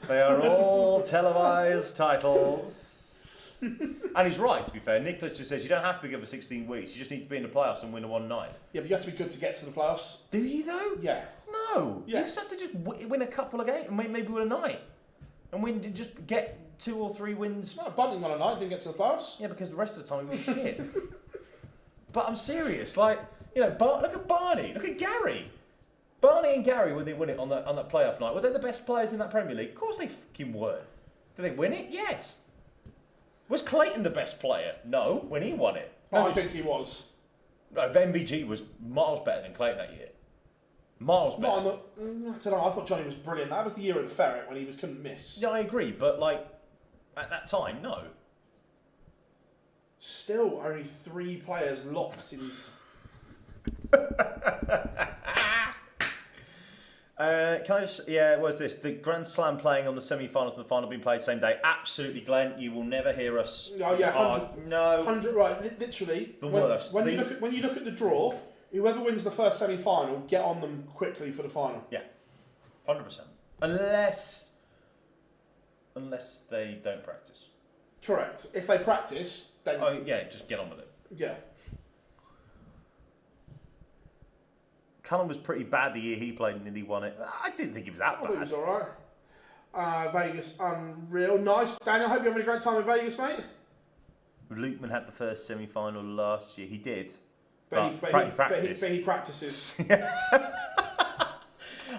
They are all televised titles. And he's right, to be fair. Nicholas just says you don't have to be good for 16 weeks. You just need to be in the playoffs and win a one night. Yeah, but you have to be good to get to the playoffs. Do you though? Yeah. No. Yes. You just have to just win a couple of games and maybe win a night. And just get 2 or 3 wins. No, Bunting won a night, didn't get to the playoffs. Yeah, because the rest of the time it was shit. But I'm serious. Like, look at Barney. Look at Gary. Barney and Gary, when they win it on that playoff night, were they the best players in that Premier League? Of course they fucking were. Did they win it? Yes. Was Clayton the best player? No, when he won it. I think he was. No, MVG was miles better than Clayton that year. Miles better. I don't know. I thought Johnny was brilliant. That was the year of the ferret when he couldn't miss. Yeah, I agree, but at that time, no. Still, only 3 players locked in. Can I just, what's this? The Grand Slam playing on the semi-finals and the final being played same day. Absolutely, Glenn. You will never hear us. Oh yeah, 100. No. 100. Right, literally. The worst. When you look at the draw, Whoever wins the first semi-final, get on them quickly for the final. Yeah, 100%. Unless they don't practice. Correct. If they practice, then... Oh, yeah, just get on with it. Yeah. Cullen was pretty bad the year he played and he won it. I didn't think he was that I bad. think it was alright. Vegas, unreal. Nice. Daniel, I hope you're having a great time in Vegas, mate. Lukeman had the first semi-final last year. He did. But he practices.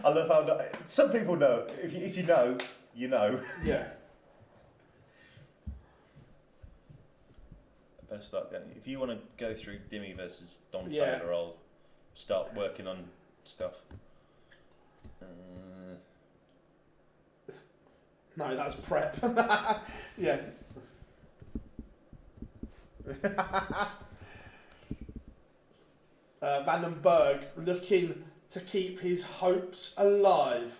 I love how some people know. If you know, you know. Yeah. I better start going. If you want to go through Dimmy versus Dom Yeah. Taylor, I'll start working on stuff. No, that's prep. Yeah. Vandenberg looking to keep his hopes alive.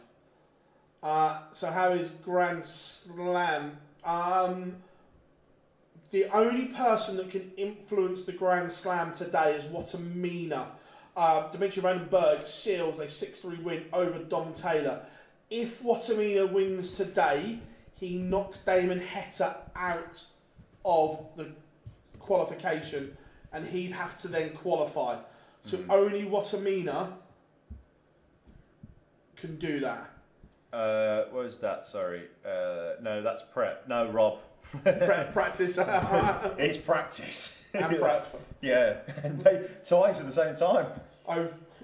So how is Grand Slam? The only person that can influence the Grand Slam today is Watamina. Dimitri Vandenberg seals a 6-3 win over Dom Taylor. If Watamina wins today, he knocks Damon Heta out of the qualification and he'd have to then qualify. So only Watamina can do that. What was that? Sorry. No, that's prep. No, Rob. Practice. It's practice. And prep. Yeah, and they twice at the same time.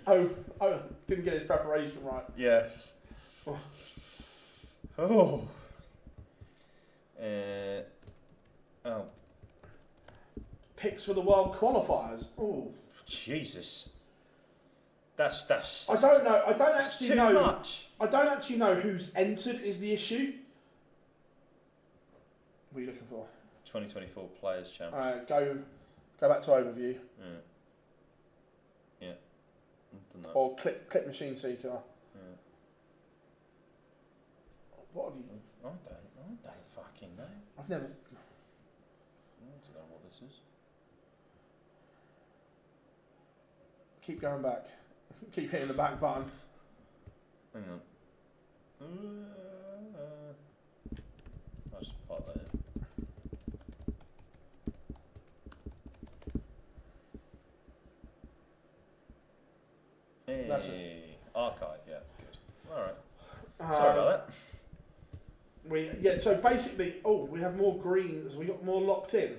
Oh, didn't get his preparation right. Yes. Oh. Oh. Picks for the world qualifiers. Oh. Jesus. That's I don't know. I don't that's actually too know. much. I don't actually know who's entered is the issue. What are you looking for? 2024 Players Champ. Alright, go back to overview. Yeah. Done that. Or click machine seeker. Yeah. What have you? I don't fucking know. I've never. I don't know what this is. Keep going back. Keep hitting the back button. Hang on. I'll just pop that in. That's Hey, archive, yeah, good. Alright. Sorry about that. So basically, we have more greens. We got more locked in.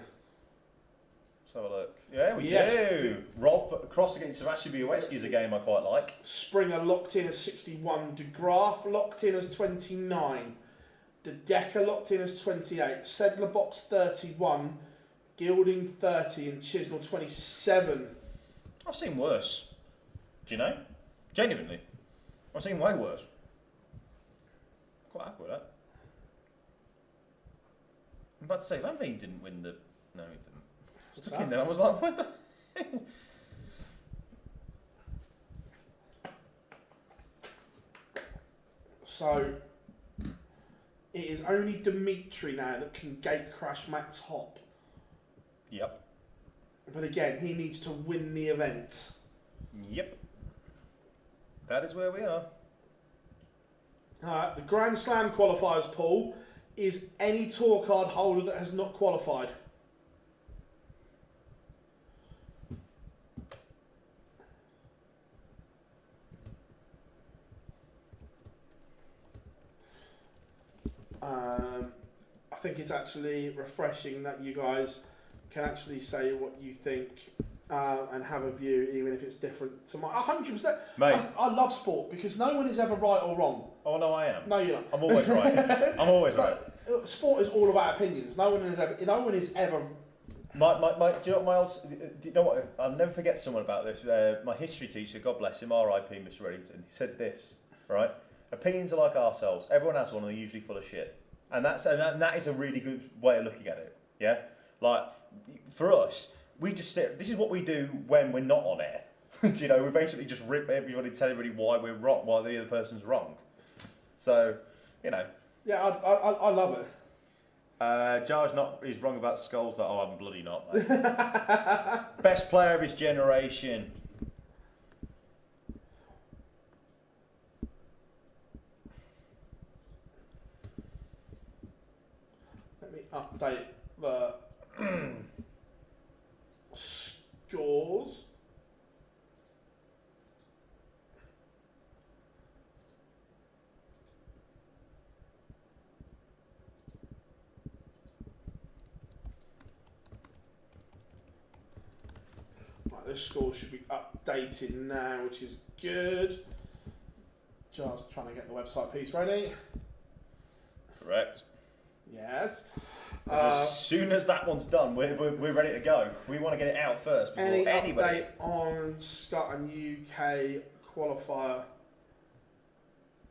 Let's have a look. Yeah, we Yes. do. Rob Cross against Sebastian Białowski is a game I quite like. Springer locked in as 61. De Graaf locked in as 29. De Decker locked in as 28. Sedler Box 31. Gilding 30 and Chisnell 27. I've seen worse. Do you know? Genuinely. I've seen way worse. Quite happy with that. I'm about to say, Van Veen didn't win the... No, he didn't. I was looking there, I was like, what the hell? So, it is only Dimitri now that can gate crash Max Hop. Yep. But again, he needs to win the event. Yep. That is where we are. The Grand Slam qualifiers pool is any tour card holder that has not qualified. I think it's actually refreshing that you guys can actually say what you think and have a view, even if it's different to mine. 100%. Mate. I love sport because no one is ever right or wrong. Oh, no, I am. No, you're not. I'm always right. I'm always right. Sport is all about opinions. No one is ever. No one is ever. Do you know what, Miles? Do you know what? I'll never forget someone about this. My history teacher, God bless him, R.I.P. Mr. Reddington. He said this, right? Opinions are like ourselves. Everyone has one, and they're usually full of shit. And that is a really good way of looking at it. Yeah, like for us, we just sit. This is what we do when we're not on air. Do you know, we basically just rip everybody, tell everybody why we're wrong, why the other person's wrong. So, you know. Yeah, I love it. Jar's he's wrong about Skulls. That I'm bloody not. Mate. Best player of his generation. update the scores. Right, the scores should be updated now, which is good. Just trying to get the website piece ready. Correct. Yes. As soon as that one's done, we're ready to go. We want to get it out first before Any anybody. update on Scotland UK qualifier?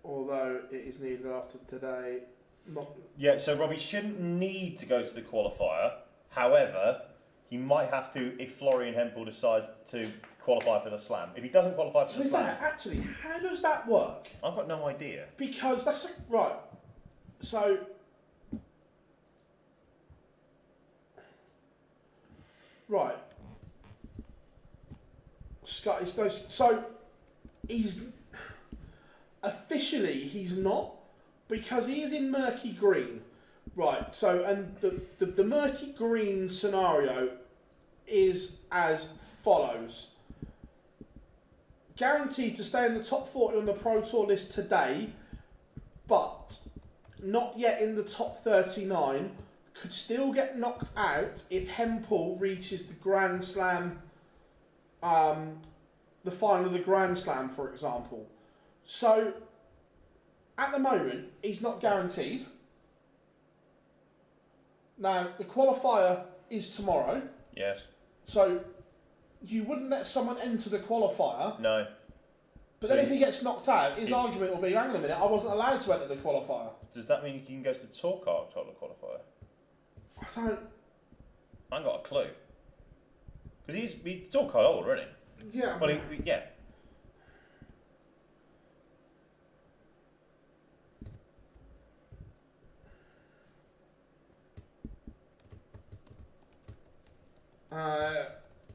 Although it is needed after today. Not. Yeah, so Robbie shouldn't need to go to the qualifier. However, he might have to if Florian Hempel decides to qualify for the slam. If he doesn't qualify for the slam, Actually, how does that work? I've got no idea. Because that's right. So. Right. Scott is so he's officially he's not because he is in murky green. Right. So and the murky green scenario is as follows. Guaranteed to stay in the top 40 on the Pro Tour list today, but not yet in the top 39. Could still get knocked out if Hempel reaches the Grand Slam, the final of the Grand Slam, for example. So, at the moment, he's not guaranteed. Now, the qualifier is tomorrow. Yes. So, you wouldn't let someone enter the qualifier. No. But then if he gets knocked out, his argument will be, hang on a minute, I wasn't allowed to enter the qualifier. Does that mean he can go to the tour card title qualifier? I don't... I ain't got a clue. Because he's tour card holder, isn't he? Yeah. Well, yeah.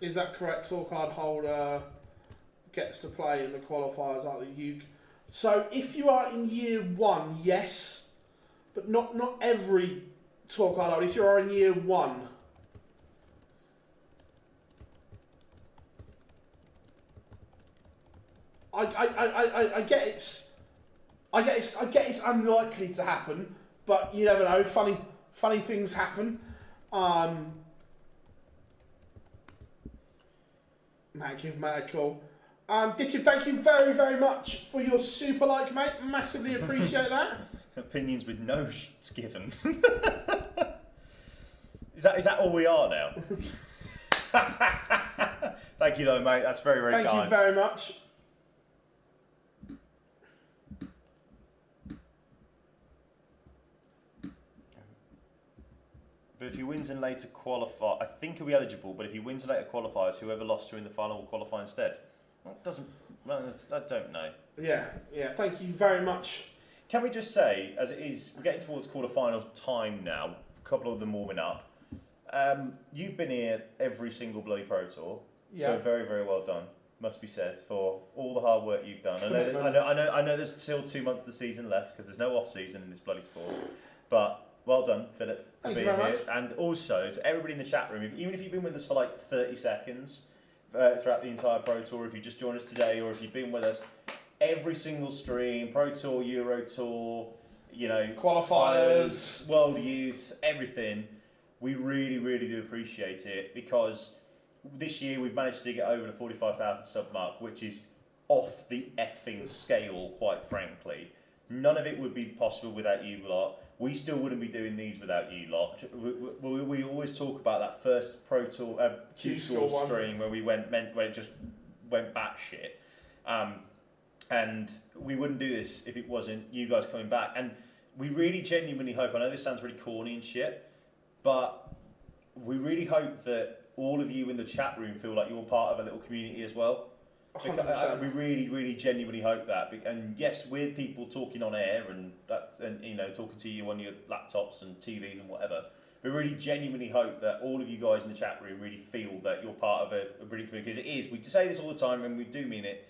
Is that correct? Tour card holder gets to play in the qualifiers like the UK. So if you are in year one, yes, but not every tour card holder. If you are in year one, I get it's unlikely to happen, but you never know. Funny things happen. Man, give Matt a call. Ditchin, thank you very, very much for your super like, mate. Massively appreciate that. Opinions with no shits given. Is that all we are now? Thank you though, mate. That's very, very kind. Thank you very much. But if he wins and later qualify, I think he'll be eligible. But if he wins and later qualifies, whoever lost to in the final will qualify instead. Well, it doesn't. Well, I don't know. Yeah. Thank you very much. Can we just say, as it is, we're getting towards quarter-final time now. A couple of them warming up. You've been here every single bloody Pro Tour, so very, very well done. Must be said for all the hard work you've done. I know. There's still 2 months of the season left because there's no off season in this bloody sport. But well done, Philip, for being here. And also to everybody in the chat room, even if you've been with us for like 30 seconds throughout the entire Pro Tour, if you just joined us today, or if you've been with us every single stream, Pro Tour, Euro Tour, qualifiers, World Youth, everything. We really, really do appreciate it because this year we've managed to get over the 45,000 sub mark, which is off the effing scale, quite frankly. None of it would be possible without you lot. We still wouldn't be doing these without you lot. We always talk about that first Pro Tour Q-Score stream where it just went batshit. And we wouldn't do this if it wasn't you guys coming back. And we really genuinely hope, I know this sounds really corny and shit, but we really hope that all of you in the chat room feel like you're part of a little community as well. We really, really genuinely hope that. And yes, we're people talking on air and talking to you on your laptops and TVs and whatever. We really genuinely hope that all of you guys in the chat room really feel that you're part of a really community. Because it is. We say this all the time and we do mean it.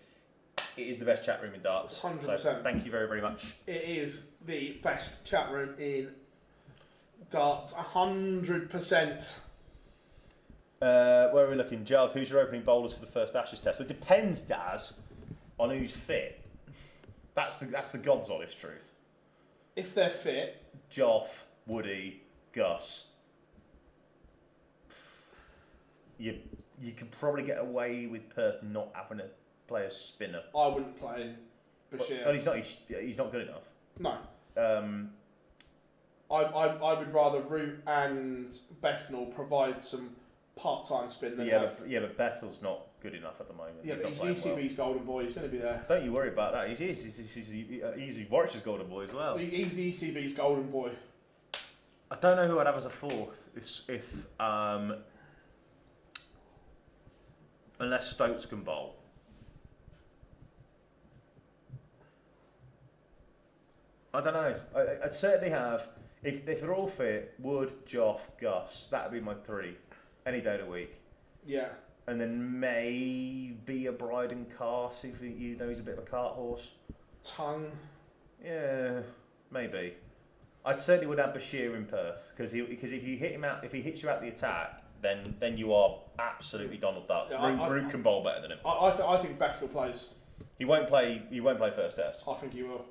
It is the best chat room in darts. 100%. So thank you very, very much. It is the best chat room in Darts, 100%. Where are we looking? Jarv, who's your opening bowlers for the first Ashes test? Well, it depends, Daz, on who's fit. That's the God's honest truth. If they're fit. Joff, Woody, Gus. You could probably get away with Perth not having a player spinner. I wouldn't play Bashir. Well, he's not good enough. No. I would rather Root and Bethnal provide some part-time spin than but Bethel's not good enough at the moment. Yeah, but he's ECB's golden boy. He's going to be there. Don't you worry about that. He's Warwickshire's golden boy as well. He's the ECB's golden boy. I don't know who I'd have as a fourth if unless Stokes can bowl. I don't know. I'd certainly have, if they're all fit, Wood, Joff, Gus, that would be my three, any day of the week. Yeah. And then maybe a Bryden Cast, if you know he's a bit of a cart horse. Tongue. Yeah, maybe. I'd certainly would have Bashir in Perth, because if you hit him out, if he hits you out the attack, then you are absolutely Donald Duck. Yeah, Root can bowl better than him. I think Bethnal plays. He won't play first test. I think he will.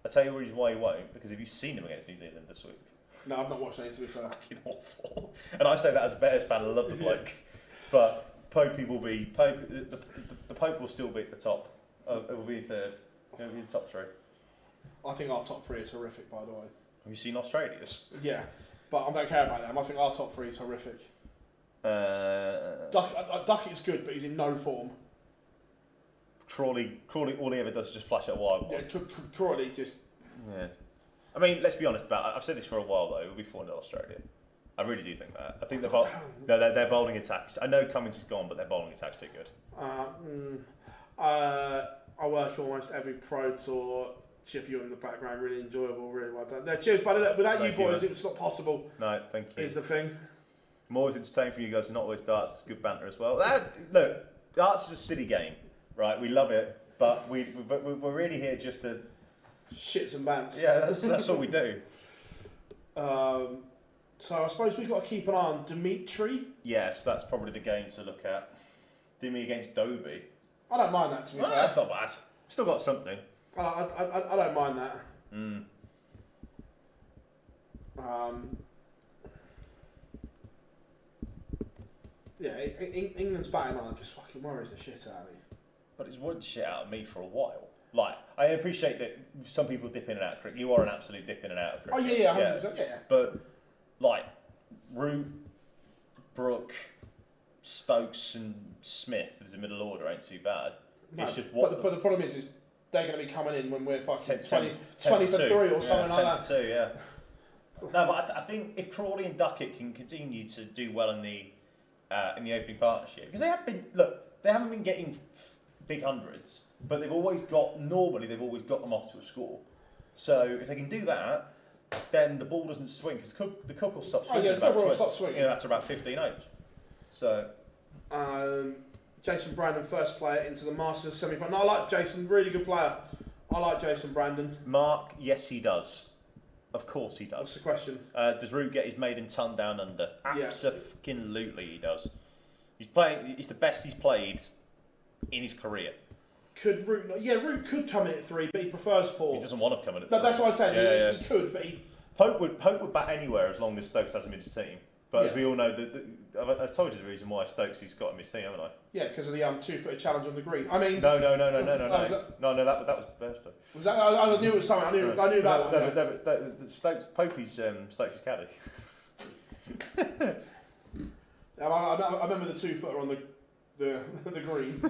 I'll tell you the reason why he won't, because have you seen him against New Zealand this week? No, I've not watched any, to be fair. Fucking awful. And I say that as a Bears fan, I love the bloke. But Popey will be, the Pope will still be at the top. It will be third. It will be the top three. I think our top three is horrific, by the way. Have you seen Australia's? Yeah, but I don't care about them. I think our top three is horrific. Duckett's good, but he's in no form. Crawley, all he ever does is just flash at a wild one. Yeah, Crawley just... Yeah. I mean, let's be honest, I've said this for a while though, it will be 4-0 Australia. I really do think that. I think their bowling attack, I know Cummins is gone, but their bowling attack's too good. I work almost every Pro Tour. Chief, you in the background, really enjoyable, really well done. No, cheers, buddy. Without you boys, it's not possible. No, thank you. Is the thing. I'm always entertained from you guys, not always darts. It's good banter as well. Look, darts is a silly game, right? We love it, but we're really here just to shits and bants. Yeah, that's all we do. So I suppose we've got to keep an eye on Dimitri. Yes, that's probably the game to look at. Dimi against Dobie. I don't mind that, to be fair. That's not bad. Still got something. I don't mind that. Yeah, England's batting line just fucking worries the shit out of me. But it's worried the shit out of me for a while. Like, I appreciate that some people dip in and out of cricket. You are an absolute dip in and out of cricket. Oh yeah, 100%, yeah. But like, Root, Brooke, Stokes, and Smith as a middle order ain't too bad. No, it's just what. But the problem is they're going to be coming in when we're fucking 20 for 3 or something like that. 10 for 2, yeah. No, but I think if Crawley and Duckett can continue to do well in the opening partnership, because they haven't been getting big hundreds, but they've always got them off to a score. So if they can do that, then the ball doesn't swing, because the cook will stop swinging. The cook will stop swinging after about 15 overs. So. Jason Brandon, first player into the Masters semi-final. No, I like Jason, really good player. I like Jason Brandon. Mark, yes he does. Of course he does. What's the question? Does Root get his maiden ton down under? Absolutely he does. He's the best he's played in his career. Could Root... Root could come in at 3, but he prefers 4. He doesn't want to come in at 3. That's what I said. He could, but he... Pope would bat anywhere as long as Stokes has him in his team. But as we all know, I've told you the reason why Stokes has got him in his team, haven't I? Yeah, because of the 2-footed challenge on the green. I mean... No. That was Burstow. Was that... I knew it was something. I knew that one. No, but Stokes, Popey's Stokes' caddy. I remember the 2-footer on the green.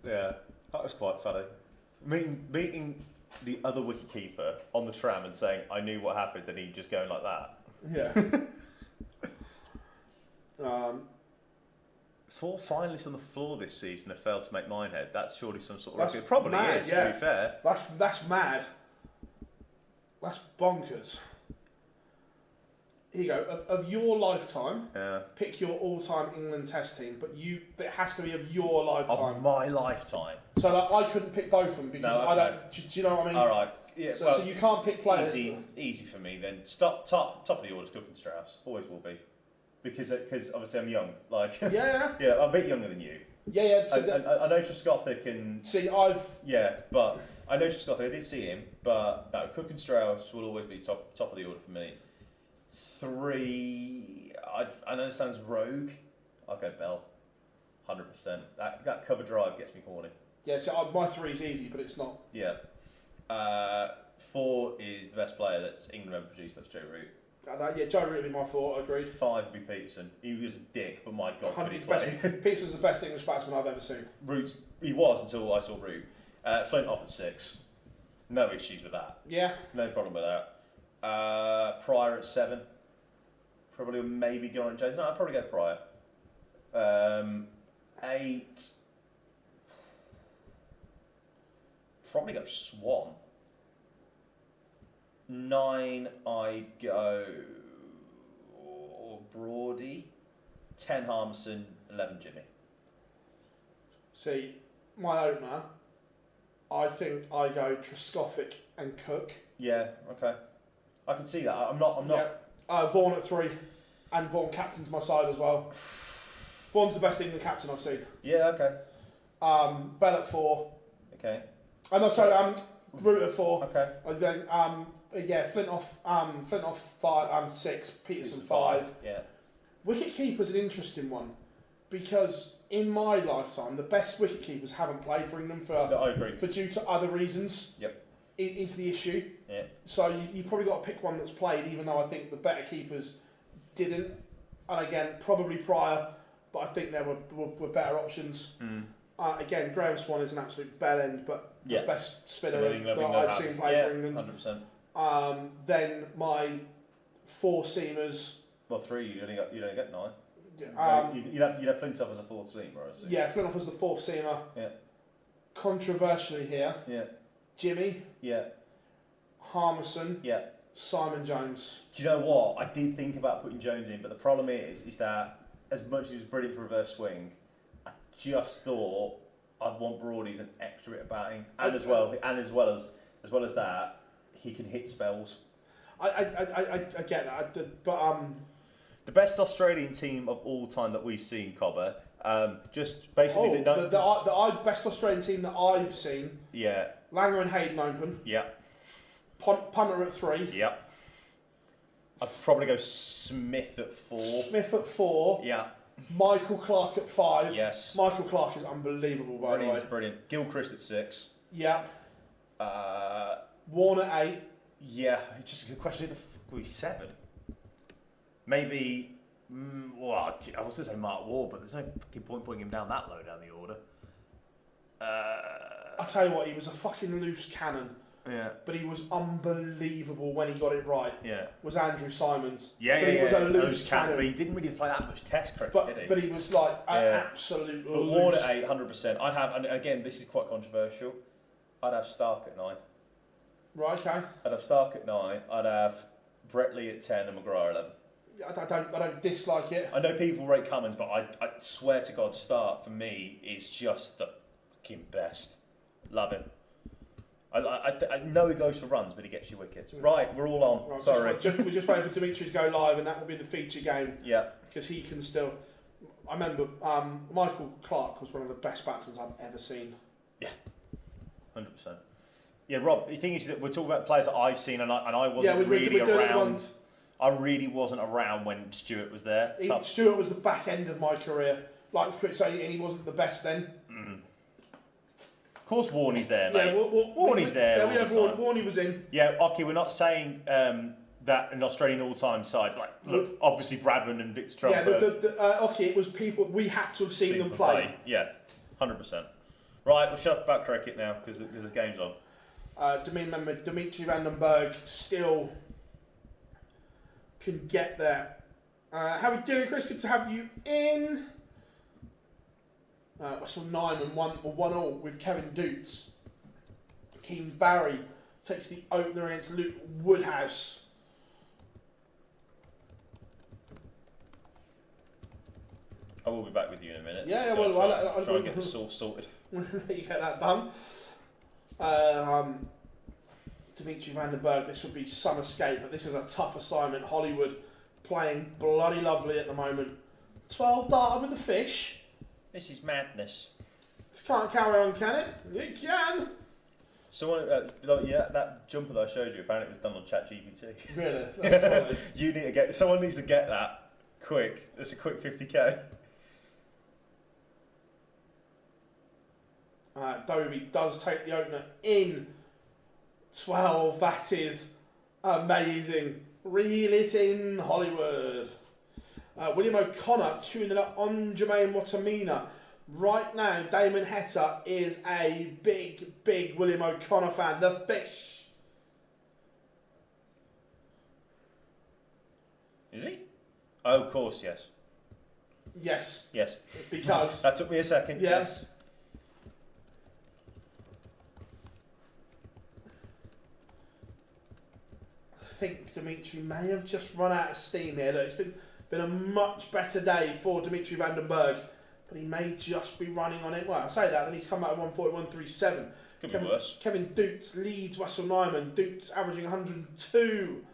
Yeah, that was quite funny. Meeting the other wicketkeeper on the tram and saying, I knew what happened, and he just going like that. Yeah. 4 finalists on the floor this season have failed to make Minehead. That's surely some sort of record. It probably mad, is, to be fair. That's mad. That's bonkers. Here you go. Of your lifetime, pick your all-time England Test team, but it has to be of your lifetime. Of my lifetime. So I couldn't pick both of them because I don't. Do you know what I mean? All right. Yeah, So you can't pick players. Easy for me then. Top of the order is Cook and Strauss. Always will be. Because obviously I'm young. Like Yeah. yeah, I'm a bit younger than you. Yeah. So I know Treskothic and... See, but I know Treskothic. I did see him, but no, Cook and Strauss will always be top of the order for me. 3, I know this sounds rogue. I'll go Bell. 100%. That cover drive gets me horny. Yeah, so my 3 is easy, but it's not. Yeah. 4 is the best player that's England ever produced. That's Joe Root. Joe Root would be my 4. Agreed. 5 would be Peterson. He was a dick, but my God, could he 100% play? Peterson's the best English batsman I've ever seen. He was until I saw Root. Flint off at 6. No issues with that. Yeah. No problem with that. Pryor at 7. Probably maybe Geraint Jones. No, I'd probably go Pryor. 8. Probably go Swan. 9, I go Broady. 10, Harmison. 11, Jimmy. See, my opener, I think I go Treskothic and Cook. Yeah, okay. I can see that. I'm not. Yeah. Vaughan at 3, and Vaughan captains my side as well. Vaughan's the best England captain I've seen. Yeah, okay. Bell at 4. Okay. Root at 4. Okay. And then Flint off 5, 6, Peterson 5. Yeah. Wicket keeper's an interesting one because in my lifetime the best wicket keepers haven't played for England I agree. for due to other reasons. Yep. Is the issue. Yeah. So you've probably got to pick one that's played, even though I think the better keepers didn't. And again, probably Pryor, but I think there were better options. Again, Graham Swan is an absolute bell end, but the best spinner that I've seen play for England. 100%. Then my 4 seamers. Well, 3. You only got 9. You'd have Flintoff as a 4th seamer, I see. Yeah, Flintoff was the 4th seamer. Yeah. Controversially here. Yeah. Jimmy. Yeah. Harmison. Yeah. Simon Jones. Do you know what? I did think about putting Jones in, but the problem is that as much as he was brilliant for reverse swing, I just thought I'd want Broady as an extra bit of batting, and as well as that, he can hit spells. I get that, but the best Australian team of all time that we've seen, Cobber. Just basically the best Australian team that I've seen. Yeah. Langer and Hayden open. Yeah. Punter at 3. Yeah. I'd probably go Smith at 4. Smith at 4. Yeah. Michael Clark at 5. Yes. Michael Clark is unbelievable, by the way. Brilliant. Gilchrist at 6. Yeah. Warner at 8. Yeah. It's just a good question. Who the fuck were we 7? Maybe. Well, I was going to say Mark Ward, but there's no fucking point putting him down that low down the order. I tell you what, he was a fucking loose cannon. Yeah. But he was unbelievable when he got it right. Yeah. Was Andrew Simons. Yeah, but he was a loose cannon. But he didn't really play that much Test cricket, did he? But he was like an absolute But loose. Ward at 8, 100%. I'd have, and again, this is quite controversial. I'd have Stark at 9. Right, okay. I'd have Stark at 9. I'd have Bretley at 10 and McGrath at 11. I don't dislike it. I know people rate Cummins, but I swear to God, Stark for me is just the fucking best. Love him. I know he goes for runs, but he gets you wickets. Right, we're all on. Right, sorry. We're just waiting for Dimitri to go live, and that will be the feature game. Yeah. Because he can still. I remember Michael Clark was one of the best batsmen I've ever seen. Yeah, 100%. Yeah, Rob. The thing is that we're talking about players that I've seen, and I wasn't really around. I really wasn't around when Stewart was there. Stewart was the back end of my career, like Chris said, and he wasn't the best then. Of course, Warney's there, mate. Yeah, Warney's there. Yeah, we have Warney was in. Yeah, okay, we're not saying that an Australian all-time side, like, look, obviously Bradman and Victor Trump. Yeah, okay, it was people, we had to have seen them play. Yeah, 100%. Right, we'll shut up about cricket now, because the game's on. Dimitri Vandenberg still can get there. How are we doing, Chris? Good to have you in. Whistle 9 and 1-1 with Kevin Doots. Keane Barry takes the opener against Luke Woodhouse. I will be back with you in a minute. Yeah, I'll try and get this all sorted. You get that done. Dimitri Van den Bergh, this would be some escape, but this is a tough assignment. Hollywood playing bloody lovely at the moment. 12 darter with the fish. This is madness. This can't carry on, can it? It can. So, yeah, that jumper that I showed you, apparently it was done on ChatGPT. Really? That's funny. You need to get, someone needs to get that quick. It's a quick 50k. Dobie does take the opener in 12. That is amazing. Reel it in, Hollywood. William O'Connor tuning up on Jermaine Watamina. Right now, Damon Heta is a big, big William O'Connor fan. The fish. Is he? Oh, of course, yes. Yes. Yes. Because. That took me a second. Yeah. Yes. I think Dimitri may have just run out of steam here. Look, it's been a much better day for Dimitri Van den Bergh, but he may just be running on it. Well, I say that, then he's come out at 141.37. Could be worse. Kevin Dukes leads Russell Nyman. Dukes averaging 102.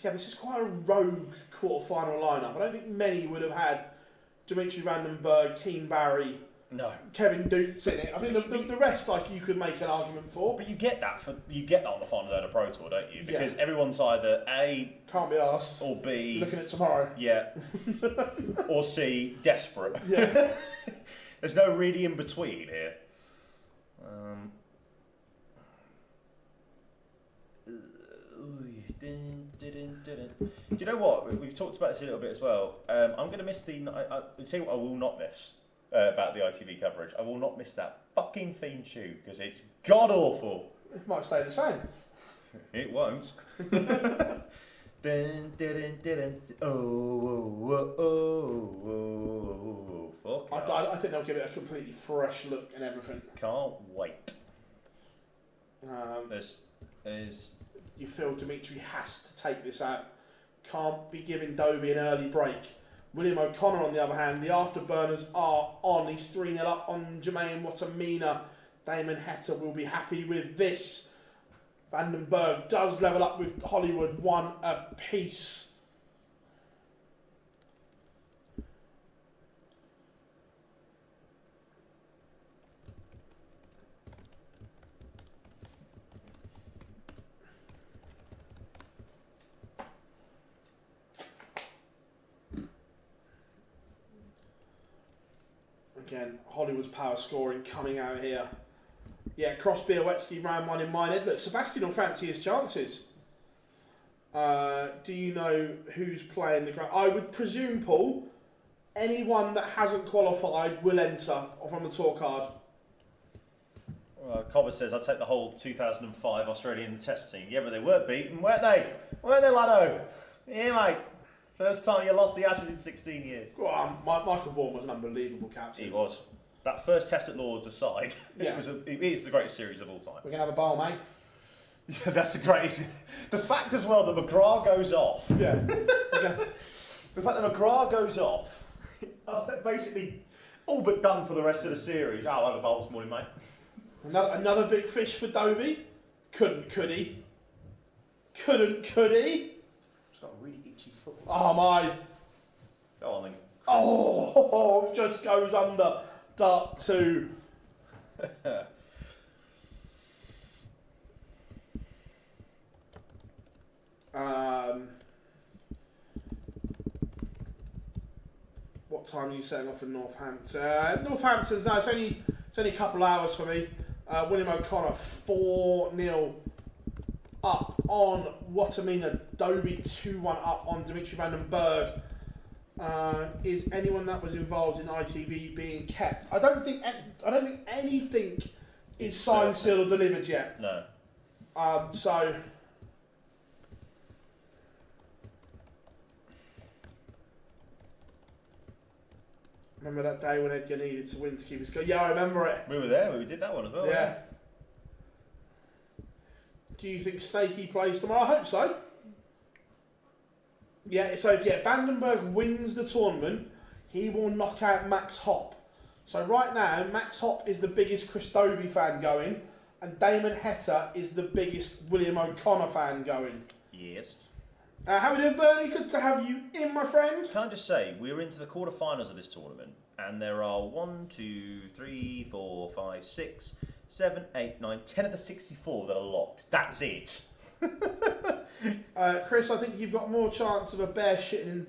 Yeah, this is quite a rogue quarter-final lineup. I don't think many would have had Dimitri Van den Bergh, Keen Barry, No. Kevin Dukes in it. I think the rest, like, you could make an argument for. But you get that on the Finalizing the Pro Tour, don't you? Because Yeah. everyone's either A Can't be asked. or B. Looking at tomorrow. Yeah. Or C, desperate. Yeah. There's no really in between here. Do you know what? We've talked about this a little bit as well. I'm going to miss see what I will not miss about the ITV coverage. I will not miss that fucking theme tune because it's god awful. It might stay the same. It won't. Fuck. I think they'll give it a completely fresh look and everything. Can't wait. Um, There's you feel Dimitri has to take this out. Can't be giving Dobie an early break. William O'Connor, on the other hand, the afterburners are on. He's 3-0 up on Jermaine Watamina. Damon Heta will be happy with this. Van den Bergh does level up with Hollywood, 1 apiece. Again, Hollywood's power scoring coming out here. Yeah, Crosby, Owetski, round 1 in Minehead. Look, Sebastian will fancy his chances. Do you know who's playing the ground? I would presume, Paul, anyone that hasn't qualified will enter from the tour card. Cobber says, I'd take the whole 2005 Australian test team. Yeah, but they were beaten, weren't they? Weren't they, Lado? Yeah, mate. First time you lost the Ashes in 16 years. Go on, Michael Vaughan was an unbelievable captain. He was. That first test at Lords aside, Yeah. it is the greatest series of all time. We're going to have a bowl, mate. Yeah, that's the greatest. The fact as well that McGrath goes off. Yeah. The fact that McGrath goes off, basically all but done for the rest of the series. Oh, I had a bowl this morning, mate. Another big fish for Dobie. Could he? Could he? He's got a really itchy foot. Oh my. Go on then. Oh, just goes under. Dart 2. What time are you setting off in Northampton? Northampton's now. It's only a couple hours for me. William O'Connor 4-0 up on Watamina. Dobie 2-1 up on Dimitri Van den Bergh. Is anyone that was involved in ITV being kept? I don't think anything is signed, sealed, or delivered yet. No. So remember that day when Edgar needed to win to keep his go? Yeah, I remember it. We were there. We did that one as well. Yeah. Do you think Snakey plays tomorrow? I hope so. Yeah, so if Van den Bergh wins the tournament, he will knock out Max Hopp. So right now, Max Hopp is the biggest Chris Dobie fan going, and Damon Heta is the biggest William O'Connor fan going. Yes. How are we doing, Bernie? Good to have you in, my friend. Can I just say, we're into the quarterfinals of this tournament, and there are 1, 2, 3, 4, 5, 6, 7, 8, 9, 10 of the 64 that are locked. That's it. Chris, I think you've got more chance of a bear shitting in...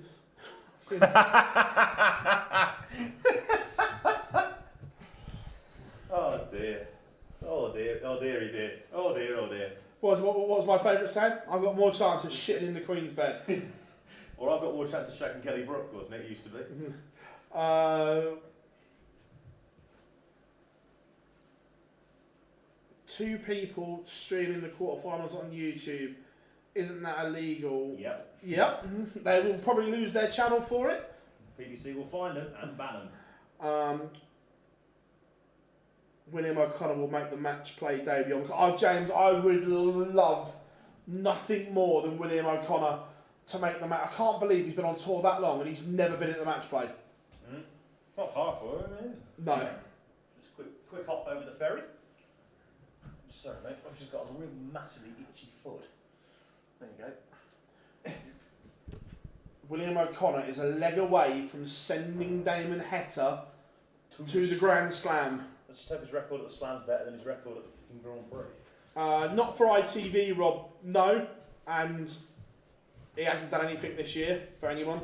Oh dear. Oh dear. Oh dearie dear. Oh dear. Oh dear. What was my favourite saying? I've got more chance of shitting in the Queen's bed. Or I've got more chance of shagging Kelly Brook, wasn't it? It used to be. Two people streaming the quarterfinals on YouTube. Isn't that illegal? Yep. Yep. They will probably lose their channel for it. PDC will find them and ban them. William O'Connor will make the match play debut. Oh, James, I would love nothing more than William O'Connor to make the match. I can't believe he's been on tour that long and he's never been in the match play. Not far for him, is it? No. Just quick hop over the ferry. Sorry, mate. I've just got a real massively itchy foot. There you go. William O'Connor is a leg away from sending Damon Heta to the Grand Slam. Let's just hope his record at the Slam's better than his record at the fucking Grand Prix. Not for ITV, Rob, no. And he hasn't done anything this year for anyone.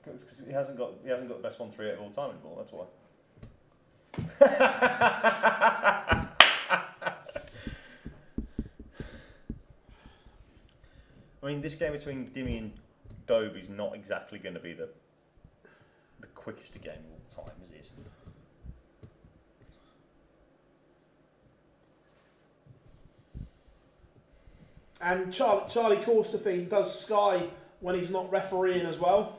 Because he hasn't got the best 138 of all time anymore, that's why. I mean, this game between Dimmy and Dobie's not exactly going to be the quickest game of all time, is it? And Charlie Corstefine does Sky when he's not refereeing as well.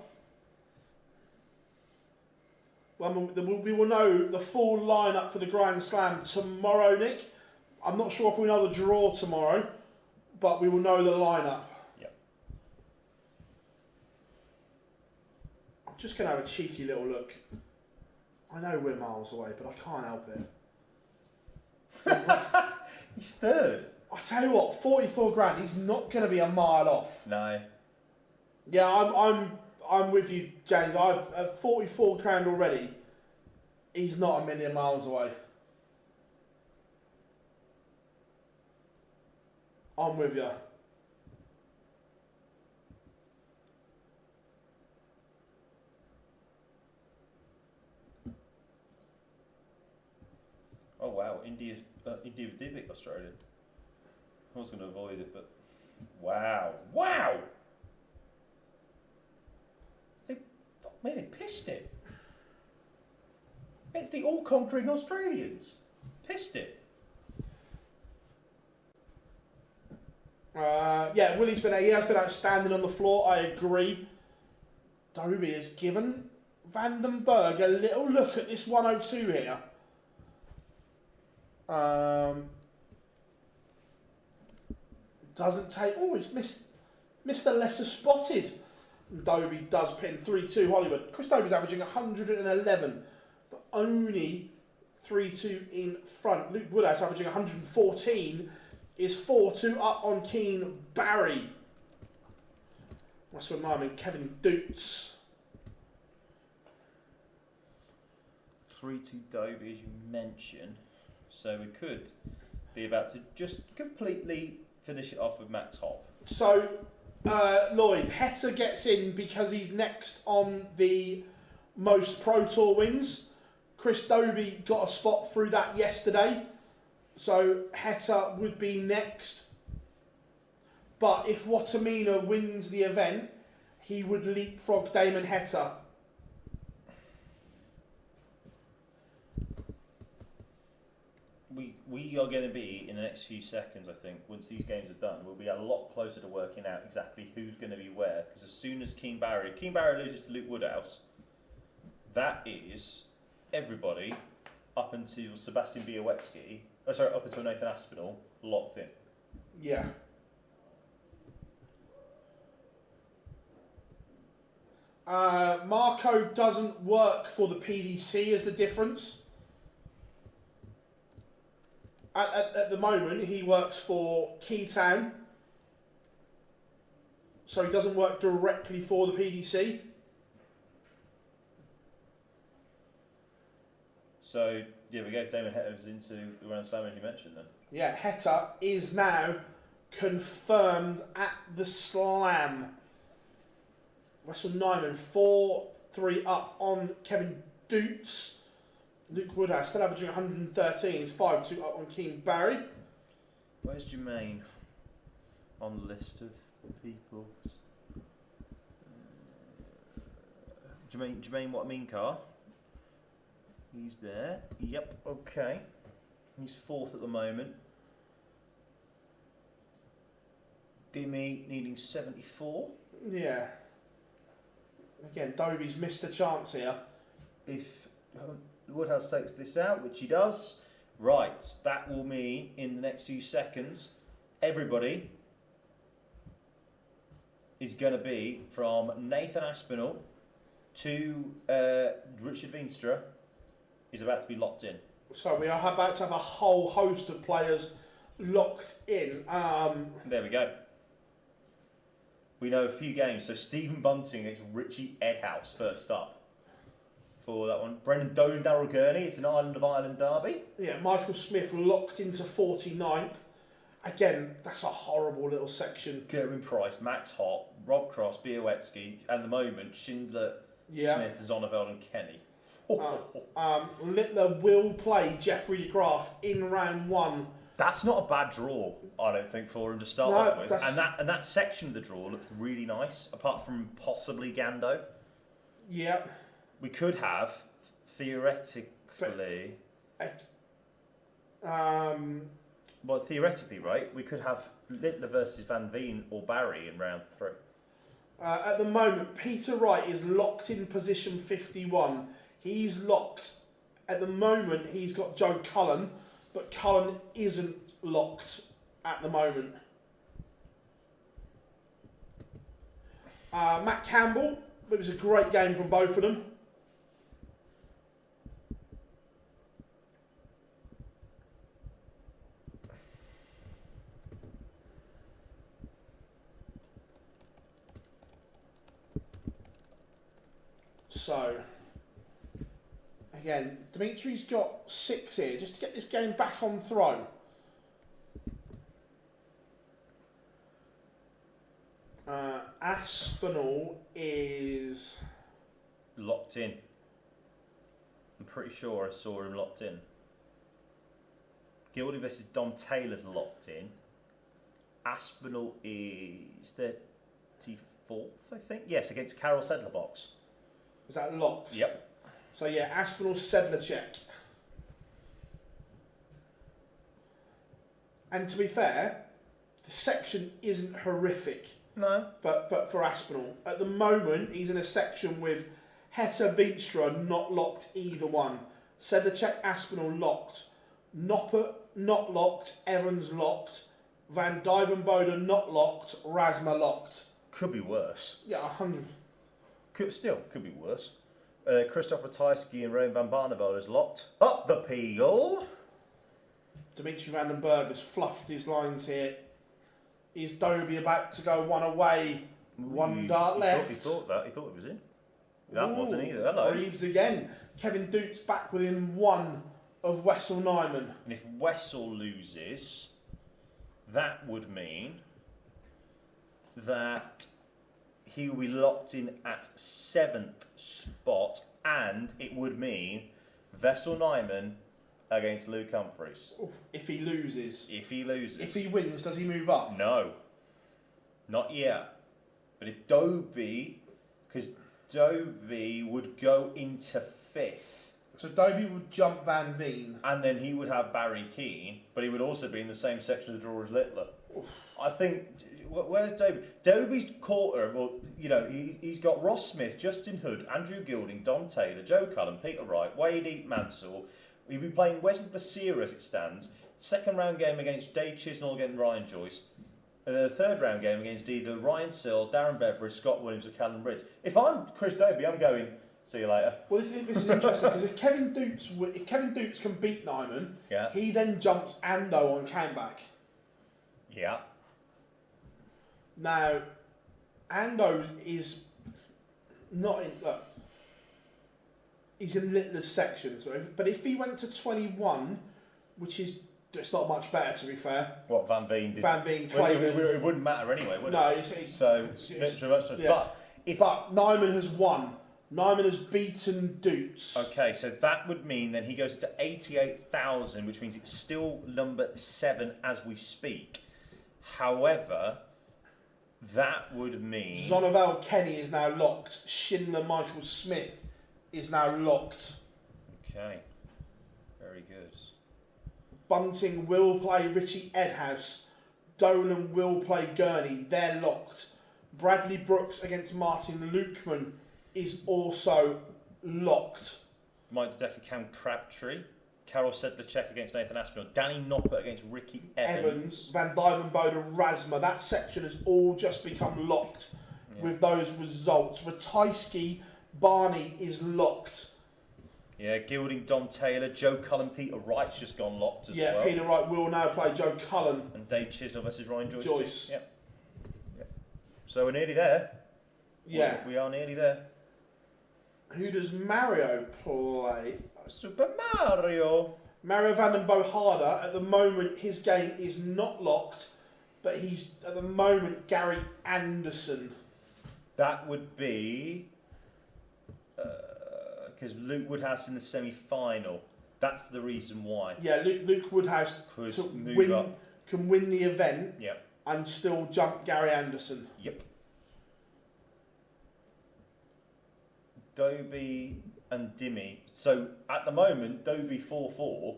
We will know the full lineup for the Grand Slam tomorrow, Nick. I'm not sure if we know the draw tomorrow, but we will know the lineup. Yep. I'm just going to have a cheeky little look. I know we're miles away, but I can't help it. He's third. I tell you what, 44 grand. He's not going to be a mile off. No. Yeah, I'm with you, James. At 44 grand already, he's not a million miles away. I'm with you. Oh wow, India did beat Australia. I was going to avoid it, but wow. They pissed it. It's the all-conquering Australians. Pissed it. Yeah, he has been outstanding on the floor, I agree. Dobie has given Vandenberg a little look at this 102 here. Doesn't take... Oh, he's missed a lesser spotted. Dobie does pin 3-2 Hollywood. Chris Dobie's averaging 111, but only 3-2 in front. Luke Woodhouse averaging 114 is 4-2 up on Keen Barry. That's when I'm in Kevin Doots. 3-2 Dobie, as you mentioned. So we could be about to just completely finish it off with Max Hopp. So, Lloyd, Heta gets in because he's next on the most Pro Tour wins. Chris Dobie got a spot through that yesterday. So, Heta would be next. But if Watamina wins the event, he would leapfrog Damon Heta. We are going to be, in the next few seconds, I think, once these games are done, we'll be a lot closer to working out exactly who's going to be where. Because as soon as Keen Barry loses to Luke Woodhouse, that is everybody up until Sebastian Białecki, up until Nathan Aspinall, locked in. Yeah. Marco doesn't work for the PDC is the difference. At the moment, he works for Keytown. So he doesn't work directly for the PDC. So, yeah, we go. Damon Hetter's into the Grand Slam, as you mentioned, then. Yeah, Hetter is now confirmed at the Slam. Wessel Nyman 4-3 up on Kevin Doots. Luke Woodhouse still averaging 113. He's 5-2 up on Keen Barry. Where's Jermaine on the list of people? Jermaine, what I mean, car? He's there. Yep. Okay. He's 4th at the moment. Dimmy needing 74. Yeah. Again, Dobie's missed a chance here. If Woodhouse takes this out, which he does, right, that will mean in the next few seconds, everybody is going to be from Nathan Aspinall to Richard Veenstra is about to be locked in. So we are about to have a whole host of players locked in. There we go. We know a few games. So Stephen Bunting against Richie Edhouse first up for that one. Brendan Doan and Darryl Gurney. It's an Island of Ireland derby. Yeah, Michael Smith locked into 49th. Again, that's a horrible little section. Gerwin Price, Max Hott, Rob Cross, Białecki, and at the moment Schindler, Smith, Zonneveld and Kenny. Littler will play Jeffrey de Graaf in round 1. That's not a bad draw, I don't think, for him to start off with. And that section of the draw looks really nice, apart from possibly Gando. Yeah. We could have, theoretically... well, theoretically, right, we could have Littler versus Van Veen or Barry in round 3. At the moment, Peter Wright is locked in position 51. He's locked. At the moment, he's got Joe Cullen, but Cullen isn't locked at the moment. Matt Campbell, it was a great game from both of them. So, again, Dimitri's got 6 here, just to get this game back on throw. Aspinall is... locked in. I'm pretty sure I saw him locked in. Gildy versus Dom Taylor's locked in. Aspinall is 34th, I think. Yes, against Carol Sedlerbox. Is that locked? Yep. So yeah, Aspinall Sedlacek. And to be fair, the section isn't horrific. No. For Aspinall. At the moment, he's in a section with Hetta Veenstra not locked either one. Sedlacek, Aspinall locked. Noppert not locked. Evans locked. Van Dyvenbode not locked. Rasma locked. Could be worse. Yeah, 100. Could be worse. Christopher Tysky and Rowan Van Barneveld is locked. Up the Peel. Dimitri Vandenberg has fluffed his lines here. Is Dobie about to go one away? One dart left. He thought it was in. That wasn't either. Hello. Reeves again. Kevin Doots back within 1 of Wessel Nyman. And if Wessel loses, that would mean that he will be locked in at 7th spot, and it would mean Wessel Nyman against Luke Humphreys. If he loses. If he loses. If he wins, does he move up? No. Not yet. But if Dobie, because Dobie would go into 5th. So Dobie would jump Van Veen. And then he would have Barry Keane, but he would also be in the same section of the draw as Littler. Oof. I think, where's Dobie? Dobie's quarter, well, you know, he's got Ross Smith, Justin Hood, Andrew Gilding, Don Taylor, Joe Cullen, Peter Wright, Wade Mansell. He'll be playing Wesley Basira as it stands. Second round game against Dave Chisnell against Ryan Joyce. The third round game against either Ryan Sill, Darren Beveridge, Scott Williams, or Callum Ritz. If I'm Chris Dobie, I'm going. See you later. Well, this is interesting because if Kevin Dukes can beat Nyman, he then jumps Ando on Canback. Yeah. Now, Ando is not in. He's in Littler's section, but if he went to 21, which is it's not much better to be fair. What Van Veen did? Van Veen, it wouldn't matter anyway, would it? No, But Nyman has won. Nyman has beaten Dutz. Okay, so that would mean then he goes to 88,000, which means it's still number 7 as we speak. However, that would mean Zonovel Kenny is now locked. Schindler Michael Smith is now locked. Okay, very good. Bunting will play Richie Edhouse. Dolan will play Gurney. They're locked. Bradley Brooks against Martin Lukeman is also locked. Mike Dedeker, Cam Crabtree. Carol Sedlacek against Nathan Aspinall. Danny Noppert against Ricky Evans. Van Dyvenbode, Rasma. That section has all just become locked with those results. Ratajski, Barney is locked. Yeah, Gilding, Dom Taylor, Joe Cullen, Peter Wright's just gone locked as well. Yeah, Peter Wright will now play Joe Cullen. And Dave Chisnell versus Ryan Joyce. Yep. So we're nearly there. Yeah. We are nearly there. Who does Mario play? Super Mario. Mario van den Bohada, at the moment, his game is not locked, but he's, at the moment, Gary Anderson. That would be... because Luke Woodhouse in the semi-final. That's the reason why. Yeah, Luke Woodhouse can win the event and still jump Gary Anderson. Yep. Dobie and Dimmy. So at the moment, Dobie 4-4.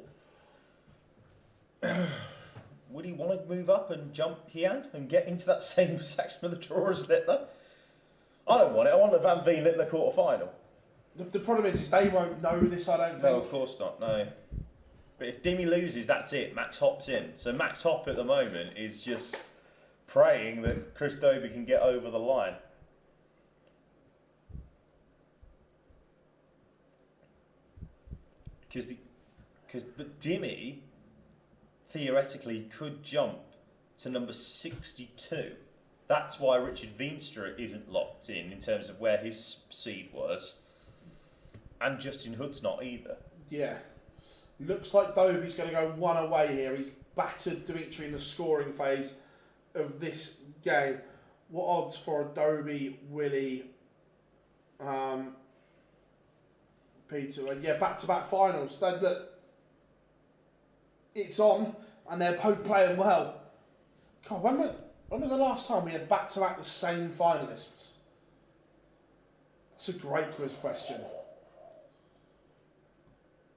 Would he want to move up and jump Heian and get into that same section of the draw as Littler? I don't want it. I want the Van Veen Littler quarter final. The problem is they won't know this, I don't think. No, of course not, no. But if Dimmy loses, that's it. Max Hopp's in. So Max Hopp at the moment is just praying that Chris Dobie can get over the line. But Dimmy theoretically could jump to number 62. That's why Richard Veenstra isn't locked in terms of where his seed was. And Justin Hood's not either. Yeah. Looks like Dobie's going to go one away here. He's battered Dimitri in the scoring phase of this game. What odds for Dobie, Willie, Peter? Yeah, back-to-back finals. It's on, and they're both playing well. God, when was the last time we had back-to-back the same finalists? That's a great quiz question.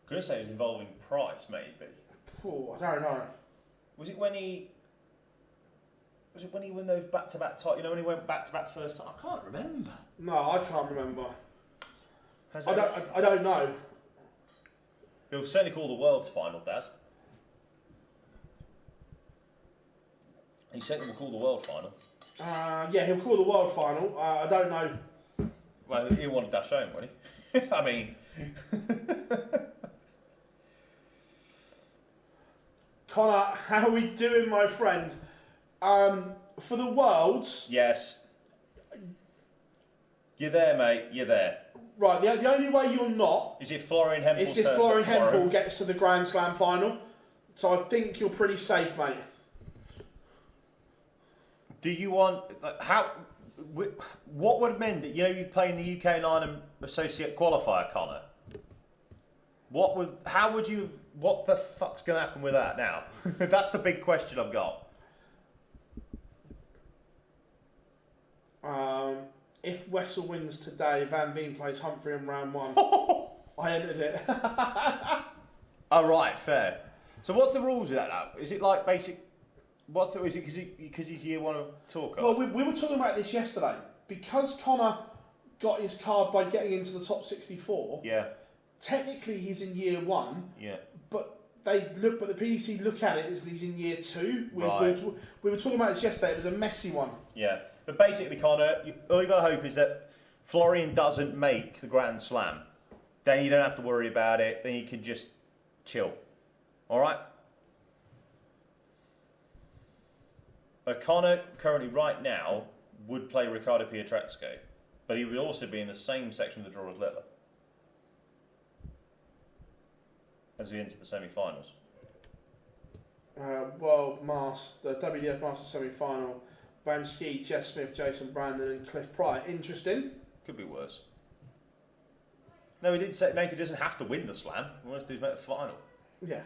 I'm going to say it was involving Price, maybe. Oh, I don't know. Was it when he won those back-to-back titles? You know, when he went back-to-back first time? I can't remember. No, I can't remember. I don't know. He'll certainly call the World's final, Daz. He certainly will call the World final. Yeah, he'll call the World final. I don't know. Well, he'll want to dash home, won't he? I mean... Connor, how are we doing, my friend? For the Worlds... Yes. You're there, mate. You're there. Right, the only way you're not... Is if Florian Hempel is if Florian Hempel gets to the Grand Slam final. So I think you're pretty safe, mate. Do you want... What would have meant that, you play in the UK Nine Associate Qualifier, Connor? How would you... What the fuck's going to happen with that now? That's the big question I've got. If Wessel wins today, Van Veen plays Humphrey in round 1. I entered it. Oh, right, fair. So what's the rules of that now? Is it like basic... Is it because he's year 1 of Talker? Well, we were talking about this yesterday. Because Connor got his card by getting into the top 64, yeah. Technically he's in year 1, yeah. but but the PDC look at it as he's in year 2. Right. We were talking about this yesterday. It was a messy one. Yeah, but basically, Connor, all you got to hope is that Florian doesn't make the Grand Slam. Then you don't have to worry about it. Then you can just chill. All right. Connor currently right now would play Riccardo Pietrezco, but he would also be in the same section of the draw as Littler as we enter the semi-finals. The WDF Master semi-final, Van Schie, Jess Smith, Jason Brandon and Cliff Pryor. Interesting. Could be worse. No, he did say Nathan doesn't have to win the slam. He wants to make the final. Yeah.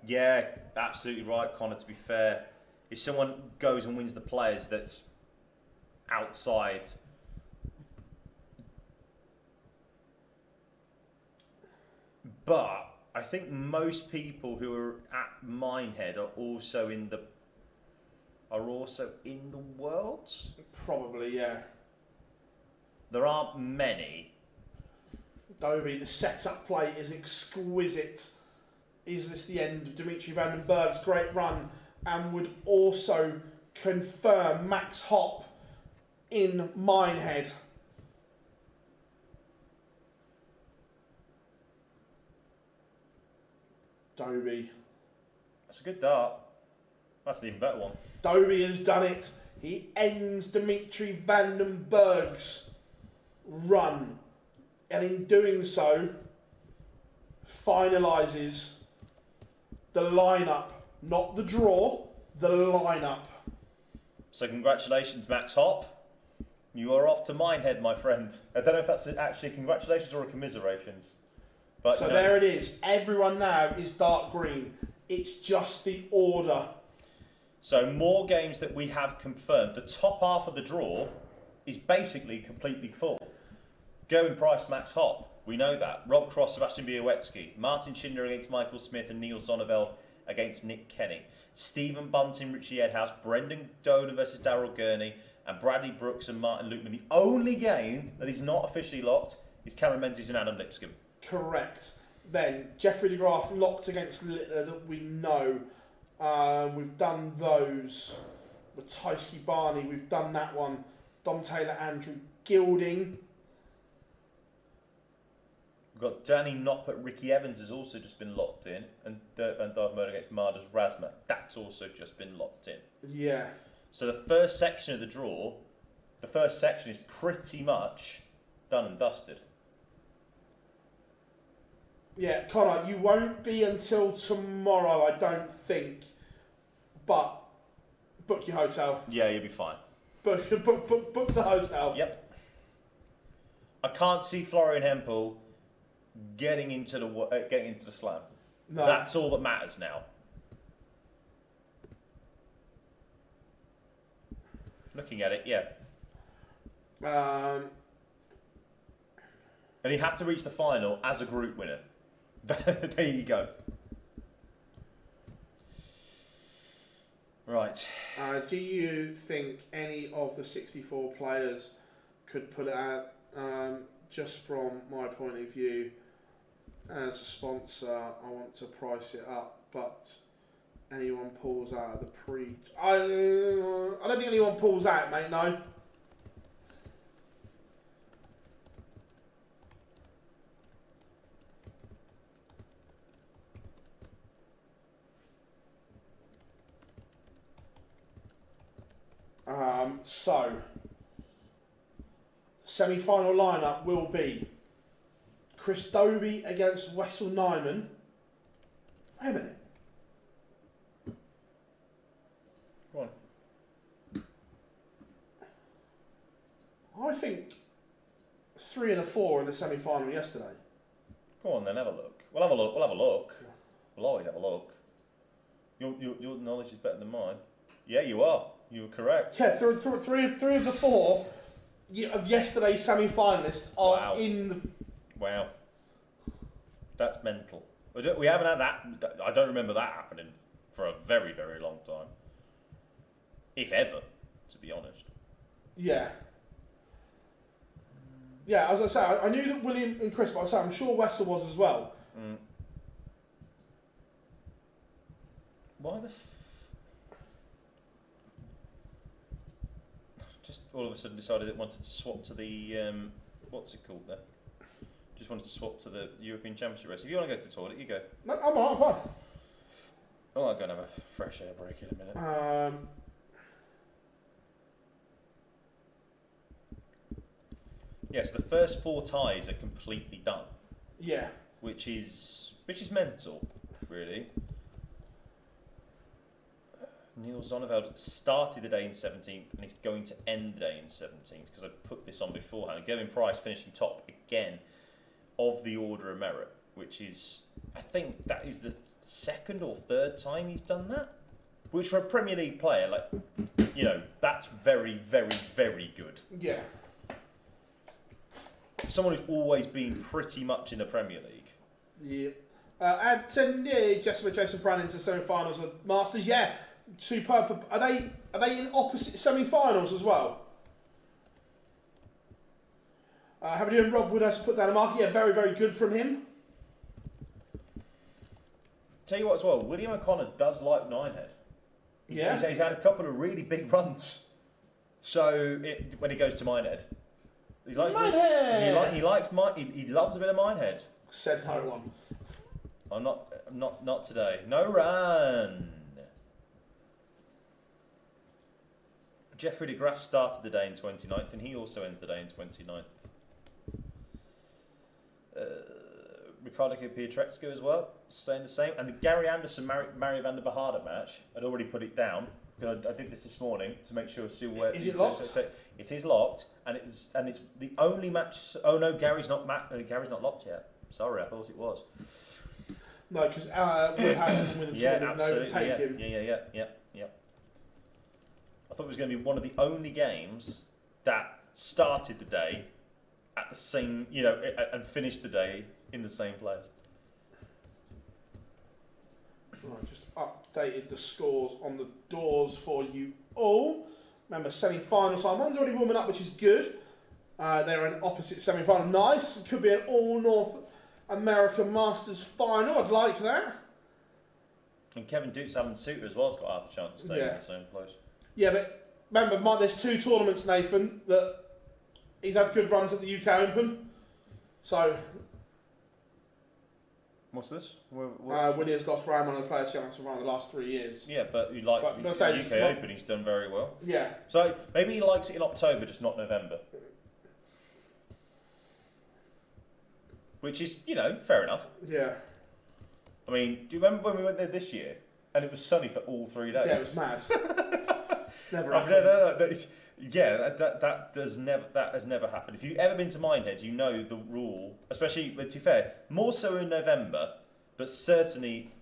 Yeah, absolutely right, Connor, to be fair. If someone goes and wins the players that's outside... But I think most people who are at Minehead are also in the Worlds. Probably, yeah. There aren't many. Dobie, the setup play is exquisite. Is this the end of Dimitri Van den Berg's great run, and would also confirm Max Hopp in Minehead? Dobie. That's a good dart. That's an even better one. Dobie has done it. He ends Dimitri Van den Berg's run, and in doing so, finalises the lineup, not the draw, the lineup. So congratulations, Max Hopp. You are off to Minehead, my friend. I don't know if that's actually congratulations or a commiserations. But so there it is. Everyone now is dark green. It's just the order. So more games that we have confirmed. The top half of the draw is basically completely full. Gerwin Price, Max Hopp. We know that. Rob Cross, Sebastian Białowski. Martin Schindler against Michael Smith and Neil Sonneveld against Nick Kenny. Stephen Bunting, Richie Edhouse, Brendan Dolan versus Darryl Gurney, and Bradley Brooks and Martin Lukeman. The only game that is not officially locked is Cameron Menzies and Adam Lipscomb. Correct. Then Jeffrey de Graaf locked against Littler that we know. We've done those. With Tyski Barney, we've done that one. Dom Taylor, Andrew Gilding. We've got Danny Noppert, Ricky Evans has also just been locked in, and Dirk Van Dijvenbode against Marders Razma. That's also just been locked in. Yeah. So the first section of the draw, the first section is pretty much done and dusted. Yeah, Connor, you won't be until tomorrow, I don't think. But book your hotel. Yeah, you'll be fine. Book the hotel. Yep. I can't see Florian Hempel getting into the slam. No. That's all that matters now. Looking at it, yeah. And he had to reach the final as a group winner. There you go. Right. Do you think any of the 64 players could pull it out? Just from my point of view, as a sponsor, I want to price it up, but anyone pulls out of the pre... I don't think anyone pulls out, mate, no. So, semi-final lineup will be Chris Dobie against Wessel Nyman. Wait a minute. Go on. I think 3 and a 4 in the semi-final yesterday. Go on then, have a look. We'll have a look. We'll have a look. We'll always have a look. Your knowledge is better than mine. Yeah, you are. You were correct. Yeah, three of the 4 of yesterday's semi-finalists are in the... Wow. That's mental. We haven't had that... I don't remember that happening for a very, very long time. If ever, to be honest. Yeah. Yeah, as I say, I knew that William and Chris, but I'm sure Wessel was as well. Mm. Why the just all of a sudden decided it wanted to swap to the what's it called there? Just wanted to swap to the European Championship race. If you want to go to the toilet, you go. No, I'm alright, I'm fine. Oh, I'm going to have a fresh air break in a minute. Yes, the first 4 ties are completely done. Yeah. Which is mental, really. Neil Zonneveld started the day in 17th and he's going to end the day in 17th because I put this on beforehand. Gavin Price finishing top again of the Order of Merit, which is, I think that is the 2nd or 3rd time he's done that. Which for a Premier League player, like, you know, that's very, very, very good. Yeah. Someone who's always been pretty much in the Premier League. Yeah. Anthony, Jason Brown into semi-finals of Masters. Yeah, superb. Are they in opposite semi-finals as well? How are we doing? Rob Wood has put down a mark. Yeah, very, very good from him. Tell you what as well, William O'Connor does like Minehead. Yeah. He's had a couple of really big runs. So when he goes to Minehead. He likes Minehead! He loves a bit of Minehead. Said no one. I'm not today. No run. Jeffrey de Graaf started the day in 29th and he also ends the day in 29th. Ricardo Pietreczko as well, staying the same. And the Gary Anderson Mario van der Beharden match, I'd already put it down. I did this morning to make sure Sue. Is it locked? So it is locked, and it's the only match. Oh no, Gary's not locked yet. Sorry, I thought it was. No, because Woodhouse can win the Yeah, tournament and absolutely. overtake him. Yeah. I thought it was going to be one of the only games that started the day at the same, and finished the day in the same place. Right, just updated the scores on the doors for you all. Remember, semi-final time. One's already warming up, which is good. They're in opposite semi-final. Nice. Could be an all-North American Masters final. I'd like that. And Kevin Duke's having Suter as well has got half a chance to stay in the same place. Yeah, but remember, there's 2 tournaments, Nathan, that he's had good runs at the UK Open. So... What's this? Williams lost round one of the Players' Championship in the last 3 years. Yeah, but the UK Open, he's done very well. Yeah. So maybe he likes it in October, just not November. Which is, fair enough. Yeah. I mean, do you remember when we went there this year and it was sunny for all 3 days? Yeah, it was mad. It's never happened. That has never happened. If you've ever been to Minehead, you know the rule. Especially, to be fair, more so in November, but certainly,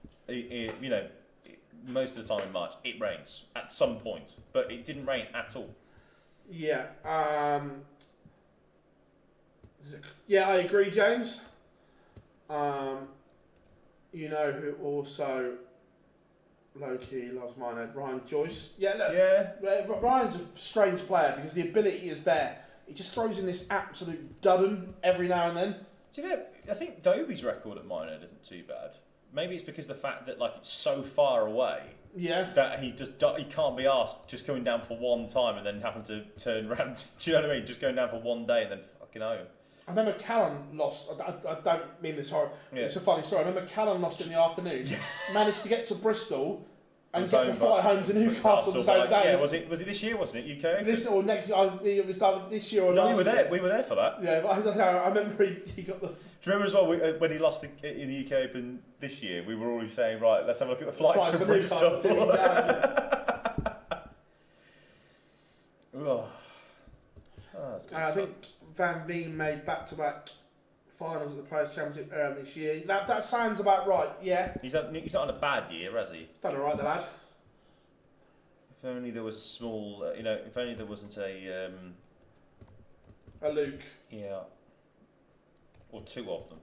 most of the time in March, it rains at some point. But it didn't rain at all. Yeah. Yeah, I agree, James. You know who also low-key loves Minehead? Ryan Joyce. Yeah, look, yeah. Ryan's a strange player because the ability is there. He just throws in this absolute dudden every now and then. To be fair, I think Dobie's record at Minehead isn't too bad. Maybe it's because the fact that it's so far away. Yeah. That he can't be asked just coming down for one time and then having to turn around. Do you know what I mean? Just going down for one day and then fucking home. I remember Callan lost. I don't mean this horrible. Yeah. It's a funny story. I remember Callan lost in the afternoon. Managed to get to Bristol and get the flight home to Newcastle the same day. Yeah, was it this year? Wasn't it UK? This or next? It was either this year or last. We were there. We were there for that. Yeah, but I remember he got the. Do you remember as well when he lost in the UK Open this year? We were already saying, right, let's have a look at the flights to Bristol. I think Van Veen made back-to-back finals at the Players' Championship earlier this year. That sounds about right. Yeah. He's not on a bad year, has he? Done all right, the lad. If only there was a small, if only there wasn't a Luke. Yeah. Or 2 of them.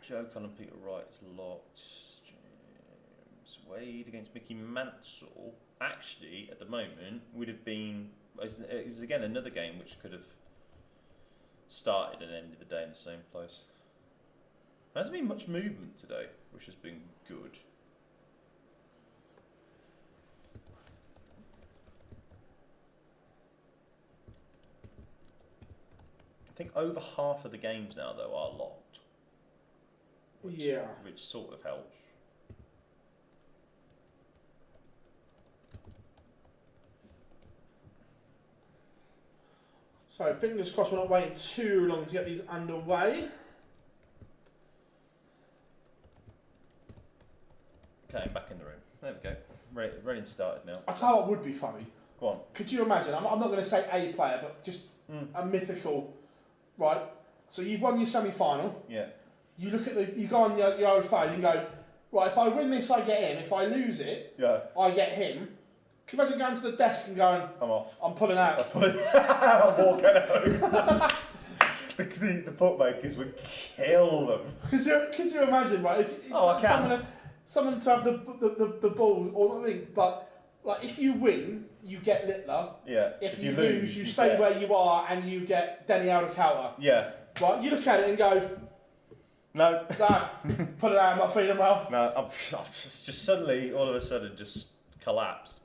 Joe Cullen, Peter Wright is locked. James Wade against Mickey Mansell. Actually, at the moment, would have been is again another game which could have started and ended the day in the same place. There hasn't been much movement today, which has been good. I think over half of the games now, though, are locked. Which sort of helps. So fingers crossed we're not waiting too long to get these underway. Okay, I'm back in the room. There we go. Ready and started now. I tell you what would be funny. Go on. Could you imagine? I'm not going to say a player, but just a mythical, right? So you've won your semi-final. Yeah. You look at you go on your old phone and go, right, if I win this, I get him. If I lose it, I get him. Can you imagine going to the desk and going, I'm off. I'm pulling out. I'm walking home. the bookmakers would kill them. Could you imagine, right? If I can. Someone to have the ball, or not think, but like if you win, you get Littler. Yeah. If you lose, you stay where you are and you get Denny Aldacalta. Yeah. Right, you look at it and go, no. Damn, put it out, I'm not feeling well. No, I've just suddenly, all of a sudden, just collapsed.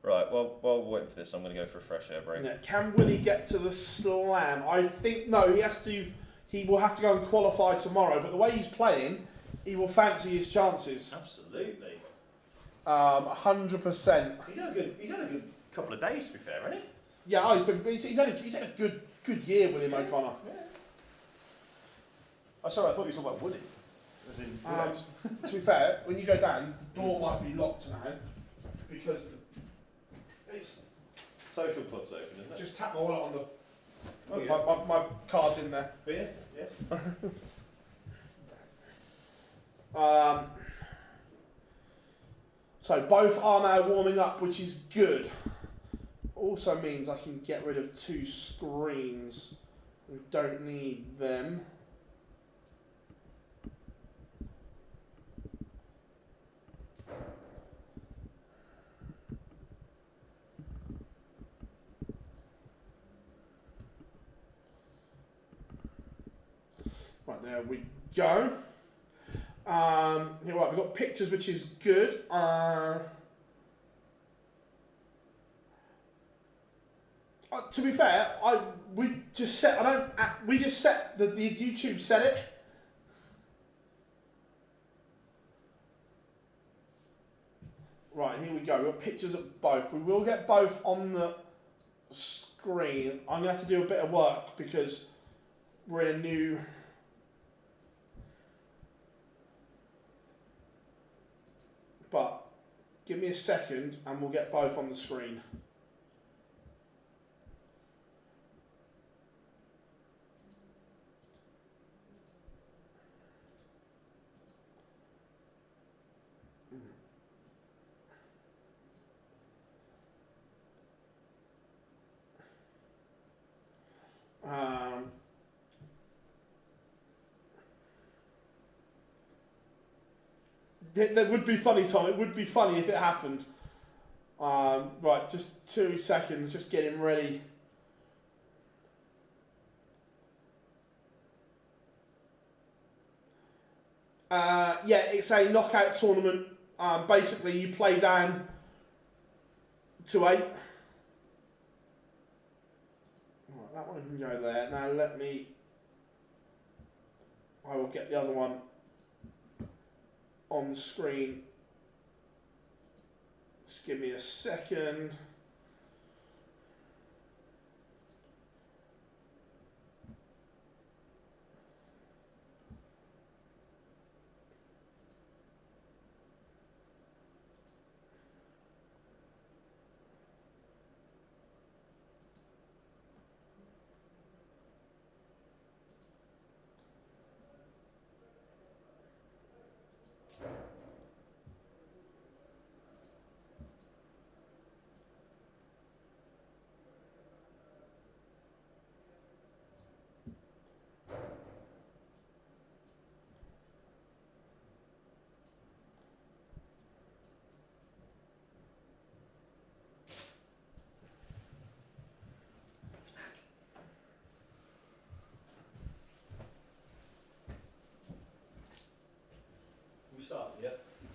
Right, well, while we're waiting for this, I'm going to go for a fresh air break. Yeah. Can Willie get to the slam? I think, no, he will have to go and qualify tomorrow, but the way he's playing, he will fancy his chances. Absolutely. 100%. He's had a good couple of days, to be fair, hasn't he? Yeah, he's had a good year, William O'Connor. Yeah. Oh, sorry, I thought you were talking about Woody. As in, to be fair, when you go down, the door might be locked now because it's social club's open, isn't it? just tap my wallet on the. Oh, yeah. My card's in there. Beer? Yes. So both are now warming up, which is good. Also means I can get rid of 2 screens. We don't need them. Right, there we go. Here, right, we've got pictures, which is good. To be fair, we just set the YouTube set it. Right, here we go. We've got pictures of both. We will get both on the screen. I'm gonna have to do a bit of work because we're in a new. But give me a second and we'll get both on the screen. That would be funny, Tom. It would be funny if it happened. Right, just 2 seconds, just getting ready. Yeah, it's a knockout tournament. Basically, you play down to 8. Right, that one can go there. Now I will get the other one on the screen. Just give me a second.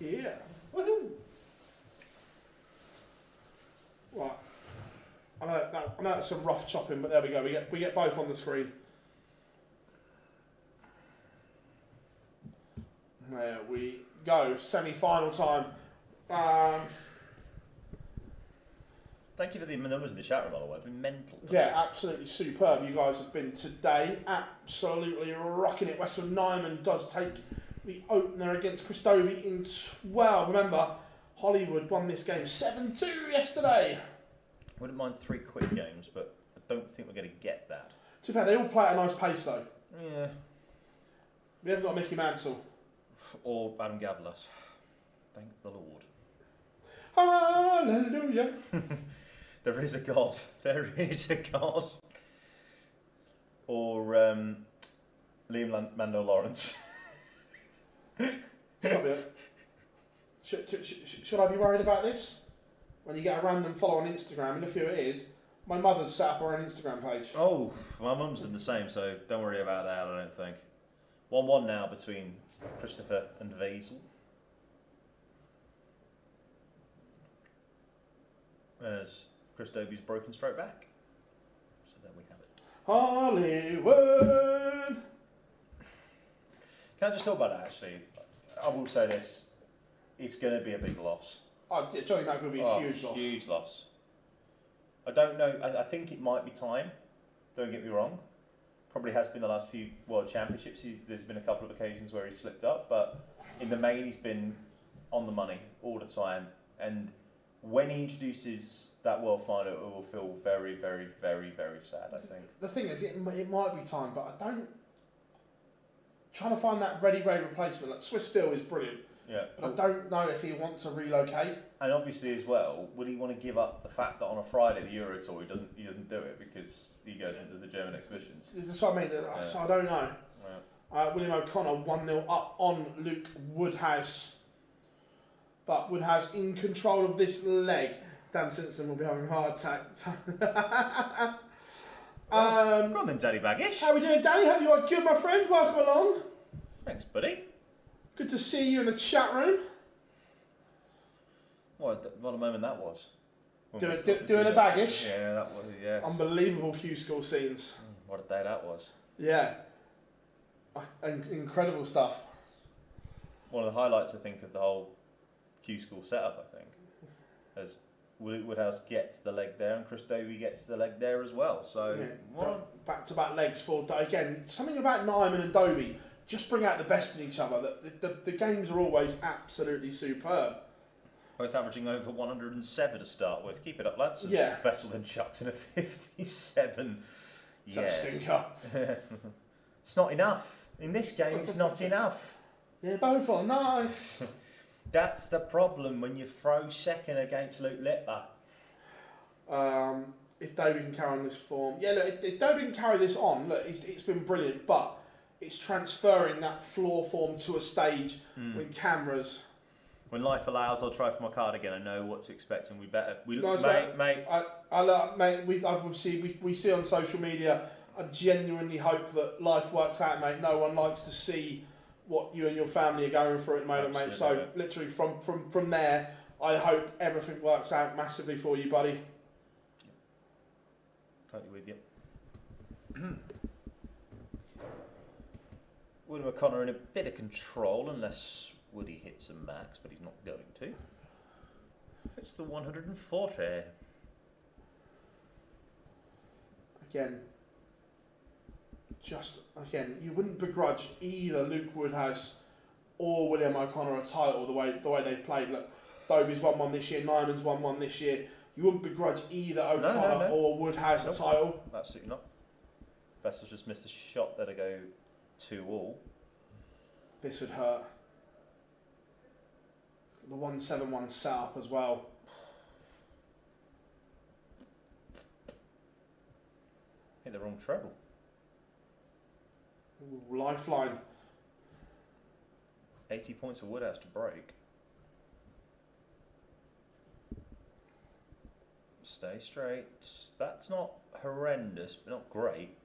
Yeah. Woohoo! Right. I know it's some rough chopping, but there we go. We get both on the screen. There we go. Semi-final time. Thank you for the numbers in the chat room, by the way. It's been mental. Yeah, absolutely superb. You guys have been today. Absolutely rocking it. Westwood Nyman does take the opener against Chris Dobie in 12. Remember, Hollywood won this game 7-2 yesterday. Wouldn't mind 3 quick games, but I don't think we're going to get that. To be fair, they all play at a nice pace though. Yeah. We haven't got Mickey Mansell. Or Adam Gavlas. Thank the Lord. Hallelujah. There is a God. There is a God. Or Liam Mando Lawrence. Should I be worried about this? When you get a random follow on Instagram and look who it is, my mother's set up her own Instagram page. Oh, my mum's done the same, so don't worry about that, I don't think. 1-1 now between Christopher and Vaisel. As Chris Dobie's broken straight back. So there we have it. Hollywood! Can I just talk about that actually? I will say this. It's going to be a big loss. Oh, yeah, Johnny Mack will be a huge loss. Huge loss. I don't know. I think it might be time. Don't get me wrong. Probably has been the last few World Championships. There's been a couple of occasions where he's slipped up, but in the main he's been on the money all the time. And when he introduces that World Final, it will feel very, very, very, very sad, I think. The thing is, it might be time, but I don't... Trying to find that ready-made replacement. Like, Swiss Steel is brilliant. Yeah. But I don't know if he wants to relocate. And obviously as well, would he want to give up the fact that on a Friday, the Euro Tour, he doesn't do it because he goes into the German exhibitions? That's what I mean. So I don't know. Yeah. William O'Connor 1-0 up on Luke Woodhouse. But Woodhouse in control of this leg. Dan Simpson will be having a heart attack. Go on then, Danny Baggish. How are we doing, Danny? Hope you are good, my friend. Welcome along. Thanks, buddy. Good to see you in the chat room. What a moment that was. Doing a baggish. Yeah, that was, yeah. Unbelievable Q School scenes. What a day that was. Yeah. Incredible stuff. One of the highlights, I think, of the whole Q School setup, I think, as Woodhouse gets the leg there and Chris Dobie gets the leg there as well. So, back-to-back legs for... Again, something about Nyman and Dobie just bring out the best in each other. The games are always absolutely superb. Both averaging over 107 to start with. Keep it up, lads. Yeah. Vessel then chucks in a 57. Yeah. Stinker. It's not enough. In this game, it's not enough. Yeah, both are nice. That's the problem when you throw second against Luke Littler. If Dobie can carry on this form... Yeah, look, if Dobie can carry this on, look, it's been brilliant, but it's transferring that floor form to a stage with cameras... When life allows, I'll try for my card again. I know what to expect, and we better. We see on social media. I genuinely hope that life works out, mate. No one likes to see what you and your family are going through at the moment, mate. So literally from there, I hope everything works out massively for you, buddy. Totally with you. William O'Connor in a bit of control, unless Woody hits a max, but he's not going to. It's the 140. Again, you wouldn't begrudge either Luke Woodhouse or William O'Connor a title the way they've played. Look, Dobie's won one this year, Nyman's won one this year. You wouldn't begrudge either O'Connor or Woodhouse a title. Absolutely not. Vessel's just missed a shot there to go 2-2. This would hurt. The 171 setup as well. Hit the wrong treble. Ooh, lifeline. 80 points for Woodhouse to break. Stay straight. That's not horrendous, but not great.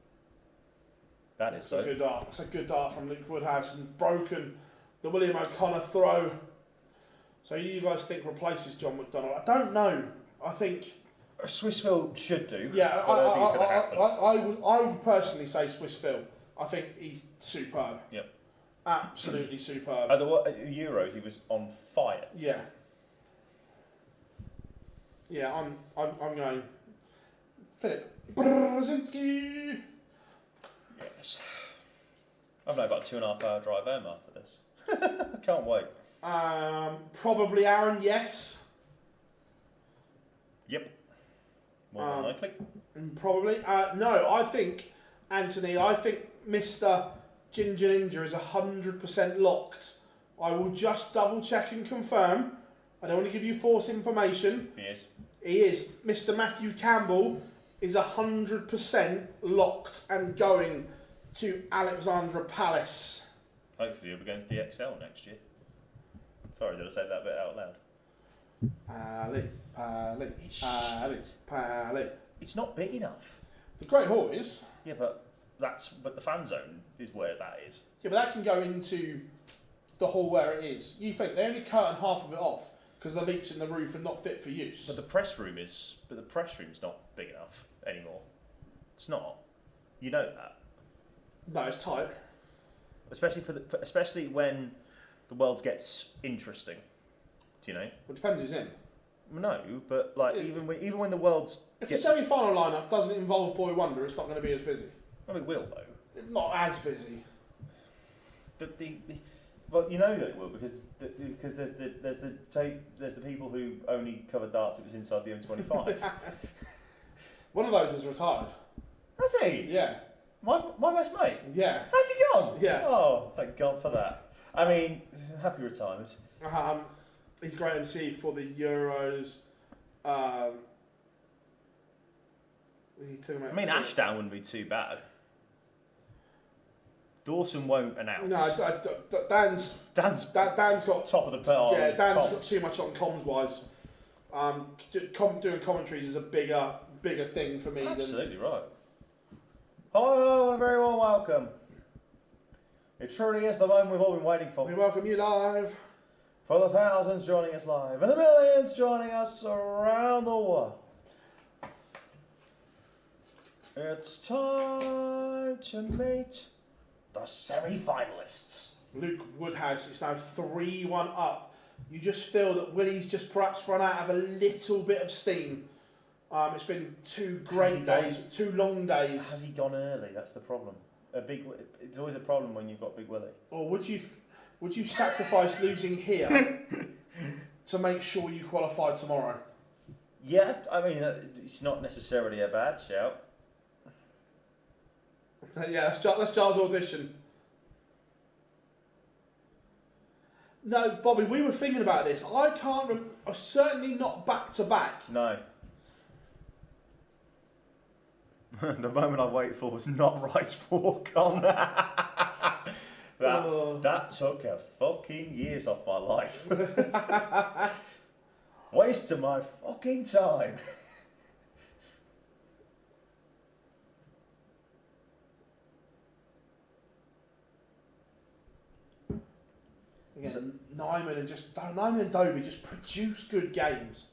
That is, though. It's a good dart from Luke Woodhouse and broken the William O'Connor throw. So you guys think replaces John McDonald? I don't know. I think Swissville should do. yeah. I don't think it's going to happen. I would personally say Swiss Phil. I think he's superb. Yep. Absolutely superb. At the Euros, he was on fire. Yeah. Yeah, I'm going Philip Brzezinski. Yes. I've now got a 2.5 hour drive home after this. I can't wait. Probably Aaron, yes. Yep. More than likely. Probably. No, I think, Anthony, I think Mr. Ginger Ninja is 100% locked. I will just double check and confirm. I don't want to give you false information. He is. He is. Mr. Matthew Campbell is 100% locked and going to Alexandra Palace. Hopefully he'll be going to the XL next year. Sorry, did I say that bit out loud? Pally. It's not big enough. The Great Hall is. Yeah, but the fan zone is where that is. Yeah, but that can go into the hall where it is. You think they only curtain half of it off because the leaks in the roof are not fit for use. But the press room is. But the press room's not big enough anymore. It's not. You know that. No, it's tight. Especially when the world gets interesting. Do you know? It depends who's in. No, but like even when the world's If the semi-final lineup doesn't involve Boy Wonder, it's not going to be as busy. well, it will though. Not as busy. Well, you know that it will because there's the people who only cover darts if it's inside the M25. One of those is retired. Has he? Yeah. My best mate. Yeah. Has he gone? Yeah. Oh, thank God for that. I mean, happy retirement. He's a great MC for the Euros. I mean, Ashdown wouldn't be too bad. Dawson won't announce. No, Dan's got top of the pile. Yeah, Dan's got too much on comms wise. Doing commentaries is a bigger thing for me. Absolutely right. Hello and very warm welcome. It truly is the moment we've all been waiting for. We welcome you live. For the thousands joining us live and the millions joining us around the world. It's time to meet the semi-finalists. Luke Woodhouse is now 3-1 up. You just feel that Willie's just perhaps run out of a little bit of steam. It's been 2 great days, 2 long days. Has he gone early? That's the problem. It's always a problem when you've got Big Willie. Or would you sacrifice losing here to make sure you qualify tomorrow? Yeah, I mean, it's not necessarily a bad shout. Yeah, that's Giles' audition. No, Bobby, we were thinking about this. I can't remember, certainly not back to back. No. The moment I waited for was not right walk on. That took a fucking years off my life. Waste of my fucking time. Again, Nyman and Dobie just produce good games.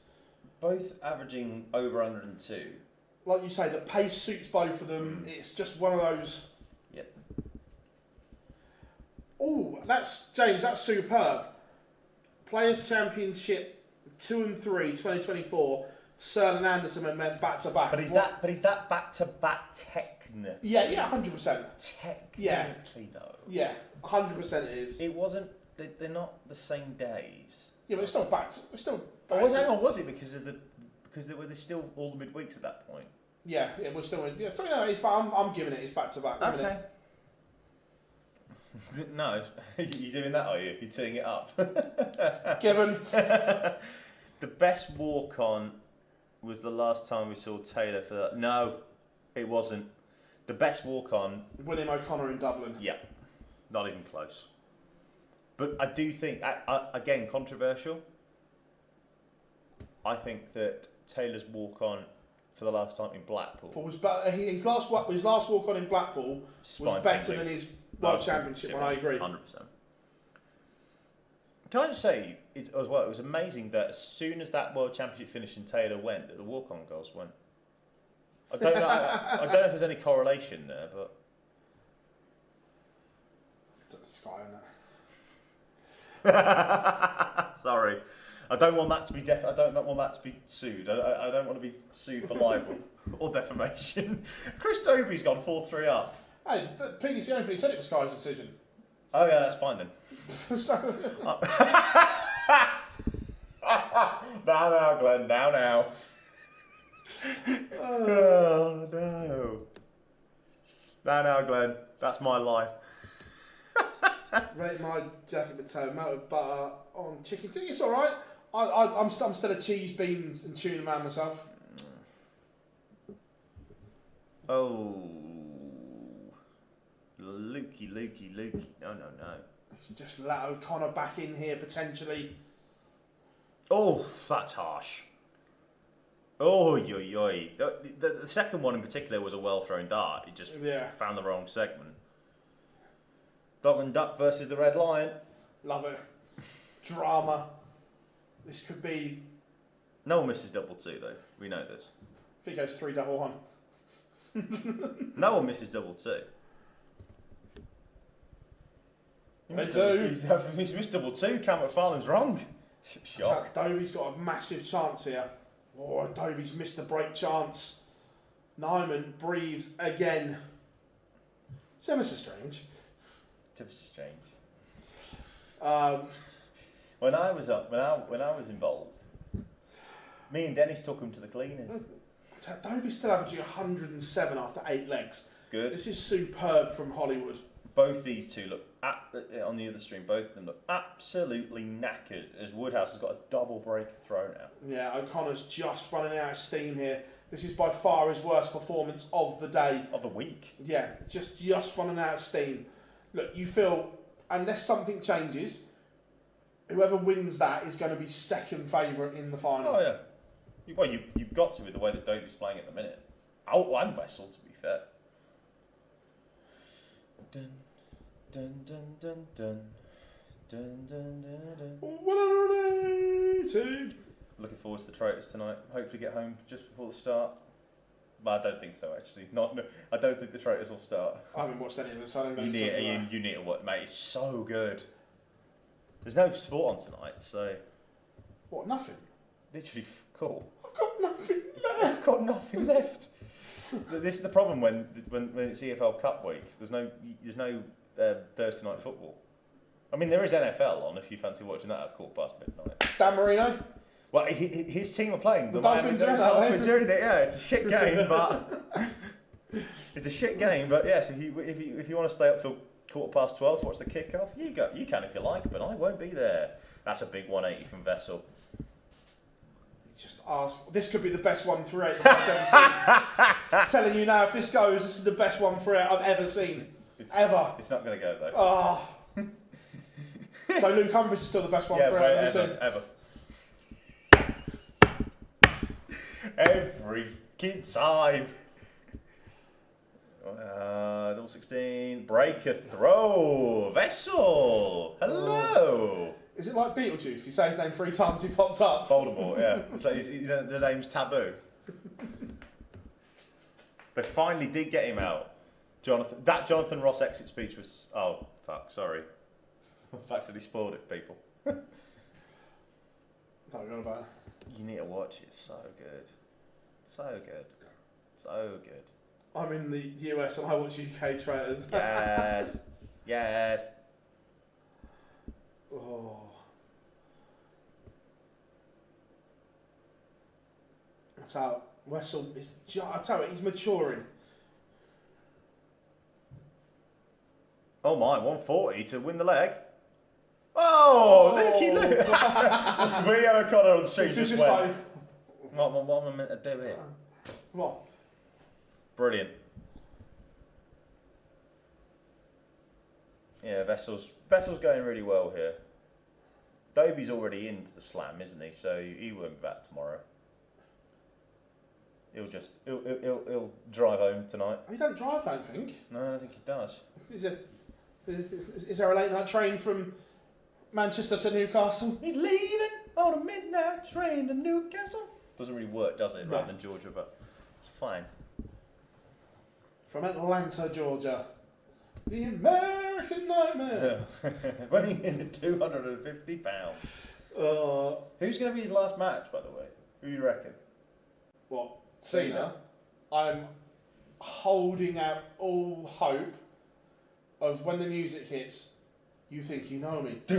Both averaging over 102. Like you say, the pace suits both of them. It's just one of those. Yep. Oh, that's superb. Players Championship 2 and 3, 2024. Searle and Anderson went back to back. But is that back to back technically? Yeah, 100%. Technically though. Yeah, 100% it is. It wasn't. They're not the same days. Yeah, but it's still back. Hang on, was it because there were still all the midweeks at that point? Yeah, it was still. Yeah, so no, I'm giving it. It's back to back. Okay. No, you doing that? Are you? You're teeing it up. Given. The best walk on was the last time we saw Taylor for that. No, it wasn't. The best walk on. William O'Connor in Dublin. Yeah, not even close. But I do think, again, controversial. I think that Taylor's walk on for the last time in Blackpool. But his last walk on in Blackpool was better than his World Championship one. I agree. 100%. Can I just say, as well, it was amazing that as soon as that World Championship finished and Taylor went, that the walk-on goals went. I don't know. I don't know if there's any correlation there, but It's Sky, isn't it? sorry, I don't want that to be. I don't want that to be sued. I don't want to be sued for libel or defamation. Chris Dobie's gone 4-3 up. Hey, the PDC openly said it was Sky's decision. Oh yeah, that's fine then. Now, Glenn. Now. Oh no. Now, Glenn. That's my life. Rate my jacket potato melted butter on chicken tea. It's all right. I'm still a cheese, beans, and tuna man myself. Oh, Lukey. No. Just let O'Connor back in here potentially. Oh, that's harsh. Oh, yo. The second one in particular was a well thrown dart. It just found the wrong segment. Dog and Duck versus the Red Lion. Love it. Drama. This could be. No one misses 2-2 though. We know this. If he goes 3-1. No one misses 2-2. They do. He's missed 2-2. Cam McFarlane's wrong. Shock. Adobe's got a massive chance here. Oh, Adobe's missed a break chance. Nyman breathes again. It's ever so strange. When I was involved, me and Dennis took him to the cleaners. Adobe's still averaging 107 after 8 legs. Good. This is superb from Hollywood. Both these two look, on the other stream, both of them look absolutely knackered as Woodhouse has got a double break thrown out. Yeah, O'Connor's just running out of steam here. This is by far his worst performance of the day. Of the week. Yeah, just running out of steam. Look, you feel, unless something changes, whoever wins that is going to be second favourite in the final. Oh, yeah. Well, you've got to with the way that Dobie's playing at the minute. Oh, and Vessel, to be fair. Dun. 182. Looking forward to the Traitors tonight. Hopefully get home just before the start. But I don't think so, actually. I don't think the Traitors will start. I haven't watched any of this. I don't know. You need to watch, mate. It's so good. There's no sport on tonight, so... What, nothing? Literally, cool. I've got nothing left. I've got nothing left. This is the problem when it's EFL Cup week. There's no Thursday night football. I mean, there is NFL on if you fancy watching that at midnight. Dan Marino? Well, his team are playing. The Dolphins are in it. Yeah, it's a shit game, but yes, if you want to stay up till 12:15 to watch the kickoff, you can if you like, but I won't be there. That's a big 180 from Vessel. Just ask. This could be the best 1-3-8 I've ever seen. Telling you now, if this goes, this is the best 1-3-8 I've ever seen. Ever. It's not going to go though. Oh. So Luke Humphries is still the best 1-3-8 I've ever seen. Ever. Every time. Double 16. Break a throw. Vessel. Hello. Is it like Beetlejuice? If you say his name 3 times, he pops up. Voldemort, yeah. So the name's Taboo. They finally did get him out. Jonathan Ross exit speech was... Oh, fuck, sorry. I've actually spoiled it, people. Don't know about it. You need to watch it. So good. So good. I'm in the US and I watch UK Traitors. Yes. Oh. That's how Wessel is. I tell you, he's maturing. Oh my, 140 to win the leg. Oh, looky. Rio O'Connor on the street just went. Like, what am I meant to do here? What? Brilliant. Yeah, Vessel's going really well here. Dobie's already into the slam, isn't he? So he won't be back tomorrow. He'll drive home tonight. He don't drive, I don't think. No, I don't think he does. Is there a late night train from Manchester to Newcastle. He's leaving on a midnight train to Newcastle. Doesn't really work, does it? No. Rather than Georgia, but it's fine. From Atlanta, Georgia. The American Nightmare. Weighing in at £250. Who's going to be his last match, by the way? Who do you reckon? What? Cena? I'm holding out all hope of when the music hits, you think you know me. No.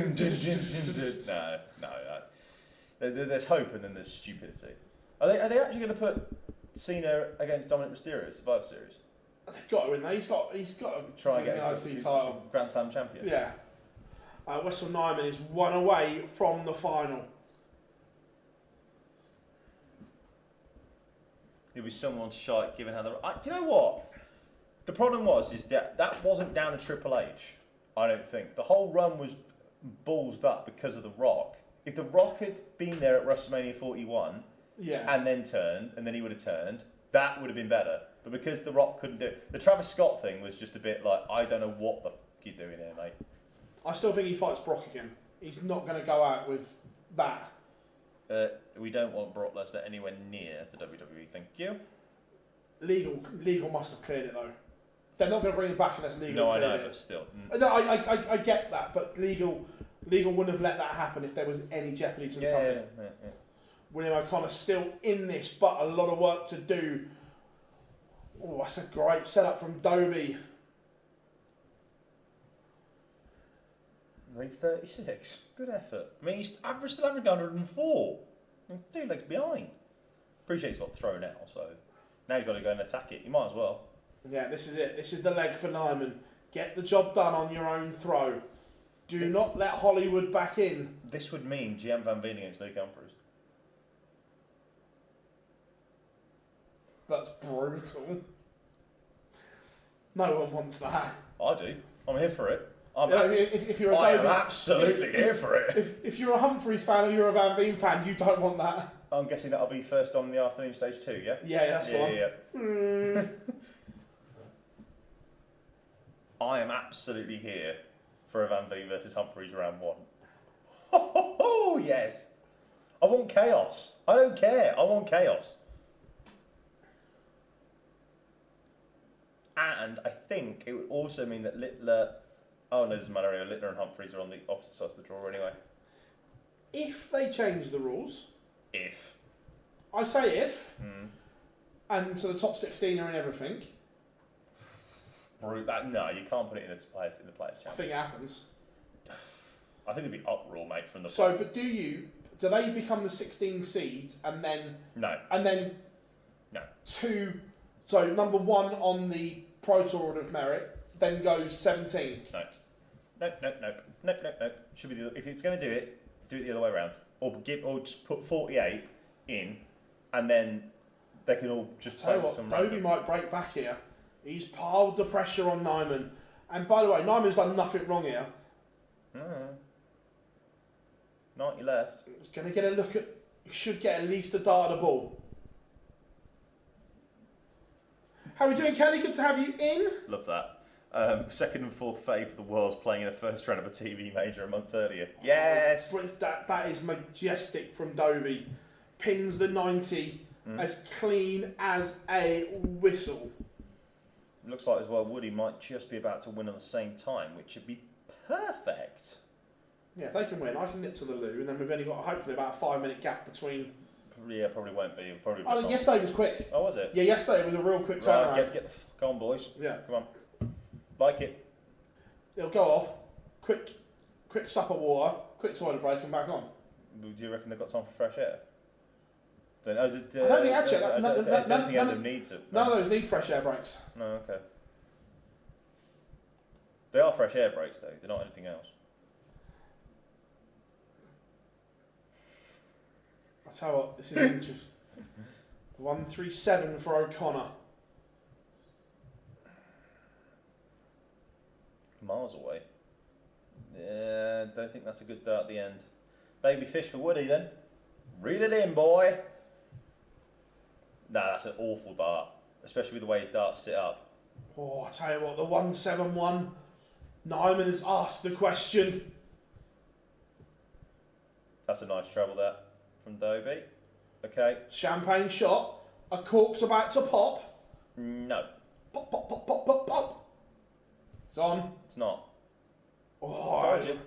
There's hope and then there's stupidity. Are they actually going to put Cena against Dominic Mysterio at Survivor Series? They've got to win that. He's got to Try and win get the IC title. Grand Slam champion. Yeah. Wessel Nyman is one away from the final. It was someone's shite given how the... do you know what? The problem is that wasn't down to Triple H, I don't think. The whole run was ballsed up because of The Rock. If The Rock had been there at WrestleMania 41 and then turned, and then he would have turned, that would have been better. But because The Rock couldn't do it, the Travis Scott thing was just a bit like, I don't know what the f*** you're doing here, mate. I still think he fights Brock again. He's not going to go out with that. We don't want Brock Lesnar anywhere near the WWE, thank you. Legal must have cleared it though. They're not going to bring him back unless legal. No, I know, it. but still. No, I get that, but legal wouldn't have let that happen if there was any jeopardy to the company. Yeah. William O'Connor's still in this, but a lot of work to do. Oh, that's a great setup from Dobie. League 36. Good effort. I mean, he's still averaging 104. 2 legs behind. Appreciate he's got thrown out, so now you've got to go and attack it. You might as well. Yeah, this is it. This is the leg for Nyman. Get the job done on your own throw. Do not let Hollywood back in. This would mean GM Van Veen against Luke Humphries. That's brutal. No one wants that. I do. I'm here for it. If you're a I am Dobie, absolutely here for it. If you're a Humphries fan or you're a Van Veen fan, you don't want that. I'm guessing that'll be first on the afternoon stage 2, yeah? Yeah, that's the one. Yeah. I am absolutely here for a Van Veen versus Humphries round 1. Oh, yes. I want chaos. I don't care. I want chaos. And I think it would also mean that Littler... Oh, no, it doesn't matter anyway. Littler and Humphries are on the opposite sides of the draw anyway. If they change the rules... If. I say if. And so the top 16 are in everything. No, you can't put it in the players' championship. I think it happens. I think it'd be uproar, mate, from the... So, but do they become the 16 seeds and then... No. And then... No. So number 1 on the Pro Tour Order of Merit then goes 17. No. Should be if it's going to do it the other way around, or just put 48 in, and then they can all just play with some. Dobie might break back here. He's piled the pressure on Nyman, and by the way, Nyman's done nothing wrong here. 90 left. He's going to get a look at. He should get at least a dart at the ball. How are we doing, Kelly? Good to have you in. Love that. Second and fourth fave for the world's playing in a first round of a TV major a month earlier. Yes! That is majestic from Dobie. Pins the 90 as clean as a whistle. Looks like as well Woody might just be about to win at the same time, which would be perfect. Yeah, if they can win, I can nip to the loo, and then we've only got hopefully about a 5-minute gap between. Yeah, probably won't be. Probably. Yesterday was quick. Oh, was it? Yeah, yesterday was a real quick turnaround. Right, get the fuck on, boys. Yeah. Come on. Like it. It'll go off. Quick sup of water. Quick toilet break and back on. Do you reckon they've got time for fresh air? Then, I don't think actually. I don't think any of them needs it. None of those need fresh air breaks. No, okay. They are fresh air breaks though. They're not anything else. I tell you what, this is interesting. 137 for O'Connor. Miles away. Yeah, don't think that's a good dart at the end. Baby fish for Woody then. Reel it in, boy. Nah, that's an awful dart, especially with the way his darts sit up. Oh, I tell you what, the 171. Nyman has asked the question. That's a nice treble there from Dobie. Okay. Champagne shot. A cork's about to pop. No. Pop, pop, pop, pop, pop, pop. It's on. It's not. Oh, Told you.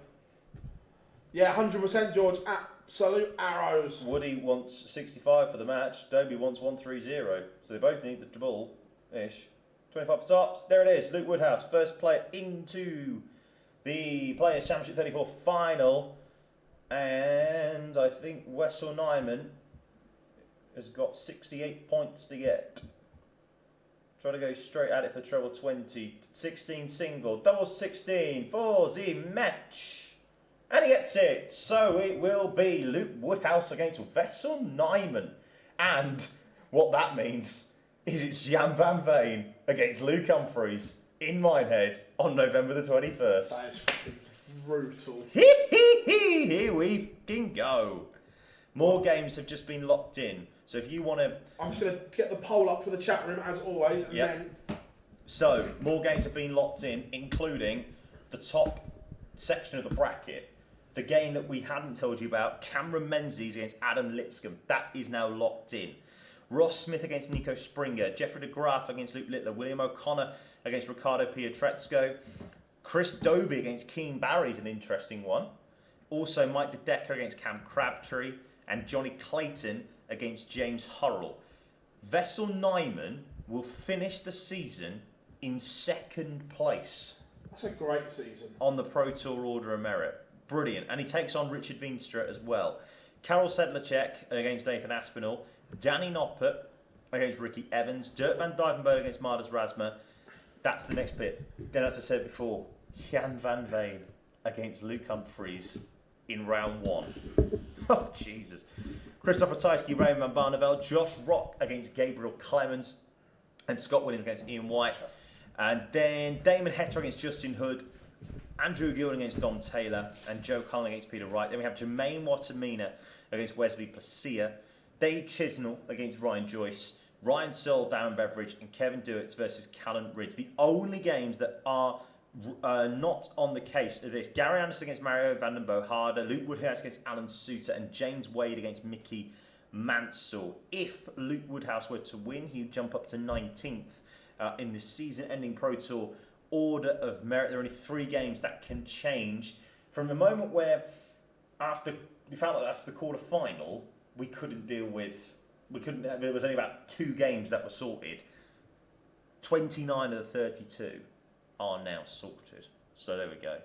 yeah, 100% George. Absolute arrows. Woody wants 65 for the match. Dobie wants 130. So they both need the double-ish. 25 for tops. There it is. Luke Woodhouse, first player into the Players' Championship 34 final. And I think Wessel Nyman has got 68 points to get. Try to go straight at it for treble 20. 16 single, double 16 for the match. And he gets it. So it will be Luke Woodhouse against Wessel Nyman. And what that means is it's Jan van Veen against Luke Humphries in Minehead on November the 21st. That is brutal. Here we can go. More games have just been locked in. So if you want to... I'm just going to get the poll up for the chat room as always. And then... So, more games have been locked in, including the top section of the bracket. The game that we hadn't told you about, Cameron Menzies against Adam Lipscomb. That is now locked in. Ross Smith against Nico Springer. Jeffrey de Graaf against Luke Littler. William O'Connor against Ricardo Pietrezco. Chris Dobie against Keen Barry is an interesting one. Also, Mike De Decker against Cam Crabtree. And Johnny Clayton against James Hurrell. Wessel Nyman will finish the season in second place. That's a great season. On the Pro Tour Order of Merit. Brilliant. And he takes on Richard Veenstra as well. Karol Sedlacek against Nathan Aspinall. Danny Noppert against Ricky Evans. Dirk van Dijvenbode against Mardas Rasma. That's the next bit. Then, as I said before, Jan van Veen against Luke Humphries in round 1. Oh, Jesus. Christopher Tyskie, Raymond van Barneveld. Josh Rock against Gabriel Clemens. And Scott Williams against Ian White. And then Damon Hetter against Justin Hood. Andrew Gilden against Don Taylor. And Joe Cullen against Peter Wright. Then we have Jermaine Watamina against Wesley Placia. Dave Chisnell against Ryan Joyce. Ryan Searle, Darren Beveridge. And Kevin Duetz versus Callan Ridge. The only games that are not on the case are this: Gary Anderson against Mario van den Boharder. Luke Woodhouse against Alan Suter. And James Wade against Mickey Mansell. If Luke Woodhouse were to win, he would jump up to 19th in the season-ending Pro Tour Order of Merit. There are only 3 games that can change from the moment where, after we found out after the quarter-final, we couldn't deal with. There was only about 2 games that were sorted. 29 of the 32 are now sorted. So there we go.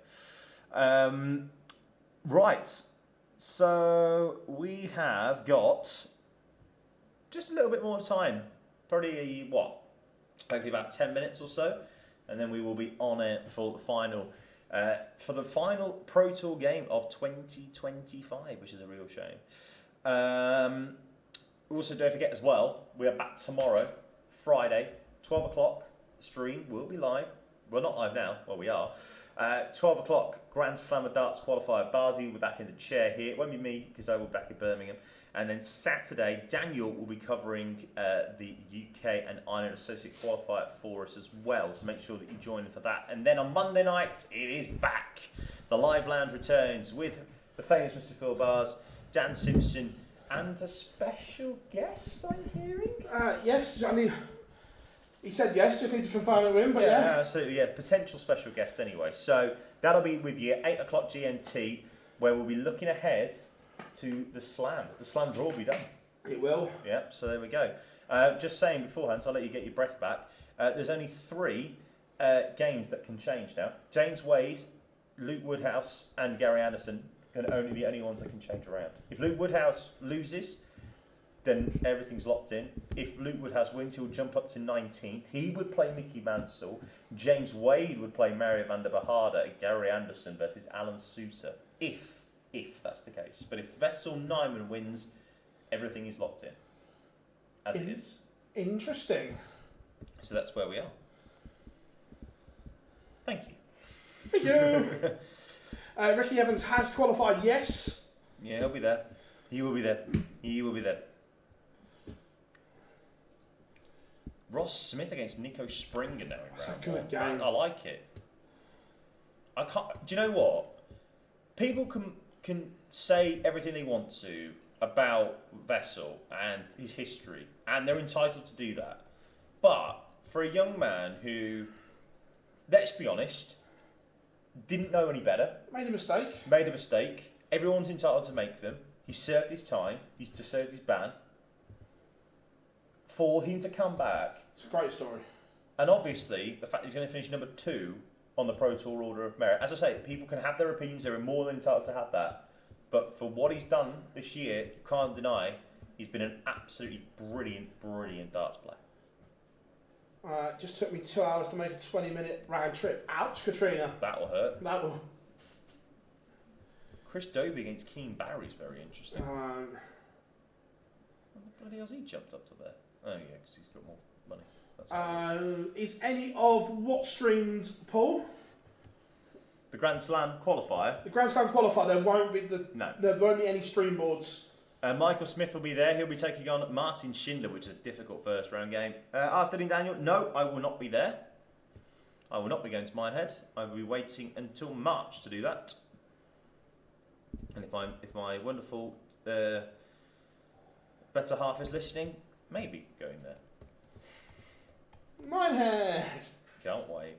Right. So we have got just a little bit more time. Probably, hopefully about 10 minutes or so. And then we will be on it for the final Pro Tour game of 2025, which is a real shame. Also, don't forget as well, we are back tomorrow, Friday, 12 o'clock. The stream will be live. Well, not live now. Well, we are. 12 o'clock, Grand Slam of Darts qualifier. Barzi will be back in the chair here. It won't be me, because I will be back in Birmingham. And then Saturday, Daniel will be covering the UK and Ireland Associate qualifier for us as well. So make sure that you join in for that. And then on Monday night, it is back. The Live Lounge returns with the famous Mr. Phil Bars, Dan Simpson, and a special guest, I'm hearing? Yes, Johnny. He said yes, just need to confirm it with him, but yeah. Absolutely, yeah. Potential special guest anyway. So that'll be with you at 8 o'clock GMT, where we'll be looking ahead to the Slam. The Slam draw will be done. It will. Yep, so there we go. Just saying beforehand, so I'll let you get your breath back. There's only 3 games that can change now. James Wade, Luke Woodhouse, and Gary Anderson can only be the only ones that can change around. If Luke Woodhouse loses, then everything's locked in. If Luke Woodhouse wins, he'll jump up to 19th. He would play Mickey Mansell. James Wade would play Mario van der Beharder and Gary Anderson versus Alan Sousa. If that's the case. But if Wessel Nyman wins, everything is locked in. As it is. Interesting. So that's where we are. Thank you. Thank you. Ricky Evans has qualified, yes. Yeah, he'll be there. He will be there. He will be there. Ross Smith against Nico Springer now in round 1. Good game. I like it. I can't. Do you know what? People can can say everything they want to about Vessel and his history, and they're entitled to do that. But for a young man who, let's be honest, didn't know any better, Made a mistake. Everyone's entitled to make them. He served his time. He's served his ban. For him to come back, It's a great story. and obviously the fact he's going to finish number 2 on the Pro Tour Order of Merit. As I say, people can have their opinions. They're more than entitled to have that. But for what he's done this year, you can't deny he's been an absolutely brilliant darts player. It just took me 2 hours to make a 20-minute round trip. Ouch, Katrina. That will hurt. That will. Chris Dobie against Keen Barry is very interesting. What the bloody hell's he jumped up to there? Oh yeah, because he's got more money. That's is any of what streamed, Paul? the Grand Slam qualifier. The Grand Slam qualifier. There won't be No. There won't be any stream boards. Michael Smith will be there. He'll be taking on Martin Schindler, which is a difficult first round game. Afternoon, Daniel. No, I will not be there. I will not be going to Minehead. I will be waiting until March to do that. And if my wonderful better half is listening, maybe going there. Minehead. Can't wait.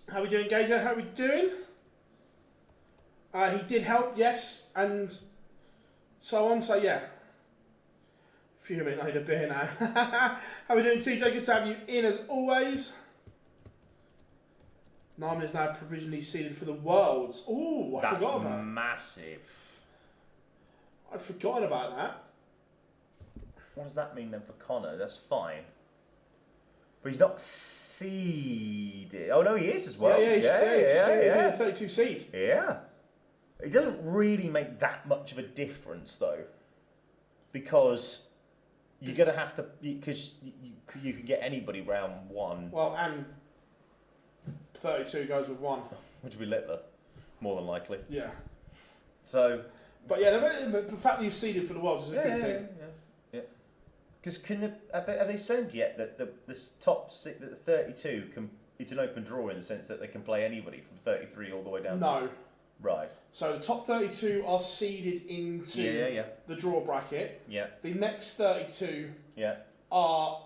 How we doing, Gager? How we doing? He did help, yes, and so on. So yeah. Few minutes later, beer now. How we doing, TJ? Good to have you in as always. Narman is now provisionally seeded for the Worlds. Oh, I forgot about that. That's massive. I'd forgotten about that. What does that mean then for Connor? That's fine. But he's not seeded. Oh no, he is as well. Yeah, yeah. The 32 seed. Yeah. It doesn't really make that much of a difference though, because you're gonna have to, because you can get anybody round 1. Well, and 32 goes with 1. Which would be Littler, more than likely. Yeah. So. But yeah, the fact that you've seeded for the Worlds is a good thing. Yeah. Because have they said yet that the top six, that the 32 can? It's an open draw in the sense that they can play anybody from 33 all the way down. No. To, right. So the top 32 are seeded into the draw bracket. Yeah. The next 32 Yeah. are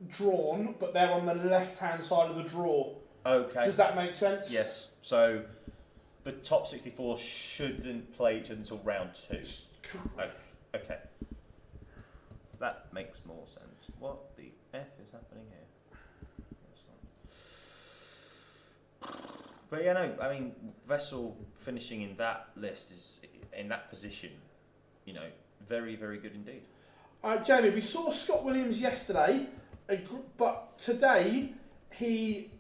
drawn, but they're on the left-hand side of the draw. Okay. Does that make sense? Yes. So the top 64 shouldn't play each other until round 2. Okay. That makes more sense. What the F is happening here? But yeah, no, I mean, Vessel finishing in that list is, in that position, you know, very, very good indeed. Jamie, we saw Scott Williams yesterday, but today he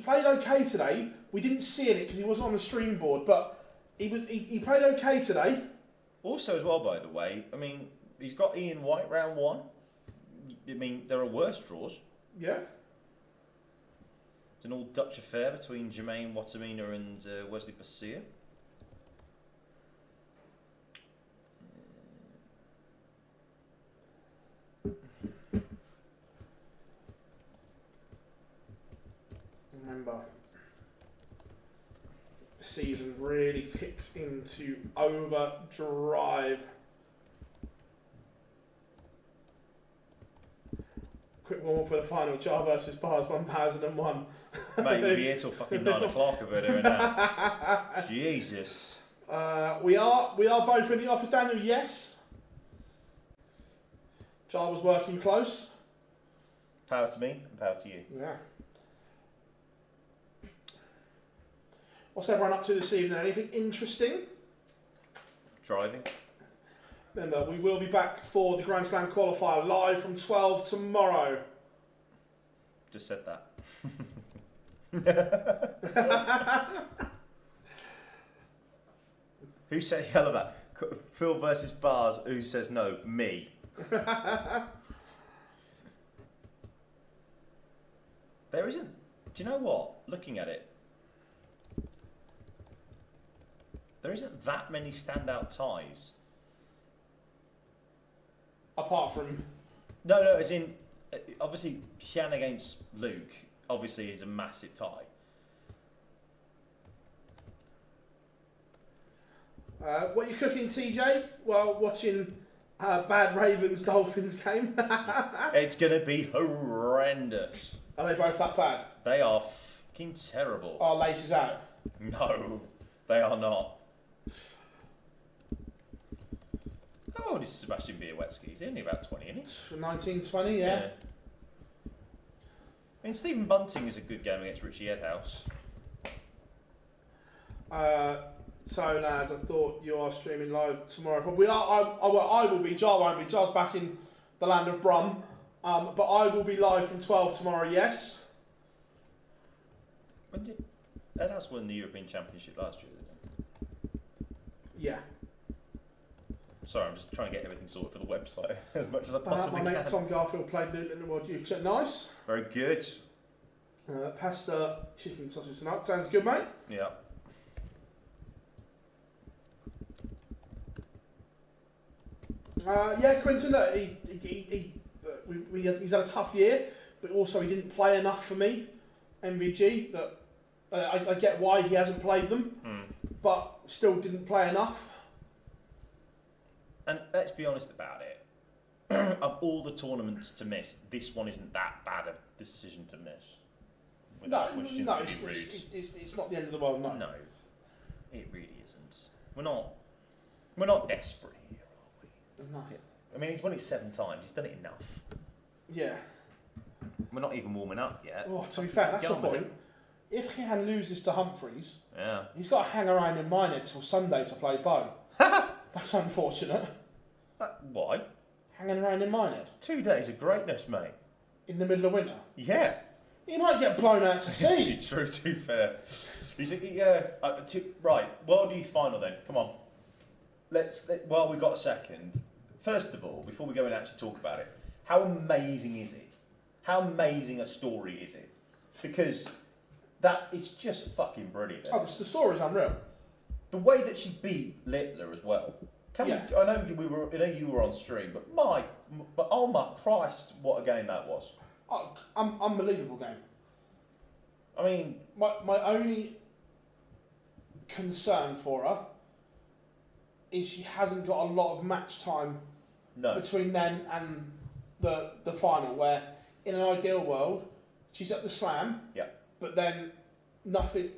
played okay today. We didn't see it because he wasn't on the stream board, but he played okay today. Also, as well, by the way, I mean, he's got Ian White round 1. I mean, there are worse draws. Yeah. It's an all Dutch affair between Jermaine Wattamina and Wesley Passia. Remember, the season really kicks into overdrive. Quick one more for the final. Jar versus Bars 1001. Mate, we'll be here till fucking 9 o'clock about doing that. Jesus. We are both in the office, Daniel. Yes. Jar was working close. Power to me and power to you. Yeah. What's everyone up to this evening? Anything interesting? Driving. Remember, we will be back for the Grand Slam qualifier live from 12 tomorrow. Just said that. Who said hell of that? Phil versus Bars. Who says no? Me. There isn't. Do you know what? Looking at it, there isn't that many standout ties. Apart from... No, as in, obviously, Xian against Luke, obviously, is a massive tie. What are you cooking, TJ? Well, watching bad Ravens Dolphins game. It's going to be horrendous. Are they both that bad? They are fucking terrible. Are laces out? No, they are not. How old is Sebastian Białowski? He's only about 20, isn't he? 19, 20, yeah. I mean, Stephen Bunting is a good game against Richie Edhouse. So, lads, I thought you are streaming live tomorrow. But we are. I will be. Jar won't be. Jar's back in the land of Brum. But I will be live from 12 tomorrow. Yes. When did Edhouse win the European Championship last year? Yeah. Sorry, I'm just trying to get everything sorted for the website as much as I possibly my can. mate Tom Garfield played Luton in the World Youth Championship. Nice. Very good. Pasta, chicken, sausage tonight. Sounds good, mate. Yeah. Yeah, Quinton. Look, he's had a tough year, but also he didn't play enough for me. MVG. That I get why he hasn't played them, but still didn't play enough. And let's be honest about it. Of all the tournaments to miss, this one isn't that bad a decision to miss. No, Wishing no, to be rude. it's not the end of the world. No. No, it really isn't. We're not desperate here, are we? No. I mean, he's won it 7 times. He's done it enough. Yeah. We're not even warming up yet. Oh, to be fair, that's Get the on with point. If Kehan loses to Humphreys, Yeah. he's got to hang around in Minehead till Sunday to play Bow. That's unfortunate. Why? Hanging around in Minehead 2 days of greatness, mate. in the middle of winter. Yeah. He might get blown out to sea. It's true, to be fair. Right, World Youth Final then. Come on. While we've got a second, first of all, before we go and actually talk about it, how amazing is it? How amazing a story is it? Because that is just fucking brilliant. Oh, the story's unreal. The way that she beat Littler as well. Yeah. I know you were on stream, but oh my Christ, what a game that was. Oh, unbelievable game. I mean, My only concern for her is she hasn't got a lot of match time no. between then and the final, where in an ideal world she's at the slam, Yeah. but then nothing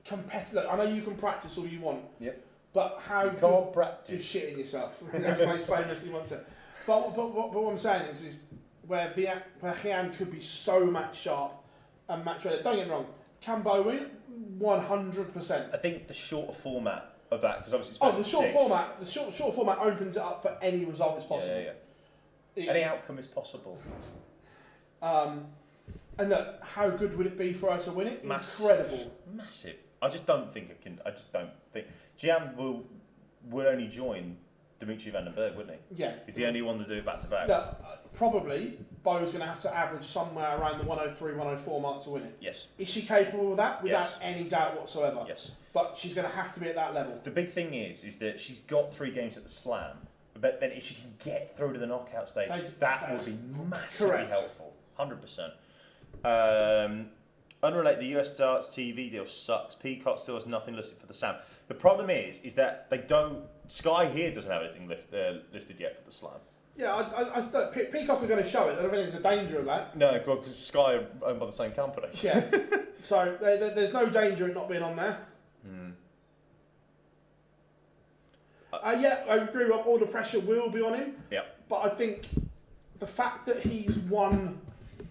competitive. I know you can practice all you want, Yep. but how You good can't you're practice. shitting yourself. That's what he's famously once said. But what I'm saying is where Hian could be so match sharp and match ready. Don't get me wrong, can Bo win? 100%. I think the shorter format of that, because obviously it's Oh, best the of short 6. format. The short format opens it up for any result as possible. Yeah. Any outcome is possible. And look, how good would it be for her to win it? Massive. Incredible. Massive. I just don't think Jian would only join Dimitri van den Berg, wouldn't he? Yeah. He's the only one to do it back to back. Look, probably Bo's going to have to average somewhere around the 103, 104 mark to win it. Yes. Is she capable of that? Without Yes. any doubt whatsoever. Yes. But she's going to have to be at that level. The big thing is that she's got 3 games at the Slam, but then if she can get through to the knockout stage, that would be massively correct. helpful. 100%. Unrelated, the US Darts TV deal sucks. Peacock still has nothing listed for the Slam. The problem is that they don't. Sky here doesn't have anything listed yet for the Slam. Yeah, I Peacock are going to show it. I don't think there's a danger of that. No, because Sky are owned by the same company. Yeah. So there's no danger in not being on there. Yeah, I agree, Rob. All the pressure will be on him. Yeah. But I think the fact that he's won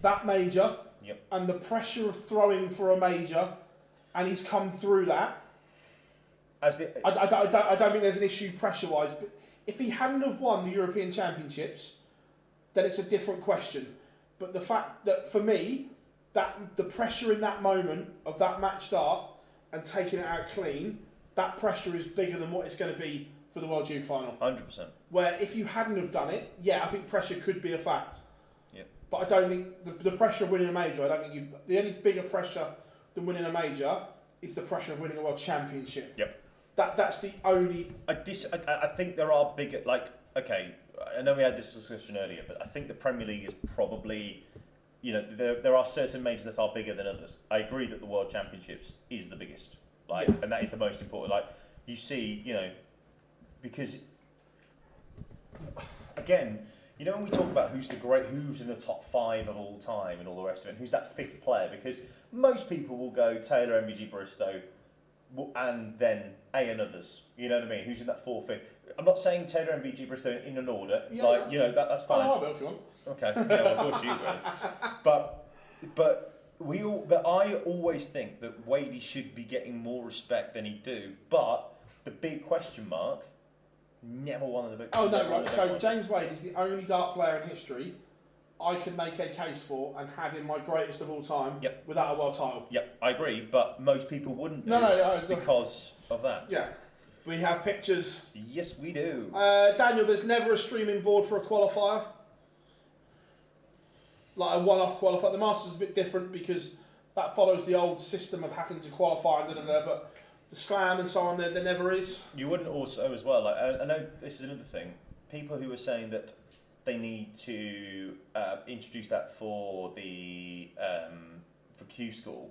that major Yep. and the pressure of throwing for a major, and he's come through that. I don't think there's an issue pressure-wise. But if he hadn't have won the European Championships, then it's a different question. But the fact that for me, that the pressure in that moment of that match start and taking it out clean, that pressure is bigger than what it's going to be for the World Youth Final. 100%. Where if you hadn't have done it, yeah, I think pressure could be a fact. Yep. But I don't think the pressure of winning a major. I don't think the only bigger pressure than winning a major is the pressure of winning a World Championship. Yep. That's the only. I think there are bigger, okay, I know we had this discussion earlier, but I think the Premier League is probably, there are certain majors that are bigger than others. I agree that the World Championships is the biggest, and that is the most important. Like, you see, because again, you know when we talk about who's in the top 5 of all time and all the rest of it, and who's that 5th player? Because most people will go Taylor, MVG, Bristow, and then A and others. You know what I mean? Who's in that 4th, 5th? I'm not saying Taylor, MVG, Bristow in an order. Yeah, like yeah. you know that's fine. Oh, I will if you want. Okay, yeah, well, of course you will. But I always think that Wadey should be getting more respect than he do. But the big question mark. Never won in the big. Oh no, right. So James Wade is the only dart player in history I can make a case for and have in my greatest of all time. Yep. Without a world title. Yep, I agree, but most people wouldn't. No, because of that. Yeah, we have pictures. Yes, we do. Daniel, there's never a streaming board for a qualifier. Like a one-off qualifier. The Masters is a bit different because that follows the old system of having to qualify and but. The slam and so on, there never is. You wouldn't also as well. Like I know this is another thing. People who are saying that they need to introduce that for the for Q School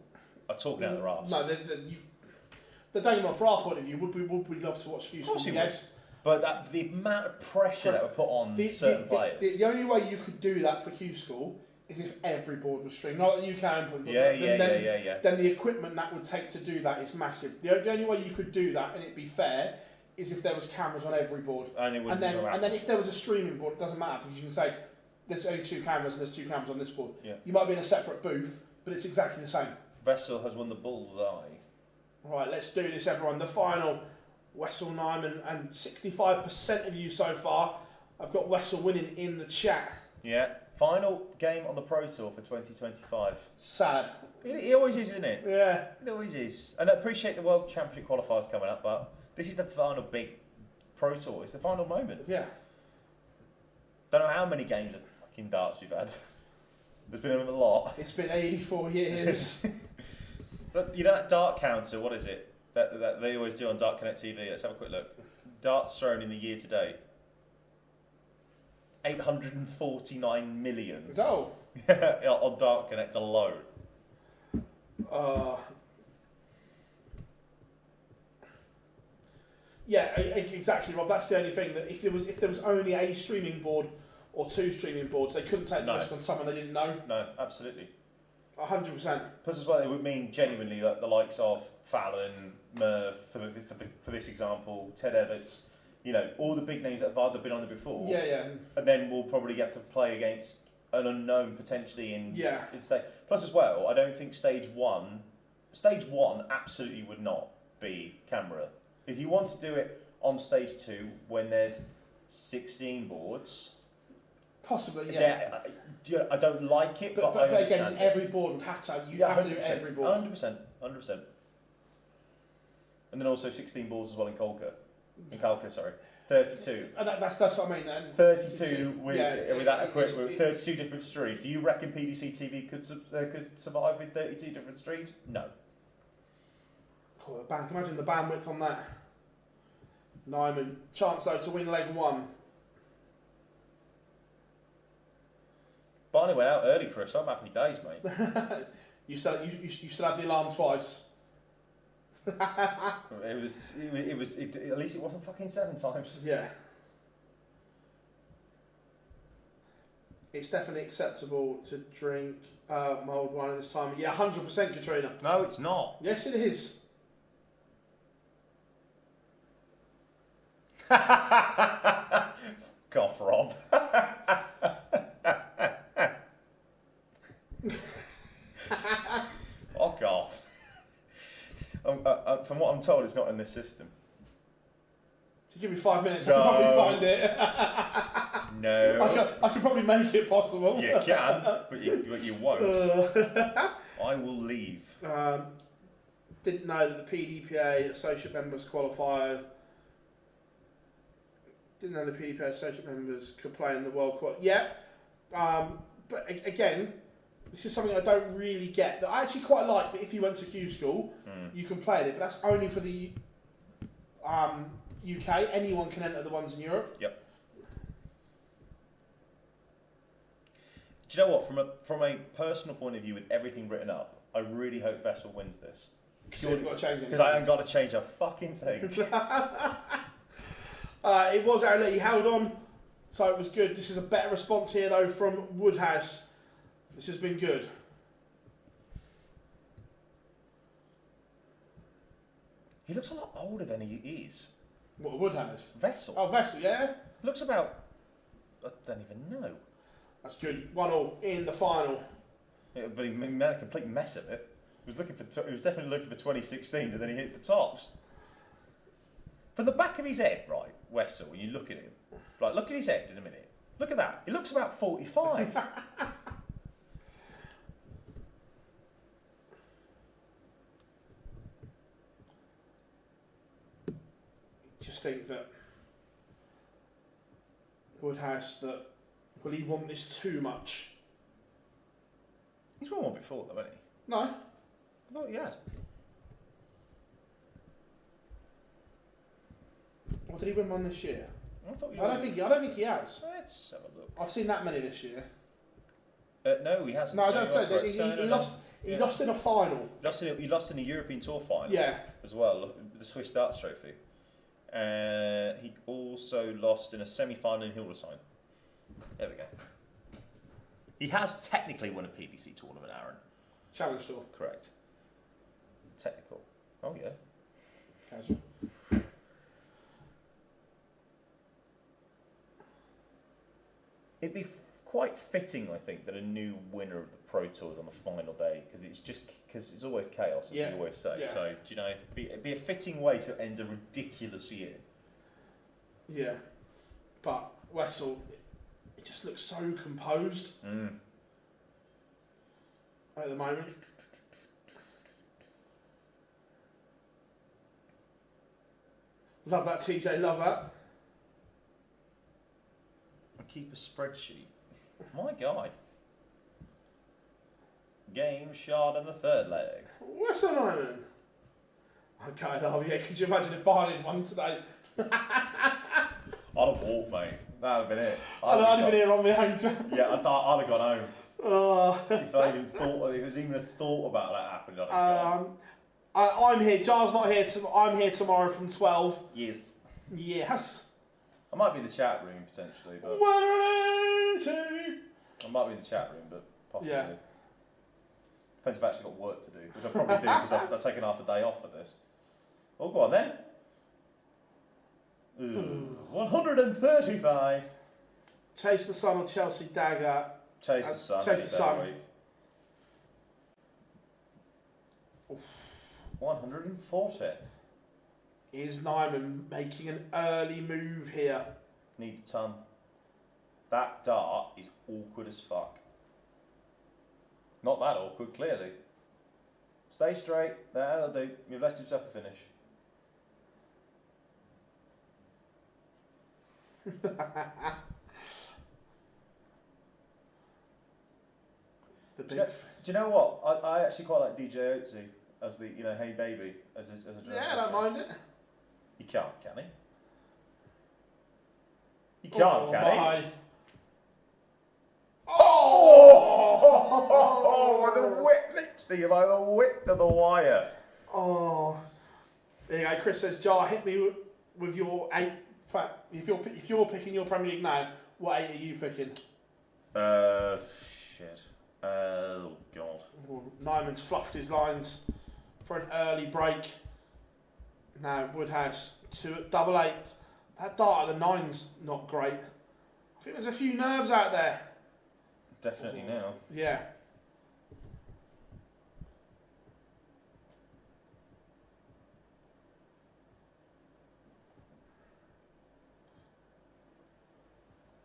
are talking out of their arse. No, don't get me wrong. From our point of view, would we love to watch Q School? Yes. But the amount of pressure that would put on certain players. The only way you could do that for Q School is if every board was streamed. Not that you can, but yeah. Then the equipment that would take to do that is massive. The only way you could do that and it'd be fair is if there was cameras on every board. And then if there was a streaming board, it doesn't matter because you can say there's only 2 cameras and there's 2 cameras on this board. Yeah. You might be in a separate booth, but it's exactly the same. Vessel has won the bullseye. Right, let's do this, everyone. The final, Wessel Nyman, and 65% of you so far. I've got Wessel winning in the chat. Yeah. Final game on the Pro Tour for 2025. Sad. It always is, isn't it? Yeah. It always is. And I appreciate the World Championship qualifiers coming up, but this is the final big Pro Tour. It's the final moment. Yeah. Don't know how many games of fucking darts we've had. There's been a lot. It's been 84 years. But you know that dart counter, what is it? That they always do on Dart Connect TV. Let's have a quick look. Darts thrown in the year to date. 849 million. Is that all? On Dart Connect alone. Yeah, exactly, Rob. That's the only thing, that if there was only a streaming board or 2 streaming boards, they couldn't take the risk on someone they didn't know. No, absolutely. 100%. Plus as well, it would mean genuinely that the likes of Fallon, Murph, for this example, Ted Everts, you know, all the big names that have either been on there before. Yeah. And then we'll probably get to play against an unknown potentially in stage. Plus as well, I don't think stage one absolutely would not be camera. If you want to do it on stage 2 when there's 16 boards, possibly, yeah. I don't like it, but I again, understand every board would have to. You have to do every board. 100%. And then also 16 balls as well in Calca, sorry. 32. And that's what I mean then. 32 with that equipment, 32 different streams. Do you reckon PDC TV could survive with 32 different streams? No. Cool, imagine the bandwidth on that. Nyman. Chance though to win leg 1. Barney went out early, Chris. I'm happy days, mate. you still had the alarm twice. At least it wasn't fucking 7 times. Yeah. It's definitely acceptable to drink mulled wine at this time. Yeah, 100%, Katrina. No, it's not. Yes, it is. Goth Rob. Fuck off. From what I'm told, it's not in this system. If you give me 5 minutes, I can probably find it. No. I can probably make it possible. You can, but you won't. I will leave. Didn't know that the PDPA associate members qualifier. Didn't know the PDPA associate members could play in the World Quad. Yeah, but again, this is something I don't really get. That I actually quite like that if you went to Q School, you can play it, but that's only for the UK. Anyone can enter the ones in Europe. Yep. Do you know what? From a personal point of view, with everything written up, I really hope Vessel wins this. Because you've got to change it. Because I ain't got to change a fucking thing. It was early. He held on, so it was good. This is a better response here, though, from Woodhouse. This has been good. He looks a lot older than he is. What, Woodhouse? Vessel. Oh, Vessel, yeah? Looks about... I don't even know. That's good. 1-1 in the final. Yeah, but he made a complete mess of it. He was definitely looking for 2016s, and then he hit the tops. From the back of his head, right, Wessel, when you look at him, like, look at his head in a minute. Look at that. He looks about 45. Just think that Woodhouse, that will he want this too much? He's won one before, though, hasn't he? No. I thought he had. Or did he win one this year? I don't think he has. Let's have a look. I've seen that many this year. No, he hasn't. No, I don't say that. He lost. He lost in a final. He lost in a European Tour final. Yeah. As well, the Swiss Darts Trophy. He also lost in a semi-final in Hildesheim. There we go. He has technically won a PDC tournament, Aaron. Challenge Tour. Correct. Technical. Oh yeah. Casual. It'd be quite fitting, I think, that a new winner of the Pro Tour is on the final day, because it's always chaos, as we always say. Yeah. So, do you know, it'd be a fitting way to end a ridiculous year. Yeah, but Wessel, it just looks so composed at the moment. Love that, TJ. Love that. Keep a spreadsheet. My guy. Game shot in the third leg. What's the moment? Okay, love, yeah. Could you imagine if Barney had won today? I'd have walked, mate. That'd have been it. I'd have been here on my own. Yeah, I'd have gone home. Oh. If I even thought, if it was even a thought about that happening, I'd have gone. I'm here. Jar's not here. I'm here tomorrow from 12. Yes. Yes. I might be in the chat room potentially, but 180. I might be in the chat room, but possibly. Yeah. Depends if I've actually got work to do, which I probably do because I've taken half a day off for this. Oh, go on then. 135. Chase the Sun or Chelsea Dagger. Chase the Sun. Chase the Sun. Week. 140. Is Nyman making an early move here? Need a ton. That dart is awkward as fuck. Not that awkward, clearly. Stay straight. That'll do. You've left yourself a finish. Do you know what? I actually quite like DJ Otzi as the, Hey Baby as a Yeah, I don't mind it. You can't, can he? You can't, can he? Oh! The width, literally, by the width of the wire. Oh. There you go. Chris says, Jar, hit me with your 8. If you're picking your Premier League now, what 8 are you picking? Shit. Oh, God. Nyman's fluffed his lines for an early break. Now, Woodhouse, 2 at double 8. That dart at the 9's not great. I think there's a few nerves out there. Definitely now. Yeah.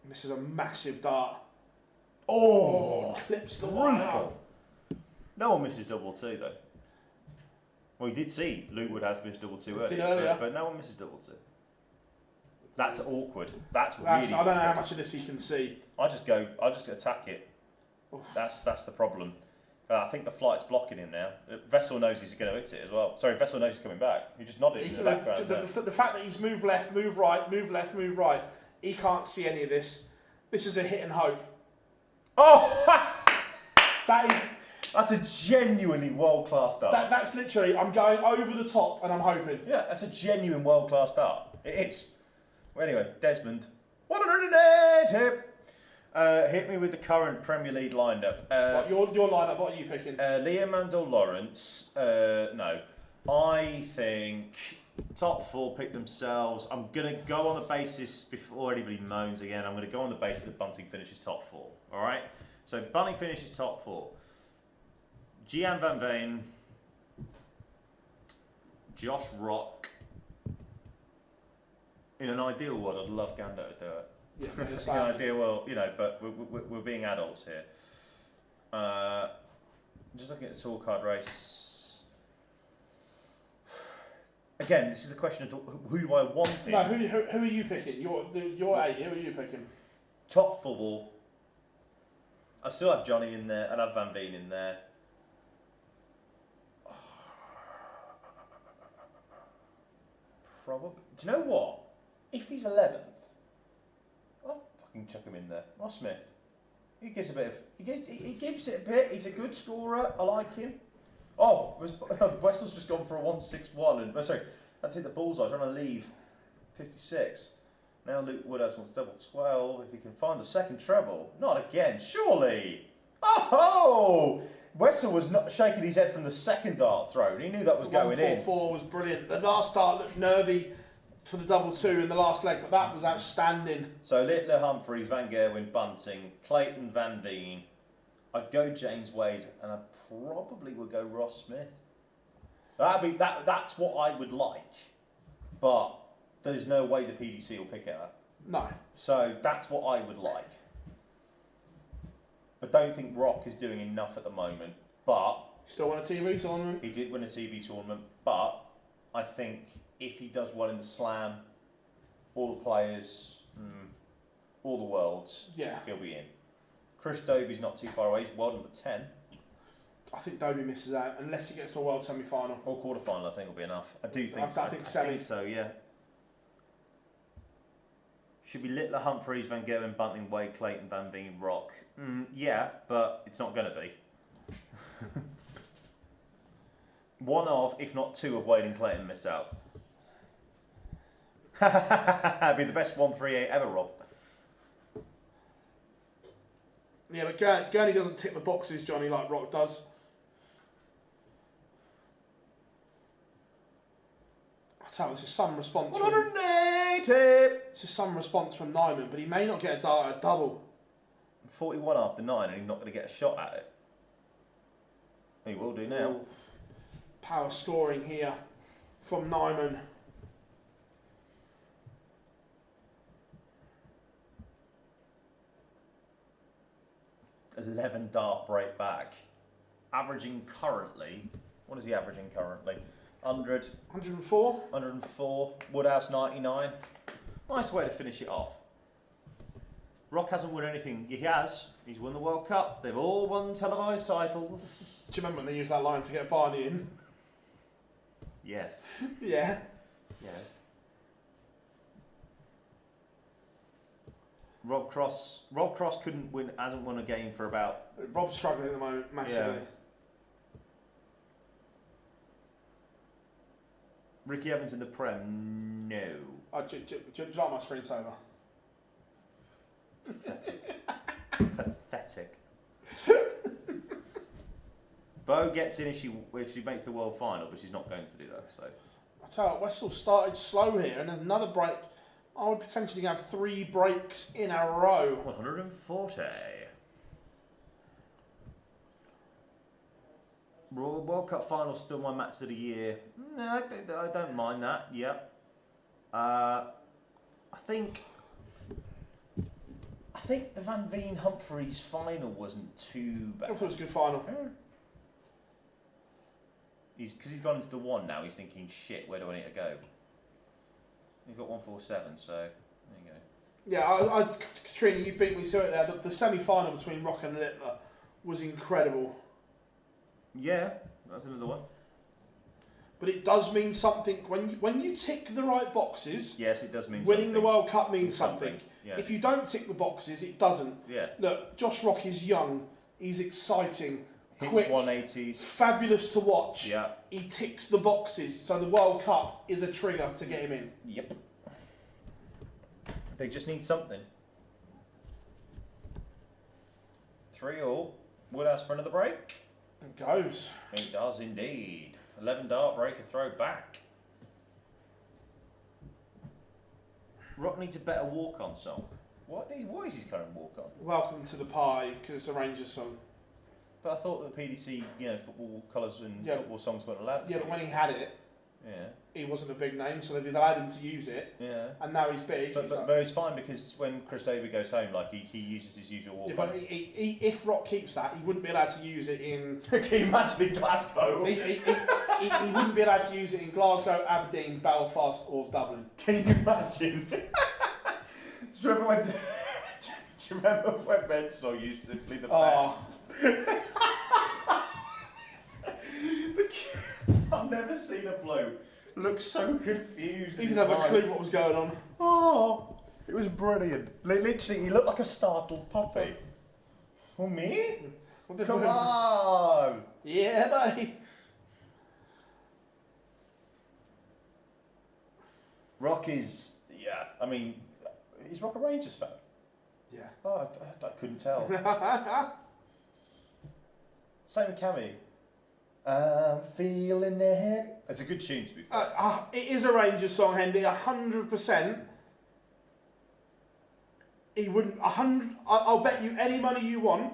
This is a massive dart. Oh, clips the wire. brutal. No one misses double 2 though. Well, you did see Luke Woodhouse miss double 2 earlier, but no one misses double 2. That's awkward. That's really. I don't know how much of this he can see. I just attack it. Oof. That's the problem. I think the flight's blocking him now. Vessel knows he's going to hit it as well. Sorry, Vessel knows he's coming back. He just nodded in the background. The fact that he's moved left, move right, move left, move right, he can't see any of this. This is a hit and hope. Oh! That's a genuinely world-class dart. That's literally, I'm going over the top and I'm hoping. Yeah, that's a genuine world-class dart. It is. Well, anyway, Desmond, 180. Hit me with the current Premier League lineup. Your lineup, what are you picking? Liam Mandel Lawrence. No. I think top 4 pick themselves. I'm going to go on the basis, before anybody moans again, I'm going to go on the basis that Bunting finishes top 4. Alright? So Bunting finishes top 4. Gian Van Veen. Josh Rock. In an ideal world, I'd love Gando to do it. Yeah, In an ideal world, you know, but we're being adults here. Just looking at the scorecard race. Again, this is the question of who do I want in? No, who are you picking? Your 8, who are you picking? Top 4. I still have Johnny in there, and I have Van Veen in there. Probably. Do you know what? If he's 11th, I'll fucking chuck him in there. Or Smith. He gives a bit of. He gives it a bit. He's a good scorer. I like him. Oh, Wessel's just gone for a 161. And sorry, that's hit the bullseye. Trying to leave 56. Now Luke Woodhouse wants double 12. If he can find the second treble, not again, surely. Oh! Wessel was not shaking his head from the second dart throw. He knew that was going in. 144 was brilliant. The last dart looked nervy for the double 2 in the last leg, but that was outstanding. So Littler, Humphreys, Van Gerwen, Bunting, Clayton, Van Veen. I'd go James Wade, and I probably would go Ross Smith. That's what I would like, but there's no way the PDC will pick it up. No. So that's what I would like. I don't think Rock is doing enough at the moment, but Still won a TV tournament. he did win a TV tournament. But I think if he does well in the Slam, all the players, all the worlds, Yeah. he'll be in. Chris Dobie's not too far away. He's world number 10. I think Dobie misses out unless he gets to a world semi-final. Or quarterfinal, I think will be enough. I do think. I think semi. I think so. Yeah. Should be Littler, Humphreys, Van Gerwen, Bunting, Wade, Clayton, Van Veen, Rock. Yeah, but it's not going to be. One of, if not two, of Wade and Clayton miss out. It'd be the best 138 ever, Rob. Yeah, but Gurney doesn't tick the boxes, Johnny, like Rock does. I tell you, this is some response. 180. This is some response from Nyman, but he may not get a double. 41 after 9, and he's not going to get a shot at it. He will do now. Ooh. Power scoring here from Nyman. $11 dart break back. Averaging currently, what is he averaging currently? 100. 104. 104. Woodhouse 99. Nice way to finish it off. Rock hasn't won anything. He has. He's won the World Cup. They've all won televised titles. Do you remember when they used that line to get Barney in? Yes. Yeah. Yes. Rob Cross couldn't win. Hasn't won a game for about. Rob's struggling at the moment massively. Yeah. Ricky Evans in the Prem. No. Oh, do you like my screensaver? Pathetic. Bo gets in if she makes the world final, but she's not going to do that. So I tell you, Wessel started slow here, and another break. I would potentially have 3 breaks in a row. 140. World Cup final still my match of the year. No, I don't mind that. Yep. I think the Van Veen Humphreys final wasn't too bad. I thought it was a good final. Because he's gone into the 1 now. He's thinking, shit, where do I need to go? He's got 147, so there you go. Yeah, Katrina, you beat me to it there. The semi-final between Rock and Littler was incredible. Yeah, that's another one. But it does mean something when you tick the right boxes. Yes, it does mean winning something. the World Cup means something. Yeah. If you don't tick the boxes, it doesn't. Yeah. Look, Josh Rock is young. He's exciting. Hits Quick, 180s. fabulous to watch. Yeah. He ticks the boxes, so the World Cup is a trigger to get him in. Yep. They just need something. 3-all. Woodhouse for another break. It goes. It does indeed. 11 dart breaker throw back. Rock needs a better walk-on song. What is his current walk-on? Welcome to the Party, because it's a Rangers song. But I thought the PDC, football colours and Yeah. football songs weren't allowed. Yeah, but when he had it, Yeah. he wasn't a big name, so they've allowed him to use it. Yeah. And now he's big. But it's fine because when Chris Avery goes home, like he uses his usual walk. Yeah, but if Rock keeps that, he wouldn't be allowed to use it in. Can you imagine in Glasgow? he wouldn't be allowed to use it in Glasgow, Aberdeen, Belfast, or Dublin. Can you imagine? Do you remember when Benshaw used Simply the Best? I've never seen a bloke look so confused. He didn't have a clue what was going on. Oh, it was brilliant. Literally, he looked like a startled puppy. Oh, me? Come on! Yeah, buddy. Rock is, is Rock a Rangers fan? Yeah. Oh, I couldn't tell. Same with Cammy. I'm feeling it. It's a good tune to be fair. It is a Rangers song, Hendy. 100%. He wouldn't. 100. I'll bet you any money you want.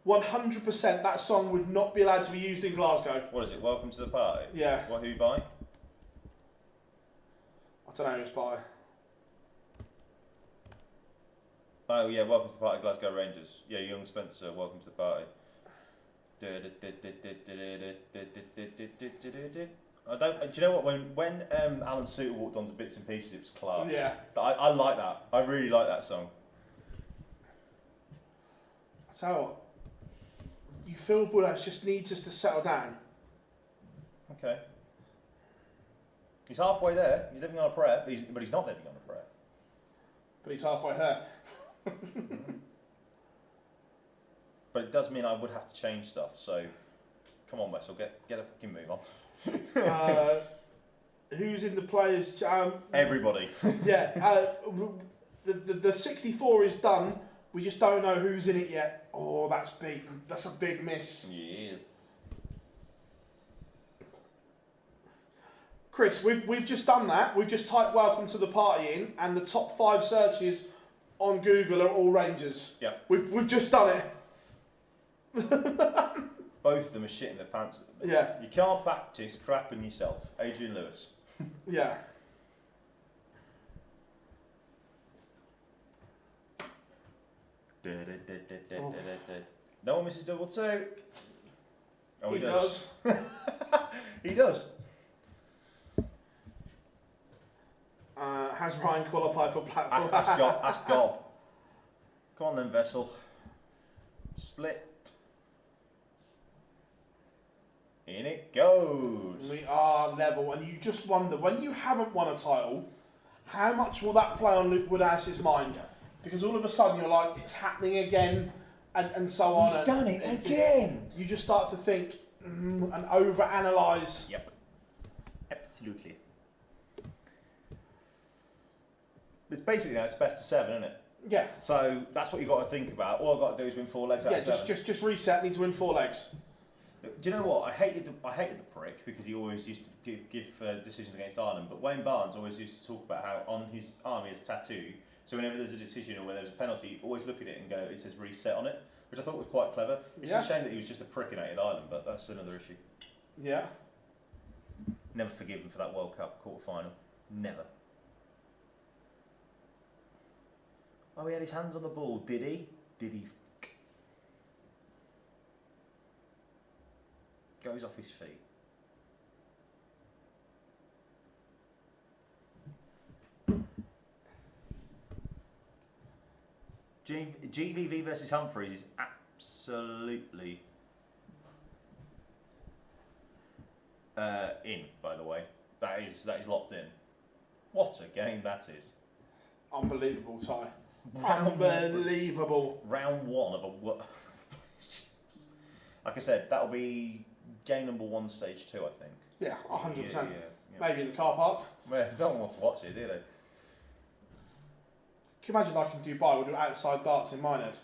100% that song would not be allowed to be used in Glasgow. What is it? Welcome to the Party? Yeah. What, who by? I don't know who's by. Oh yeah, Welcome to the Party, Glasgow Rangers. Yeah, Young Spencer, Welcome to the Party. I don't. Do you know what? When Alan Suter walked onto Bits and Pieces, it was class. Yeah. I like that. I really like that song. I tell you what, you feel Woodhouse just needs us to settle down. Okay. He's halfway there. He's living on a prayer, but he's not living on a prayer. But he's halfway there. But it does mean I would have to change stuff. So, come on, Wessel, get a fucking move on. Who's in the players? Everybody. Yeah. The 64 is done. We just don't know who's in it yet. Oh, that's big. That's a big miss. Yes. Chris, we've just done that. We've just typed "Welcome to the Party" in, and the top 5 searches on Google are all Rangers. Yeah. We've just done it. Both of them are shitting their pants at the minute. Yeah. You can't practice crapping yourself. Adrian Lewis. Yeah. No one misses double two. Oh, He does. He does. Has Ryan qualified for Blackpool? Ask Gob. Come on then, Vessel. Split. In it goes. We are level, and you just wonder, when you haven't won a title, how much will that play on Luke Woodhouse's mind? Because all of a sudden you're like, it's happening again, and so on. He's done it again. You just start to think and over-analyse. Yep. Absolutely. It's basically now it's best of 7, isn't it? Yeah. So that's what you've got to think about. All I've got to do is win 4 legs out Yeah, of 7. just reset, need to win 4 legs. Do you know what? I hated the prick because he always used to give decisions against Ireland. But Wayne Barnes always used to talk about how on his arm he has a tattoo. So whenever there's a decision or when there's a penalty, he'd always look at it and go, it says reset on it, which I thought was quite clever. It's a shame that he was just a prick and hated Ireland, but that's another issue. Yeah. Never forgive him for that World Cup quarter-final. Never. Oh, he had his hands on the ball, did he? Did he? Goes off his feet. GVV versus Humphreys is absolutely in, by the way. That is locked in. What a game that is. Unbelievable, Ty. Unbelievable. Round 1 of a... Like I said, that'll be game number 1, stage 2, I think. Yeah, 100%. Yeah. Maybe in the car park. Well, no one wants to watch it, do they? Can you imagine like in Dubai, we'll do outside darts in Minehead?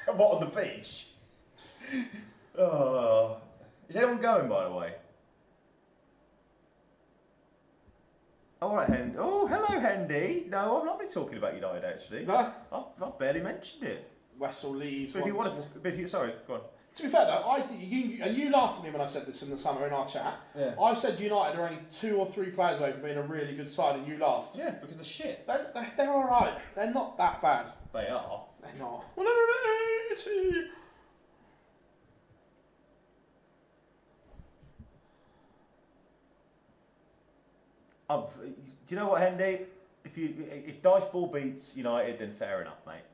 What, on the beach? Oh. Is anyone going, by the way? All right, Hendy. Oh, hello, Hendy. No, I've not been talking about United, actually. No? I've barely mentioned it. Wessel Leeds. So if you want to... Sorry, go on. To be fair though, you laughed at me when I said this in the summer in our chat. Yeah. I said United are only 2 or 3 players away from being a really good side, and you laughed. Yeah, because they're shit. They're all right. They're not that bad. They are. They're not. Well, no. Do you know what, Hendy? If Diceball beats United, then fair enough, mate.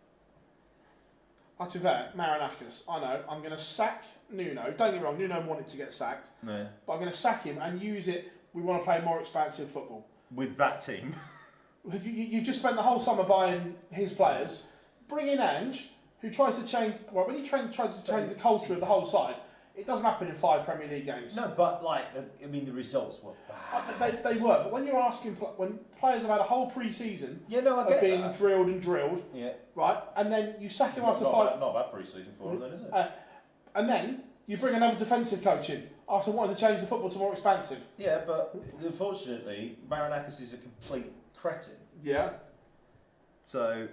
To be fair, Marinakis, I know, I'm going to sack Nuno. Don't get me wrong, Nuno wanted to get sacked. Yeah. But I'm going to sack him and use it. We want to play more expansive football. With that team. You just spent the whole summer buying his players. Bring in Ange, who tries to change... Well, when you try to change the culture of the whole side, it doesn't happen in 5 Premier League games. No, but the results were bad. They were, but when you're asking... When players have had a whole pre-season of being drilled and drilled, right, and then you sack him after 5... Not a bad pre-season for them then, is it? And then you bring another defensive coach in after wanting to change the football to more expansive. Yeah, but unfortunately, Marinakis is a complete cretin. Yeah. So...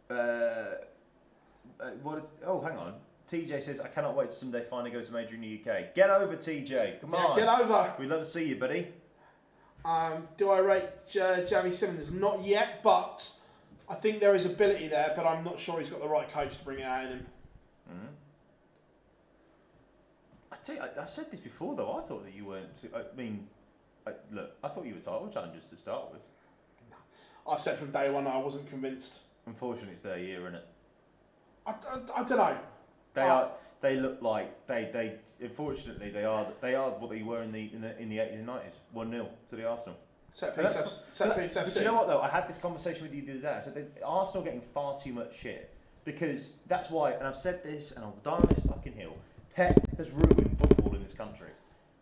oh, hang on. TJ says, I cannot wait to someday finally go to major in the UK. Get over, TJ. Come on. Get over. We'd love to see you, buddy. Do I rate Javi Simmons? Not yet, but I think there is ability there, but I'm not sure he's got the right coach to bring it out in him. Mm-hmm. I tell you, I've said this before, though. I thought that you weren't... look, I thought you were title challengers to start with. I've said from day one I wasn't convinced. Unfortunately, it's their year, isn't it? I don't know. They look like they. Unfortunately, they are what they were in the 80s and 90s. 1-0 to the Arsenal. Set piece FC. But you know what though? I had this conversation with you the other day. I said that Arsenal are getting far too much shit because that's why. And I've said this, and I'll die on this fucking hill. Pep has ruined football in this country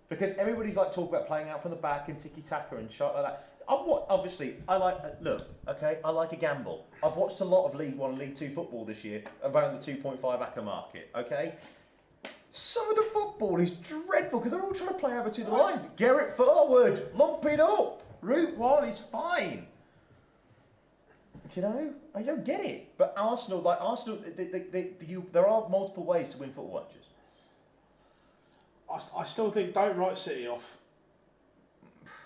because everybody's like talking about playing out from the back and tiki taka and shit like that. Obviously, I like I like a gamble. I've watched a lot of League 1, League 2 football this year, around the 2.5 acre market, okay? Some of the football is dreadful because they're all trying to play over to the lines. Get it forward, lump it up. Route 1 is fine. Do you know? I don't get it. But Arsenal, there are multiple ways to win football matches. I still think don't write City off.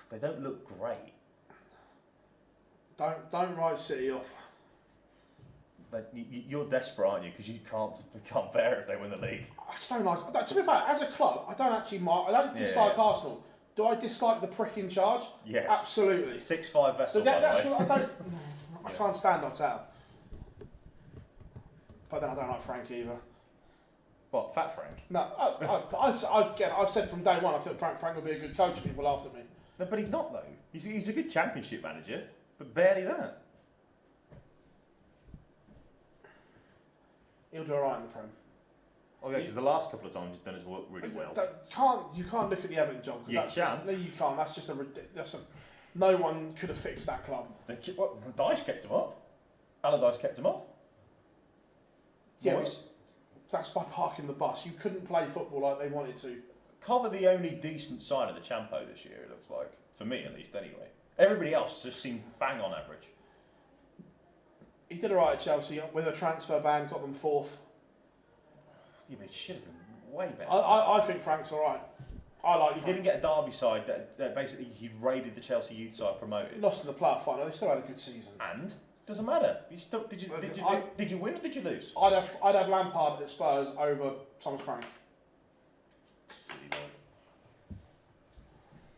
They don't look great. Don't write City off. But you're desperate, aren't you? Because you can't bear if they win the league. I just don't like. To be fair, as a club, I don't actually I don't dislike Arsenal. Do I dislike the prick in charge? Yes. Absolutely. 6'5" Vessel. I can't stand Arteta. But then I don't like Frank either. What, Fat Frank? No, I've said from day one I think Frank would be a good coach. People laughed at me. No, but he's not though. He's a good championship manager, but barely that. He'll do alright in the Prem. Oh yeah, because the last couple of times he's done his work really well. You can't look at the Everton job. You can. No, you can't. That's just no one could have fixed that club. Dyche kept him up. Allardyce kept him up. Yeah, that's by parking the bus. You couldn't play football like they wanted to. Cover the only decent side of the Champo this year, it looks like. For me, at least, anyway. Everybody else just seemed bang on average. He did alright at Chelsea with a transfer ban, got them 4th. Yeah, but it should have been way better. I think Frank's alright. He didn't get a Derby side that basically he raided the Chelsea youth side promoted. Lost in the playoff final. They still had a good season. And doesn't matter. Did you win or did you lose? I'd have Lampard at Spurs over Thomas Frank.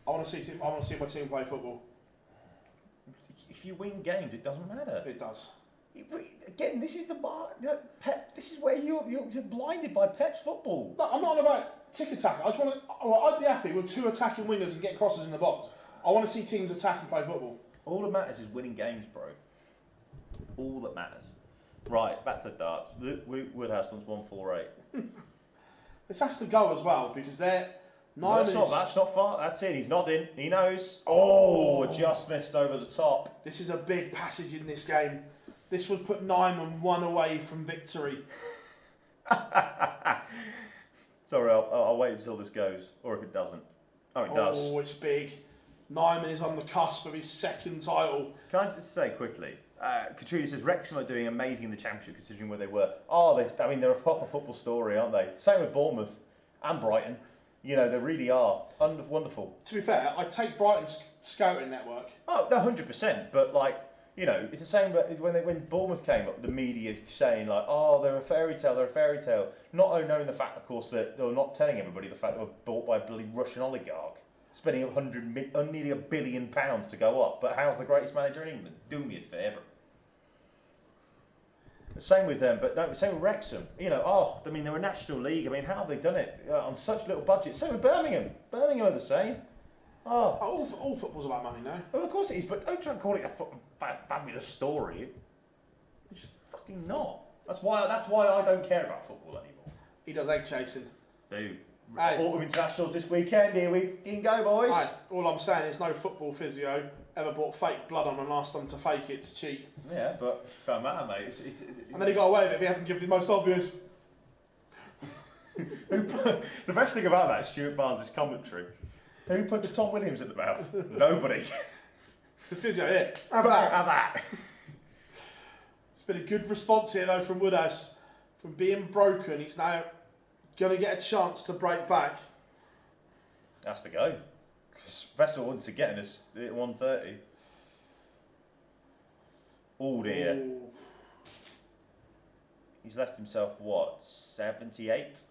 I want to see my team play football. If you win games, it doesn't matter. It does. Again, this is Pep. This is where you're blinded by Pep's football. No, I'm not about tick attack. I'd be happy with 2 attacking wingers and get crosses in the box. I want to see teams attack and play football. All that matters is winning games, bro. All that matters. Right, back to the darts. Woodhouse wants 148. This has to go as well because they're Nyman That's not far. That's it. He's nodding. He knows. Oh, just missed over the top. This is a big passage in this game. This would put Nyman one away from victory. Sorry, I'll wait until this goes, or if it doesn't. Oh, it does. Oh, it's big. Nyman is on the cusp of his second title. Can I just say quickly? Katrina says Wrexham are doing amazing in the Championship, considering where they were. Oh, they're a proper football story, aren't they? Same with Bournemouth and Brighton. You know, they really are wonderful. To be fair, I take Brighton's scouting network. Oh, no, 100%. But like, you know, it's the same. But when Bournemouth came up, the media saying like, "Oh, they're a fairy tale. They're a fairy tale." Not knowing the fact, of course, that they're not telling everybody the fact they were bought by a bloody Russian oligarch, spending nearly £1 billion to go up. But how's the greatest manager in England? Do me a favour. Same with them, but no, same with Wrexham. You know, I mean, they're a National League. I mean, how have they done it on such little budget? Same with Birmingham. Birmingham are the same. All football's about money now. Well, of course it is, but don't try and call it a fabulous story. It's just fucking not. That's why I don't care about football anymore. He does egg chasing. Dude. Hey. Autumn internationals this weekend. Here we can go, boys. Hey, all I'm saying is no football physio ever bought fake blood on and asked them to fake it to cheat. Yeah, but don't matter, mate. And then he got away with it. He hadn't given the most obvious. The best thing about that is Stuart Barnes' commentary. Who punched Tom Williams in the mouth? Nobody. The physio, yeah. Have that. It's been a good response here, though, from Woodhouse. From being broken, he's now going to get a chance to break back. Has to go. Because Vessel wants to get us at 1:30. Oh dear. Ooh. He's left himself, what, 78?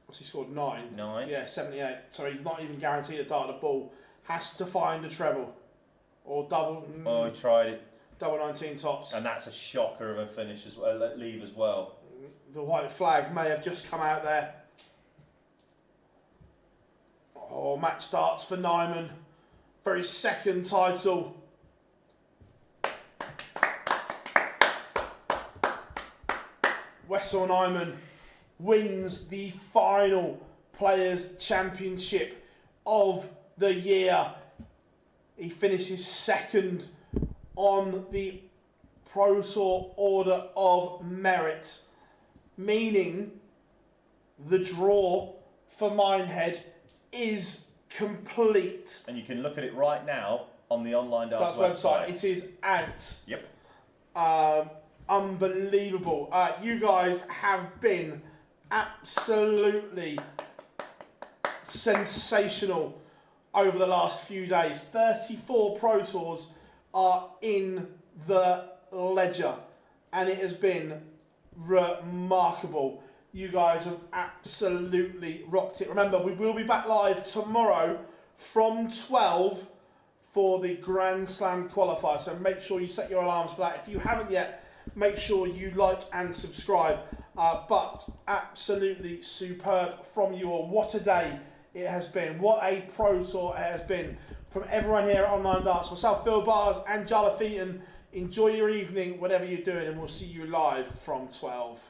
What's he scored? 9? 9. Yeah, 78. So he's not even guaranteed a dart at the ball. Has to find a treble. Or double. Oh, he tried it. Double 19 tops. And that's a shocker of a finish as well, leave as well. The white flag may have just come out there. Oh, match starts for Nyman for his second title. Wessel Nyman wins the final Players' Championship of the year. He finishes second on the Pro Tour Order of Merit, meaning the draw for Minehead is complete. And you can look at it right now on the online darts website. It is out. Yep. Unbelievable. You guys have been absolutely sensational over the last few days. 34 Pro Tours are in the ledger, and it has been remarkable. You guys have absolutely rocked it. Remember, we will be back live tomorrow from 12 for the Grand Slam qualifier, so make sure you set your alarms for that. If you haven't yet, make sure you like and subscribe. But absolutely superb from you all. What a day it has been. What a Pro Tour it has been. From everyone here at Online Darts, myself, Bill Bars and Jala Featon, enjoy your evening, whatever you're doing, and we'll see you live from 12.